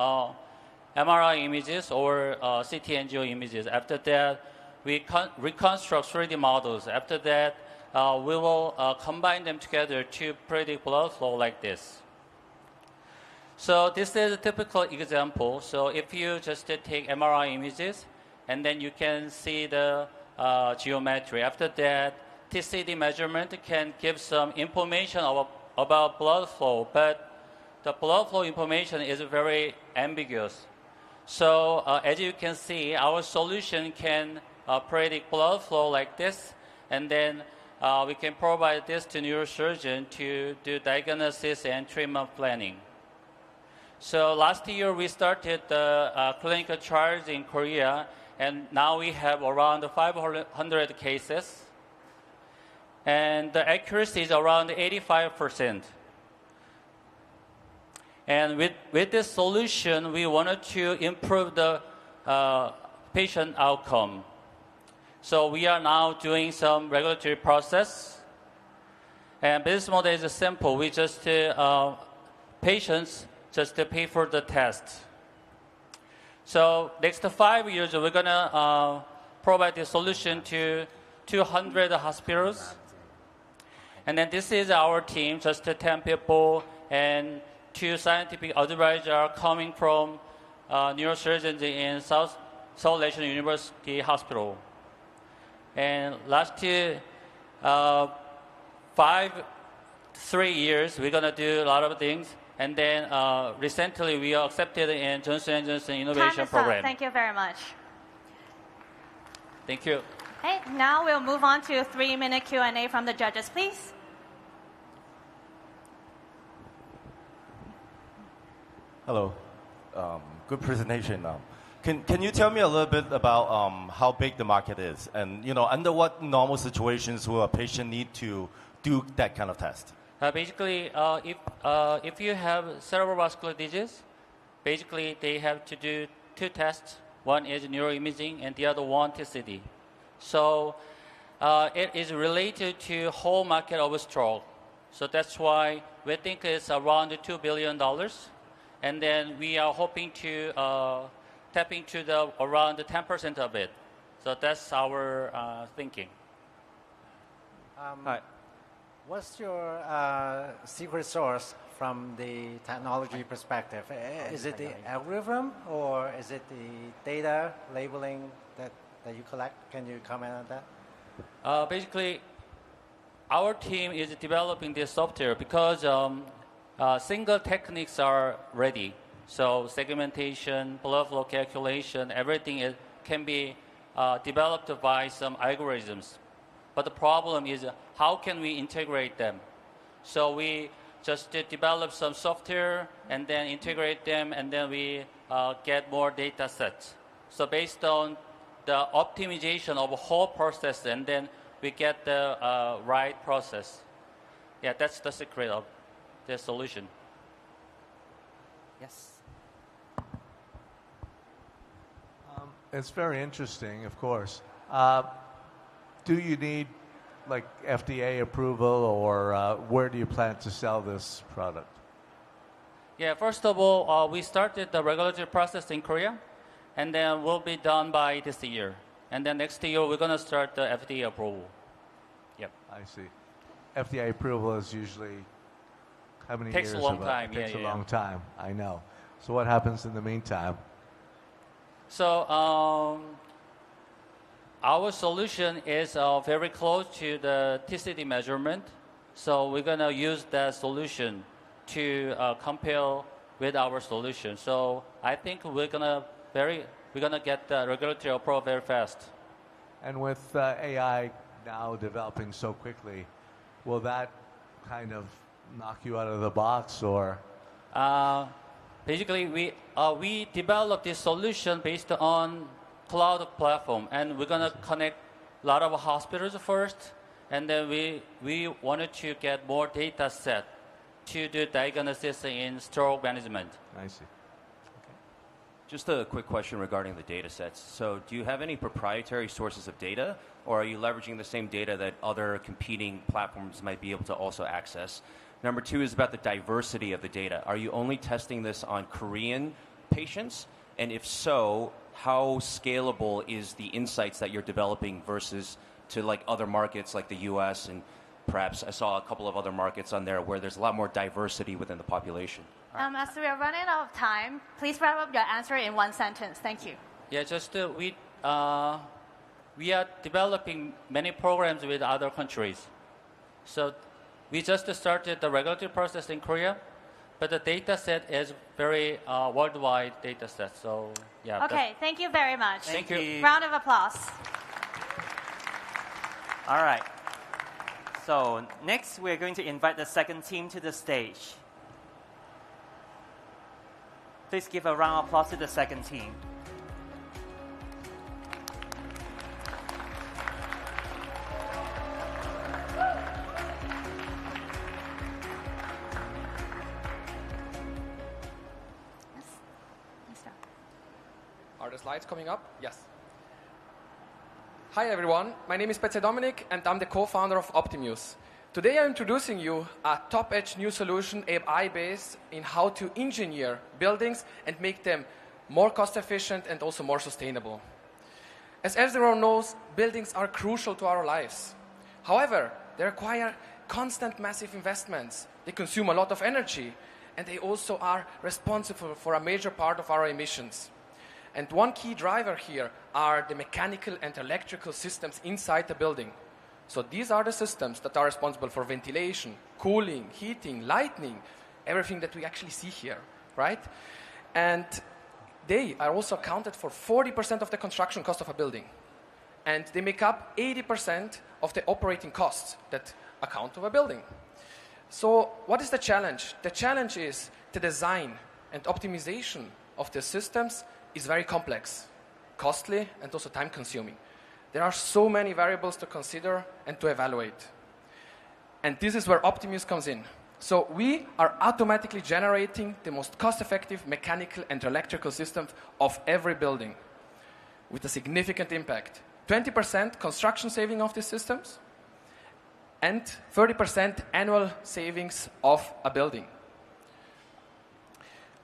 MRI images or CT angio images. After that, we reconstruct 3D models. After that, we will combine them together to predict blood flow like this. So this is a typical example. So if you just take MRI images, and then you can see the geometry. After that, TCD measurement can give some information about blood flow, but the blood flow information is very ambiguous. So as you can see, our solution can predict blood flow like this, and then we can provide this to neurosurgeon to do diagnosis and treatment planning. So last year we started the clinical trials in Korea, and now we have around 500 cases. And the accuracy is around 85%. And with this solution, we wanted to improve the patient outcome. So we are now doing some regulatory process. And business model is simple. We just, patients just pay for the test. So next 5 years, we're going to provide the solution to 200 hospitals. And then this is our team, just 10 people, and 2 scientific advisors are coming from neurosurgeons in South Asian University Hospital. And last year, 3 years, we're going to do a lot of things. And then recently, we are accepted in Johnson & Johnson Innovation Program. Thank you very much. Thank you. Okay, now we'll move on to a 3-minute Q&A from the judges, please. Hello. Good presentation. Can you tell me a little bit about how big the market is, and under what normal situations will a patient need to do that kind of test? Basically, if you have cerebrovascular disease, basically they have to do 2 tests. One is neuroimaging, and the other one TCD. So it is related to whole market of stroke. So that's why we think it's around $2 billion. And then we are hoping to tap into around 10% of it. So that's our thinking. Hi. What's your secret sauce from the technology perspective? Is it the algorithm, or is it the data labeling that you collect? Can you comment on that? Basically, our team is developing this software because single techniques are ready. So segmentation, blood flow calculation, everything can be developed by some algorithms. But the problem is how can we integrate them? So we just develop some software and then integrate them, and then we get more data sets. So based on the optimization of a whole process, and then we get the right process. Yeah, that's the secret of the solution. Yes. It's very interesting, of course. Do you need like FDA approval, or where do you plan to sell this product? Yeah, first of all, we started the regulatory process in Korea, and then we'll be done by this year. And then next year, we're going to start the FDA approval. Yep. I see. FDA approval is usually how many years? Takes a long time. Takes a long time, I know. So what happens in the meantime? So our solution is very close to the TCD measurement. So we're going to use that solution to compare with our solution. So I think we're going to get the regulatory approval very fast. And with AI now developing so quickly, will that kind of knock you out of the box, or? Basically, we developed this solution based on cloud platform, and we're going to connect a lot of hospitals first, and then we wanted to get more data set to do diagnosis in stroke management. I see. Just a quick question regarding the data sets. So do you have any proprietary sources of data, or are you leveraging the same data that other competing platforms might be able to also access? Number 2 is about the diversity of the data. Are you only testing this on Korean patients? And if so, how scalable is the insights that you're developing versus to like other markets like the US, and perhaps I saw a couple of other markets on there where there's a lot more diversity within the population? As we are running out of time, please wrap up your answer in 1 sentence. Thank you. Yeah, just we are developing many programs with other countries. So we just started the regulatory process in Korea, but the data set is very worldwide data set. So yeah. Okay, thank you very much. Thank you. Round of applause. All right. So next, we're going to invite the second team to the stage. Please give a round of applause to the second team. Are the slides coming up? Yes. Hi everyone, my name is Petze Dominik and I'm the co-founder of Optimus. Today I'm introducing you a top-edge new solution AI-based in how to engineer buildings and make them more cost-efficient and also more sustainable. As everyone knows, buildings are crucial to our lives. However, they require constant massive investments. They consume a lot of energy and they also are responsible for a major part of our emissions. And one key driver here are the mechanical and electrical systems inside the building. So these are the systems that are responsible for ventilation, cooling, heating, lighting, everything that we actually see here, right? And they are also accounted for 40% of the construction cost of a building. And they make up 80% of the operating costs that account of a building. So what is the challenge? The challenge is the design and optimization of the systems is very complex, costly, and also time-consuming. There are so many variables to consider and to evaluate. And this is where Optimus comes in. So we are automatically generating the most cost-effective mechanical and electrical systems of every building with a significant impact. 20% construction saving of these systems and 30% annual savings of a building.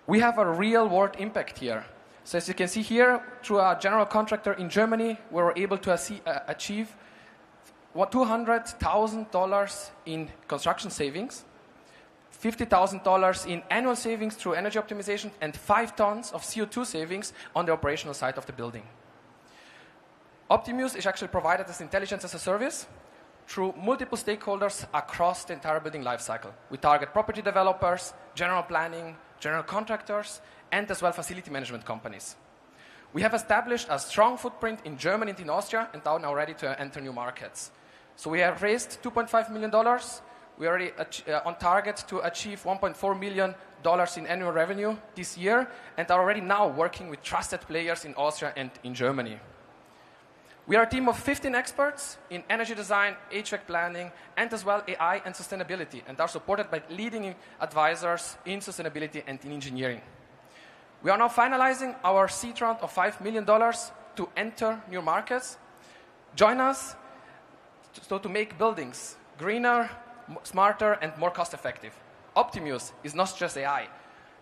We have a real-world impact here. So as you can see here, through a general contractor in Germany, we were able to achieve $200,000 in construction savings, $50,000 in annual savings through energy optimization, and 5 tons of CO2 savings on the operational side of the building. Optimus is actually provided as intelligence as a service through multiple stakeholders across the entire building lifecycle. We target property developers, general planning, general contractors, and as well facility management companies. We have established a strong footprint in Germany and in Austria and are now ready to enter new markets. So we have raised $2.5 million. We are already on target to achieve $1.4 million in annual revenue this year and are already now working with trusted players in Austria and in Germany. We are a team of 15 experts in energy design, HVAC planning, and as well AI and sustainability, and are supported by leading advisors in sustainability and in engineering. We are now finalizing our seed round of $5 million to enter new markets. Join us to make buildings greener, smarter, and more cost-effective. Optimus is not just AI.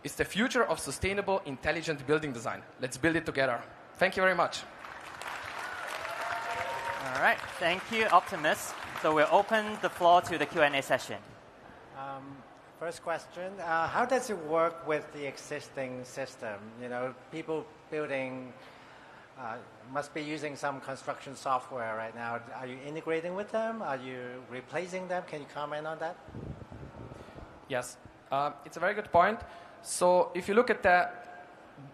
It's the future of sustainable, intelligent building design. Let's build it together. Thank you very much. All right, thank you, Optimus. So we'll open the floor to the Q&A session. First question, how does it work with the existing system? You know, people building must be using some construction software right now. Are you integrating with them? Are you replacing them? Can you comment on that? Yes, it's a very good point. So if you look at the,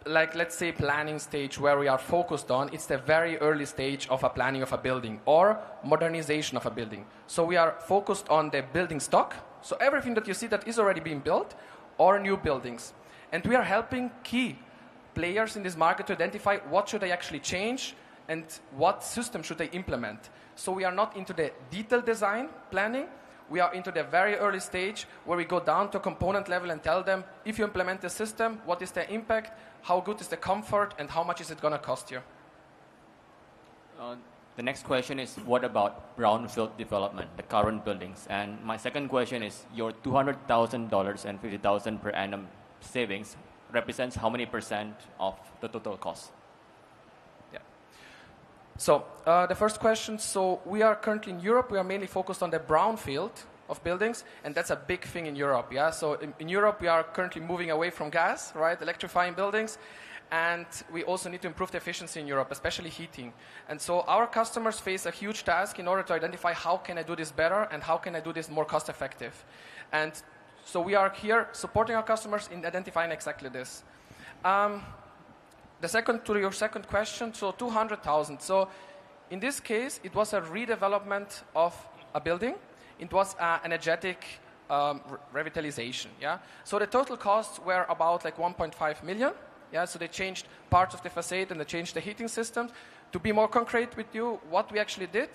let's say, planning stage where we are focused on, it's the very early stage of a planning of a building or modernization of a building. So we are focused on the building stock. So everything that you see that is already being built or new buildings. And we are helping key players in this market to identify what should they actually change and what system should they implement. So we are not into the detailed design planning. We are into the very early stage where we go down to component level and tell them, if you implement the system, what is the impact, how good is the comfort, and how much is it going to cost you? The next question is, what about brownfield development, the current buildings? And my second question is, your $200,000 and $50,000 per annum savings represents how many % of the total cost? Yeah. So the first question, so we are currently in Europe, we are mainly focused on the brownfield of buildings, and that's a big thing in Europe, yeah? So in Europe, we are currently moving away from gas, right, electrifying buildings, and we also need to improve the efficiency in Europe, especially heating. And so our customers face a huge task in order to identify how can I do this better and how can I do this more cost effective. And so we are here supporting our customers in identifying exactly this. To your second question, so 200,000. So in this case, it was a redevelopment of a building. it was energetic revitalization. Yeah. So the total costs were about like 1.5 million. Yeah. So they changed parts of the facade and they changed the heating systems. To be more concrete with you, what we actually did,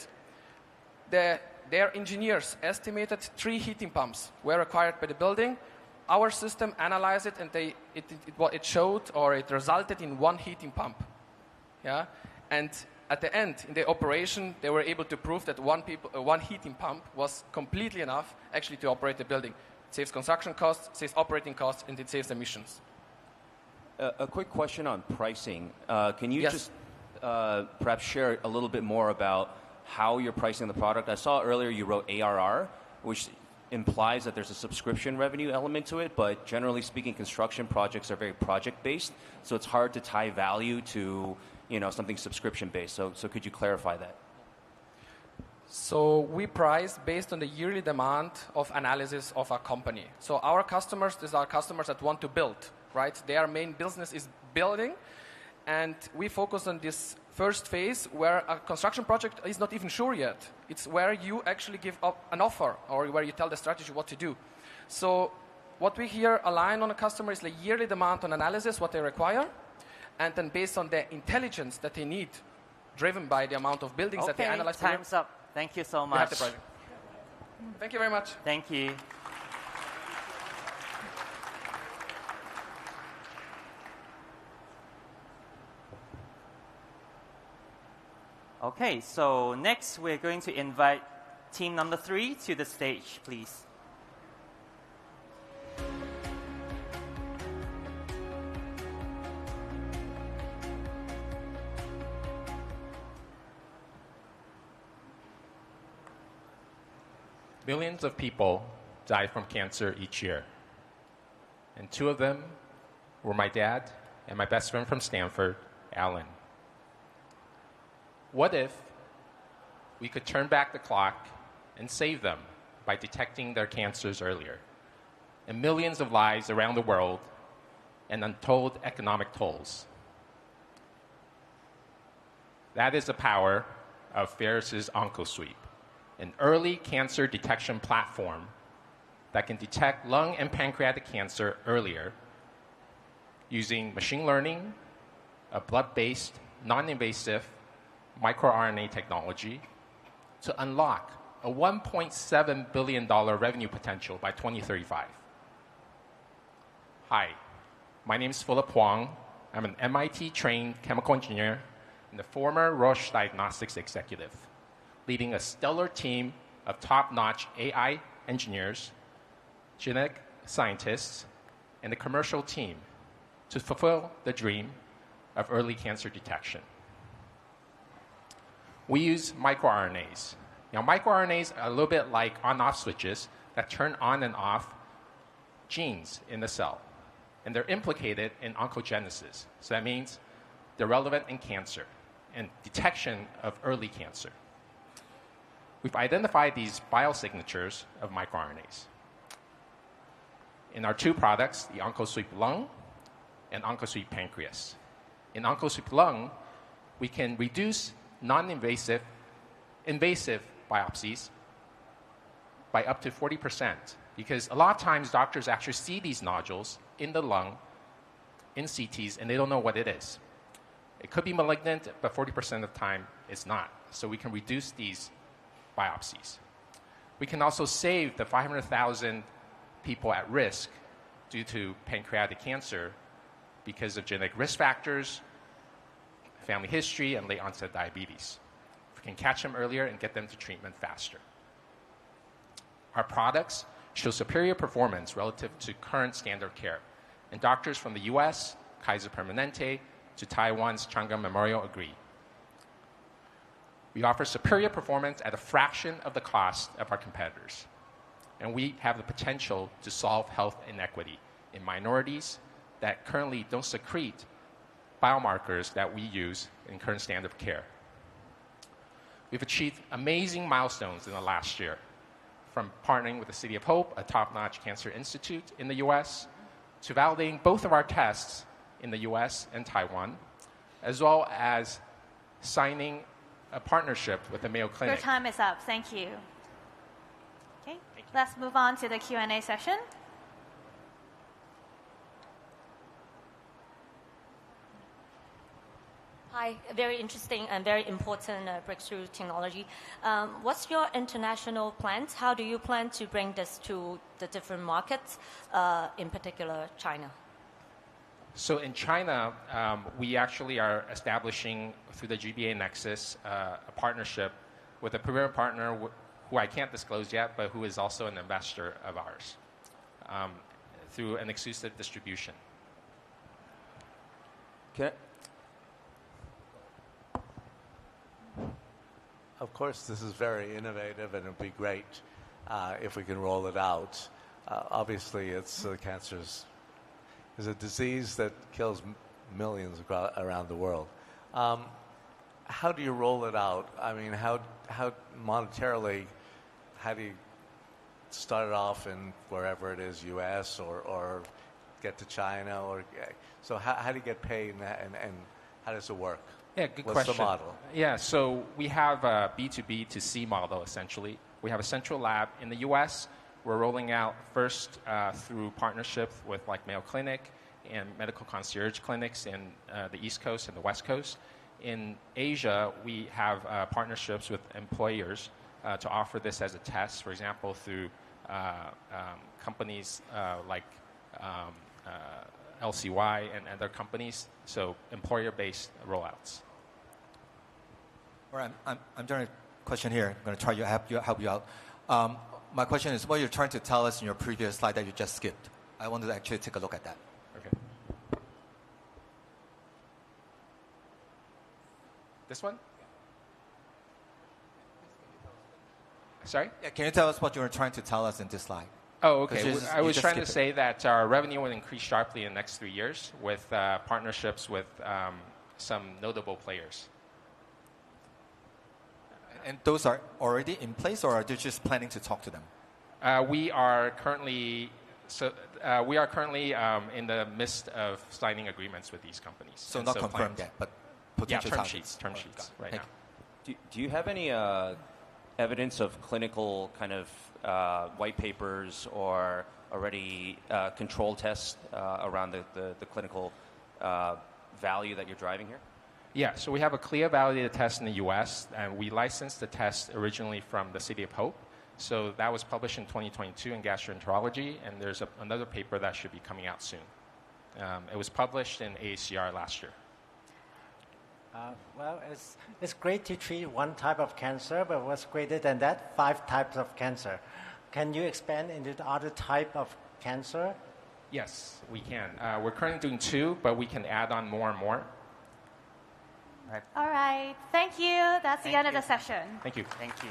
their engineers estimated 3 heating pumps were required by the building. Our system analyzed it, and it showed, or it resulted in 1 heating pump. Yeah, and at the end, in the operation, they were able to prove that one heating pump was completely enough actually to operate the building. It saves construction costs, saves operating costs, and it saves emissions. A quick question on pricing. Can you just perhaps share a little bit more about how you're pricing the product? I saw earlier you wrote ARR, which implies that there's a subscription revenue element to it, but generally speaking, construction projects are very project-based, so it's hard to tie value to something subscription-based. So could you clarify that? So we price based on the yearly demand of analysis of our company. So our customers, these are customers that want to build, right? Their main business is building, and we focus on this first phase where a construction project is not even sure yet. It's where you actually give up an offer or where you tell the strategy what to do. So what we here align on a customer is the yearly demand on analysis, what they require, and then based on the intelligence that they need, driven by the amount of buildings that they analyze. Time's up. Thank you so much. Thank you very much. Thank you. Okay, so next we're going to invite team number 3 to the stage, please. Millions of people die from cancer each year. And 2 of them were my dad and my best friend from Stanford, Alan. What if we could turn back the clock and save them by detecting their cancers earlier? And millions of lives around the world and untold economic tolls. That is the power of Ferris's OncoSweep, an early cancer detection platform that can detect lung and pancreatic cancer earlier using machine learning, a blood-based, non-invasive microRNA technology to unlock a $1.7 billion revenue potential by 2035. Hi, my name is Philip Huang. I'm an MIT-trained chemical engineer and the former Roche Diagnostics executive, leading a stellar team of top-notch AI engineers, genetic scientists, and the commercial team to fulfill the dream of early cancer detection. We use microRNAs. Now, microRNAs are a little bit like on-off switches that turn on and off genes in the cell. And they're implicated in oncogenesis. So that means they're relevant in cancer and detection of early cancer. We've identified these biosignatures of microRNAs in our 2 products, the OncoSweep Lung and OncoSweep Pancreas. In OncoSweep Lung, we can reduce non-invasive, invasive biopsies by up to 40%, because a lot of times doctors actually see these nodules in the lung, in CTs, and they don't know what it is. It could be malignant, but 40% of the time it's not. So we can reduce these biopsies. We can also save the 500,000 people at risk due to pancreatic cancer because of genetic risk factors, family history, and late onset diabetes. We can catch them earlier and get them to treatment faster. Our products show superior performance relative to current standard of care. And doctors from the US, Kaiser Permanente, to Taiwan's Chang'an Memorial agree. We offer superior performance at a fraction of the cost of our competitors. And we have the potential to solve health inequity in minorities that currently don't secrete biomarkers that we use in current standard of care. We've achieved amazing milestones in the last year, from partnering with the City of Hope, a top-notch cancer institute in the US, to validating both of our tests in the US and Taiwan, as well as signing a partnership with the Mayo Clinic. Your time is up. Thank you. Let's move on to the Q&A session. Hi, very interesting and very important breakthrough technology. What's your international plans? How do you plan to bring this to the different markets, in particular China? So in China, we actually are establishing, through the GBA Nexus, a partnership with a premier partner who I can't disclose yet, but who is also an investor of ours, through an exclusive distribution. Of course, this is very innovative, and it would be great if we can roll it out. Obviously, it's cancer is a disease that kills millions around the world. How do you roll it out? I mean, how monetarily, how do you start it off in wherever it is, U.S. or get to China? So how do you get paid, and how does it work? Yeah, good What's question. the model? Yeah, so we have a B2B to C model, essentially. We have a central lab in the U.S. We're rolling out first through partnership with like Mayo Clinic and medical concierge clinics in the East Coast and the West Coast. In Asia, we have partnerships with employers to offer this as a test, for example, through companies like LCY and other companies, so employer-based rollouts. All right, I'm doing a question here. I'm going to try to help you out. My question is what you're trying to tell us in your previous slide that you just skipped. I wanted to actually take a look at that. Okay. This one? Sorry? Yeah, can you tell us what you were trying to tell us in this slide? Oh, okay. I was trying to it. say that our revenue will increase sharply in the next 3 years with partnerships with some notable players. And those are already in place, or are you just planning to talk to them? We are currently in the midst of signing agreements with these companies. So not confirmed yet, but potential targets. Term sheets right now. Do you have any evidence of clinical kind of white papers or already control tests around the clinical value that you're driving here? Yeah, so we have a CLIA validated test in the U.S., and we licensed the test originally from the City of Hope. So that was published in 2022 in Gastroenterology, and there's another paper that should be coming out soon. It was published in AACR last year. Well, it's great to treat one type of cancer, but what's greater than that? 5 types of cancer. Can you expand into the other type of cancer? Yes, we can. We're currently doing 2, but we can add on more and more. All right. Thank you. That's the end of the session. Thank you. Thank you.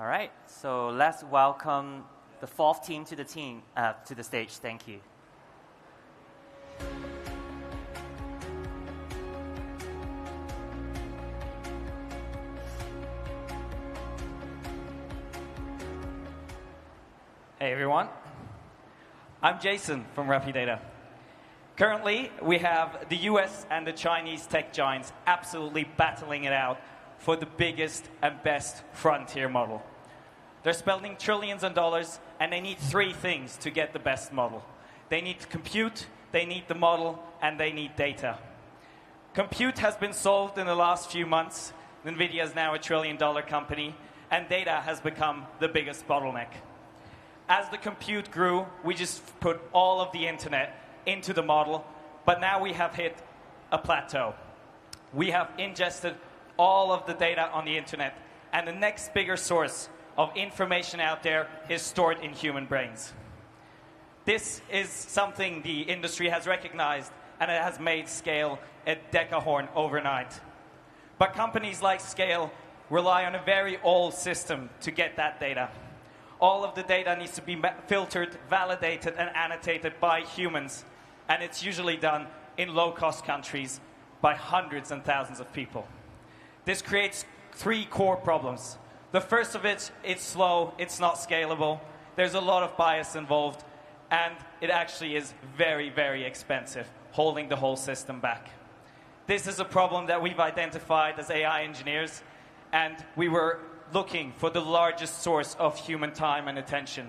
All right. So let's welcome the 4th team to the stage. Thank you. Hey everyone, I'm Jason from Rapidata. Currently, we have the US and the Chinese tech giants absolutely battling it out for the biggest and best frontier model. They're spending trillions of dollars, and they need 3 things to get the best model. They need compute, they need the model, and they need data. Compute has been solved in the last few months. NVIDIA is now a $1 trillion company, and data has become the biggest bottleneck. As the compute grew, we just put all of the internet into the model, but now we have hit a plateau. We have ingested all of the data on the internet, and the next bigger source of information out there is stored in human brains. This is something the industry has recognized, and it has made Scale a decahorn overnight. But companies like Scale rely on a very old system to get that data. All of the data needs to be filtered, validated, and annotated by humans, and it's usually done in low-cost countries by hundreds and thousands of people. This creates 3 core problems. The first of it, it's slow, it's not scalable, there's a lot of bias involved, and it actually is very, very expensive, holding the whole system back. This is a problem that we've identified as AI engineers, and we were looking for the largest source of human time and attention.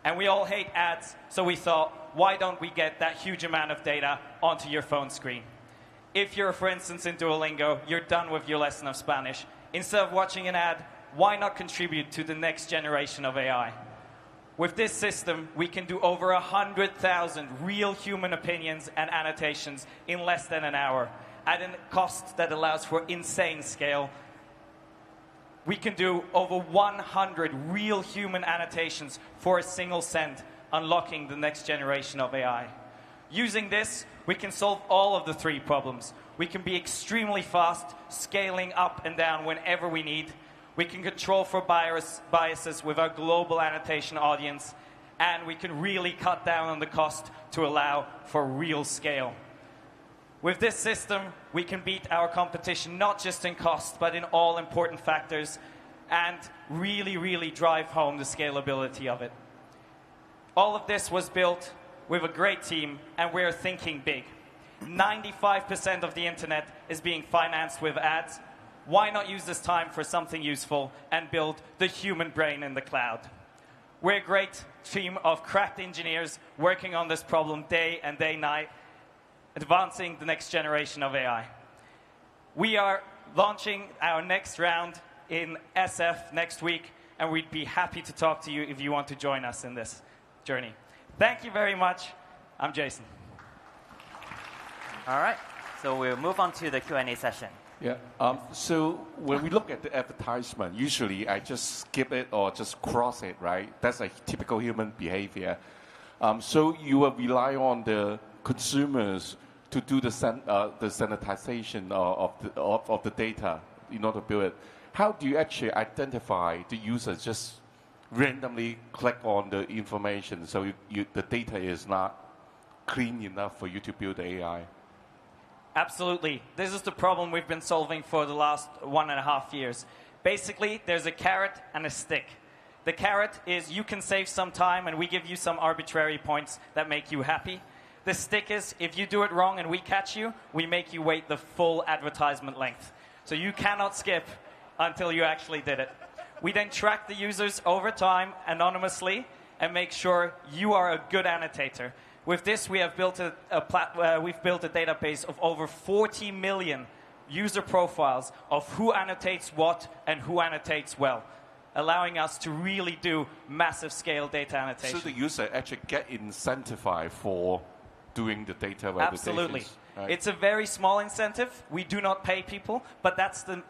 And we all hate ads, so we thought, why don't we get that huge amount of data onto your phone screen? If you're, for instance, in Duolingo, you're done with your lesson of Spanish. Instead of watching an ad, why not contribute to the next generation of AI? With this system, we can do over 100,000 real human opinions and annotations in less than an hour at a cost that allows for insane scale. We can do over 100 real human annotations for a single cent, unlocking the next generation of AI. Using this, we can solve all of the three problems. We can be extremely fast, scaling up and down whenever we need. We can control for biases with our global annotation audience, and we can really cut down on the cost to allow for real scale. With this system, we can beat our competition not just in cost, but in all important factors, and really, really drive home the scalability of it. All of this was built with a great team, and we're thinking big. 95% of the internet is being financed with ads. Why not use this time for something useful and build the human brain in the cloud? We're a great team of cracked engineers working on this problem day and night, advancing the next generation of AI. We are launching our next round in SF next week, and we'd be happy to talk to you if you want to join us in this journey. Thank you very much. I'm Jason. All right, so we'll move on to the Q&A session. Yeah. So when we look at the advertisement, usually I just skip it or just cross it, right? That's a typical human behavior. So you will rely on the consumers to do the sanitization of the data in order to build it. How do you actually identify the users? Just randomly click on the information so the data is not clean enough for you to build the AI? Absolutely. This is the problem we've been solving for the last 1.5 years. Basically, there's a carrot and a stick. The carrot is you can save some time and we give you some arbitrary points that make you happy. The stick is if you do it wrong and we catch you, we make you wait the full advertisement length. So you cannot skip until you actually did it. We then track the users over time anonymously and make sure you are a good annotator. With this, we have built we've built a database of over 40 million user profiles of who annotates what and who annotates well, allowing us to really do massive scale data annotation. So the user actually get incentivized for doing the data validation. Absolutely. Right? It's a very small incentive. We do not pay people, but that's the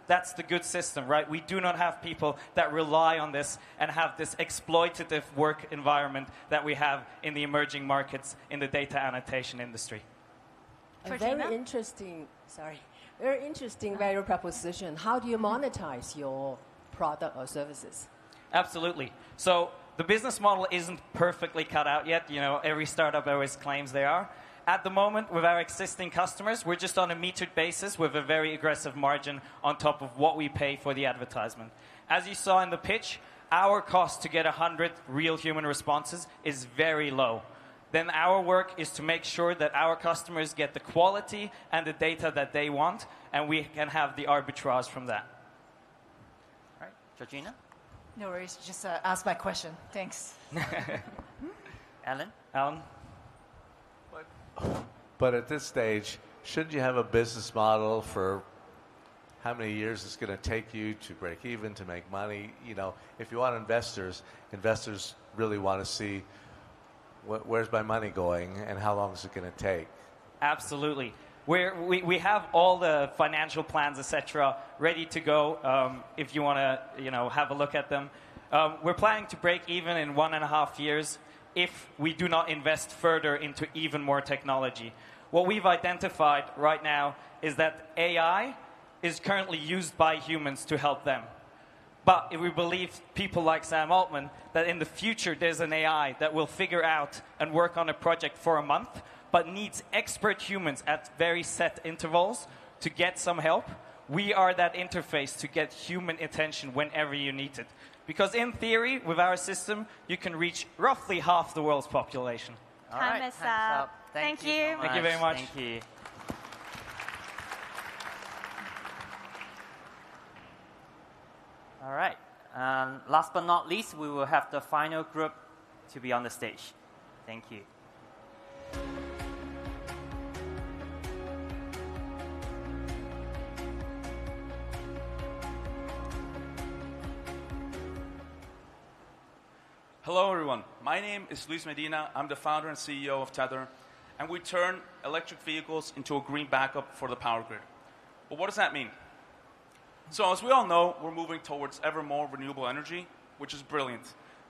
good system, right? We do not have people that rely on this and have this exploitative work environment that we have in the emerging markets in the data annotation industry. A very interesting value proposition. How do you monetize your product or services? Absolutely. So the business model isn't perfectly cut out yet. You know, every startup always claims they are. At the moment, with our existing customers, we're just on a metered basis with a very aggressive margin on top of what we pay for the advertisement. As you saw in the pitch, our cost to get 100 real human responses is very low. Then our work is to make sure that our customers get the quality and the data that they want, and we can have the arbitrage from that. All right, Georgina? No worries, just ask my question. Thanks. Alan? But at this stage, shouldn't you have a business model for how many years it's going to take you to break even, to make money? You know, if you want investors really want to see where's my money going and how long is it going to take? Absolutely. We have all the financial plans, etc., ready to go. If you want to, have a look at them. We're planning to break even in 1.5 years if we do not invest further into even more technology. What we've identified right now is that AI is currently used by humans to help them. But if we believe people like Sam Altman, that in the future there's an AI that will figure out and work on a project for a month, but needs expert humans at very set intervals to get some help, we are that interface to get human attention whenever you need it. Because in theory, with our system, you can reach roughly half the world's population. All right, Time is up. Thank you. you. So much. Thank you very much. Thank you. All right. Last but not least, we will have the final group to be on the stage. Thank you. Hello, everyone. My name is Luis Medina. I'm the founder and CEO of Tether, and we turn electric vehicles into a green backup for the power grid. But what does that mean? So as we all know, we're moving towards ever more renewable energy, which is brilliant.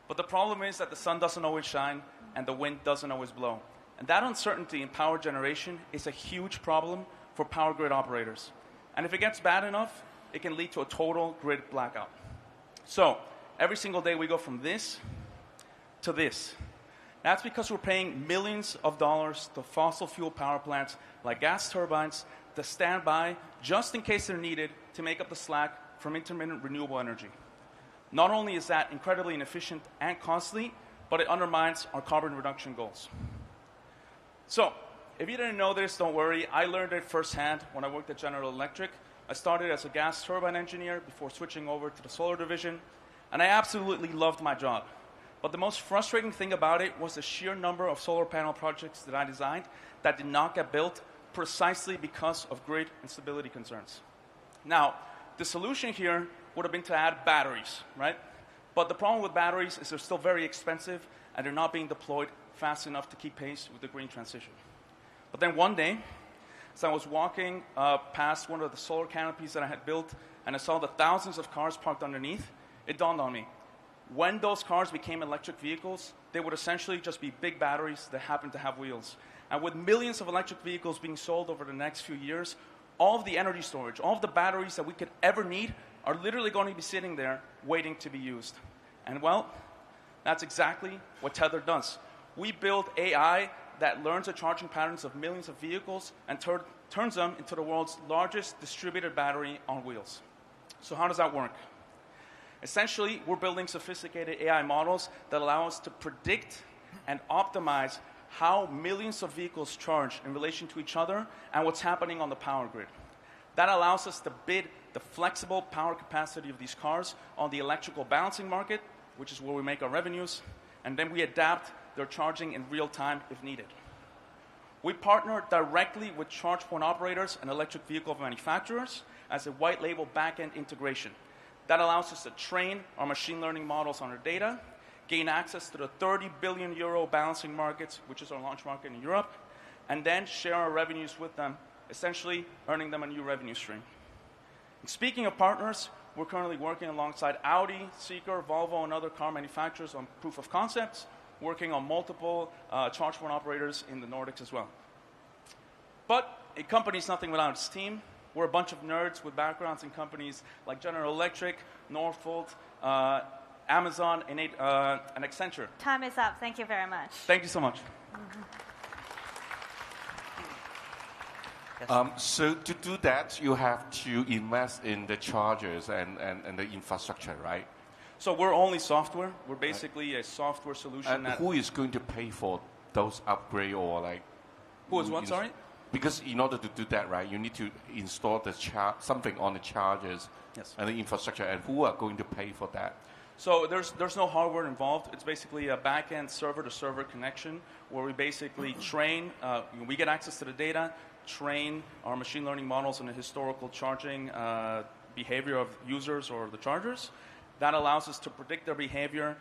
But the problem is that the sun doesn't always shine and the wind doesn't always blow. And that uncertainty in power generation is a huge problem for power grid operators. And if it gets bad enough, it can lead to a total grid blackout. So every single day we go from this to this. That's because we're paying millions of dollars to fossil fuel power plants like gas turbines to stand by just in case they're needed to make up the slack from intermittent renewable energy. Not only is that incredibly inefficient and costly, but it undermines our carbon reduction goals. So, if you didn't know this, don't worry. I learned it firsthand when I worked at General Electric. I started as a gas turbine engineer before switching over to the solar division, and I absolutely loved my job. But the most frustrating thing about it was the sheer number of solar panel projects that I designed that did not get built precisely because of grid instability concerns. Now, the solution here would have been to add batteries, right? But the problem with batteries is they're still very expensive and they're not being deployed fast enough to keep pace with the green transition. But then one day, as I was walking past one of the solar canopies that I had built and I saw the thousands of cars parked underneath, it dawned on me. When those cars became electric vehicles, they would essentially just be big batteries that happen to have wheels. And with millions of electric vehicles being sold over the next few years, all of the energy storage, all of the batteries that we could ever need are literally going to be sitting there waiting to be used. And well, that's exactly what Tether does. We build AI that learns the charging patterns of millions of vehicles and turns them into the world's largest distributed battery on wheels. So how does that work? Essentially, we're building sophisticated AI models that allow us to predict and optimize how millions of vehicles charge in relation to each other and what's happening on the power grid. That allows us to bid the flexible power capacity of these cars on the electrical balancing market, which is where we make our revenues, and then we adapt their charging in real time if needed. We partner directly with charge point operators and electric vehicle manufacturers as a white label back-end integration. That allows us to train our machine learning models on our data, gain access to the 30 billion euro balancing markets, which is our launch market in Europe, and then share our revenues with them, essentially earning them a new revenue stream. And speaking of partners, we're currently working alongside Audi, Seeker, Volvo, and other car manufacturers on proof of concepts, working on multiple charge point operators in the Nordics as well. But a company is nothing without its team. We're a bunch of nerds with backgrounds in companies like General Electric, Northvolt, Amazon, and Accenture. Time is up. Thank you very much. Thank you so much. So to do that, you have to invest in the chargers and the infrastructure, right? So we're only software. We're basically a software solution. And who is going to pay for those upgrades or like? Who is what, sorry? Because in order to do that, right, you need to install the something on the chargers and the infrastructure, and who are going to pay for that? So there's no hardware involved. It's basically a back-end server-to-server connection where we basically train, we get access to the data, train our machine learning models on the historical charging behavior of users or the chargers. That allows us to predict their behavior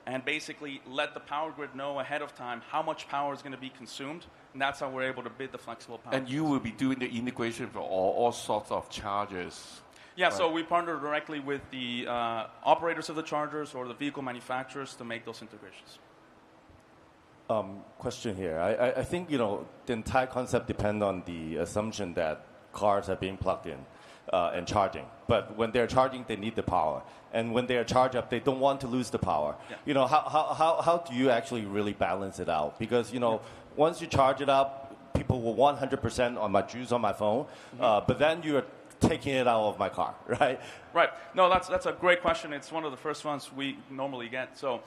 and basically let the power grid know ahead of time how much power is going to be consumed, and that's how we're able to bid the flexible power. And you will be doing the integration for all sorts of chargers. Yeah, right. So we partner directly with the operators of the chargers or the vehicle manufacturers to make those integrations. Question here. I think, the entire concept depends on the assumption that cars are being plugged in and charging. But when they're charging, they need the power. And when they are charged up, they don't want to lose the power. Yeah. How do you actually really balance it out? Because, once you charge it up, people will 100% on my juice on my phone, but then you're taking it out of my car, right? Right. No, that's a great question. It's one of the first ones we normally get. So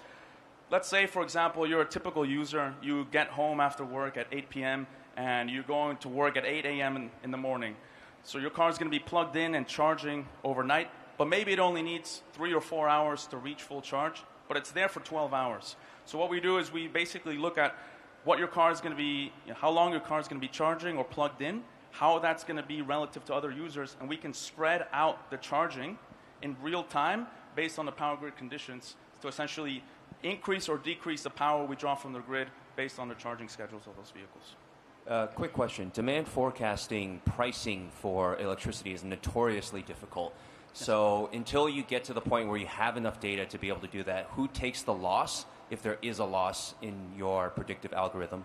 let's say, for example, you're a typical user. You get home after work at 8 p.m., and you're going to work at 8 a.m. in the morning. So your car is going to be plugged in and charging overnight, but maybe it only needs 3 or 4 hours to reach full charge, but it's there for 12 hours. So what we do is we basically look at what your car is going to be, how long your car is going to be charging or plugged in, how that's going to be relative to other users, and we can spread out the charging in real time based on the power grid conditions to essentially increase or decrease the power we draw from the grid based on the charging schedules of those vehicles. Quick question. Demand forecasting pricing for electricity is notoriously difficult. So until you get to the point where you have enough data to be able to do that, who takes the loss if there is a loss in your predictive algorithm?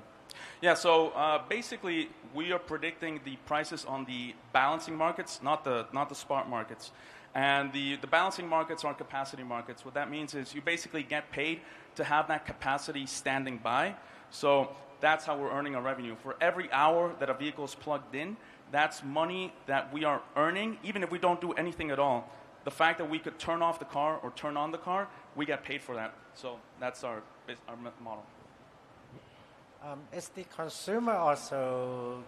Yeah, so basically we are predicting the prices on the balancing markets, not the spot markets. And the balancing markets are capacity markets. What that means is you basically get paid to have that capacity standing by. So that's how we're earning our revenue. For every hour that a vehicle is plugged in, that's money that we are earning, even if we don't do anything at all. The fact that we could turn off the car or turn on the car, we get paid for that. So that's our model. Is the consumer also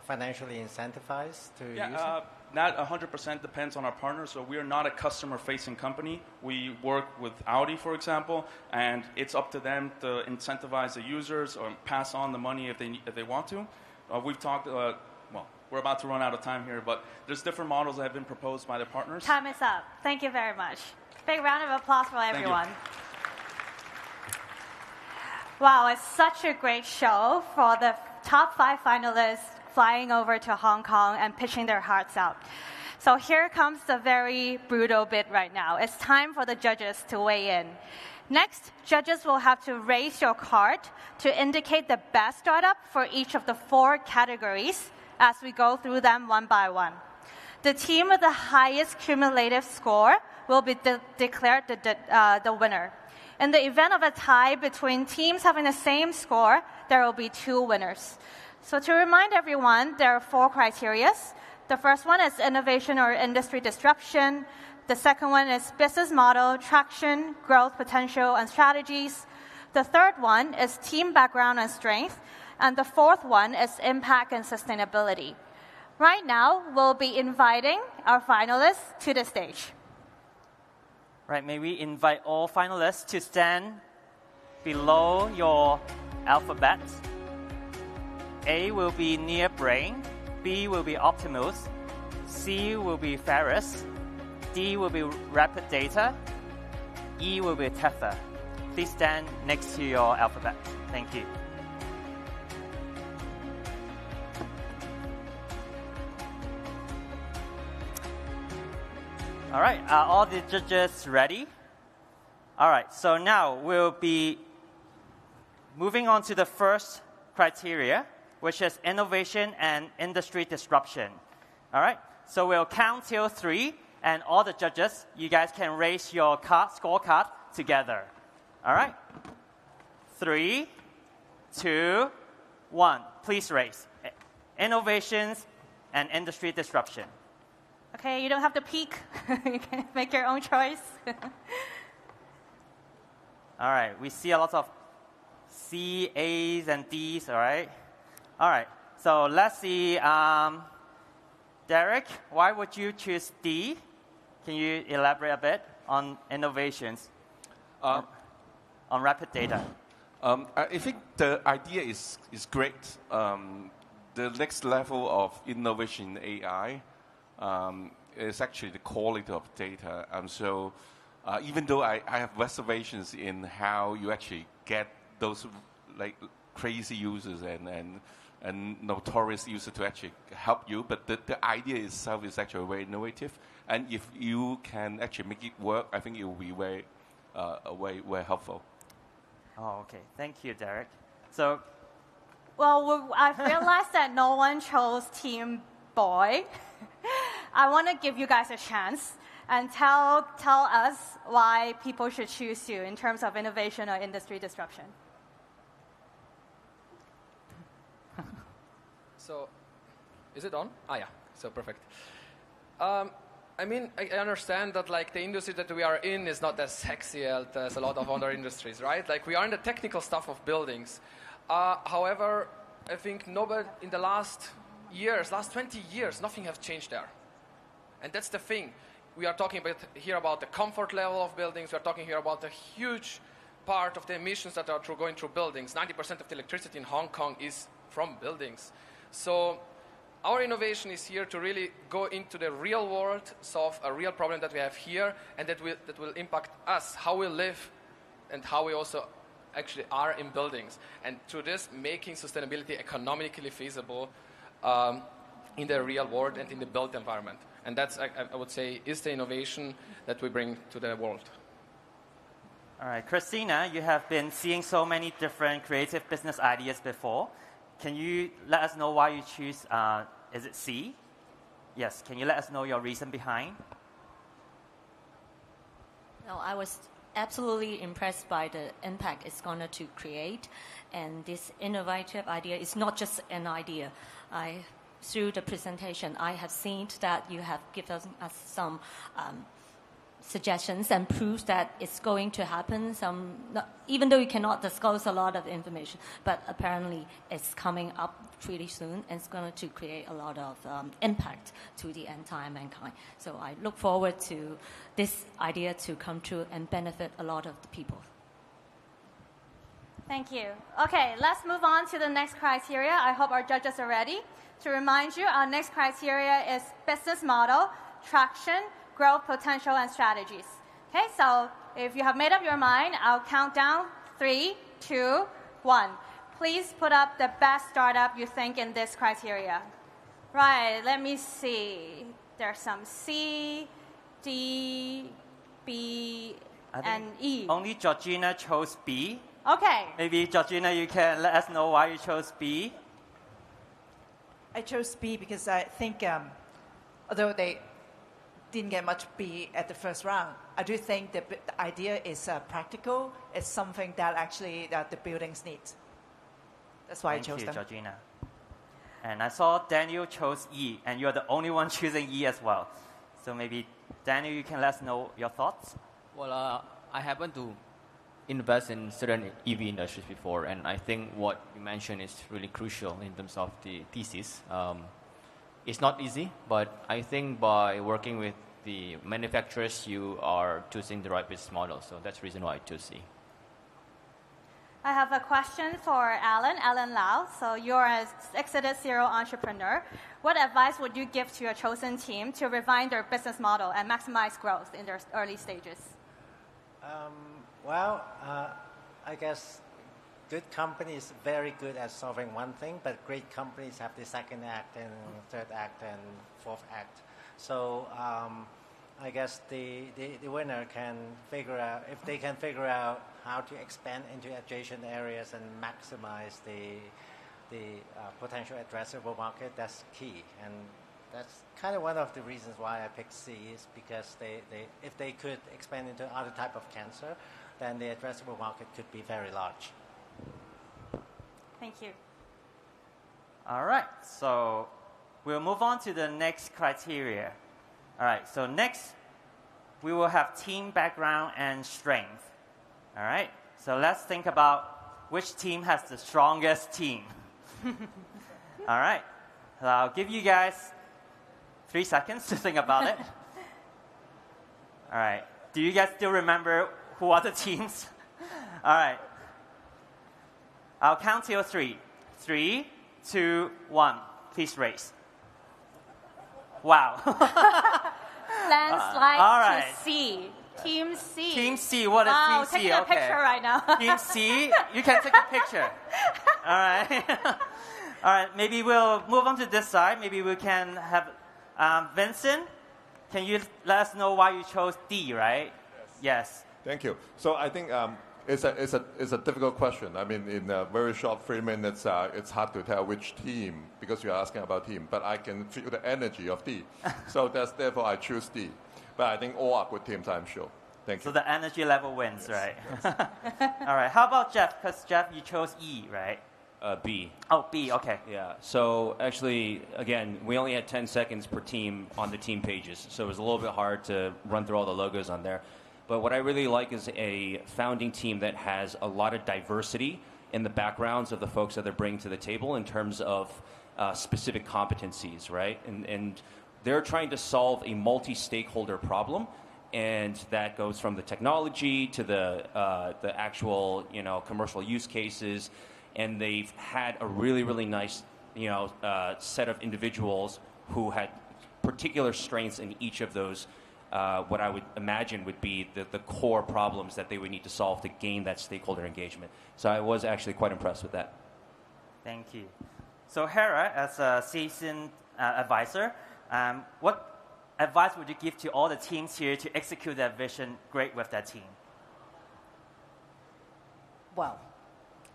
financially incentivized to use it? That 100% depends on our partners. So we are not a customer-facing company. We work with Audi, for example, and it's up to them to incentivize the users or pass on the money if they want to. We've talked. Well, we're about to run out of time here, but there's different models that have been proposed by the partners. Time is up. Thank you very much. Big round of applause for everyone. Wow, it's such a great show for the top 5 finalists flying over to Hong Kong and pitching their hearts out. So here comes the very brutal bit right now. It's time for the judges to weigh in. Next, judges will have to raise your card to indicate the best startup for each of the 4 categories as we go through them one by one. The team with the highest cumulative score will be declared the winner. In the event of a tie between teams having the same score, there will be 2 winners. So to remind everyone, there are 4 criteria. The first one is innovation or industry disruption. The second one is business model, traction, growth potential, and strategies. The third one is team background and strength. And the fourth one is impact and sustainability. Right now, we'll be inviting our finalists to the stage. Right, may we invite all finalists to stand below your alphabet. A will be near brain, B will be Optimus, C will be Ferris, D will be rapid data, E will be tether. Please stand next to your alphabet. Thank you. All right, are all the judges ready? All right, so now we'll be moving on to the first criteria, which is innovation and industry disruption. All right, so we'll count till 3, and all the judges, you guys can raise your scorecard together. All right, 3, 2, 1. Please raise. Innovations and industry disruption. Okay, you don't have to peek. You can make your own choice. All right, we see a lot of C, A's, and D's, all right? All right, so let's see. Derek, why would you choose D? Can you elaborate a bit on innovations, on rapid data? I think the idea is great. The next level of innovation in AI is actually the quality of data. So even though I have reservations in how you actually get those like crazy users and notorious users to actually help you, but the idea itself is actually very innovative. And if you can actually make it work, I think it will be very helpful. Oh, okay. Thank you, Derek. So, well, I realized that no one chose Team Boy. I want to give you guys a chance and tell us why people should choose you in terms of innovation or industry disruption. So, is it on? Ah, yeah. So perfect. I mean, I understand that like the industry that we are in is not as sexy as a lot of other industries, right? Like we are in the technical stuff of buildings. However, I think nobody in the last 20 years, nothing has changed there. And that's the thing. we are talking here about the comfort level of buildings. We are talking here about a huge part of the emissions that are going through buildings. 90% of the electricity in Hong Kong is from buildings. So our innovation is here to really go into the real world, solve a real problem that we have here, and that will impact us, how we live, and how we also actually are in buildings. And through this, making sustainability economically feasible in the real world and in the built environment. And that's, I would say, is the innovation that we bring to the world. All right, Christina, you have been seeing so many different creative business ideas before. Can you let us know why you choose, is it C? Yes, can you let us know your reason behind? No, I was absolutely impressed by the impact it's going to create. And this innovative idea is not just an idea. Through the presentation, I have seen that you have given us some suggestions and proofs that it's going to happen. Even though you cannot disclose a lot of information, but apparently it's coming up pretty soon and it's going to create a lot of impact to the entire mankind. So I look forward to this idea to come true and benefit a lot of the people. Thank you. Okay, let's move on to the next criteria. I hope our judges are ready. To remind you, our next criteria is business model, traction, growth potential, and strategies. Okay, so if you have made up your mind, I'll count down 3, 2, 1. Please put up the best startup you think in this criteria. Right, let me see. There's some C, D, B, and E. Only Georgina chose B. Okay. Maybe, Georgina, you can let us know why you chose B. I chose B because I think, although they didn't get much B at the first round, I do think the idea is practical. It's something that actually the buildings need. That's why I chose them. Thank you, Georgina. And I saw Daniel chose E, and you're the only one choosing E as well. So maybe, Daniel, you can let us know your thoughts. Well, I happen to invest in certain EV industries before, and I think what you mentioned is really crucial in terms of the thesis. It's not easy, but I think by working with the manufacturers, you are choosing the right business model. So that's the reason why I chose C. I have a question for Alan Lau. So you're an exited serial entrepreneur. What advice would you give to your chosen team to refine their business model and maximize growth in their early stages? I guess good companies are very good at solving one thing, but great companies have the second act and third act and fourth act. So I guess the winner can figure out, if they can figure out how to expand into adjacent areas and maximize the potential addressable market, that's key. And that's kind of one of the reasons why I picked C, is because if they could expand into other type of cancer, then the addressable market could be very large. Thank you. All right, so we'll move on to the next criteria. All right, so next we will have team background and strength. All right, so let's think about which team has the strongest team. All right, so I'll give you guys 3 seconds to think about it. All right, do you guys still remember who are the teams? All right, I'll count till 3. 3, 2, 1. Please raise. Wow. Landslide all right. to C. Team C. Team C. What is Team C? Taking a picture right now. Team C. You can take a picture. All right. All right. Maybe we'll move on to this side. Maybe we can have Vincent. Can you let us know why you chose D? Right? Yes. Thank you. So I think it's a difficult question. I mean, in a very short 3 minutes, it's hard to tell which team, because you're asking about team. But I can feel the energy of D. So therefore I choose D. But I think all are good teams, I'm sure. Thank you. So the energy level wins, yes, right? Yes. All right. How about Jeff? Because Jeff, you chose E, right? B. Oh, B. Okay. Yeah. So actually, again, we only had 10 seconds per team on the team pages, so it was a little bit hard to run through all the logos on there. But what I really like is a founding team that has a lot of diversity in the backgrounds of the folks that they're bringing to the table in terms of specific competencies, right? And they're trying to solve a multi-stakeholder problem, and that goes from the technology to the actual commercial use cases, and they've had a really, really nice set of individuals who had particular strengths in each of those. What I would imagine would be the core problems that they would need to solve to gain that stakeholder engagement. So I was actually quite impressed with that. Thank you. So Hera, as a seasoned advisor, what advice would you give to all the teams here to execute that vision great with that team? Well,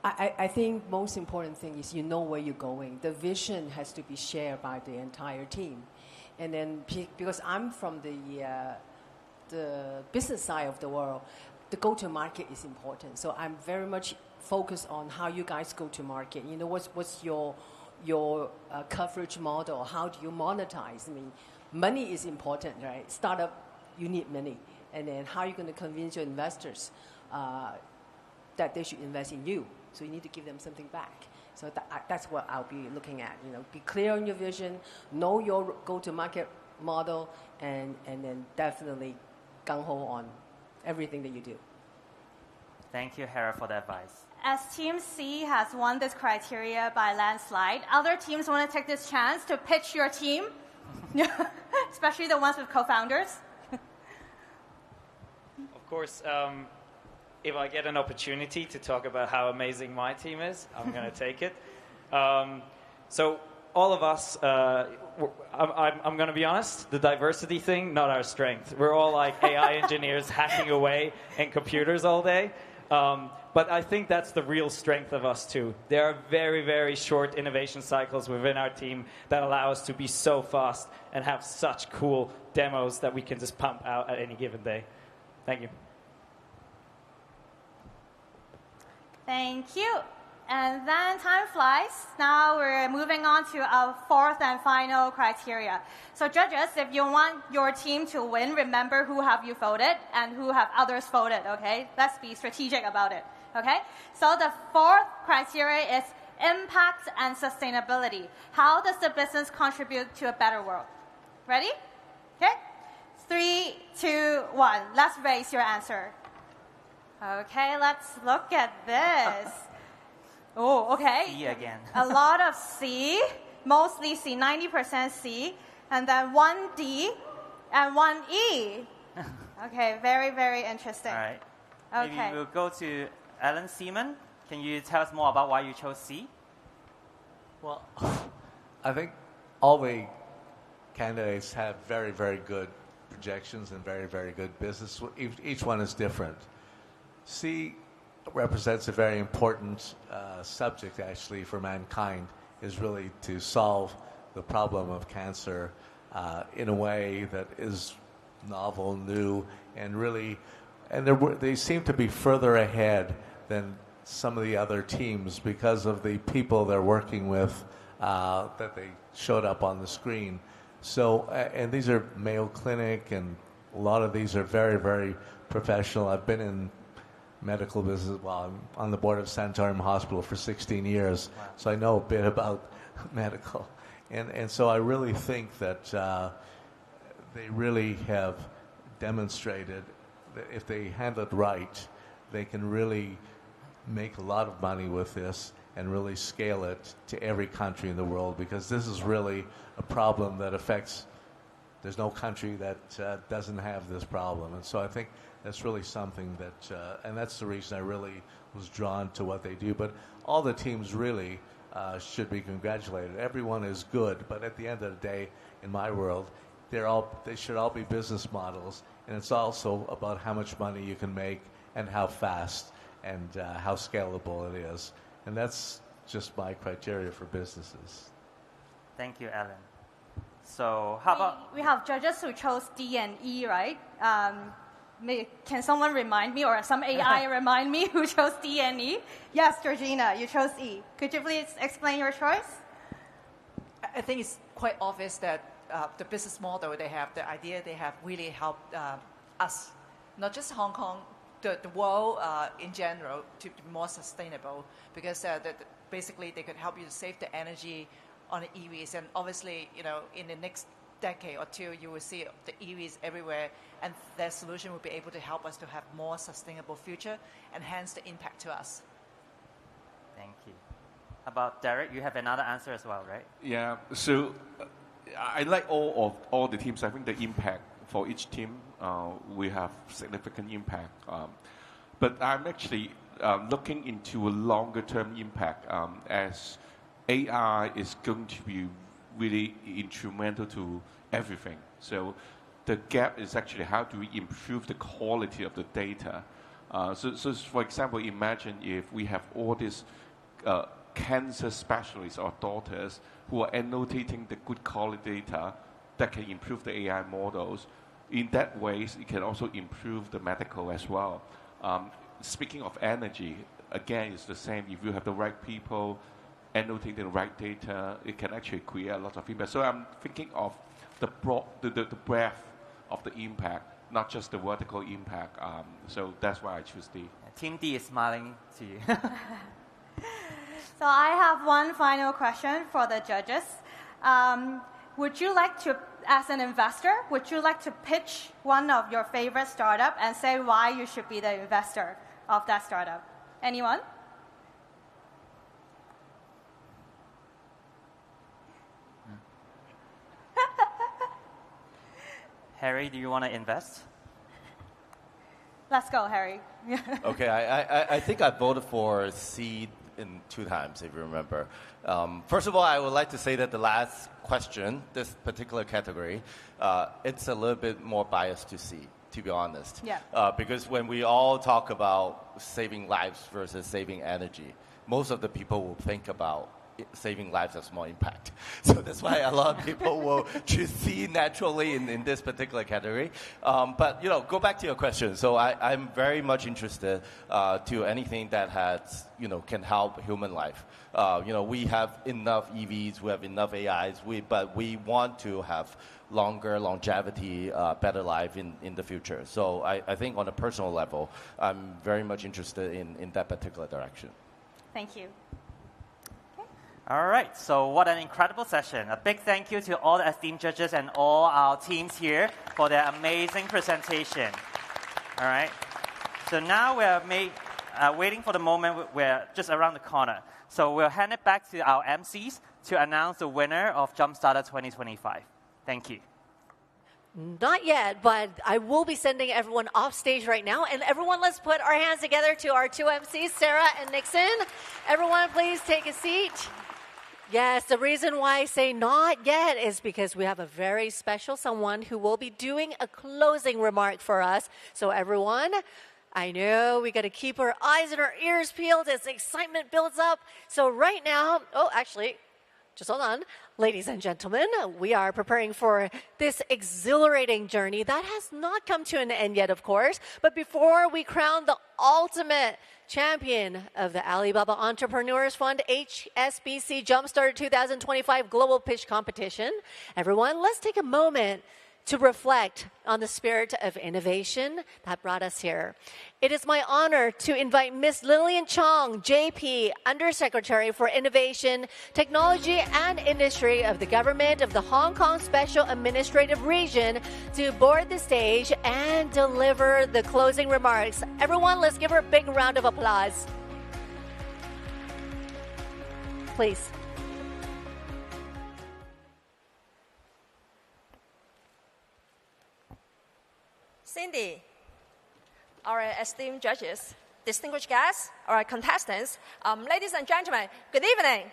I think most important thing is you know where you're going. The vision has to be shared by the entire team. And then because I'm from the business side of the world, the go-to-market is important. So I'm very much focused on how you guys go to market. You know, what's your coverage model? How do you monetize? I mean, money is important, right? Startup, you need money. And then how are you going to convince your investors that they should invest in you? So you need to give them something back. So that's what I'll be looking at. You know, be clear on your vision, know your go-to-market model, and then definitely gung-ho on everything that you do. Thank you, Hera, for the advice. As Team C has won this criteria by landslide, other teams want to take this chance to pitch your team, especially the ones with co-founders. Of course, if I get an opportunity to talk about how amazing my team is, I'm going to take it. So all of us, I'm going to be honest, the diversity thing, not our strength. We're all like AI engineers hacking away in computers all day. But I think that's the real strength of us too. There are very, very short innovation cycles within our team that allow us to be so fast and have such cool demos that we can just pump out at any given day. Thank you. Thank you. And then time flies. Now we're moving on to our fourth and final criteria. So judges, if you want your team to win, remember who have you voted and who have others voted, okay? Let's be strategic about it, okay? So the fourth criteria is impact and sustainability. How does the business contribute to a better world? Ready? Okay? 3, 2, 1. Let's raise your answer. Okay, let's look at this. Oh, okay. C again. A lot of C, mostly C, 90% C, and then 1 D and 1 E. Okay, very, very interesting. All right. Okay. Maybe we'll go to Alan Seaman. Can you tell us more about why you chose C? Well, I think all the candidates have very, very good projections and very, very good business. Each one is different. C represents a very important subject, actually, for mankind, is really to solve the problem of cancer in a way that is novel, new, and really, and they seem to be further ahead than some of the other teams because of the people they're working with that they showed up on the screen. So, and these are Mayo Clinic, and a lot of these are very, very professional. I've been in medical business. Well, I'm on the board of Santorum Hospital for 16 years, so I know a bit about medical. And so I really think that they really have demonstrated that if they handle it right, they can really make a lot of money with this and really scale it to every country in the world, because this is really a problem that affects, there's no country that doesn't have this problem. And so I think that's really something that, and that's the reason I really was drawn to what they do. But all the teams really should be congratulated. Everyone is good, but at the end of the day, in my world, they should all be business models. And it's also about how much money you can make and how fast and how scalable it is. And that's just my criteria for businesses. Thank you, Alan. So how about... We have judges who chose D and E, right? Can someone remind me, or some AI remind me who chose D and E? Yes, Georgina, you chose E. Could you please explain your choice? I think it's quite obvious that the business model they have, the idea they have really helped us, not just Hong Kong, the world in general, to be more sustainable, because basically they could help you to save the energy on the EVs. And obviously, in the next decade or two, you will see the EVs everywhere, and their solution will be able to help us to have more sustainable future, and hence the impact to us. Thank you. How about Derek? You have another answer as well, right? Yeah. So I like all the teams. I think the impact for each team, we have significant impact. But I'm actually looking into a longer term impact as AI is going to be really instrumental to everything. So the gap is actually how do we improve the quality of the data. So for example, imagine if we have all these cancer specialists or doctors who are annotating the good quality data that can improve the AI models. In that ways, it can also improve the medical as well. Speaking of energy, again, it's the same. If you have the right people annotating the right data, it can actually create a lot of impact. So I'm thinking of the breadth of the impact, not just the vertical impact. So that's why I choose D. Team D is smiling to you. So I have one final question for the judges. Would you like to, as an investor, would you like to pitch one of your favorite startup and say why you should be the investor of that startup? Anyone? Harry, do you want to invest? Let's go, Harry. Okay, I think I voted for C in 2 times, if you remember. First of all, I would like to say that the last question, this particular category, it's a little bit more biased to C, to be honest. Yeah. Because when we all talk about saving lives versus saving energy, most of the people will think about saving lives has more impact. So that's why a lot of people will choose C naturally in this particular category. But, go back to your question. So I'm very much interested to anything that has, can help human life. We have enough EVs, we have enough AIs, but we want to have longer longevity, better life in the future. So I think on a personal level, I'm very much interested in that particular direction. Thank you. All right, so what an incredible session. A big thank you to all the esteemed judges and all our teams here for their amazing presentation. All right, so now we're waiting for the moment. We're just around the corner. So we'll hand it back to our MCs to announce the winner of JumpStarter 2025. Thank you. Not yet, but I will be sending everyone off stage right now. And everyone, let's put our hands together to our 2 MCs, Sarah and Nixon. Everyone, please take a seat. Yes, the reason why I say not yet is because we have a very special someone who will be doing a closing remark for us. So everyone, I know we got to keep our eyes and our ears peeled as the excitement builds up. So right now, just hold on. Ladies and gentlemen, we are preparing for this exhilarating journey that has not come to an end yet, of course. But before we crown the ultimate champion of the Alibaba Entrepreneurs Fund HSBC JumpStarter 2025 Global Pitch Competition, everyone, let's take a moment to reflect on the spirit of innovation that brought us here. It is my honor to invite Ms. Lillian Chong, JP, Undersecretary for Innovation, Technology and Industry of the Government of the Hong Kong Special Administrative Region, to board the stage and deliver the closing remarks. Everyone, let's give her a big round of applause. Please. Cindy, our esteemed judges, distinguished guests, our contestants, ladies and gentlemen, good evening.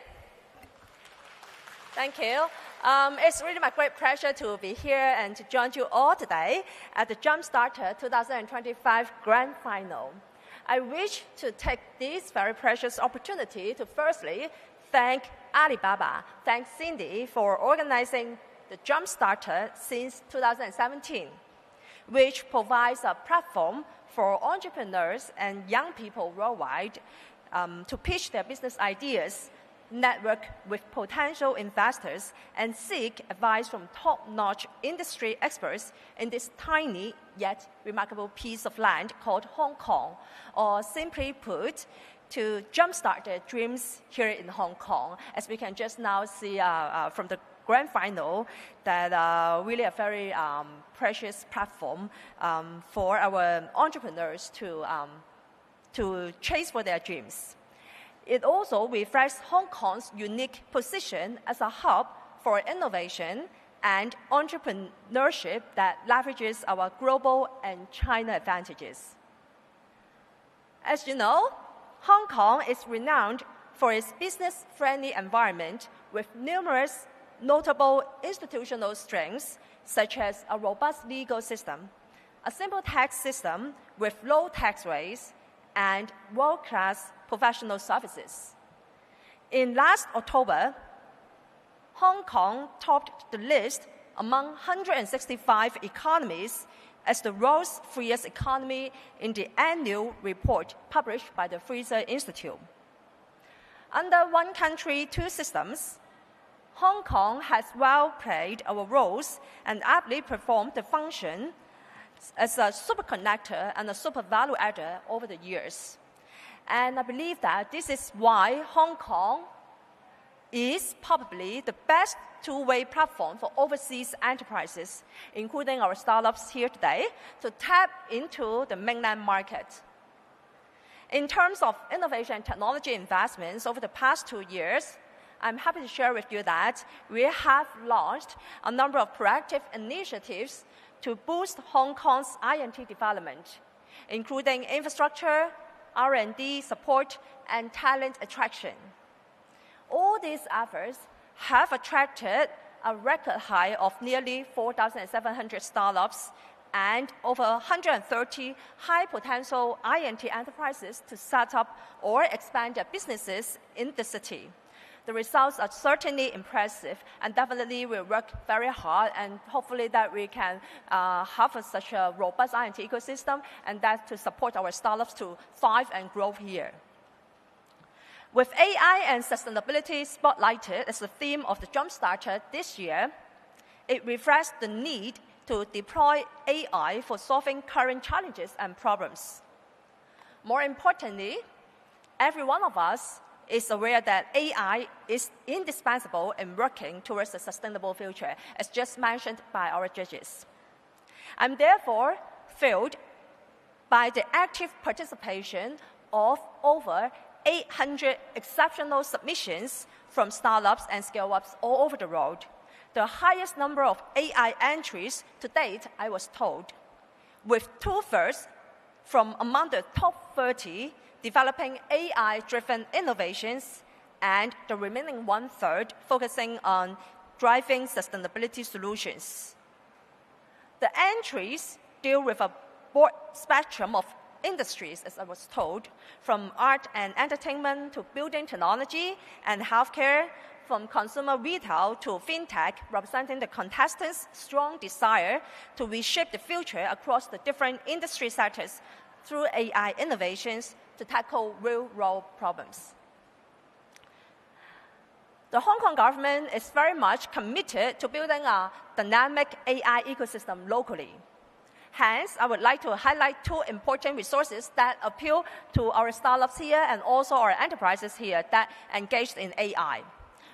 Thank you. It's really my great pleasure to be here and to join you all today at the JumpStarter 2025 Grand Final. I wish to take this very precious opportunity to firstly thank Alibaba, thank Cindy for organizing the JumpStarter since 2017. Which provides a platform for entrepreneurs and young people worldwide to pitch their business ideas, network with potential investors, and seek advice from top-notch industry experts in this tiny yet remarkable piece of land called Hong Kong, or simply put, to jumpstart their dreams here in Hong Kong, as we can just now see from the grand final that really a very precious platform for our entrepreneurs to chase for their dreams. It also reflects Hong Kong's unique position as a hub for innovation and entrepreneurship that leverages our global and China advantages. As you know, Hong Kong is renowned for its business-friendly environment with numerous notable institutional strengths, such as a robust legal system, a simple tax system with low tax rates, and world-class professional services. In last October, Hong Kong topped the list among 165 economies as the world's freest economy in the annual report published by the Fraser Institute. Under one country, two systems, Hong Kong has well played our roles and aptly performed the function as a superconductor and a super value adder over the years. And I believe that this is why Hong Kong is probably the best two-way platform for overseas enterprises, including our startups here today, to tap into the mainland market. In terms of innovation and technology investments over the past 2 years, I'm happy to share with you that we have launched a number of proactive initiatives to boost Hong Kong's I&T development, including infrastructure, R&D support, and talent attraction. All these efforts have attracted a record high of nearly 4,700 startups and over 130 high-potential I&T enterprises to set up or expand their businesses in the city. The results are certainly impressive, and definitely we'll work very hard, and hopefully that we can have such a robust I&T ecosystem, and that to support our startups to thrive and grow here. With AI and sustainability spotlighted as the theme of the JUMPSTARTER this year, it reflects the need to deploy AI for solving current challenges and problems. More importantly, every one of us is aware that AI is indispensable in working towards a sustainable future, as just mentioned by our judges. I'm therefore thrilled by the active participation of over 800 exceptional submissions from startups and scale-ups all over the world, the highest number of AI entries to date, I was told, with 2/3 from among the top 30 developing AI-driven innovations, and the remaining 1/3 focusing on driving sustainability solutions. The entries deal with a broad spectrum of industries, as I was told, from art and entertainment to building technology and healthcare, from consumer retail to fintech, representing the contestants' strong desire to reshape the future across the different industry sectors through AI innovations to tackle real-world problems. The Hong Kong government is very much committed to building a dynamic AI ecosystem locally. Hence, I would like to highlight two important resources that appeal to our startups here and also our enterprises here that engaged in AI,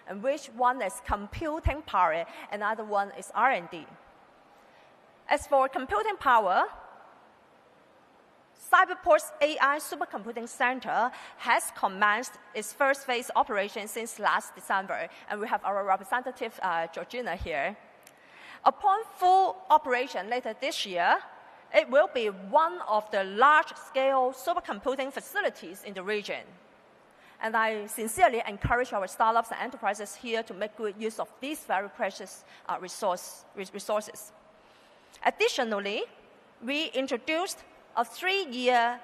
and which one is computing power and the other one is R&D. As for computing power, Cyberport's AI Supercomputing Center has commenced its first phase operation since last December, and we have our representative, Georgina, here. Upon full operation later this year, it will be one of the large-scale supercomputing facilities in the region. And I sincerely encourage our startups and enterprises here to make good use of these very precious resources. Additionally, we introduced a 3-year,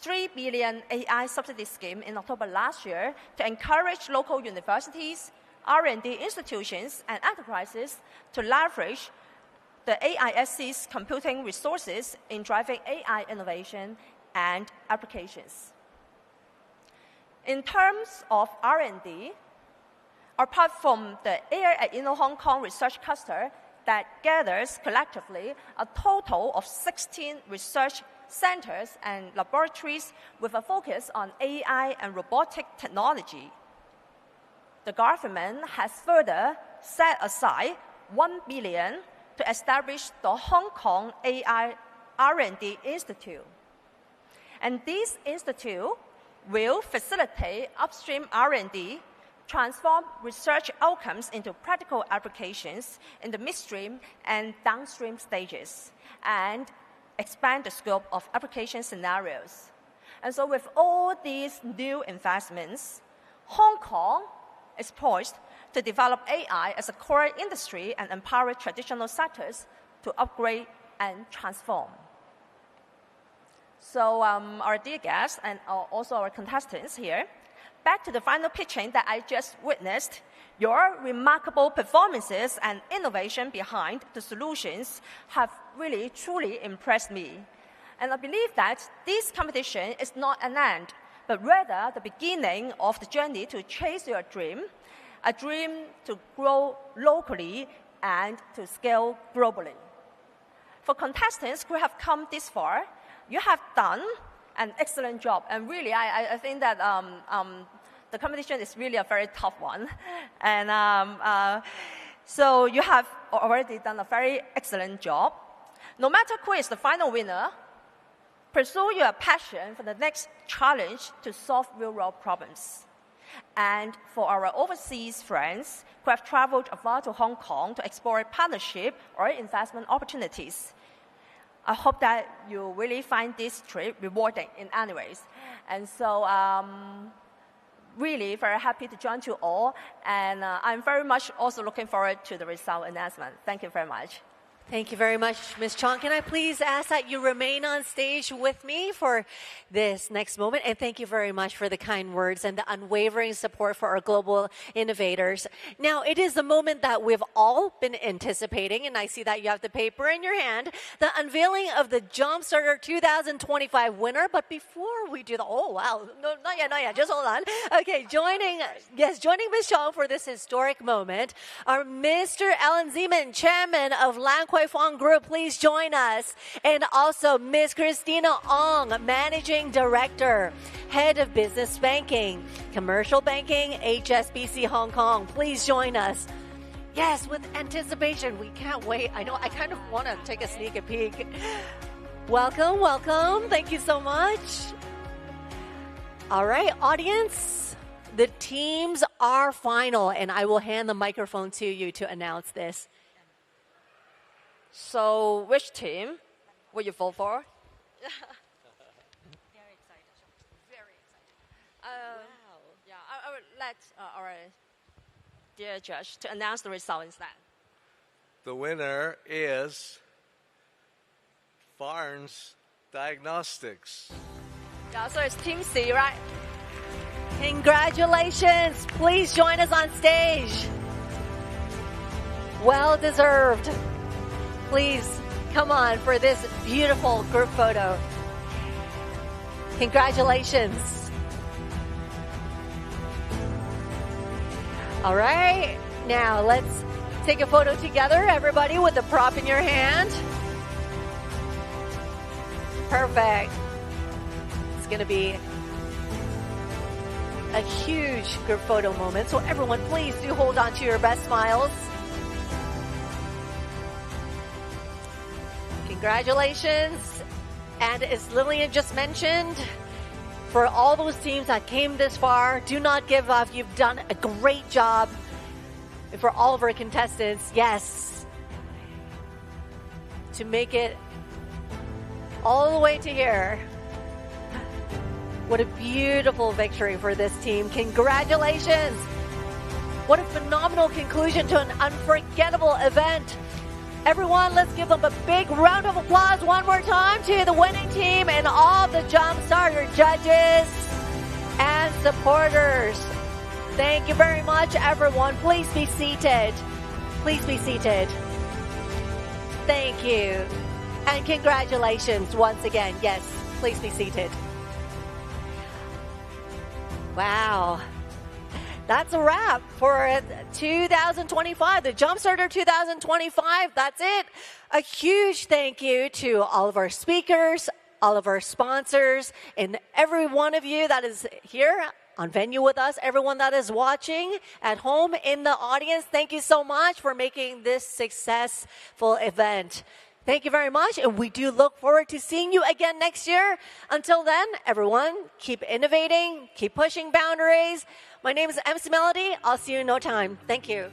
$3 billion AI subsidy scheme in October last year to encourage local universities, R&D institutions, and enterprises to leverage the AISC's computing resources in driving AI innovation and applications. In terms of R&D, apart from the AI at Inno Hong Kong research cluster that gathers collectively a total of 16 research centers and laboratories with a focus on AI and robotic technology, the government has further set aside 1 billion to establish the Hong Kong AI R&D Institute. And this institute will facilitate upstream R&D, transform research outcomes into practical applications in the midstream and downstream stages, and expand the scope of application scenarios. And so with all these new investments, Hong Kong is poised to develop AI as a core industry and empower traditional sectors to upgrade and transform. So our dear guests and also our contestants here, back to the final pitching that I just witnessed, your remarkable performances and innovation behind the solutions have really, truly impressed me. And I believe that this competition is not an end, but rather the beginning of the journey to chase your dream, a dream to grow locally and to scale globally. For contestants who have come this far, you have done an excellent job. And really, I think that the competition is really a very tough one. And so you have already done a very excellent job. No matter who is the final winner, pursue your passion for the next challenge to solve real-world problems. And for our overseas friends who have traveled afar to Hong Kong to explore partnership or investment opportunities, I hope that you really find this trip rewarding in any ways. And so really very happy to join you all. And I'm very much also looking forward to the result announcement. Thank you very much. Thank you very much, Ms. Chong. Can I please ask that you remain on stage with me for this next moment? And thank you very much for the kind words and the unwavering support for our global innovators. Now, it is the moment that we've all been anticipating, and I see that you have the paper in your hand, the unveiling of the JUMPSTARTER 2025 winner. But before we do that, oh, wow, no, not yet, just hold on. Okay, joining Ms. Chong for this historic moment are Mr. Alan Zeman, Chairman of Lan Kwai Fong Group, please join us. And also Ms. Christina Ong, Managing Director, Head of Business Banking, Commercial Banking, HSBC Hong Kong. Please join us. Yes, with anticipation. We can't wait. I know, I kind of want to take a sneak peek. Welcome, welcome. Thank you so much. All right, audience, the teams are final, and I will hand the microphone to you to announce this. So, which team will you vote for? Very excited. Very excited. Yeah, I would let our dear judge to announce the result instead. The winner is Barnes Diagnostics. Yeah, so it's Team C, right? Congratulations. Please join us on stage. Well deserved. Please come on for this beautiful group photo. Congratulations. All right, now let's take a photo together, everybody, with the prop in your hand. Perfect. It's going to be a huge group photo moment, so everyone, please do hold on to your best smiles. Congratulations. And as Lillian just mentioned, for all those teams that came this far, do not give up. You've done a great job. And for all of our contestants, yes, to make it all the way to here. What a beautiful victory for this team. Congratulations. What a phenomenal conclusion to an unforgettable event. Everyone, let's give them a big round of applause one more time to the winning team and all the JUMPSTARTER judges and supporters. Thank you very much, everyone. Please be seated. Please be seated. Thank you. And congratulations once again. Yes, please be seated. Wow. That's a wrap for 2025, the JUMPSTARTER 2025. That's it. A huge thank you to all of our speakers, all of our sponsors, and every one of you that is here on venue with us. Everyone that is watching at home in the audience, thank you so much for making this successful event. Thank you very much, and we do look forward to seeing you again next year. Until then, everyone, keep innovating, keep pushing boundaries. My name is MC Melody. I'll see you in no time. Thank you.